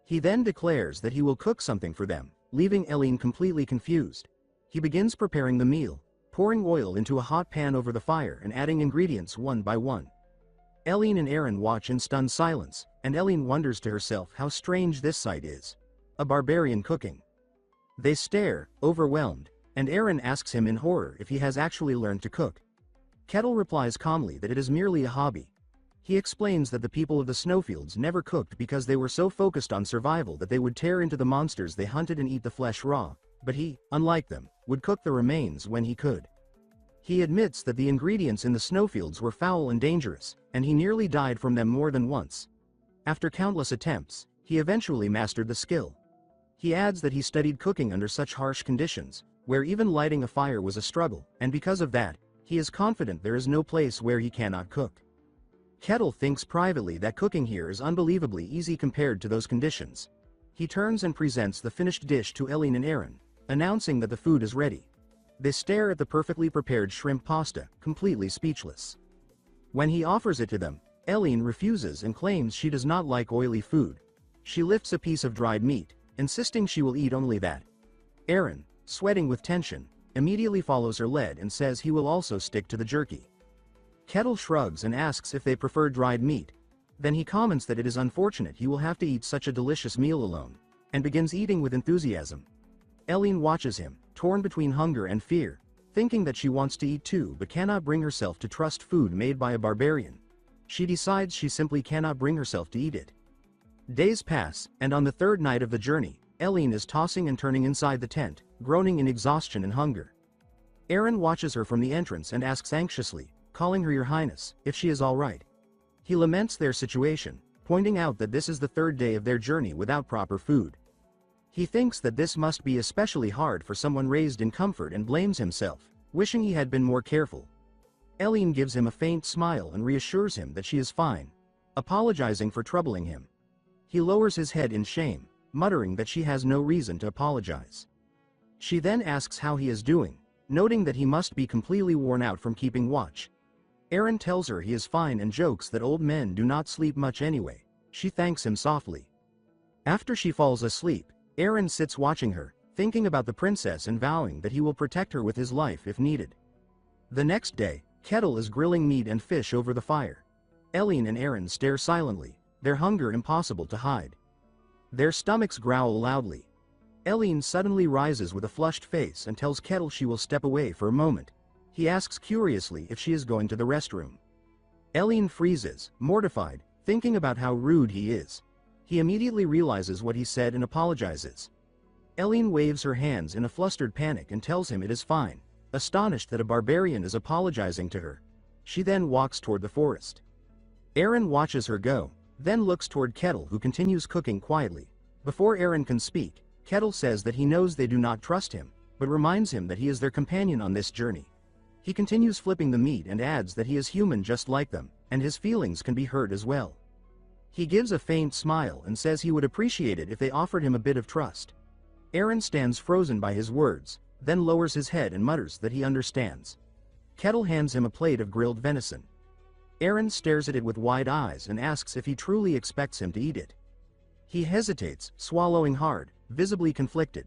He then declares that he will cook something for them, leaving Eileen completely confused. He begins preparing the meal, pouring oil into a hot pan over the fire and adding ingredients one by one. Eileen and Eren watch in stunned silence, and Eileen wonders to herself how strange this sight is. A barbarian cooking. They stare, overwhelmed, and Aaron asks him in horror if he has actually learned to cook. Kettle replies calmly that it is merely a hobby. He explains that the people of the snowfields never cooked because they were so focused on survival that they would tear into the monsters they hunted and eat the flesh raw, but he, unlike them, would cook the remains when he could. He admits that the ingredients in the snowfields were foul and dangerous, and he nearly died from them more than once. After countless attempts, he eventually mastered the skill. He adds that he studied cooking under such harsh conditions, where even lighting a fire was a struggle, and because of that, he is confident there is no place where he cannot cook. Kettle thinks privately that cooking here is unbelievably easy compared to those conditions. He turns and presents the finished dish to Eileen and Aaron, announcing that the food is ready. They stare at the perfectly prepared shrimp pasta, completely speechless. When he offers it to them, Eileen refuses and claims she does not like oily food. She lifts a piece of dried meat, insisting she will eat only that. Aaron, sweating with tension, immediately follows her lead and says he will also stick to the jerky. Kettle shrugs and asks if they prefer dried meat. Then he comments that it is unfortunate he will have to eat such a delicious meal alone, and begins eating with enthusiasm. Eileen watches him, torn between hunger and fear, thinking that she wants to eat too but cannot bring herself to trust food made by a barbarian. She decides she simply cannot bring herself to eat it. Days pass, and on the third night of the journey, Eileen is tossing and turning inside the tent, groaning in exhaustion and hunger. Aaron watches her from the entrance and asks anxiously, calling her Your Highness, if she is all right. He laments their situation, pointing out that this is the third day of their journey without proper food. He thinks that this must be especially hard for someone raised in comfort and blames himself, wishing he had been more careful. Eileen gives him a faint smile and reassures him that she is fine, apologizing for troubling him. He lowers his head in shame, muttering that she has no reason to apologize. She then asks how he is doing, noting that he must be completely worn out from keeping watch. Aaron tells her he is fine and jokes that old men do not sleep much anyway. She thanks him softly. After she falls asleep, Aaron sits watching her, thinking about the princess and vowing that he will protect her with his life if needed. The next day, Kettle is grilling meat and fish over the fire. Eileen and Aaron stare silently, their hunger impossible to hide. Their stomachs growl loudly. Eileen suddenly rises with a flushed face and tells Kettle she will step away for a moment. He asks curiously if she is going to the restroom. Eileen freezes, mortified, thinking about how rude he is. He immediately realizes what he said and apologizes. Eileen waves her hands in a flustered panic and tells him it is fine, astonished that a barbarian is apologizing to her. She then walks toward the forest. Aaron watches her go, then looks toward Kettle, who continues cooking quietly. Before Aaron can speak, Kettle says that he knows they do not trust him, but reminds him that he is their companion on this journey. He continues flipping the meat and adds that he is human just like them, and his feelings can be hurt as well. He gives a faint smile and says he would appreciate it if they offered him a bit of trust. Aaron stands frozen by his words, then lowers his head and mutters that he understands. Kettle hands him a plate of grilled venison. Aaron stares at it with wide eyes and asks if he truly expects him to eat it. He hesitates, swallowing hard, visibly conflicted.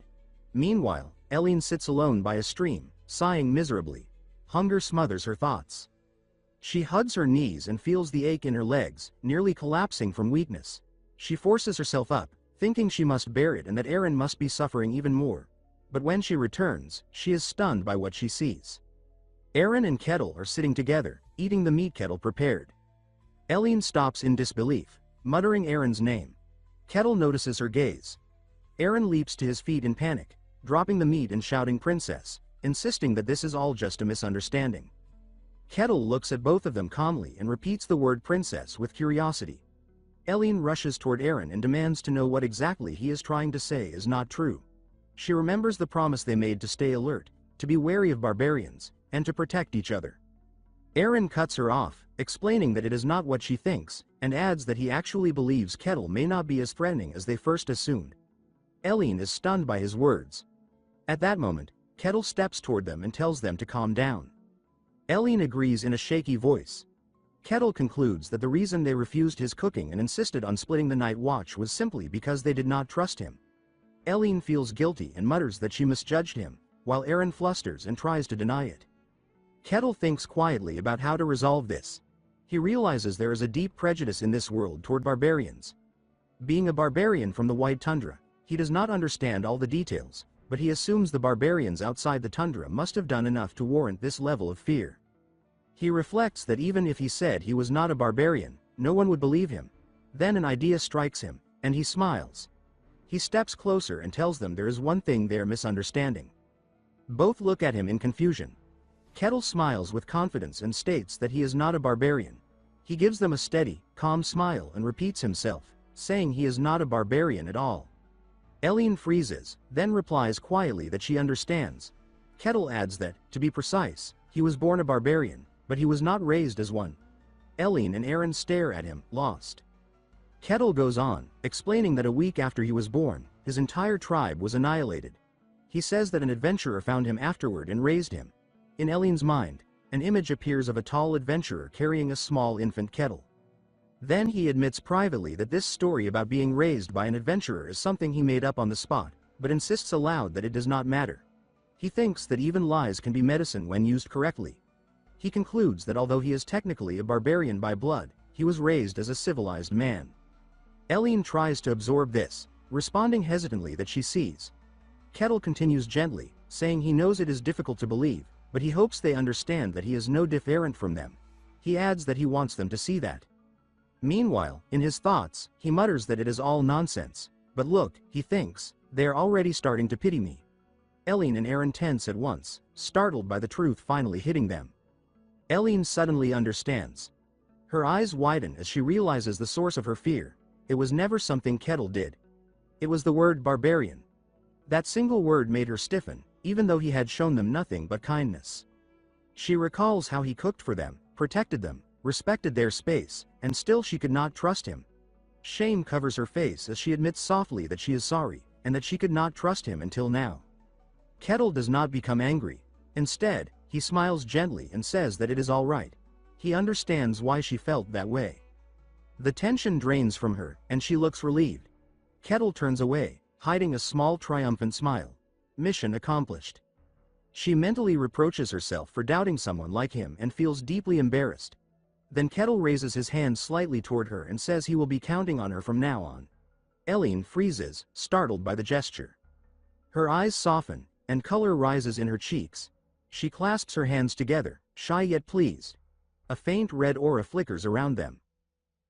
Meanwhile, Eileen sits alone by a stream, sighing miserably. Hunger smothers her thoughts. She hugs her knees and feels the ache in her legs, nearly collapsing from weakness. She forces herself up, thinking she must bear it and that Aaron must be suffering even more. But when she returns, she is stunned by what she sees. Aaron and Kettle are sitting together, eating the meat Kettle prepared. Eileen stops in disbelief, muttering Aaron's name. Kettle notices her gaze. Aaron leaps to his feet in panic, dropping the meat and shouting "Princess," insisting that this is all just a misunderstanding. Kettle looks at both of them calmly and repeats the word princess with curiosity. Eileen rushes toward Aaron and demands to know what exactly he is trying to say is not true. She remembers the promise they made to stay alert, to be wary of barbarians, and to protect each other. Aaron cuts her off, explaining that it is not what she thinks, and adds that he actually believes Kettle may not be as threatening as they first assumed. Eileen is stunned by his words. At that moment, Kettle steps toward them and tells them to calm down. Eileen agrees in a shaky voice. Kettle concludes that the reason they refused his cooking and insisted on splitting the night watch was simply because they did not trust him. Eileen feels guilty and mutters that she misjudged him, while Aaron flusters and tries to deny it. Kettle thinks quietly about how to resolve this. He realizes there is a deep prejudice in this world toward barbarians. Being a barbarian from the White Tundra, he does not understand all the details, but he assumes the barbarians outside the tundra must have done enough to warrant this level of fear. He reflects that even if he said he was not a barbarian, no one would believe him. Then an idea strikes him, and he smiles. He steps closer and tells them there is one thing they are misunderstanding. Both look at him in confusion. Kettle smiles with confidence and states that he is not a barbarian. He gives them a steady, calm smile and repeats himself, saying he is not a barbarian at all. Eileen freezes, then replies quietly that she understands. Kettle adds that, to be precise, he was born a barbarian, but he was not raised as one. Eileen and Aaron stare at him, lost. Kettle goes on, explaining that a week after he was born, his entire tribe was annihilated. He says that an adventurer found him afterward and raised him. In Eileen's mind, an image appears of a tall adventurer carrying a small infant Kettle. Then he admits privately that this story about being raised by an adventurer is something he made up on the spot, but insists aloud that it does not matter. He thinks that even lies can be medicine when used correctly. He concludes that although he is technically a barbarian by blood, he was raised as a civilized man. Eileen tries to absorb this, responding hesitantly that she sees. Kettle continues gently, saying he knows it is difficult to believe, but he hopes they understand that he is no different from them. He adds that he wants them to see that. Meanwhile, in his thoughts, he mutters that it is all nonsense. But look, he thinks, they are already starting to pity me. Eileen and Aaron tense at once, startled by the truth finally hitting them. Eileen suddenly understands. Her eyes widen as she realizes the source of her fear. It was never something Kettle did. It was the word barbarian. That single word made her stiffen, even though he had shown them nothing but kindness. She recalls how he cooked for them, protected them, respected their space, and still she could not trust him. Shame covers her face as she admits softly that she is sorry, and that she could not trust him until now. Kettle does not become angry. Instead, he smiles gently and says that it is all right. He understands why she felt that way. The tension drains from her, and she looks relieved. Kettle turns away, hiding a small triumphant smile. Mission accomplished. She mentally reproaches herself for doubting someone like him and feels deeply embarrassed. Then Kettle raises his hand slightly toward her and says he will be counting on her from now on. Eileen freezes, startled by the gesture. Her eyes soften, and color rises in her cheeks. She clasps her hands together, shy yet pleased. A faint red aura flickers around them.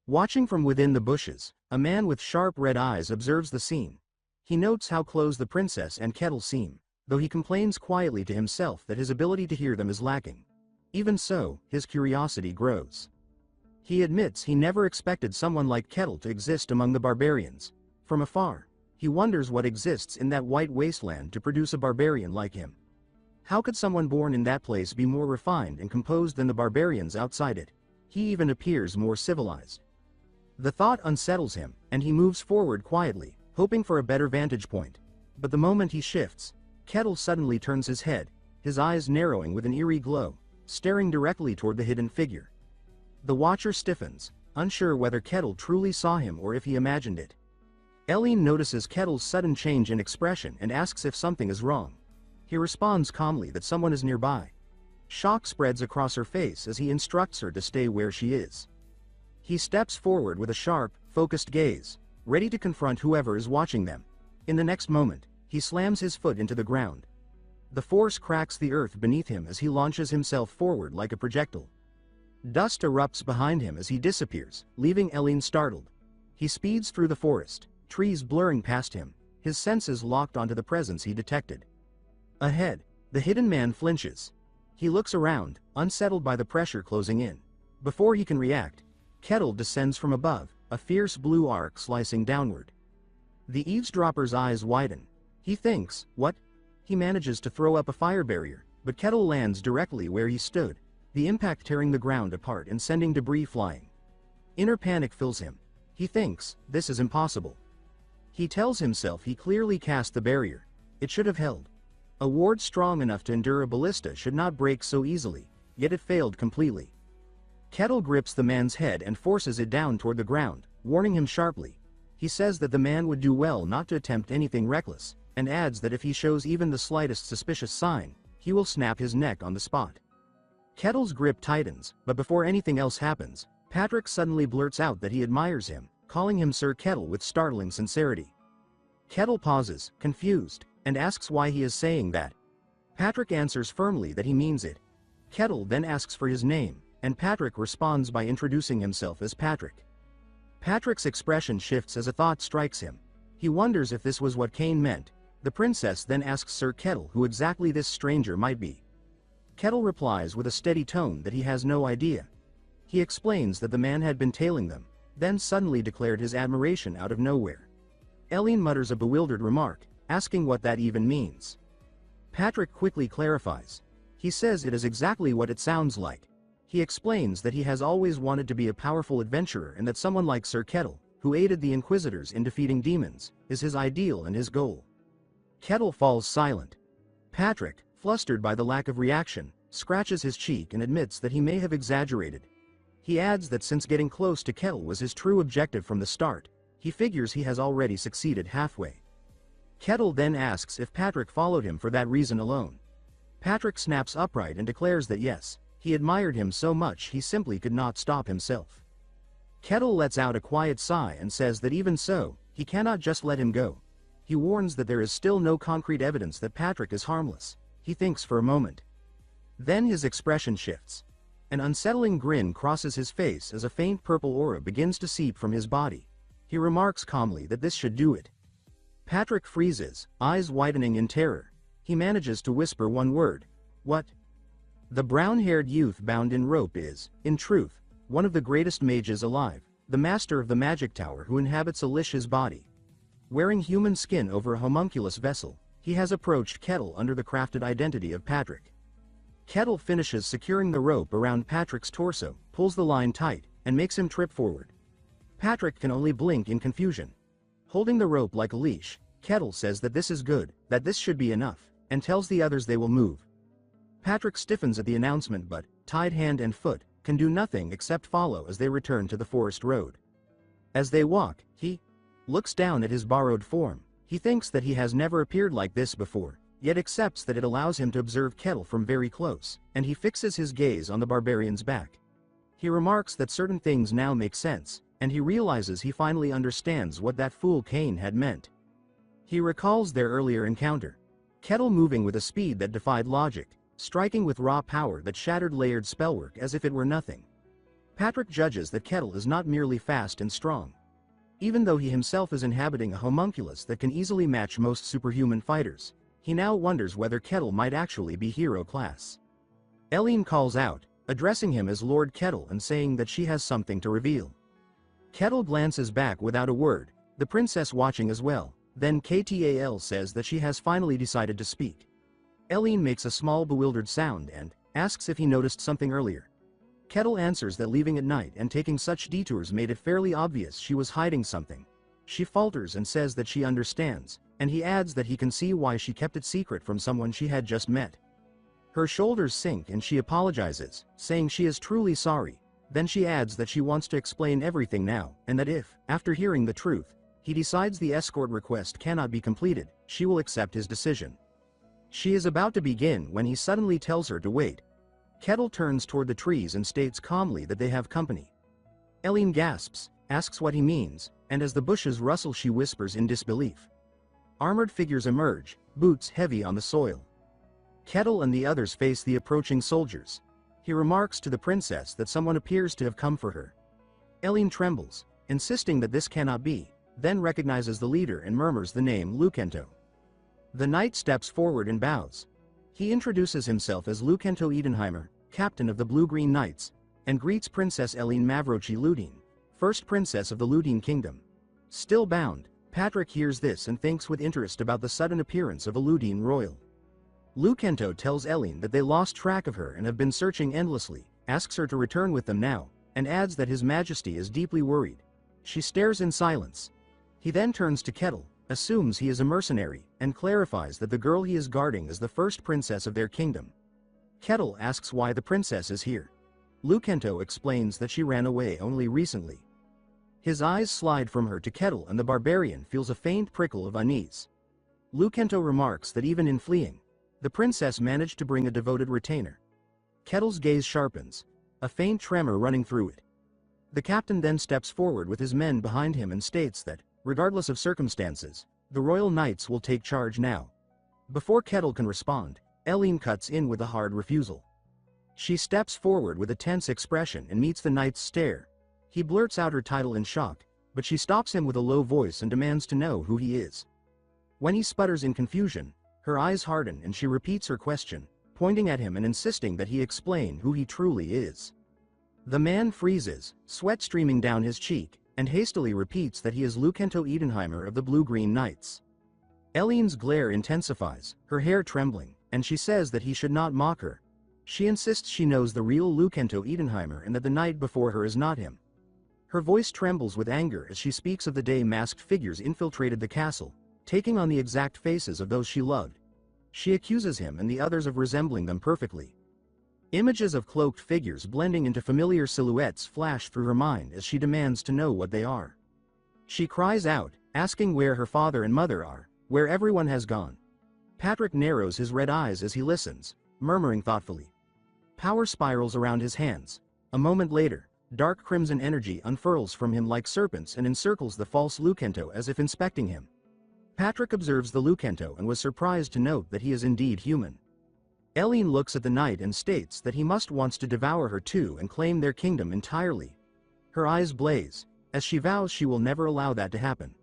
Watching from within the bushes, a man with sharp red eyes observes the scene. He notes how close the princess and Kettle seem, though he complains quietly to himself that his ability to hear them is lacking. Even so, his curiosity grows. He admits he never expected someone like Kettle to exist among the barbarians. From afar, he wonders what exists in that white wasteland to produce a barbarian like him. How could someone born in that place be more refined and composed than the barbarians outside it? He even appears more civilized. The thought unsettles him, and he moves forward quietly, hoping for a better vantage point. But the moment he shifts, Kettle suddenly turns his head, his eyes narrowing with an eerie glow, staring directly toward the hidden figure. The watcher stiffens, unsure whether Kettle truly saw him or if he imagined it. Eileen notices Kettle's sudden change in expression and asks if something is wrong. He responds calmly that someone is nearby. Shock spreads across her face as he instructs her to stay where she is. He steps forward with a sharp, focused gaze, ready to confront whoever is watching them. In the next moment, he slams his foot into the ground. The force cracks the earth beneath him as he launches himself forward like a projectile. Dust erupts behind him as he disappears, leaving Eileen startled. He speeds through the forest, trees blurring past him, his senses locked onto the presence he detected. Ahead, the hidden man flinches. He looks around, unsettled by the pressure closing in. Before he can react, Kettle descends from above, a fierce blue arc slicing downward. The eavesdropper's eyes widen. He thinks, what? He manages to throw up a fire barrier, but Kettle lands directly where he stood, the impact tearing the ground apart and sending debris flying. Inner panic fills him. He thinks, this is impossible. He tells himself he clearly cast the barrier. It should have held. A ward strong enough to endure a ballista should not break so easily, yet it failed completely. Kettle grips the man's head and forces it down toward the ground, warning him sharply. He says that the man would do well not to attempt anything reckless, and adds that if he shows even the slightest suspicious sign, he will snap his neck on the spot. Kettle's grip tightens, but before anything else happens, Patrick suddenly blurts out that he admires him, calling him Sir Kettle with startling sincerity. Kettle pauses, confused. and asks why he is saying that. Patrick answers firmly that he means it. Kettle then asks for his name, and Patrick responds by introducing himself as Patrick. Patrick's expression shifts as a thought strikes him. He wonders if this was what Kane meant. The princess then asks Sir Kettle who exactly this stranger might be. Kettle replies with a steady tone that he has no idea. He explains that the man had been tailing them, then suddenly declared his admiration out of nowhere. Eileen mutters a bewildered remark, asking what that even means. Patrick quickly clarifies. He says it is exactly what it sounds like. He explains that he has always wanted to be a powerful adventurer and that someone like Sir Kettle, who aided the Inquisitors in defeating demons, is his ideal and his goal. Kettle falls silent. Patrick, flustered by the lack of reaction, scratches his cheek and admits that he may have exaggerated. He adds that since getting close to Kettle was his true objective from the start, he figures he has already succeeded halfway. Kettle then asks if Patrick followed him for that reason alone. Patrick snaps upright and declares that yes, he admired him so much he simply could not stop himself. Kettle lets out a quiet sigh and says that even so, he cannot just let him go. He warns that there is still no concrete evidence that Patrick is harmless. He thinks for a moment. Then his expression shifts. An unsettling grin crosses his face as a faint purple aura begins to seep from his body. He remarks calmly that this should do it. Patrick freezes, eyes widening in terror. He manages to whisper one word. What? The brown-haired youth bound in rope is, in truth, one of the greatest mages alive, the master of the magic tower who inhabits Alicia's body. Wearing human skin over a homunculus vessel, he has approached Kettle under the crafted identity of Patrick. Kettle finishes securing the rope around Patrick's torso, pulls the line tight, and makes him trip forward. Patrick can only blink in confusion. Holding the rope like a leash, Kettle says that this is good, that this should be enough, and tells the others they will move. Patrick stiffens at the announcement but, tied hand and foot, can do nothing except follow as they return to the forest road. As they walk, he looks down at his borrowed form. He thinks that he has never appeared like this before, yet accepts that it allows him to observe Kettle from very close, and he fixes his gaze on the barbarian's back. He remarks that certain things now make sense, and he realizes he finally understands what that fool Kane had meant. He recalls their earlier encounter. Kettle moving with a speed that defied logic, striking with raw power that shattered layered spellwork as if it were nothing. Patrick judges that Kettle is not merely fast and strong. Even though he himself is inhabiting a homunculus that can easily match most superhuman fighters, he now wonders whether Kettle might actually be hero class. Eileen calls out, addressing him as Lord Kettle and saying that she has something to reveal. Kettle glances back without a word, the princess watching as well. Then Ktal says that she has finally decided to speak. Eileen makes a small bewildered sound and asks if he noticed something earlier. Kettle answers that leaving at night and taking such detours made it fairly obvious she was hiding something. She falters and says that she understands, and he adds that he can see why she kept it secret from someone she had just met. Her shoulders sink and she apologizes, saying she is truly sorry. Then she adds that she wants to explain everything now, and that if, after hearing the truth, he decides the escort request cannot be completed, she will accept his decision. She is about to begin when he suddenly tells her to wait. Kettle turns toward the trees and states calmly that they have company. Eileen gasps, asks what he means, and as the bushes rustle she whispers in disbelief. Armored figures emerge, boots heavy on the soil. Kettle and the others face the approaching soldiers. He remarks to the princess that someone appears to have come for her. Eileen trembles, insisting that this cannot be, then recognizes the leader and murmurs the name Lucento. The knight steps forward and bows. He introduces himself as Lucento Edenheimer, captain of the Blue-Green Knights, and greets Princess Eileen Mavrochi Ludine, first princess of the Ludine Kingdom. Still bound, Patrick hears this and thinks with interest about the sudden appearance of a Ludine royal. Lucento tells Eileen that they lost track of her and have been searching endlessly, asks her to return with them now, and adds that His Majesty is deeply worried. She stares in silence. He then turns to Kettle, assumes he is a mercenary, and clarifies that the girl he is guarding is the first princess of their kingdom. Kettle asks why the princess is here. Lucento explains that she ran away only recently. His eyes slide from her to Kettle and the barbarian feels a faint prickle of unease. Lucento remarks that even in fleeing, the princess managed to bring a devoted retainer. Kettle's gaze sharpens, a faint tremor running through it. The captain then steps forward with his men behind him and states that, regardless of circumstances, the Royal Knights will take charge now. Before Kettle can respond, Eileen cuts in with a hard refusal. She steps forward with a tense expression and meets the knight's stare. He blurts out her title in shock, but she stops him with a low voice and demands to know who he is. When he sputters in confusion, her eyes harden and she repeats her question, pointing at him and insisting that he explain who he truly is. The man freezes, sweat streaming down his cheek, and hastily repeats that he is Lucento Edenheimer of the Blue-Green Knights. Eileen's glare intensifies, her hair trembling, and she says that he should not mock her. She insists she knows the real Lucento Edenheimer and that the knight before her is not him. Her voice trembles with anger as she speaks of the day masked figures infiltrated the castle, taking on the exact faces of those she loved. She accuses him and the others of resembling them perfectly. Images of cloaked figures blending into familiar silhouettes flash through her mind as she demands to know what they are. She cries out, asking where her father and mother are, where everyone has gone. Patrick narrows his red eyes as he listens, murmuring thoughtfully. Power spirals around his hands. A moment later, dark crimson energy unfurls from him like serpents and encircles the false Lucento as if inspecting him. Patrick observes the Lucento and was surprised to note that he is indeed human. Eileen looks at the knight and states that he wants to devour her too and claim their kingdom entirely. Her eyes blaze, as she vows she will never allow that to happen.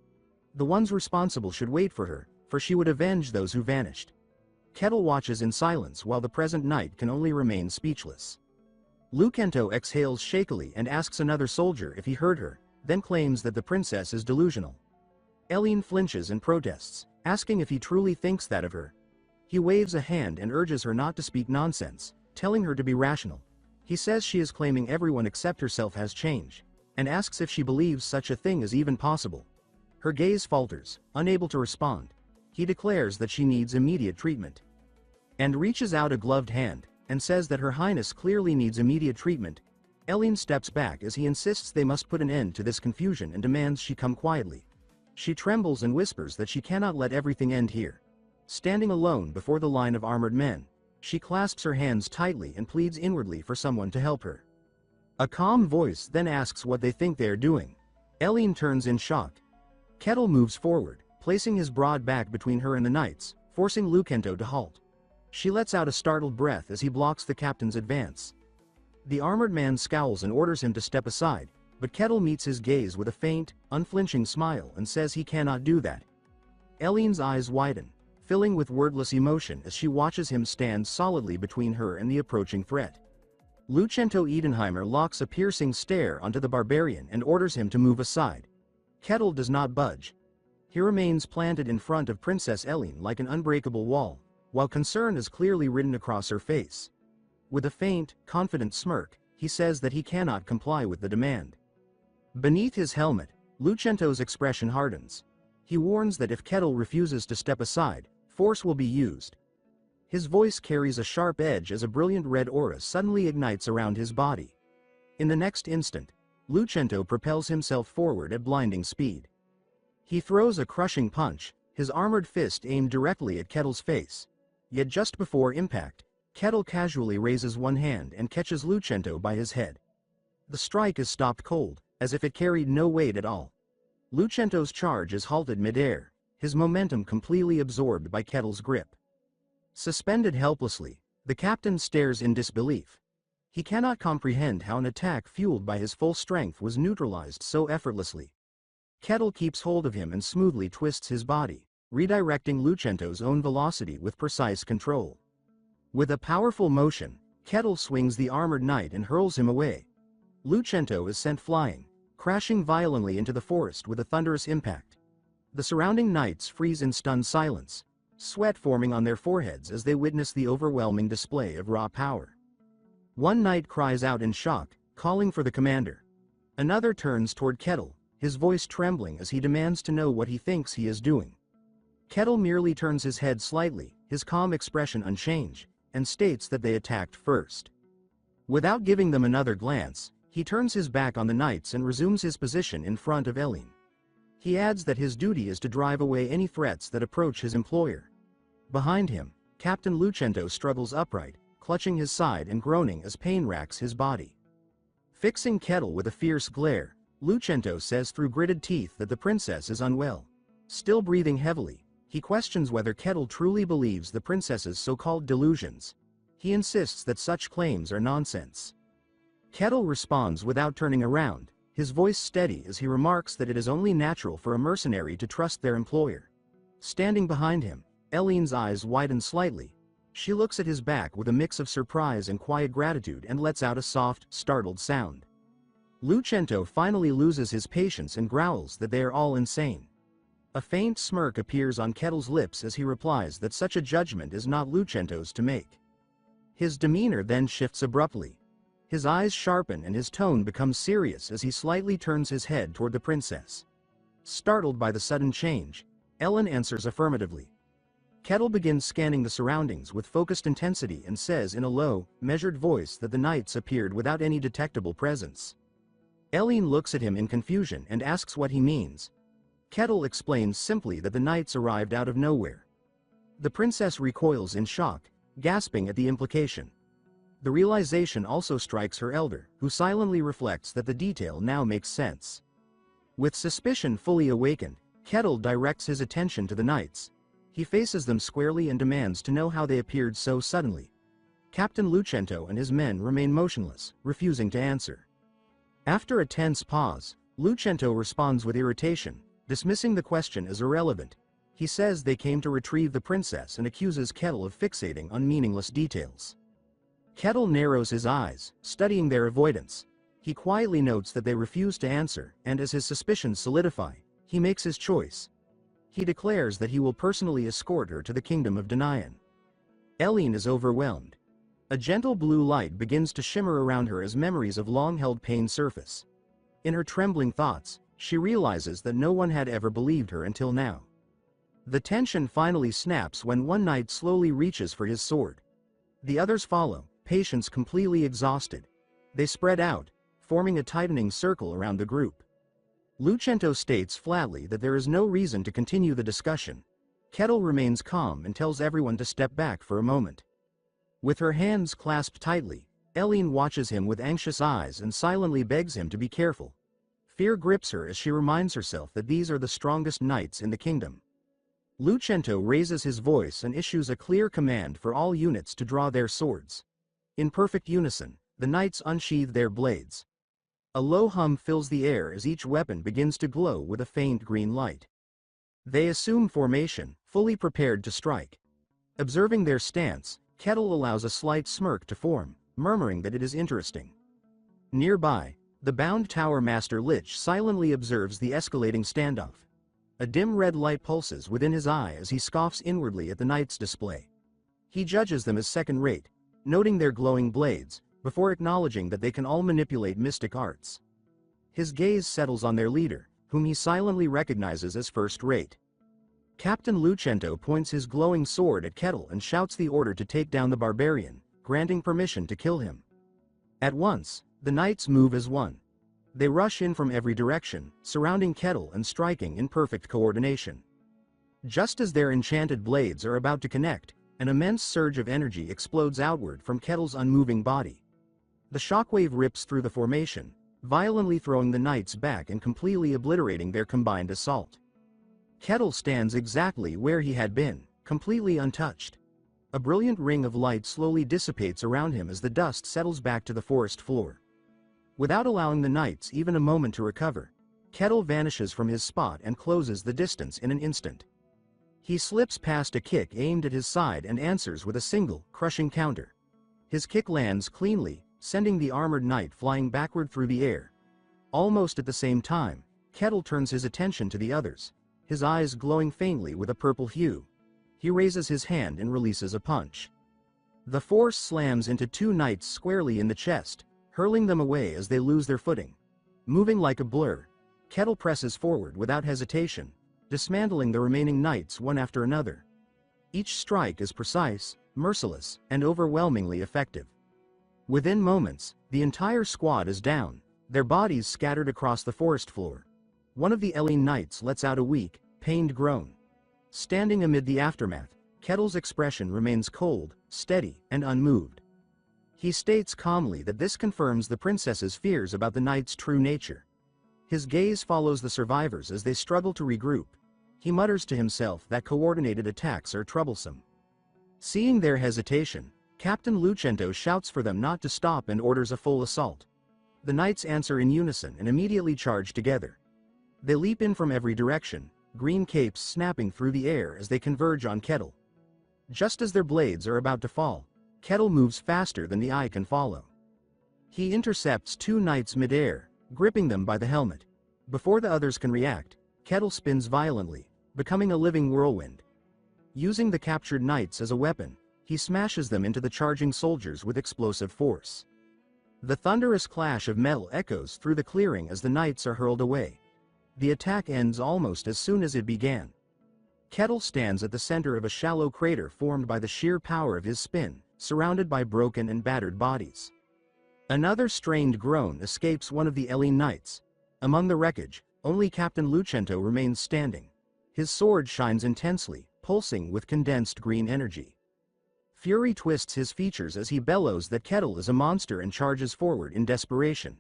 The ones responsible should wait for her, for she would avenge those who vanished. Kettle watches in silence while the present knight can only remain speechless. Lucento exhales shakily and asks another soldier if he heard her, then claims that the princess is delusional. Eileen flinches and protests, asking if he truly thinks that of her. He waves a hand and urges her not to speak nonsense, telling her to be rational. He says she is claiming everyone except herself has changed, and asks if she believes such a thing is even possible. Her gaze falters, unable to respond. He declares that she needs immediate treatment, and reaches out a gloved hand, and says that Her Highness clearly needs immediate treatment. Eileen steps back as he insists they must put an end to this confusion and demands she come quietly. She trembles and whispers that she cannot let everything end here. Standing alone before the line of armored men, she clasps her hands tightly and pleads inwardly for someone to help her. A calm voice then asks what they think they are doing. Eileen turns in shock. Kettle moves forward, placing his broad back between her and the knights, forcing Lucento to halt. She lets out a startled breath as he blocks the captain's advance. The armored man scowls and orders him to step aside, but Kettle meets his gaze with a faint, unflinching smile and says he cannot do that. Eileen's eyes widen, filling with wordless emotion as she watches him stand solidly between her and the approaching threat. Lucento Edenheimer locks a piercing stare onto the barbarian and orders him to move aside. Kettle does not budge. He remains planted in front of Princess Eileen like an unbreakable wall, while concern is clearly written across her face. With a faint, confident smirk, he says that he cannot comply with the demand. Beneath his helmet, Lucento's expression hardens. He warns that if Kettle refuses to step aside, force will be used. His voice carries a sharp edge as a brilliant red aura suddenly ignites around his body. In the next instant, Lucento propels himself forward at blinding speed. He throws a crushing punch, his armored fist aimed directly at Kettle's face. Yet just before impact, Kettle casually raises one hand and catches Lucento by his head. The strike is stopped cold, as if it carried no weight at all. Lucento's charge is halted midair, his momentum completely absorbed by Kettle's grip. Suspended helplessly, the captain stares in disbelief. He cannot comprehend how an attack fueled by his full strength was neutralized so effortlessly. Kettle keeps hold of him and smoothly twists his body, redirecting Lucento's own velocity with precise control. With a powerful motion, Kettle swings the armored knight and hurls him away. Lucento is sent flying, crashing violently into the forest with a thunderous impact. The surrounding knights freeze in stunned silence, sweat forming on their foreheads as they witness the overwhelming display of raw power. One knight cries out in shock, calling for the commander. Another turns toward Kettle, his voice trembling as he demands to know what he thinks he is doing. Kettle merely turns his head slightly, his calm expression unchanged, and states that they attacked first. Without giving them another glance, he turns his back on the knights and resumes his position in front of Eileen. He adds that his duty is to drive away any threats that approach his employer. Behind him, Captain Lucento struggles upright, clutching his side and groaning as pain racks his body. Fixing Kettle with a fierce glare, Lucento says through gritted teeth that the princess is unwell. Still breathing heavily, He questions whether Kettle truly believes the princess's so-called delusions. He insists that such claims are nonsense. Kettle responds without turning around, his voice steady as he remarks that it is only natural for a mercenary to trust their employer. Standing behind him, Ellene's eyes widen slightly. She looks at his back with a mix of surprise and quiet gratitude and lets out a soft, startled sound. Lucento finally loses his patience and growls that they are all insane. A faint smirk appears on Kettle's lips as he replies that such a judgment is not Lucento's to make. His demeanor then shifts abruptly. His eyes sharpen and his tone becomes serious as he slightly turns his head toward the princess. Startled by the sudden change, Ellen answers affirmatively. Kettle begins scanning the surroundings with focused intensity and says in a low, measured voice that the knights appeared without any detectable presence. Ellen looks at him in confusion and asks what he means. Kettle explains simply that the knights arrived out of nowhere. The princess recoils in shock, gasping at the implication. The realization also strikes her elder, who silently reflects that the detail now makes sense. With suspicion fully awakened, Kettle directs his attention to the knights. He faces them squarely and demands to know how they appeared so suddenly. Captain Lucento and his men remain motionless, refusing to answer. After a tense pause, Lucento responds with irritation, dismissing the question as irrelevant. He says they came to retrieve the princess and accuses Kettle of fixating on meaningless details. Kettle narrows his eyes, studying their avoidance. He quietly notes that they refuse to answer, and as his suspicions solidify, he makes his choice. He declares that he will personally escort her to the kingdom of Danayan. Ellen is overwhelmed. A gentle blue light begins to shimmer around her as memories of long-held pain surface. In her trembling thoughts, she realizes that no one had ever believed her until now. The tension finally snaps when one knight slowly reaches for his sword. The others follow, patience completely exhausted. They spread out, forming a tightening circle around the group. Lucento states flatly that there is no reason to continue the discussion. Kettle remains calm and tells everyone to step back for a moment. With her hands clasped tightly, Ellen watches him with anxious eyes and silently begs him to be careful. Fear grips her as she reminds herself that these are the strongest knights in the kingdom. Lucento raises his voice and issues a clear command for all units to draw their swords. In perfect unison, the knights unsheathe their blades. A low hum fills the air as each weapon begins to glow with a faint green light. They assume formation, fully prepared to strike. Observing their stance, Kettle allows a slight smirk to form, murmuring that it is interesting. Nearby, the bound tower master Lich silently observes the escalating standoff. A dim red light pulses within his eye as he scoffs inwardly at the knights' display. He judges them as second-rate, noting their glowing blades, before acknowledging that they can all manipulate mystic arts. His gaze settles on their leader, whom he silently recognizes as first-rate. Captain Lucento points his glowing sword at Kettle and shouts the order to take down the barbarian, granting permission to kill him. At once, the knights move as one. They rush in from every direction, surrounding Kettle and striking in perfect coordination. Just as their enchanted blades are about to connect, an immense surge of energy explodes outward from Kettle's unmoving body. The shockwave rips through the formation, violently throwing the knights back and completely obliterating their combined assault. Kettle stands exactly where he had been, completely untouched. A brilliant ring of light slowly dissipates around him as the dust settles back to the forest floor. Without allowing the knights even a moment to recover, Kettle vanishes from his spot and closes the distance in an instant. He slips past a kick aimed at his side and answers with a single, crushing counter. His kick lands cleanly, sending the armored knight flying backward through the air. Almost at the same time, Kettle turns his attention to the others, his eyes glowing faintly with a purple hue. He raises his hand and releases a punch. The force slams into two knights squarely in the chest, hurling them away as they lose their footing. Moving like a blur, Kettle presses forward without hesitation, dismantling the remaining knights one after another. Each strike is precise, merciless, and overwhelmingly effective. Within moments, the entire squad is down, their bodies scattered across the forest floor. One of the Ellen knights lets out a weak, pained groan. Standing amid the aftermath, Kettle's expression remains cold, steady, and unmoved. He states calmly that this confirms the princess's fears about the knight's true nature. His gaze follows the survivors as they struggle to regroup. He mutters to himself that coordinated attacks are troublesome. Seeing their hesitation, Captain Lucento shouts for them not to stop and orders a full assault. The knights answer in unison and immediately charge together. They leap in from every direction, green capes snapping through the air as they converge on Kettle. Just as their blades are about to fall, Kettle moves faster than the eye can follow. He intercepts two knights mid-air, gripping them by the helmet. Before the others can react, Kettle spins violently, becoming a living whirlwind. Using the captured knights as a weapon, he smashes them into the charging soldiers with explosive force. The thunderous clash of metal echoes through the clearing as the knights are hurled away. The attack ends almost as soon as it began. Kettle stands at the center of a shallow crater formed by the sheer power of his spin, surrounded by broken and battered bodies. Another strained groan escapes one of the Elene knights. Among the wreckage, only Captain Lucento remains standing. His sword shines intensely, pulsing with condensed green energy. Fury twists his features as he bellows that Kettle is a monster and charges forward in desperation.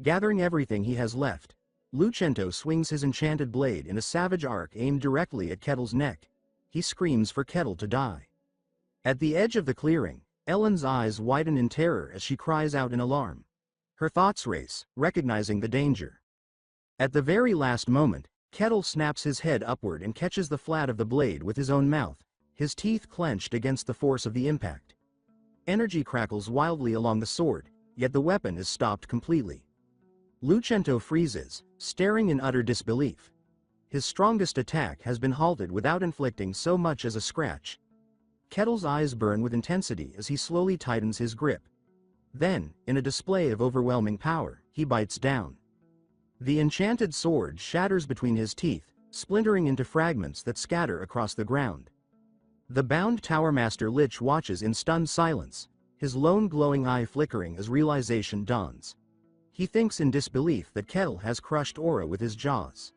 Gathering everything he has left, Lucento swings his enchanted blade in a savage arc aimed directly at Kettle's neck. He screams for Kettle to die. At the edge of the clearing, Ellen's eyes widen in terror as she cries out in alarm. Her thoughts race, recognizing the danger. At the very last moment, Kettle snaps his head upward and catches the flat of the blade with his own mouth, his teeth clenched against the force of the impact. Energy crackles wildly along the sword, yet the weapon is stopped completely. Lucento freezes, staring in utter disbelief. His strongest attack has been halted without inflicting so much as a scratch. Kettle's eyes burn with intensity as he slowly tightens his grip. Then, in a display of overwhelming power, he bites down. The enchanted sword shatters between his teeth, splintering into fragments that scatter across the ground. The bound Towermaster Lich watches in stunned silence, his lone glowing eye flickering as realization dawns. He thinks in disbelief that Kettle has crushed Aura with his jaws.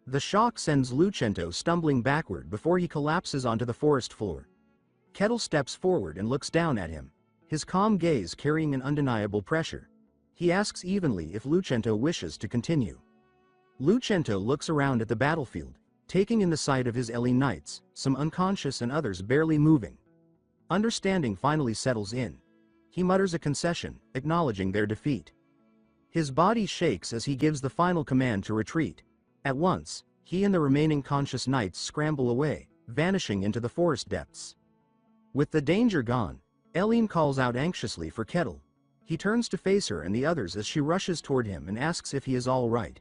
The shock sends Lucento stumbling backward before he collapses onto the forest floor. Kettle steps forward and looks down at him, his calm gaze carrying an undeniable pressure. He asks evenly if Lucento wishes to continue. Lucento looks around at the battlefield, taking in the sight of his Ellie knights, some unconscious and others barely moving. Understanding finally settles in. He mutters a concession, acknowledging their defeat. His body shakes as he gives the final command to retreat. At once, he and the remaining conscious knights scramble away, vanishing into the forest depths. With the danger gone, Elene calls out anxiously for Kettle. He turns to face her and the others as she rushes toward him and asks if he is all right.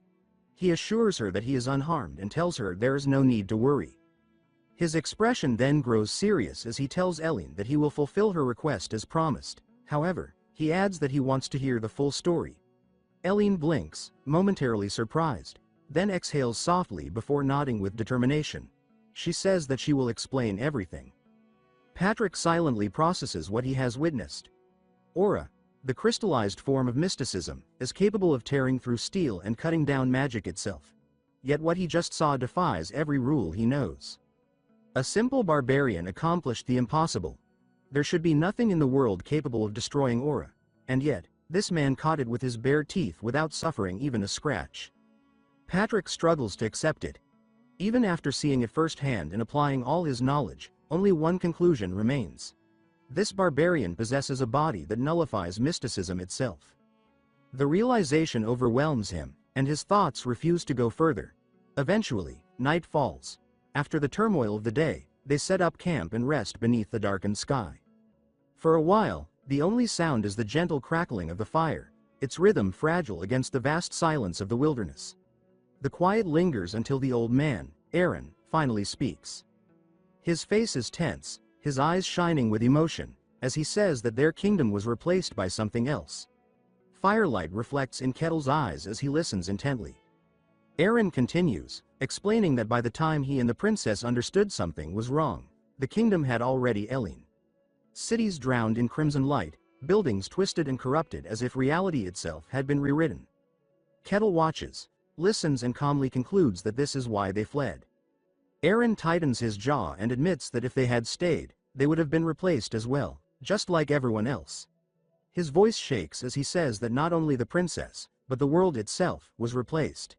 He assures her that he is unharmed and tells her there is no need to worry. His expression then grows serious as he tells Elene that he will fulfill her request as promised. However, he adds that he wants to hear the full story. Elene blinks, momentarily surprised, then exhales softly before nodding with determination. She says that she will explain everything. Patrick silently processes what he has witnessed. Aura, the crystallized form of mysticism, is capable of tearing through steel and cutting down magic itself. Yet what he just saw defies every rule he knows. A simple barbarian accomplished the impossible. There should be nothing in the world capable of destroying Aura, and yet, this man caught it with his bare teeth without suffering even a scratch. Patrick struggles to accept it. Even after seeing it firsthand and applying all his knowledge, only one conclusion remains. This barbarian possesses a body that nullifies mysticism itself. The realization overwhelms him, and his thoughts refuse to go further. Eventually, night falls. After the turmoil of the day, they set up camp and rest beneath the darkened sky. For a while, the only sound is the gentle crackling of the fire, its rhythm fragile against the vast silence of the wilderness. The quiet lingers until the old man, Aaron, finally speaks. His face is tense, his eyes shining with emotion, as he says that their kingdom was replaced by something else. Firelight reflects in Kettle's eyes as he listens intently. Aaron continues, explaining that by the time he and the princess understood something was wrong, the kingdom had already Elene. Cities drowned in crimson light, buildings twisted and corrupted as if reality itself had been rewritten. Kettle watches, listens and calmly concludes that this is why they fled. Aaron tightens his jaw and admits that if they had stayed, they would have been replaced as well, just like everyone else. His voice shakes as he says that not only the princess, but the world itself, was replaced.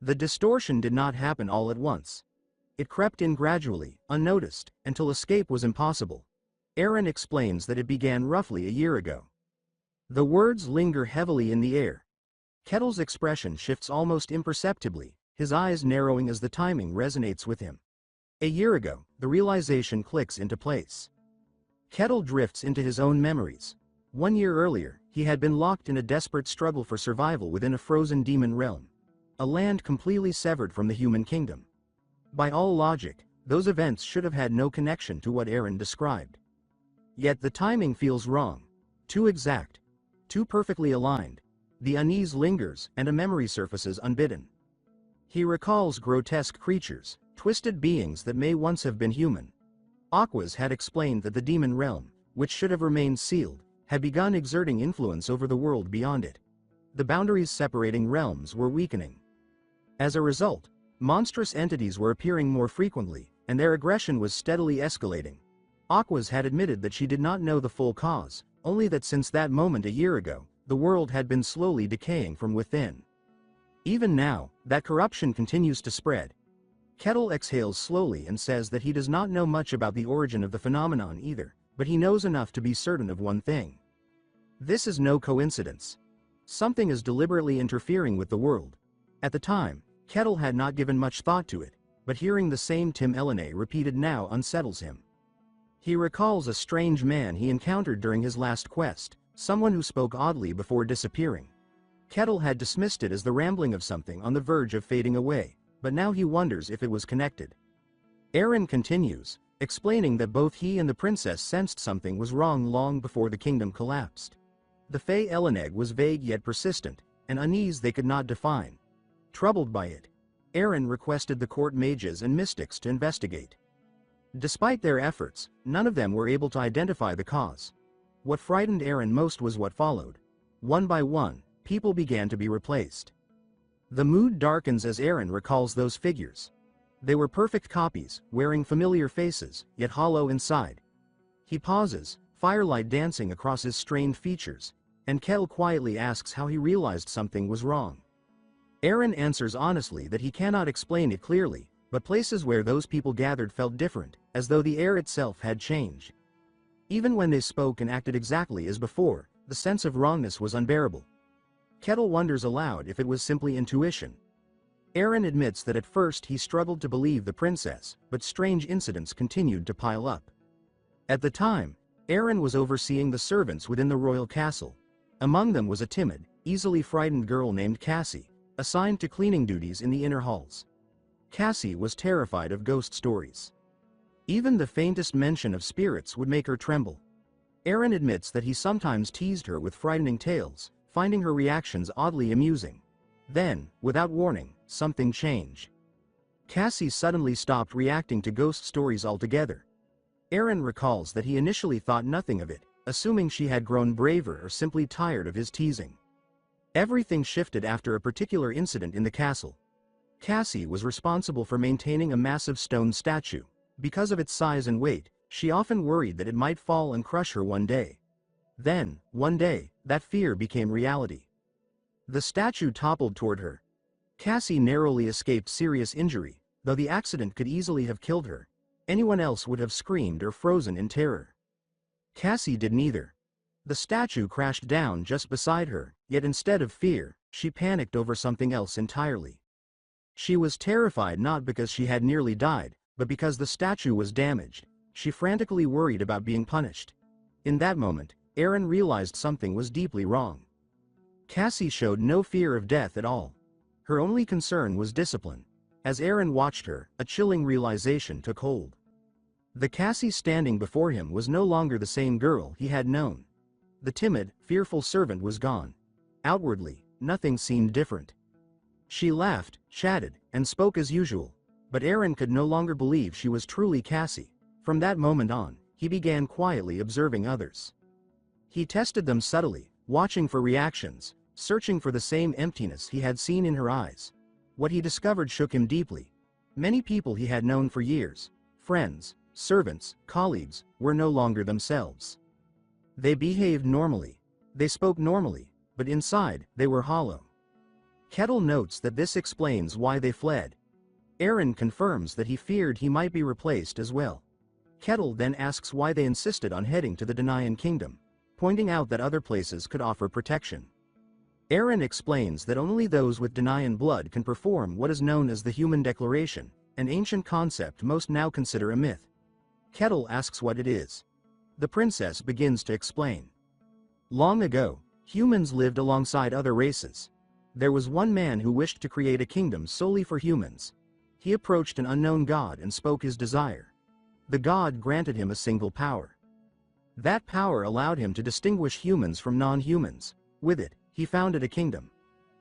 The distortion did not happen all at once. It crept in gradually, unnoticed, until escape was impossible. Aaron explains that it began roughly a year ago. The words linger heavily in the air. Kettle's expression shifts almost imperceptibly, his eyes narrowing as the timing resonates with him. A year ago, the realization clicks into place. Kettle drifts into his own memories. 1 year earlier, he had been locked in a desperate struggle for survival within a frozen demon realm. A land completely severed from the human kingdom. By all logic, those events should have had no connection to what Aaron described. Yet the timing feels wrong. Too exact. Too perfectly aligned. The unease lingers, and a memory surfaces unbidden. He recalls grotesque creatures, twisted beings that may once have been human. Aquas had explained that the demon realm, which should have remained sealed, had begun exerting influence over the world beyond it. The boundaries separating realms were weakening. As a result, monstrous entities were appearing more frequently, and their aggression was steadily escalating. Aquas had admitted that she did not know the full cause, only that since that moment a year ago, the world had been slowly decaying from within. Even now, that corruption continues to spread. Kettle exhales slowly and says that he does not know much about the origin of the phenomenon either, but he knows enough to be certain of one thing. This is no coincidence. Something is deliberately interfering with the world. At the time, Kettle had not given much thought to it, but hearing the same Tim Elene repeated now unsettles him. He recalls a strange man he encountered during his last quest, someone who spoke oddly before disappearing. Kettle had dismissed it as the rambling of something on the verge of fading away, but now he wonders if it was connected. Aaron continues, explaining that both he and the princess sensed something was wrong long before the kingdom collapsed. The Fey Eleneg was vague yet persistent, an unease they could not define. Troubled by it, Aaron requested the court mages and mystics to investigate. Despite their efforts, none of them were able to identify the cause. What frightened Aaron most was what followed. One by one, people began to be replaced. The mood darkens as Aaron recalls those figures. They were perfect copies, wearing familiar faces, yet hollow inside. He pauses, firelight dancing across his strained features, and Kettle quietly asks how he realized something was wrong. Aaron answers honestly that he cannot explain it clearly, but places where those people gathered felt different, as though the air itself had changed. Even when they spoke and acted exactly as before, the sense of wrongness was unbearable. Kettle wonders aloud if it was simply intuition. Aaron admits that at first he struggled to believe the princess, but strange incidents continued to pile up. At the time, Aaron was overseeing the servants within the royal castle. Among them was a timid, easily frightened girl named Cassie, assigned to cleaning duties in the inner halls. Cassie was terrified of ghost stories. Even the faintest mention of spirits would make her tremble. Aaron admits that he sometimes teased her with frightening tales, finding her reactions oddly amusing. Then, without warning, something changed. Cassie suddenly stopped reacting to ghost stories altogether. Aaron recalls that he initially thought nothing of it, assuming she had grown braver or simply tired of his teasing. Everything shifted after a particular incident in the castle. Cassie was responsible for maintaining a massive stone statue. Because of its size and weight, she often worried that it might fall and crush her one day. Then, one day, that fear became reality. The statue toppled toward her. Cassie narrowly escaped serious injury, though the accident could easily have killed her. Anyone else would have screamed or frozen in terror. Cassie did neither. The statue crashed down just beside her, yet instead of fear, she panicked over something else entirely. She was terrified not because she had nearly died, but because the statue was damaged. She frantically worried about being punished. In that moment, Aaron realized something was deeply wrong. Cassie showed no fear of death at all. Her only concern was discipline. As Aaron watched her, a chilling realization took hold. The Cassie standing before him was no longer the same girl he had known. The timid, fearful servant was gone. Outwardly, nothing seemed different. She laughed, chatted, and spoke as usual, but Aaron could no longer believe she was truly Cassie. From that moment on, he began quietly observing others. He tested them subtly, watching for reactions, searching for the same emptiness he had seen in her eyes. What he discovered shook him deeply. Many people he had known for years, friends, servants, colleagues, were no longer themselves. They behaved normally. They spoke normally, but inside, they were hollow. Kettle notes that this explains why they fled. Aaron confirms that he feared he might be replaced as well. Kettle then asks why they insisted on heading to the Danaan kingdom, pointing out that other places could offer protection. Aaron explains that only those with Danaan blood can perform what is known as the Human Declaration, an ancient concept most now consider a myth. Kettle asks what it is. The princess begins to explain. Long ago, humans lived alongside other races. There was one man who wished to create a kingdom solely for humans. He approached an unknown god and spoke his desire. The god granted him a single power. That power allowed him to distinguish humans from non-humans. With it, he founded a kingdom.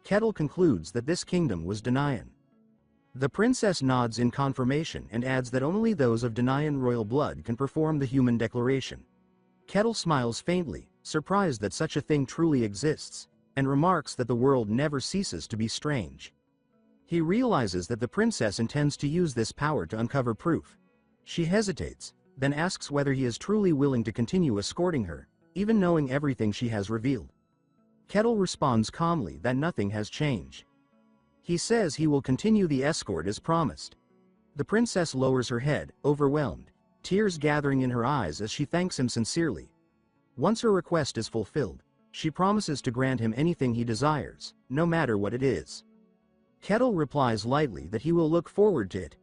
Kettle concludes that this kingdom was Danaan. The princess nods in confirmation and adds that only those of Danaan royal blood can perform the Human Declaration. Kettle smiles faintly, surprised that such a thing truly exists, and remarks that the world never ceases to be strange. He realizes that the princess intends to use this power to uncover proof. She hesitates, then asks whether he is truly willing to continue escorting her, even knowing everything she has revealed. Kettle responds calmly that nothing has changed. He says he will continue the escort as promised. The princess lowers her head, overwhelmed, tears gathering in her eyes as she thanks him sincerely. Once her request is fulfilled, she promises to grant him anything he desires, no matter what it is. Kettle replies lightly that he will look forward to it.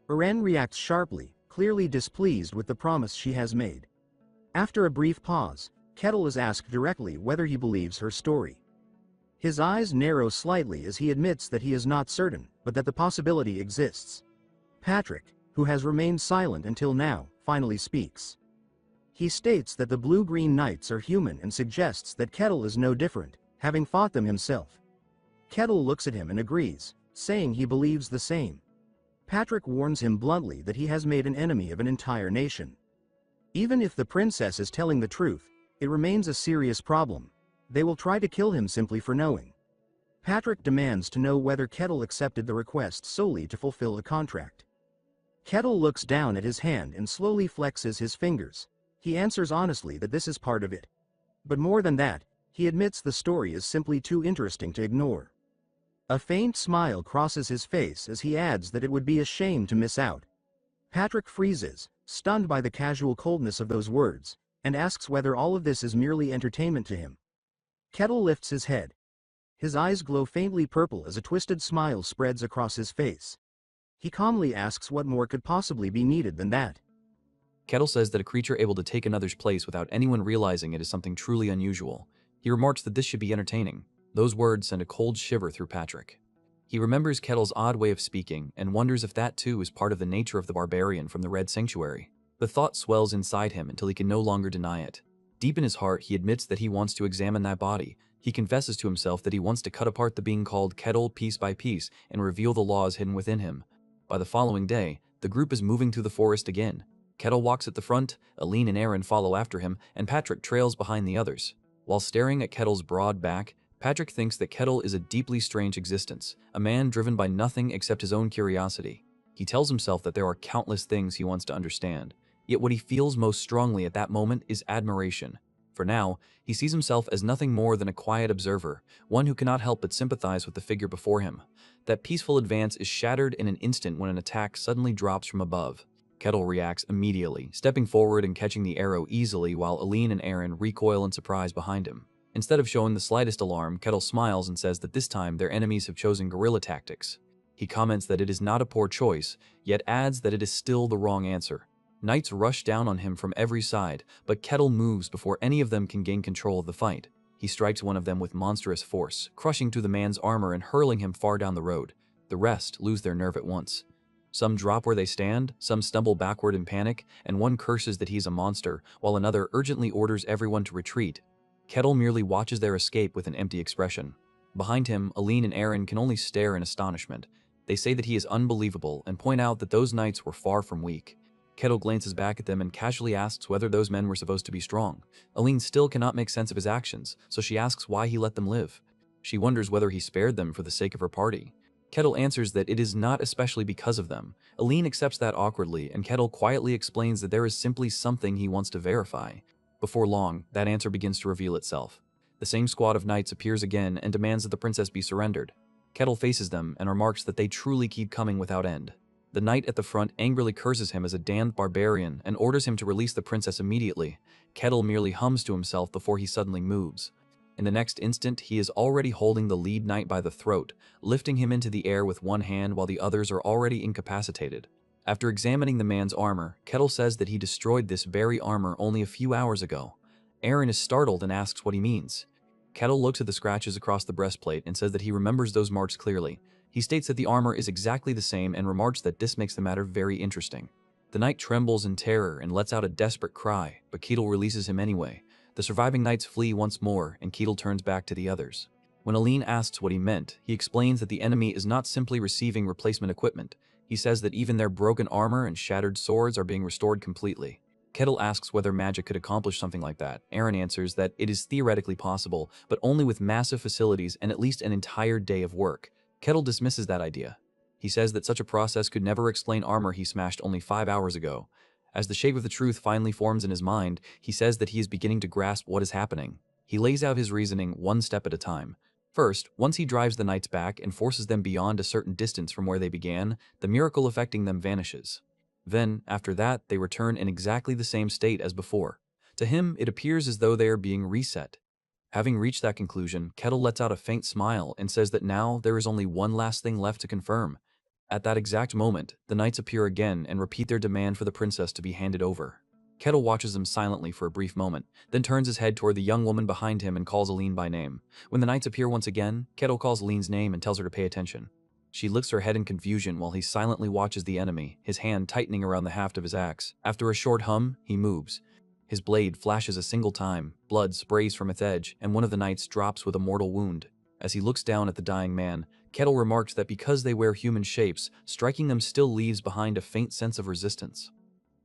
Eren reacts sharply, clearly displeased with the promise she has made. After a brief pause, Kettle is asked directly whether he believes her story. His eyes narrow slightly as he admits that he is not certain, but that the possibility exists. Patrick, who has remained silent until now, finally speaks. He states that the blue-green knights are human and suggests that Kettle is no different, having fought them himself. Kettle looks at him and agrees, saying he believes the same. Patrick warns him bluntly that he has made an enemy of an entire nation. Even if the princess is telling the truth, it remains a serious problem. They will try to kill him simply for knowing. Patrick demands to know whether Kettle accepted the request solely to fulfill a contract. Kettle looks down at his hand and slowly flexes his fingers. He answers honestly that this is part of it. But more than that, he admits the story is simply too interesting to ignore. A faint smile crosses his face as he adds that it would be a shame to miss out. Patrick freezes, stunned by the casual coldness of those words, and asks whether all of this is merely entertainment to him. Kettle lifts his head. His eyes glow faintly purple as a twisted smile spreads across his face. He calmly asks what more could possibly be needed than that. Kettle says that a creature able to take another's place without anyone realizing it is something truly unusual. He remarks that this should be entertaining. Those words send a cold shiver through Patrick. He remembers Kettle's odd way of speaking and wonders if that too is part of the nature of the barbarian from the Red Sanctuary. The thought swells inside him until he can no longer deny it. Deep in his heart, he admits that he wants to examine that body. He confesses to himself that he wants to cut apart the being called Kettle piece by piece and reveal the laws hidden within him. By the following day, the group is moving through the forest again. Kettle walks at the front, Aline and Aaron follow after him, and Patrick trails behind the others. While staring at Kettle's broad back, Patrick thinks that Kettle is a deeply strange existence, a man driven by nothing except his own curiosity. He tells himself that there are countless things he wants to understand, yet what he feels most strongly at that moment is admiration. For now, he sees himself as nothing more than a quiet observer, one who cannot help but sympathize with the figure before him. That peaceful advance is shattered in an instant when an attack suddenly drops from above. Kettle reacts immediately, stepping forward and catching the arrow easily while Aline and Aaron recoil in surprise behind him. Instead of showing the slightest alarm, Kettle smiles and says that this time their enemies have chosen guerrilla tactics. He comments that it is not a poor choice, yet adds that it is still the wrong answer. Knights rush down on him from every side, but Kettle moves before any of them can gain control of the fight. He strikes one of them with monstrous force, crushing through the man's armor and hurling him far down the road. The rest lose their nerve at once. Some drop where they stand, some stumble backward in panic, and one curses that he's a monster, while another urgently orders everyone to retreat. Kettle merely watches their escape with an empty expression. Behind him, Aline and Aaron can only stare in astonishment. They say that he is unbelievable and point out that those knights were far from weak. Kettle glances back at them and casually asks whether those men were supposed to be strong. Aline still cannot make sense of his actions, so she asks why he let them live. She wonders whether he spared them for the sake of her party. Kettle answers that it is not especially because of them. Aline accepts that awkwardly, and Kettle quietly explains that there is simply something he wants to verify. Before long, that answer begins to reveal itself. The same squad of knights appears again and demands that the princess be surrendered. Kettle faces them and remarks that they truly keep coming without end. The knight at the front angrily curses him as a damned barbarian and orders him to release the princess immediately. Kettle merely hums to himself before he suddenly moves. In the next instant, he is already holding the lead knight by the throat, lifting him into the air with one hand while the others are already incapacitated. After examining the man's armor, Kettle says that he destroyed this very armor only a few hours ago. Aaron is startled and asks what he means. Kettle looks at the scratches across the breastplate and says that he remembers those marks clearly. He states that the armor is exactly the same and remarks that this makes the matter very interesting. The knight trembles in terror and lets out a desperate cry, but Kettle releases him anyway. The surviving knights flee once more, and Kettle turns back to the others. When Aline asks what he meant, he explains that the enemy is not simply receiving replacement equipment. He says that even their broken armor and shattered swords are being restored completely. Kettle asks whether magic could accomplish something like that. Aaron answers that it is theoretically possible, but only with massive facilities and at least an entire day of work. Kettle dismisses that idea. He says that such a process could never explain armor he smashed only 5 hours ago. As the shape of the truth finally forms in his mind, he says that he is beginning to grasp what is happening. He lays out his reasoning one step at a time. First, once he drives the knights back and forces them beyond a certain distance from where they began, the miracle affecting them vanishes. Then, after that, they return in exactly the same state as before. To him, it appears as though they are being reset. Having reached that conclusion, Kettle lets out a faint smile and says that now there is only one last thing left to confirm. At that exact moment, the knights appear again and repeat their demand for the princess to be handed over. Kettle watches them silently for a brief moment, then turns his head toward the young woman behind him and calls Aline by name. When the knights appear once again, Kettle calls Aline's name and tells her to pay attention. She lifts her head in confusion while he silently watches the enemy, his hand tightening around the haft of his axe. After a short hum, he moves. His blade flashes a single time, blood sprays from its edge, and one of the knights drops with a mortal wound. As he looks down at the dying man, Kettle remarks that because they wear human shapes, striking them still leaves behind a faint sense of resistance.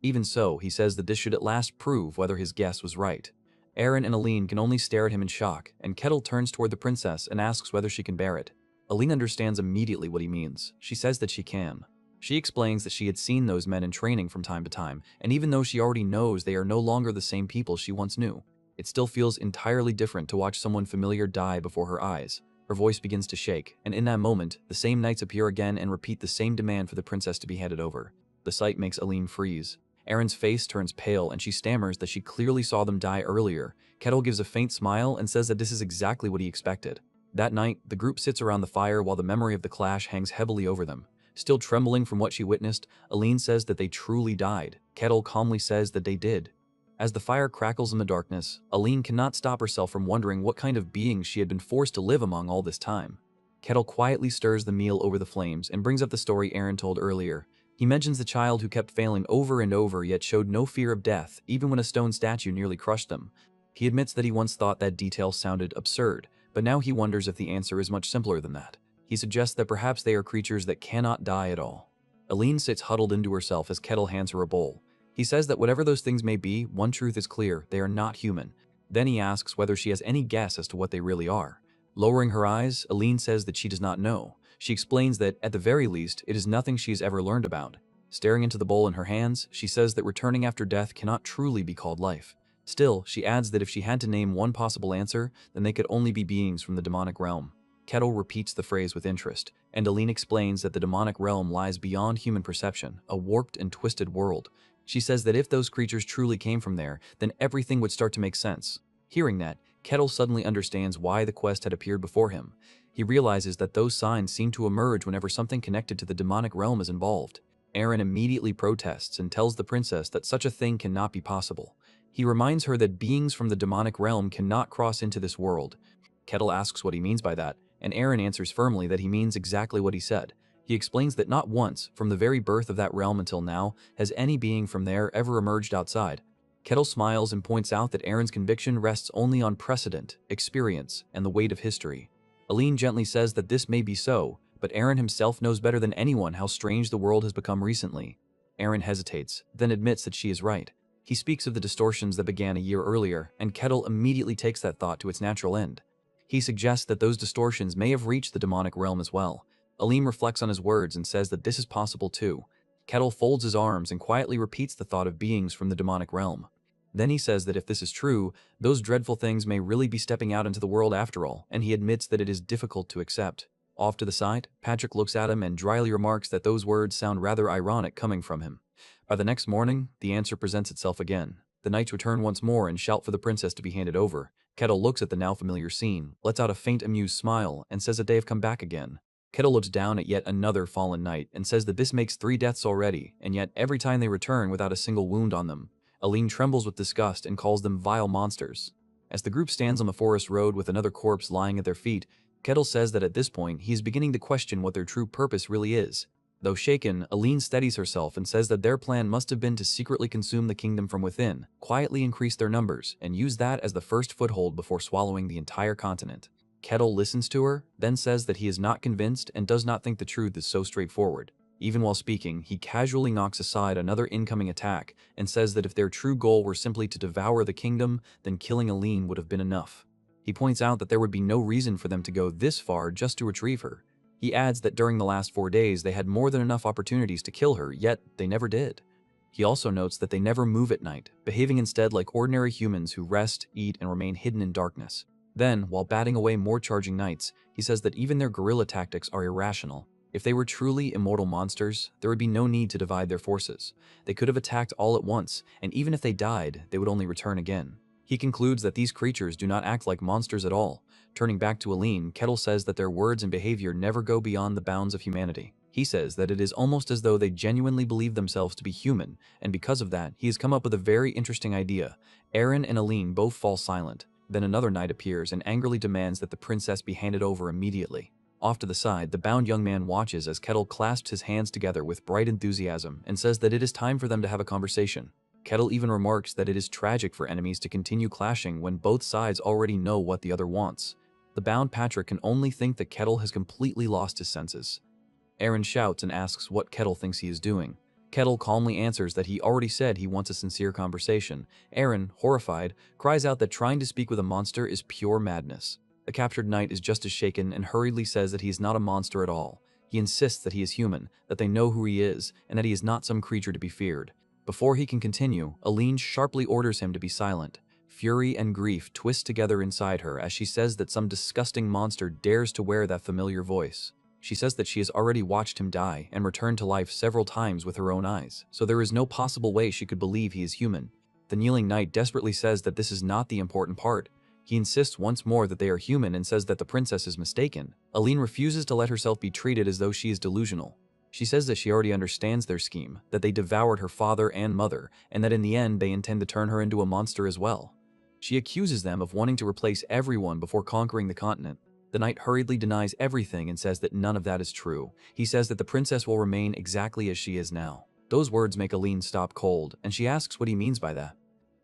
Even so, he says that this should at last prove whether his guess was right. Aaron and Aline can only stare at him in shock, and Kettle turns toward the princess and asks whether she can bear it. Aline understands immediately what he means. She says that she can. She explains that she had seen those men in training from time to time, and even though she already knows they are no longer the same people she once knew, it still feels entirely different to watch someone familiar die before her eyes. Her voice begins to shake, and in that moment, the same knights appear again and repeat the same demand for the princess to be handed over. The sight makes Aline freeze. Erin's face turns pale and she stammers that she clearly saw them die earlier. Kettle gives a faint smile and says that this is exactly what he expected. That night, the group sits around the fire while the memory of the clash hangs heavily over them. Still trembling from what she witnessed, Aline says that they truly died. Kettle calmly says that they did. As the fire crackles in the darkness, Aline cannot stop herself from wondering what kind of beings she had been forced to live among all this time. Kettle quietly stirs the meal over the flames and brings up the story Aaron told earlier. He mentions the child who kept failing over and over yet showed no fear of death, even when a stone statue nearly crushed them. He admits that he once thought that detail sounded absurd, but now he wonders if the answer is much simpler than that. He suggests that perhaps they are creatures that cannot die at all. Aline sits huddled into herself as Kettle hands her a bowl. He says that whatever those things may be, one truth is clear: they are not human. Then he asks whether she has any guess as to what they really are. Lowering her eyes, Aline says that she does not know. She explains that, at the very least, it is nothing she has ever learned about. Staring into the bowl in her hands, she says that returning after death cannot truly be called life. Still, she adds that if she had to name one possible answer, then they could only be beings from the demonic realm. Kettle repeats the phrase with interest, and Aline explains that the demonic realm lies beyond human perception, a warped and twisted world. She says that if those creatures truly came from there, then everything would start to make sense. Hearing that, Kettle suddenly understands why the quest had appeared before him. He realizes that those signs seem to emerge whenever something connected to the demonic realm is involved. Aaron immediately protests and tells the princess that such a thing cannot be possible. He reminds her that beings from the demonic realm cannot cross into this world. Kettle asks what he means by that, and Aaron answers firmly that he means exactly what he said. He explains that not once, from the very birth of that realm until now, has any being from there ever emerged outside. Kettle smiles and points out that Aaron's conviction rests only on precedent, experience, and the weight of history. Aline gently says that this may be so, but Aaron himself knows better than anyone how strange the world has become recently. Aaron hesitates, then admits that she is right. He speaks of the distortions that began a year earlier, and Kettle immediately takes that thought to its natural end. He suggests that those distortions may have reached the demonic realm as well. Aline reflects on his words and says that this is possible too. Kettle folds his arms and quietly repeats the thought of beings from the demonic realm. Then he says that if this is true, those dreadful things may really be stepping out into the world after all, and he admits that it is difficult to accept. Off to the side, Patrick looks at him and dryly remarks that those words sound rather ironic coming from him. By the next morning, the answer presents itself again. The knights return once more and shout for the princess to be handed over. Kettle looks at the now familiar scene, lets out a faint amused smile, and says that they have come back again. Kettle looks down at yet another fallen knight and says that this makes 3 deaths already, and yet every time they return without a single wound on them. Aline trembles with disgust and calls them vile monsters. As the group stands on the forest road with another corpse lying at their feet, Kettle says that at this point he is beginning to question what their true purpose really is. Though shaken, Aline steadies herself and says that their plan must have been to secretly consume the kingdom from within, quietly increase their numbers, and use that as the first foothold before swallowing the entire continent. Kettle listens to her, then says that he is not convinced and does not think the truth is so straightforward. Even while speaking, he casually knocks aside another incoming attack and says that if their true goal were simply to devour the kingdom, then killing Aline would have been enough. He points out that there would be no reason for them to go this far just to retrieve her. He adds that during the last 4 days they had more than enough opportunities to kill her, yet they never did. He also notes that they never move at night, behaving instead like ordinary humans who rest, eat, and remain hidden in darkness. Then, while batting away more charging knights, he says that even their guerrilla tactics are irrational. If they were truly immortal monsters, there would be no need to divide their forces. They could have attacked all at once, and even if they died, they would only return again. He concludes that these creatures do not act like monsters at all. Turning back to Aline, Kettle says that their words and behavior never go beyond the bounds of humanity. He says that it is almost as though they genuinely believe themselves to be human, and because of that, he has come up with a very interesting idea. Aaron and Aline both fall silent. Then another knight appears and angrily demands that the princess be handed over immediately. Off to the side, the bound young man watches as Kettle clasps his hands together with bright enthusiasm and says that it is time for them to have a conversation. Kettle even remarks that it is tragic for enemies to continue clashing when both sides already know what the other wants. The bound Patrick can only think that Kettle has completely lost his senses. Aaron shouts and asks what Kettle thinks he is doing. Kettle calmly answers that he already said he wants a sincere conversation. Aaron, horrified, cries out that trying to speak with a monster is pure madness. The captured knight is just as shaken and hurriedly says that he is not a monster at all. He insists that he is human, that they know who he is, and that he is not some creature to be feared. Before he can continue, Aline sharply orders him to be silent. Fury and grief twist together inside her as she says that some disgusting monster dares to wear that familiar voice. She says that she has already watched him die and return to life several times with her own eyes, so there is no possible way she could believe he is human. The kneeling knight desperately says that this is not the important part. He insists once more that they are human and says that the princess is mistaken. Aline refuses to let herself be treated as though she is delusional. She says that she already understands their scheme, that they devoured her father and mother, and that in the end they intend to turn her into a monster as well. She accuses them of wanting to replace everyone before conquering the continent. The knight hurriedly denies everything and says that none of that is true. He says that the princess will remain exactly as she is now. Those words make Aline stop cold, and she asks what he means by that.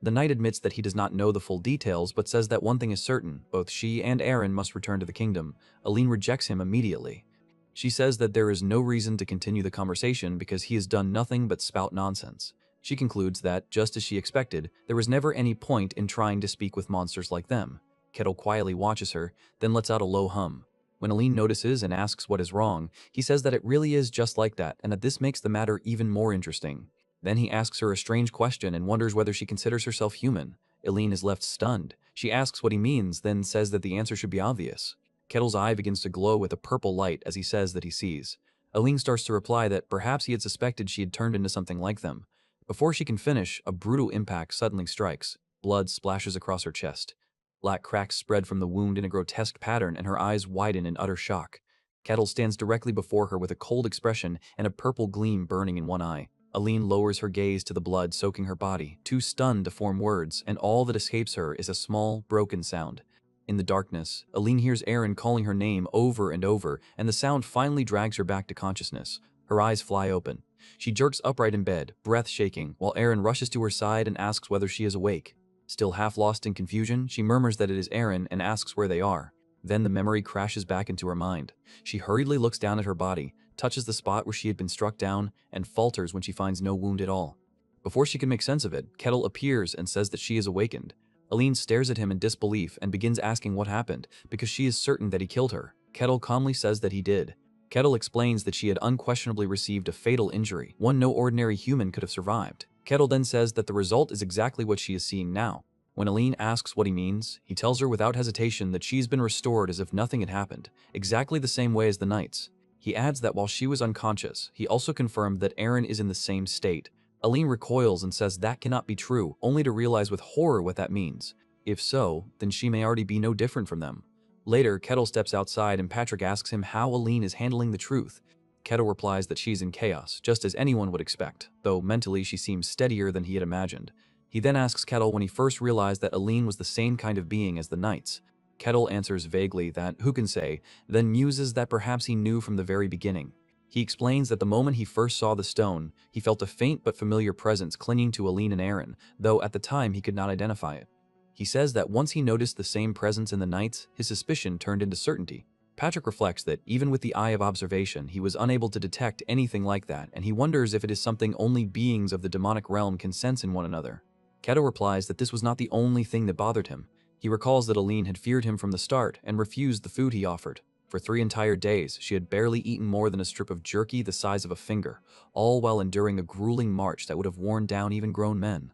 The knight admits that he does not know the full details, but says that one thing is certain, both she and Aaron must return to the kingdom. Aline rejects him immediately. She says that there is no reason to continue the conversation because he has done nothing but spout nonsense. She concludes that, just as she expected, there was never any point in trying to speak with monsters like them. Kettle quietly watches her, then lets out a low hum. When Aline notices and asks what is wrong, he says that it really is just like that and that this makes the matter even more interesting. Then he asks her a strange question and wonders whether she considers herself human. Aline is left stunned. She asks what he means, then says that the answer should be obvious. Kettle's eye begins to glow with a purple light as he says that he sees. Aline starts to reply that perhaps he had suspected she had turned into something like them. Before she can finish, a brutal impact suddenly strikes. Blood splashes across her chest. Black cracks spread from the wound in a grotesque pattern and her eyes widen in utter shock. Kettle stands directly before her with a cold expression and a purple gleam burning in one eye. Aline lowers her gaze to the blood soaking her body, too stunned to form words, and all that escapes her is a small, broken sound. In the darkness, Aline hears Aaron calling her name over and over, and the sound finally drags her back to consciousness. Her eyes fly open. She jerks upright in bed, breath shaking, while Aaron rushes to her side and asks whether she is awake. Still half lost in confusion, she murmurs that it is Aaron and asks where they are. Then the memory crashes back into her mind. She hurriedly looks down at her body, touches the spot where she had been struck down, and falters when she finds no wound at all. Before she can make sense of it, Kettle appears and says that she is awakened. Aline stares at him in disbelief and begins asking what happened, because she is certain that he killed her. Kettle calmly says that he did. Kettle explains that she had unquestionably received a fatal injury, one no ordinary human could have survived. Kettle then says that the result is exactly what she is seeing now. When Aline asks what he means, he tells her without hesitation that she's been restored as if nothing had happened, exactly the same way as the knights. He adds that while she was unconscious, he also confirmed that Aaron is in the same state. Aline recoils and says that cannot be true, only to realize with horror what that means. If so, then she may already be no different from them. Later, Kettle steps outside and Patrick asks him how Aline is handling the truth. Kettle replies that she's in chaos, just as anyone would expect, though mentally she seems steadier than he had imagined. He then asks Kettle when he first realized that Aline was the same kind of being as the knights. Kettle answers vaguely that who can say, then muses that perhaps he knew from the very beginning. He explains that the moment he first saw the stone, he felt a faint but familiar presence clinging to Aline and Aaron, though at the time he could not identify it. He says that once he noticed the same presence in the knights, his suspicion turned into certainty. Patrick reflects that even with the eye of observation, he was unable to detect anything like that, and he wonders if it is something only beings of the demonic realm can sense in one another. Kettle replies that this was not the only thing that bothered him. He recalls that Aline had feared him from the start and refused the food he offered. For 3 entire days, she had barely eaten more than a strip of jerky the size of a finger, all while enduring a grueling march that would have worn down even grown men.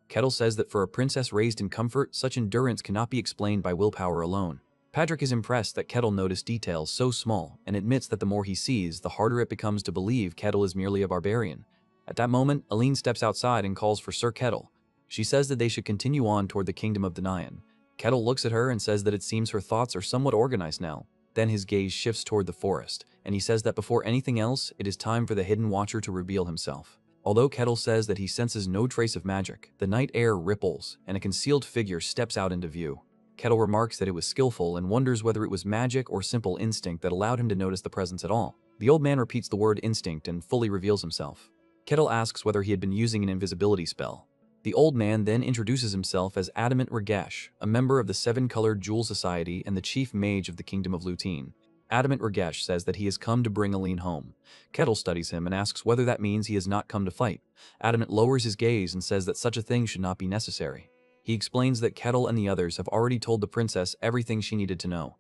Kettle says that for a princess raised in comfort, such endurance cannot be explained by willpower alone. Patrick is impressed that Kettle noticed details so small and admits that the more he sees, the harder it becomes to believe Kettle is merely a barbarian. At that moment, Aline steps outside and calls for Sir Kettle. She says that they should continue on toward the kingdom of Danayan. Kettle looks at her and says that it seems her thoughts are somewhat organized now. Then his gaze shifts toward the forest, and he says that before anything else, it is time for the Hidden Watcher to reveal himself. Although Kettle says that he senses no trace of magic, the night air ripples, and a concealed figure steps out into view. Kettle remarks that it was skillful and wonders whether it was magic or simple instinct that allowed him to notice the presence at all. The old man repeats the word instinct and fully reveals himself. Kettle asks whether he had been using an invisibility spell. The old man then introduces himself as Adamant Ragesh, a member of the Seven-Colored Jewel Society and the chief mage of the Kingdom of Lutein. Adamant Ragesh says that he has come to bring Aline home. Kettle studies him and asks whether that means he has not come to fight. Adamant lowers his gaze and says that such a thing should not be necessary. He explains that Kettle and the others have already told the princess everything she needed to know.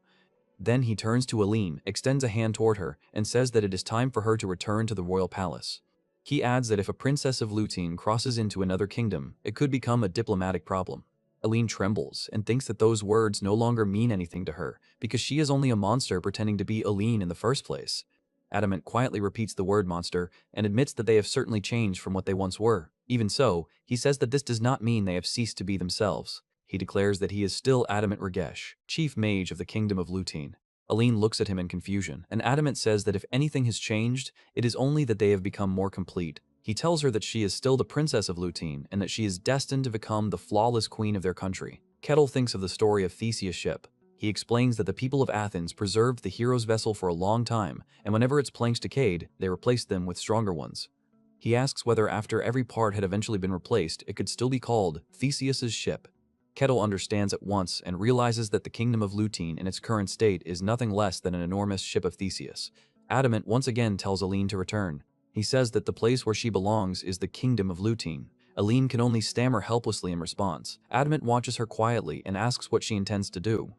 Then he turns to Aline, extends a hand toward her, and says that it is time for her to return to the royal palace. He adds that if a princess of Lutein crosses into another kingdom, it could become a diplomatic problem. Aline trembles and thinks that those words no longer mean anything to her, because she is only a monster pretending to be Aline in the first place. Adamant quietly repeats the word monster and admits that they have certainly changed from what they once were. Even so, he says that this does not mean they have ceased to be themselves. He declares that he is still Adamant Ragesh, chief mage of the Kingdom of Lutein. Aline looks at him in confusion, and Adamant says that if anything has changed, it is only that they have become more complete. He tells her that she is still the princess of Lutein and that she is destined to become the flawless queen of their country. Kettle thinks of the story of Theseus' ship. He explains that the people of Athens preserved the hero's vessel for a long time, and whenever its planks decayed, they replaced them with stronger ones. He asks whether after every part had eventually been replaced, it could still be called Theseus' ship. Kettle understands at once and realizes that the Kingdom of Lutein in its current state is nothing less than an enormous ship of Theseus. Adamant once again tells Aline to return. He says that the place where she belongs is the Kingdom of Lutein. Aline can only stammer helplessly in response. Adamant watches her quietly and asks what she intends to do.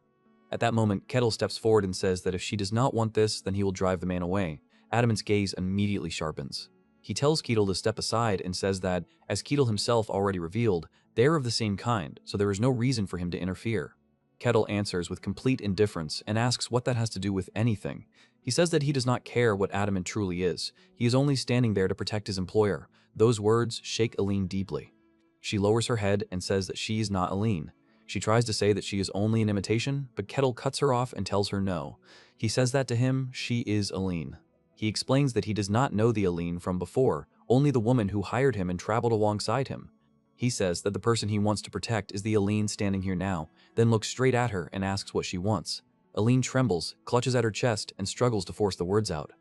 At that moment, Kettle steps forward and says that if she does not want this, then he will drive the man away. Adamant's gaze immediately sharpens. He tells Kettle to step aside and says that, as Kettle himself already revealed, they are of the same kind, so there is no reason for him to interfere. Kettle answers with complete indifference and asks what that has to do with anything. He says that he does not care what Adamant truly is. He is only standing there to protect his employer. Those words shake Aline deeply. She lowers her head and says that she is not Aline. She tries to say that she is only an imitation, but Kettle cuts her off and tells her no. He says that to him, she is Aline. He explains that he does not know the Aline from before, only the woman who hired him and traveled alongside him. He says that the person he wants to protect is the Aline standing here now, then looks straight at her and asks what she wants. Aline trembles, clutches at her chest, and struggles to force the words out.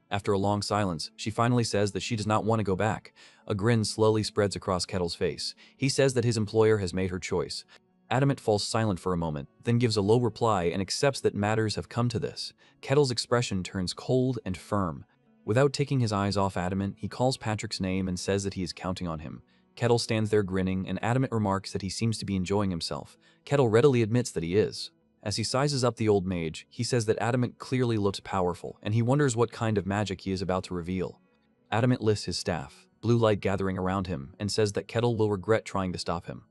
After a long silence, she finally says that she does not want to go back. A grin slowly spreads across Kettle's face. He says that his employer has made her choice. Adamant falls silent for a moment, then gives a low reply and accepts that matters have come to this. Kettle's expression turns cold and firm. Without taking his eyes off Adamant, he calls Patrick's name and says that he is counting on him. Kettle stands there grinning, and Adamant remarks that he seems to be enjoying himself. Kettle readily admits that he is. As he sizes up the old mage, he says that Adamant clearly looks powerful, and he wonders what kind of magic he is about to reveal. Adamant lifts his staff, blue light gathering around him, and says that Kettle will regret trying to stop him.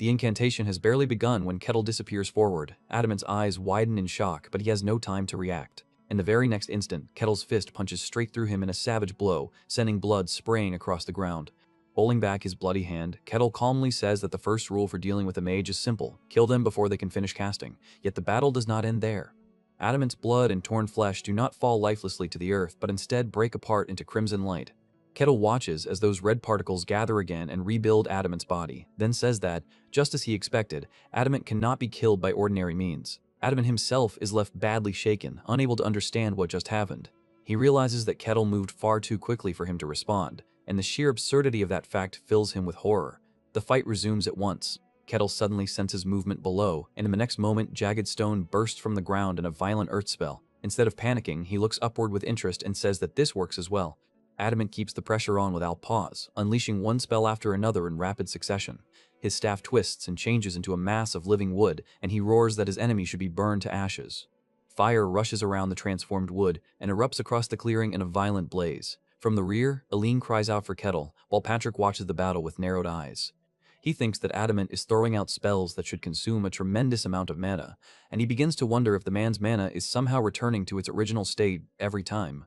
The incantation has barely begun when Kettle disappears forward. Adamant's eyes widen in shock, but he has no time to react. In the very next instant, Kettle's fist punches straight through him in a savage blow, sending blood spraying across the ground. Pulling back his bloody hand, Kettle calmly says that the first rule for dealing with a mage is simple: kill them before they can finish casting. Yet the battle does not end there. Adamant's blood and torn flesh do not fall lifelessly to the earth, but instead break apart into crimson light. Kettle watches as those red particles gather again and rebuild Adamant's body, then says that, just as he expected, Adamant cannot be killed by ordinary means. Adamant himself is left badly shaken, unable to understand what just happened. He realizes that Kettle moved far too quickly for him to respond, and the sheer absurdity of that fact fills him with horror. The fight resumes at once. Kettle suddenly senses movement below, and in the next moment, jagged stone bursts from the ground in a violent earth spell. Instead of panicking, he looks upward with interest and says that this works as well. Adamant keeps the pressure on without pause, unleashing one spell after another in rapid succession. His staff twists and changes into a mass of living wood, and he roars that his enemy should be burned to ashes. Fire rushes around the transformed wood and erupts across the clearing in a violent blaze. From the rear, Aline cries out for Kettle, while Patrick watches the battle with narrowed eyes. He thinks that Adamant is throwing out spells that should consume a tremendous amount of mana, and he begins to wonder if the man's mana is somehow returning to its original state every time.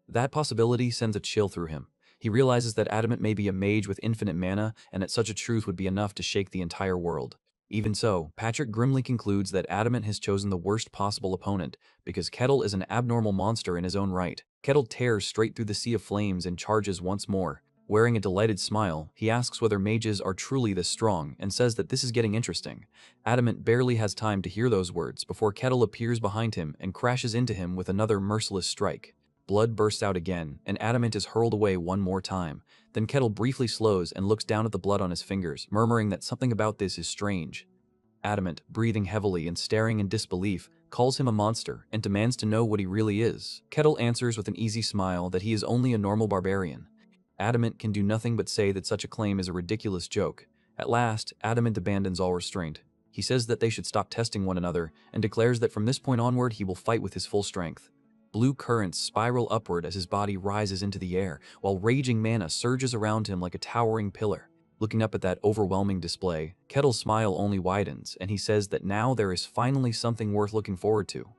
That possibility sends a chill through him. He realizes that Adamant may be a mage with infinite mana, and that such a truth would be enough to shake the entire world. Even so, Patrick grimly concludes that Adamant has chosen the worst possible opponent, because Kettle is an abnormal monster in his own right. Kettle tears straight through the sea of flames and charges once more. Wearing a delighted smile, he asks whether mages are truly this strong, and says that this is getting interesting. Adamant barely has time to hear those words before Kettle appears behind him and crashes into him with another merciless strike. Blood bursts out again, and Adamant is hurled away one more time. Then Kettle briefly slows and looks down at the blood on his fingers, murmuring that something about this is strange. Adamant, breathing heavily and staring in disbelief, calls him a monster and demands to know what he really is. Kettle answers with an easy smile that he is only a normal barbarian. Adamant can do nothing but say that such a claim is a ridiculous joke. At last, Adamant abandons all restraint. He says that they should stop testing one another and declares that from this point onward he will fight with his full strength. Blue currents spiral upward as his body rises into the air, while raging mana surges around him like a towering pillar. Looking up at that overwhelming display, Kettle's smile only widens, and he says that now there is finally something worth looking forward to.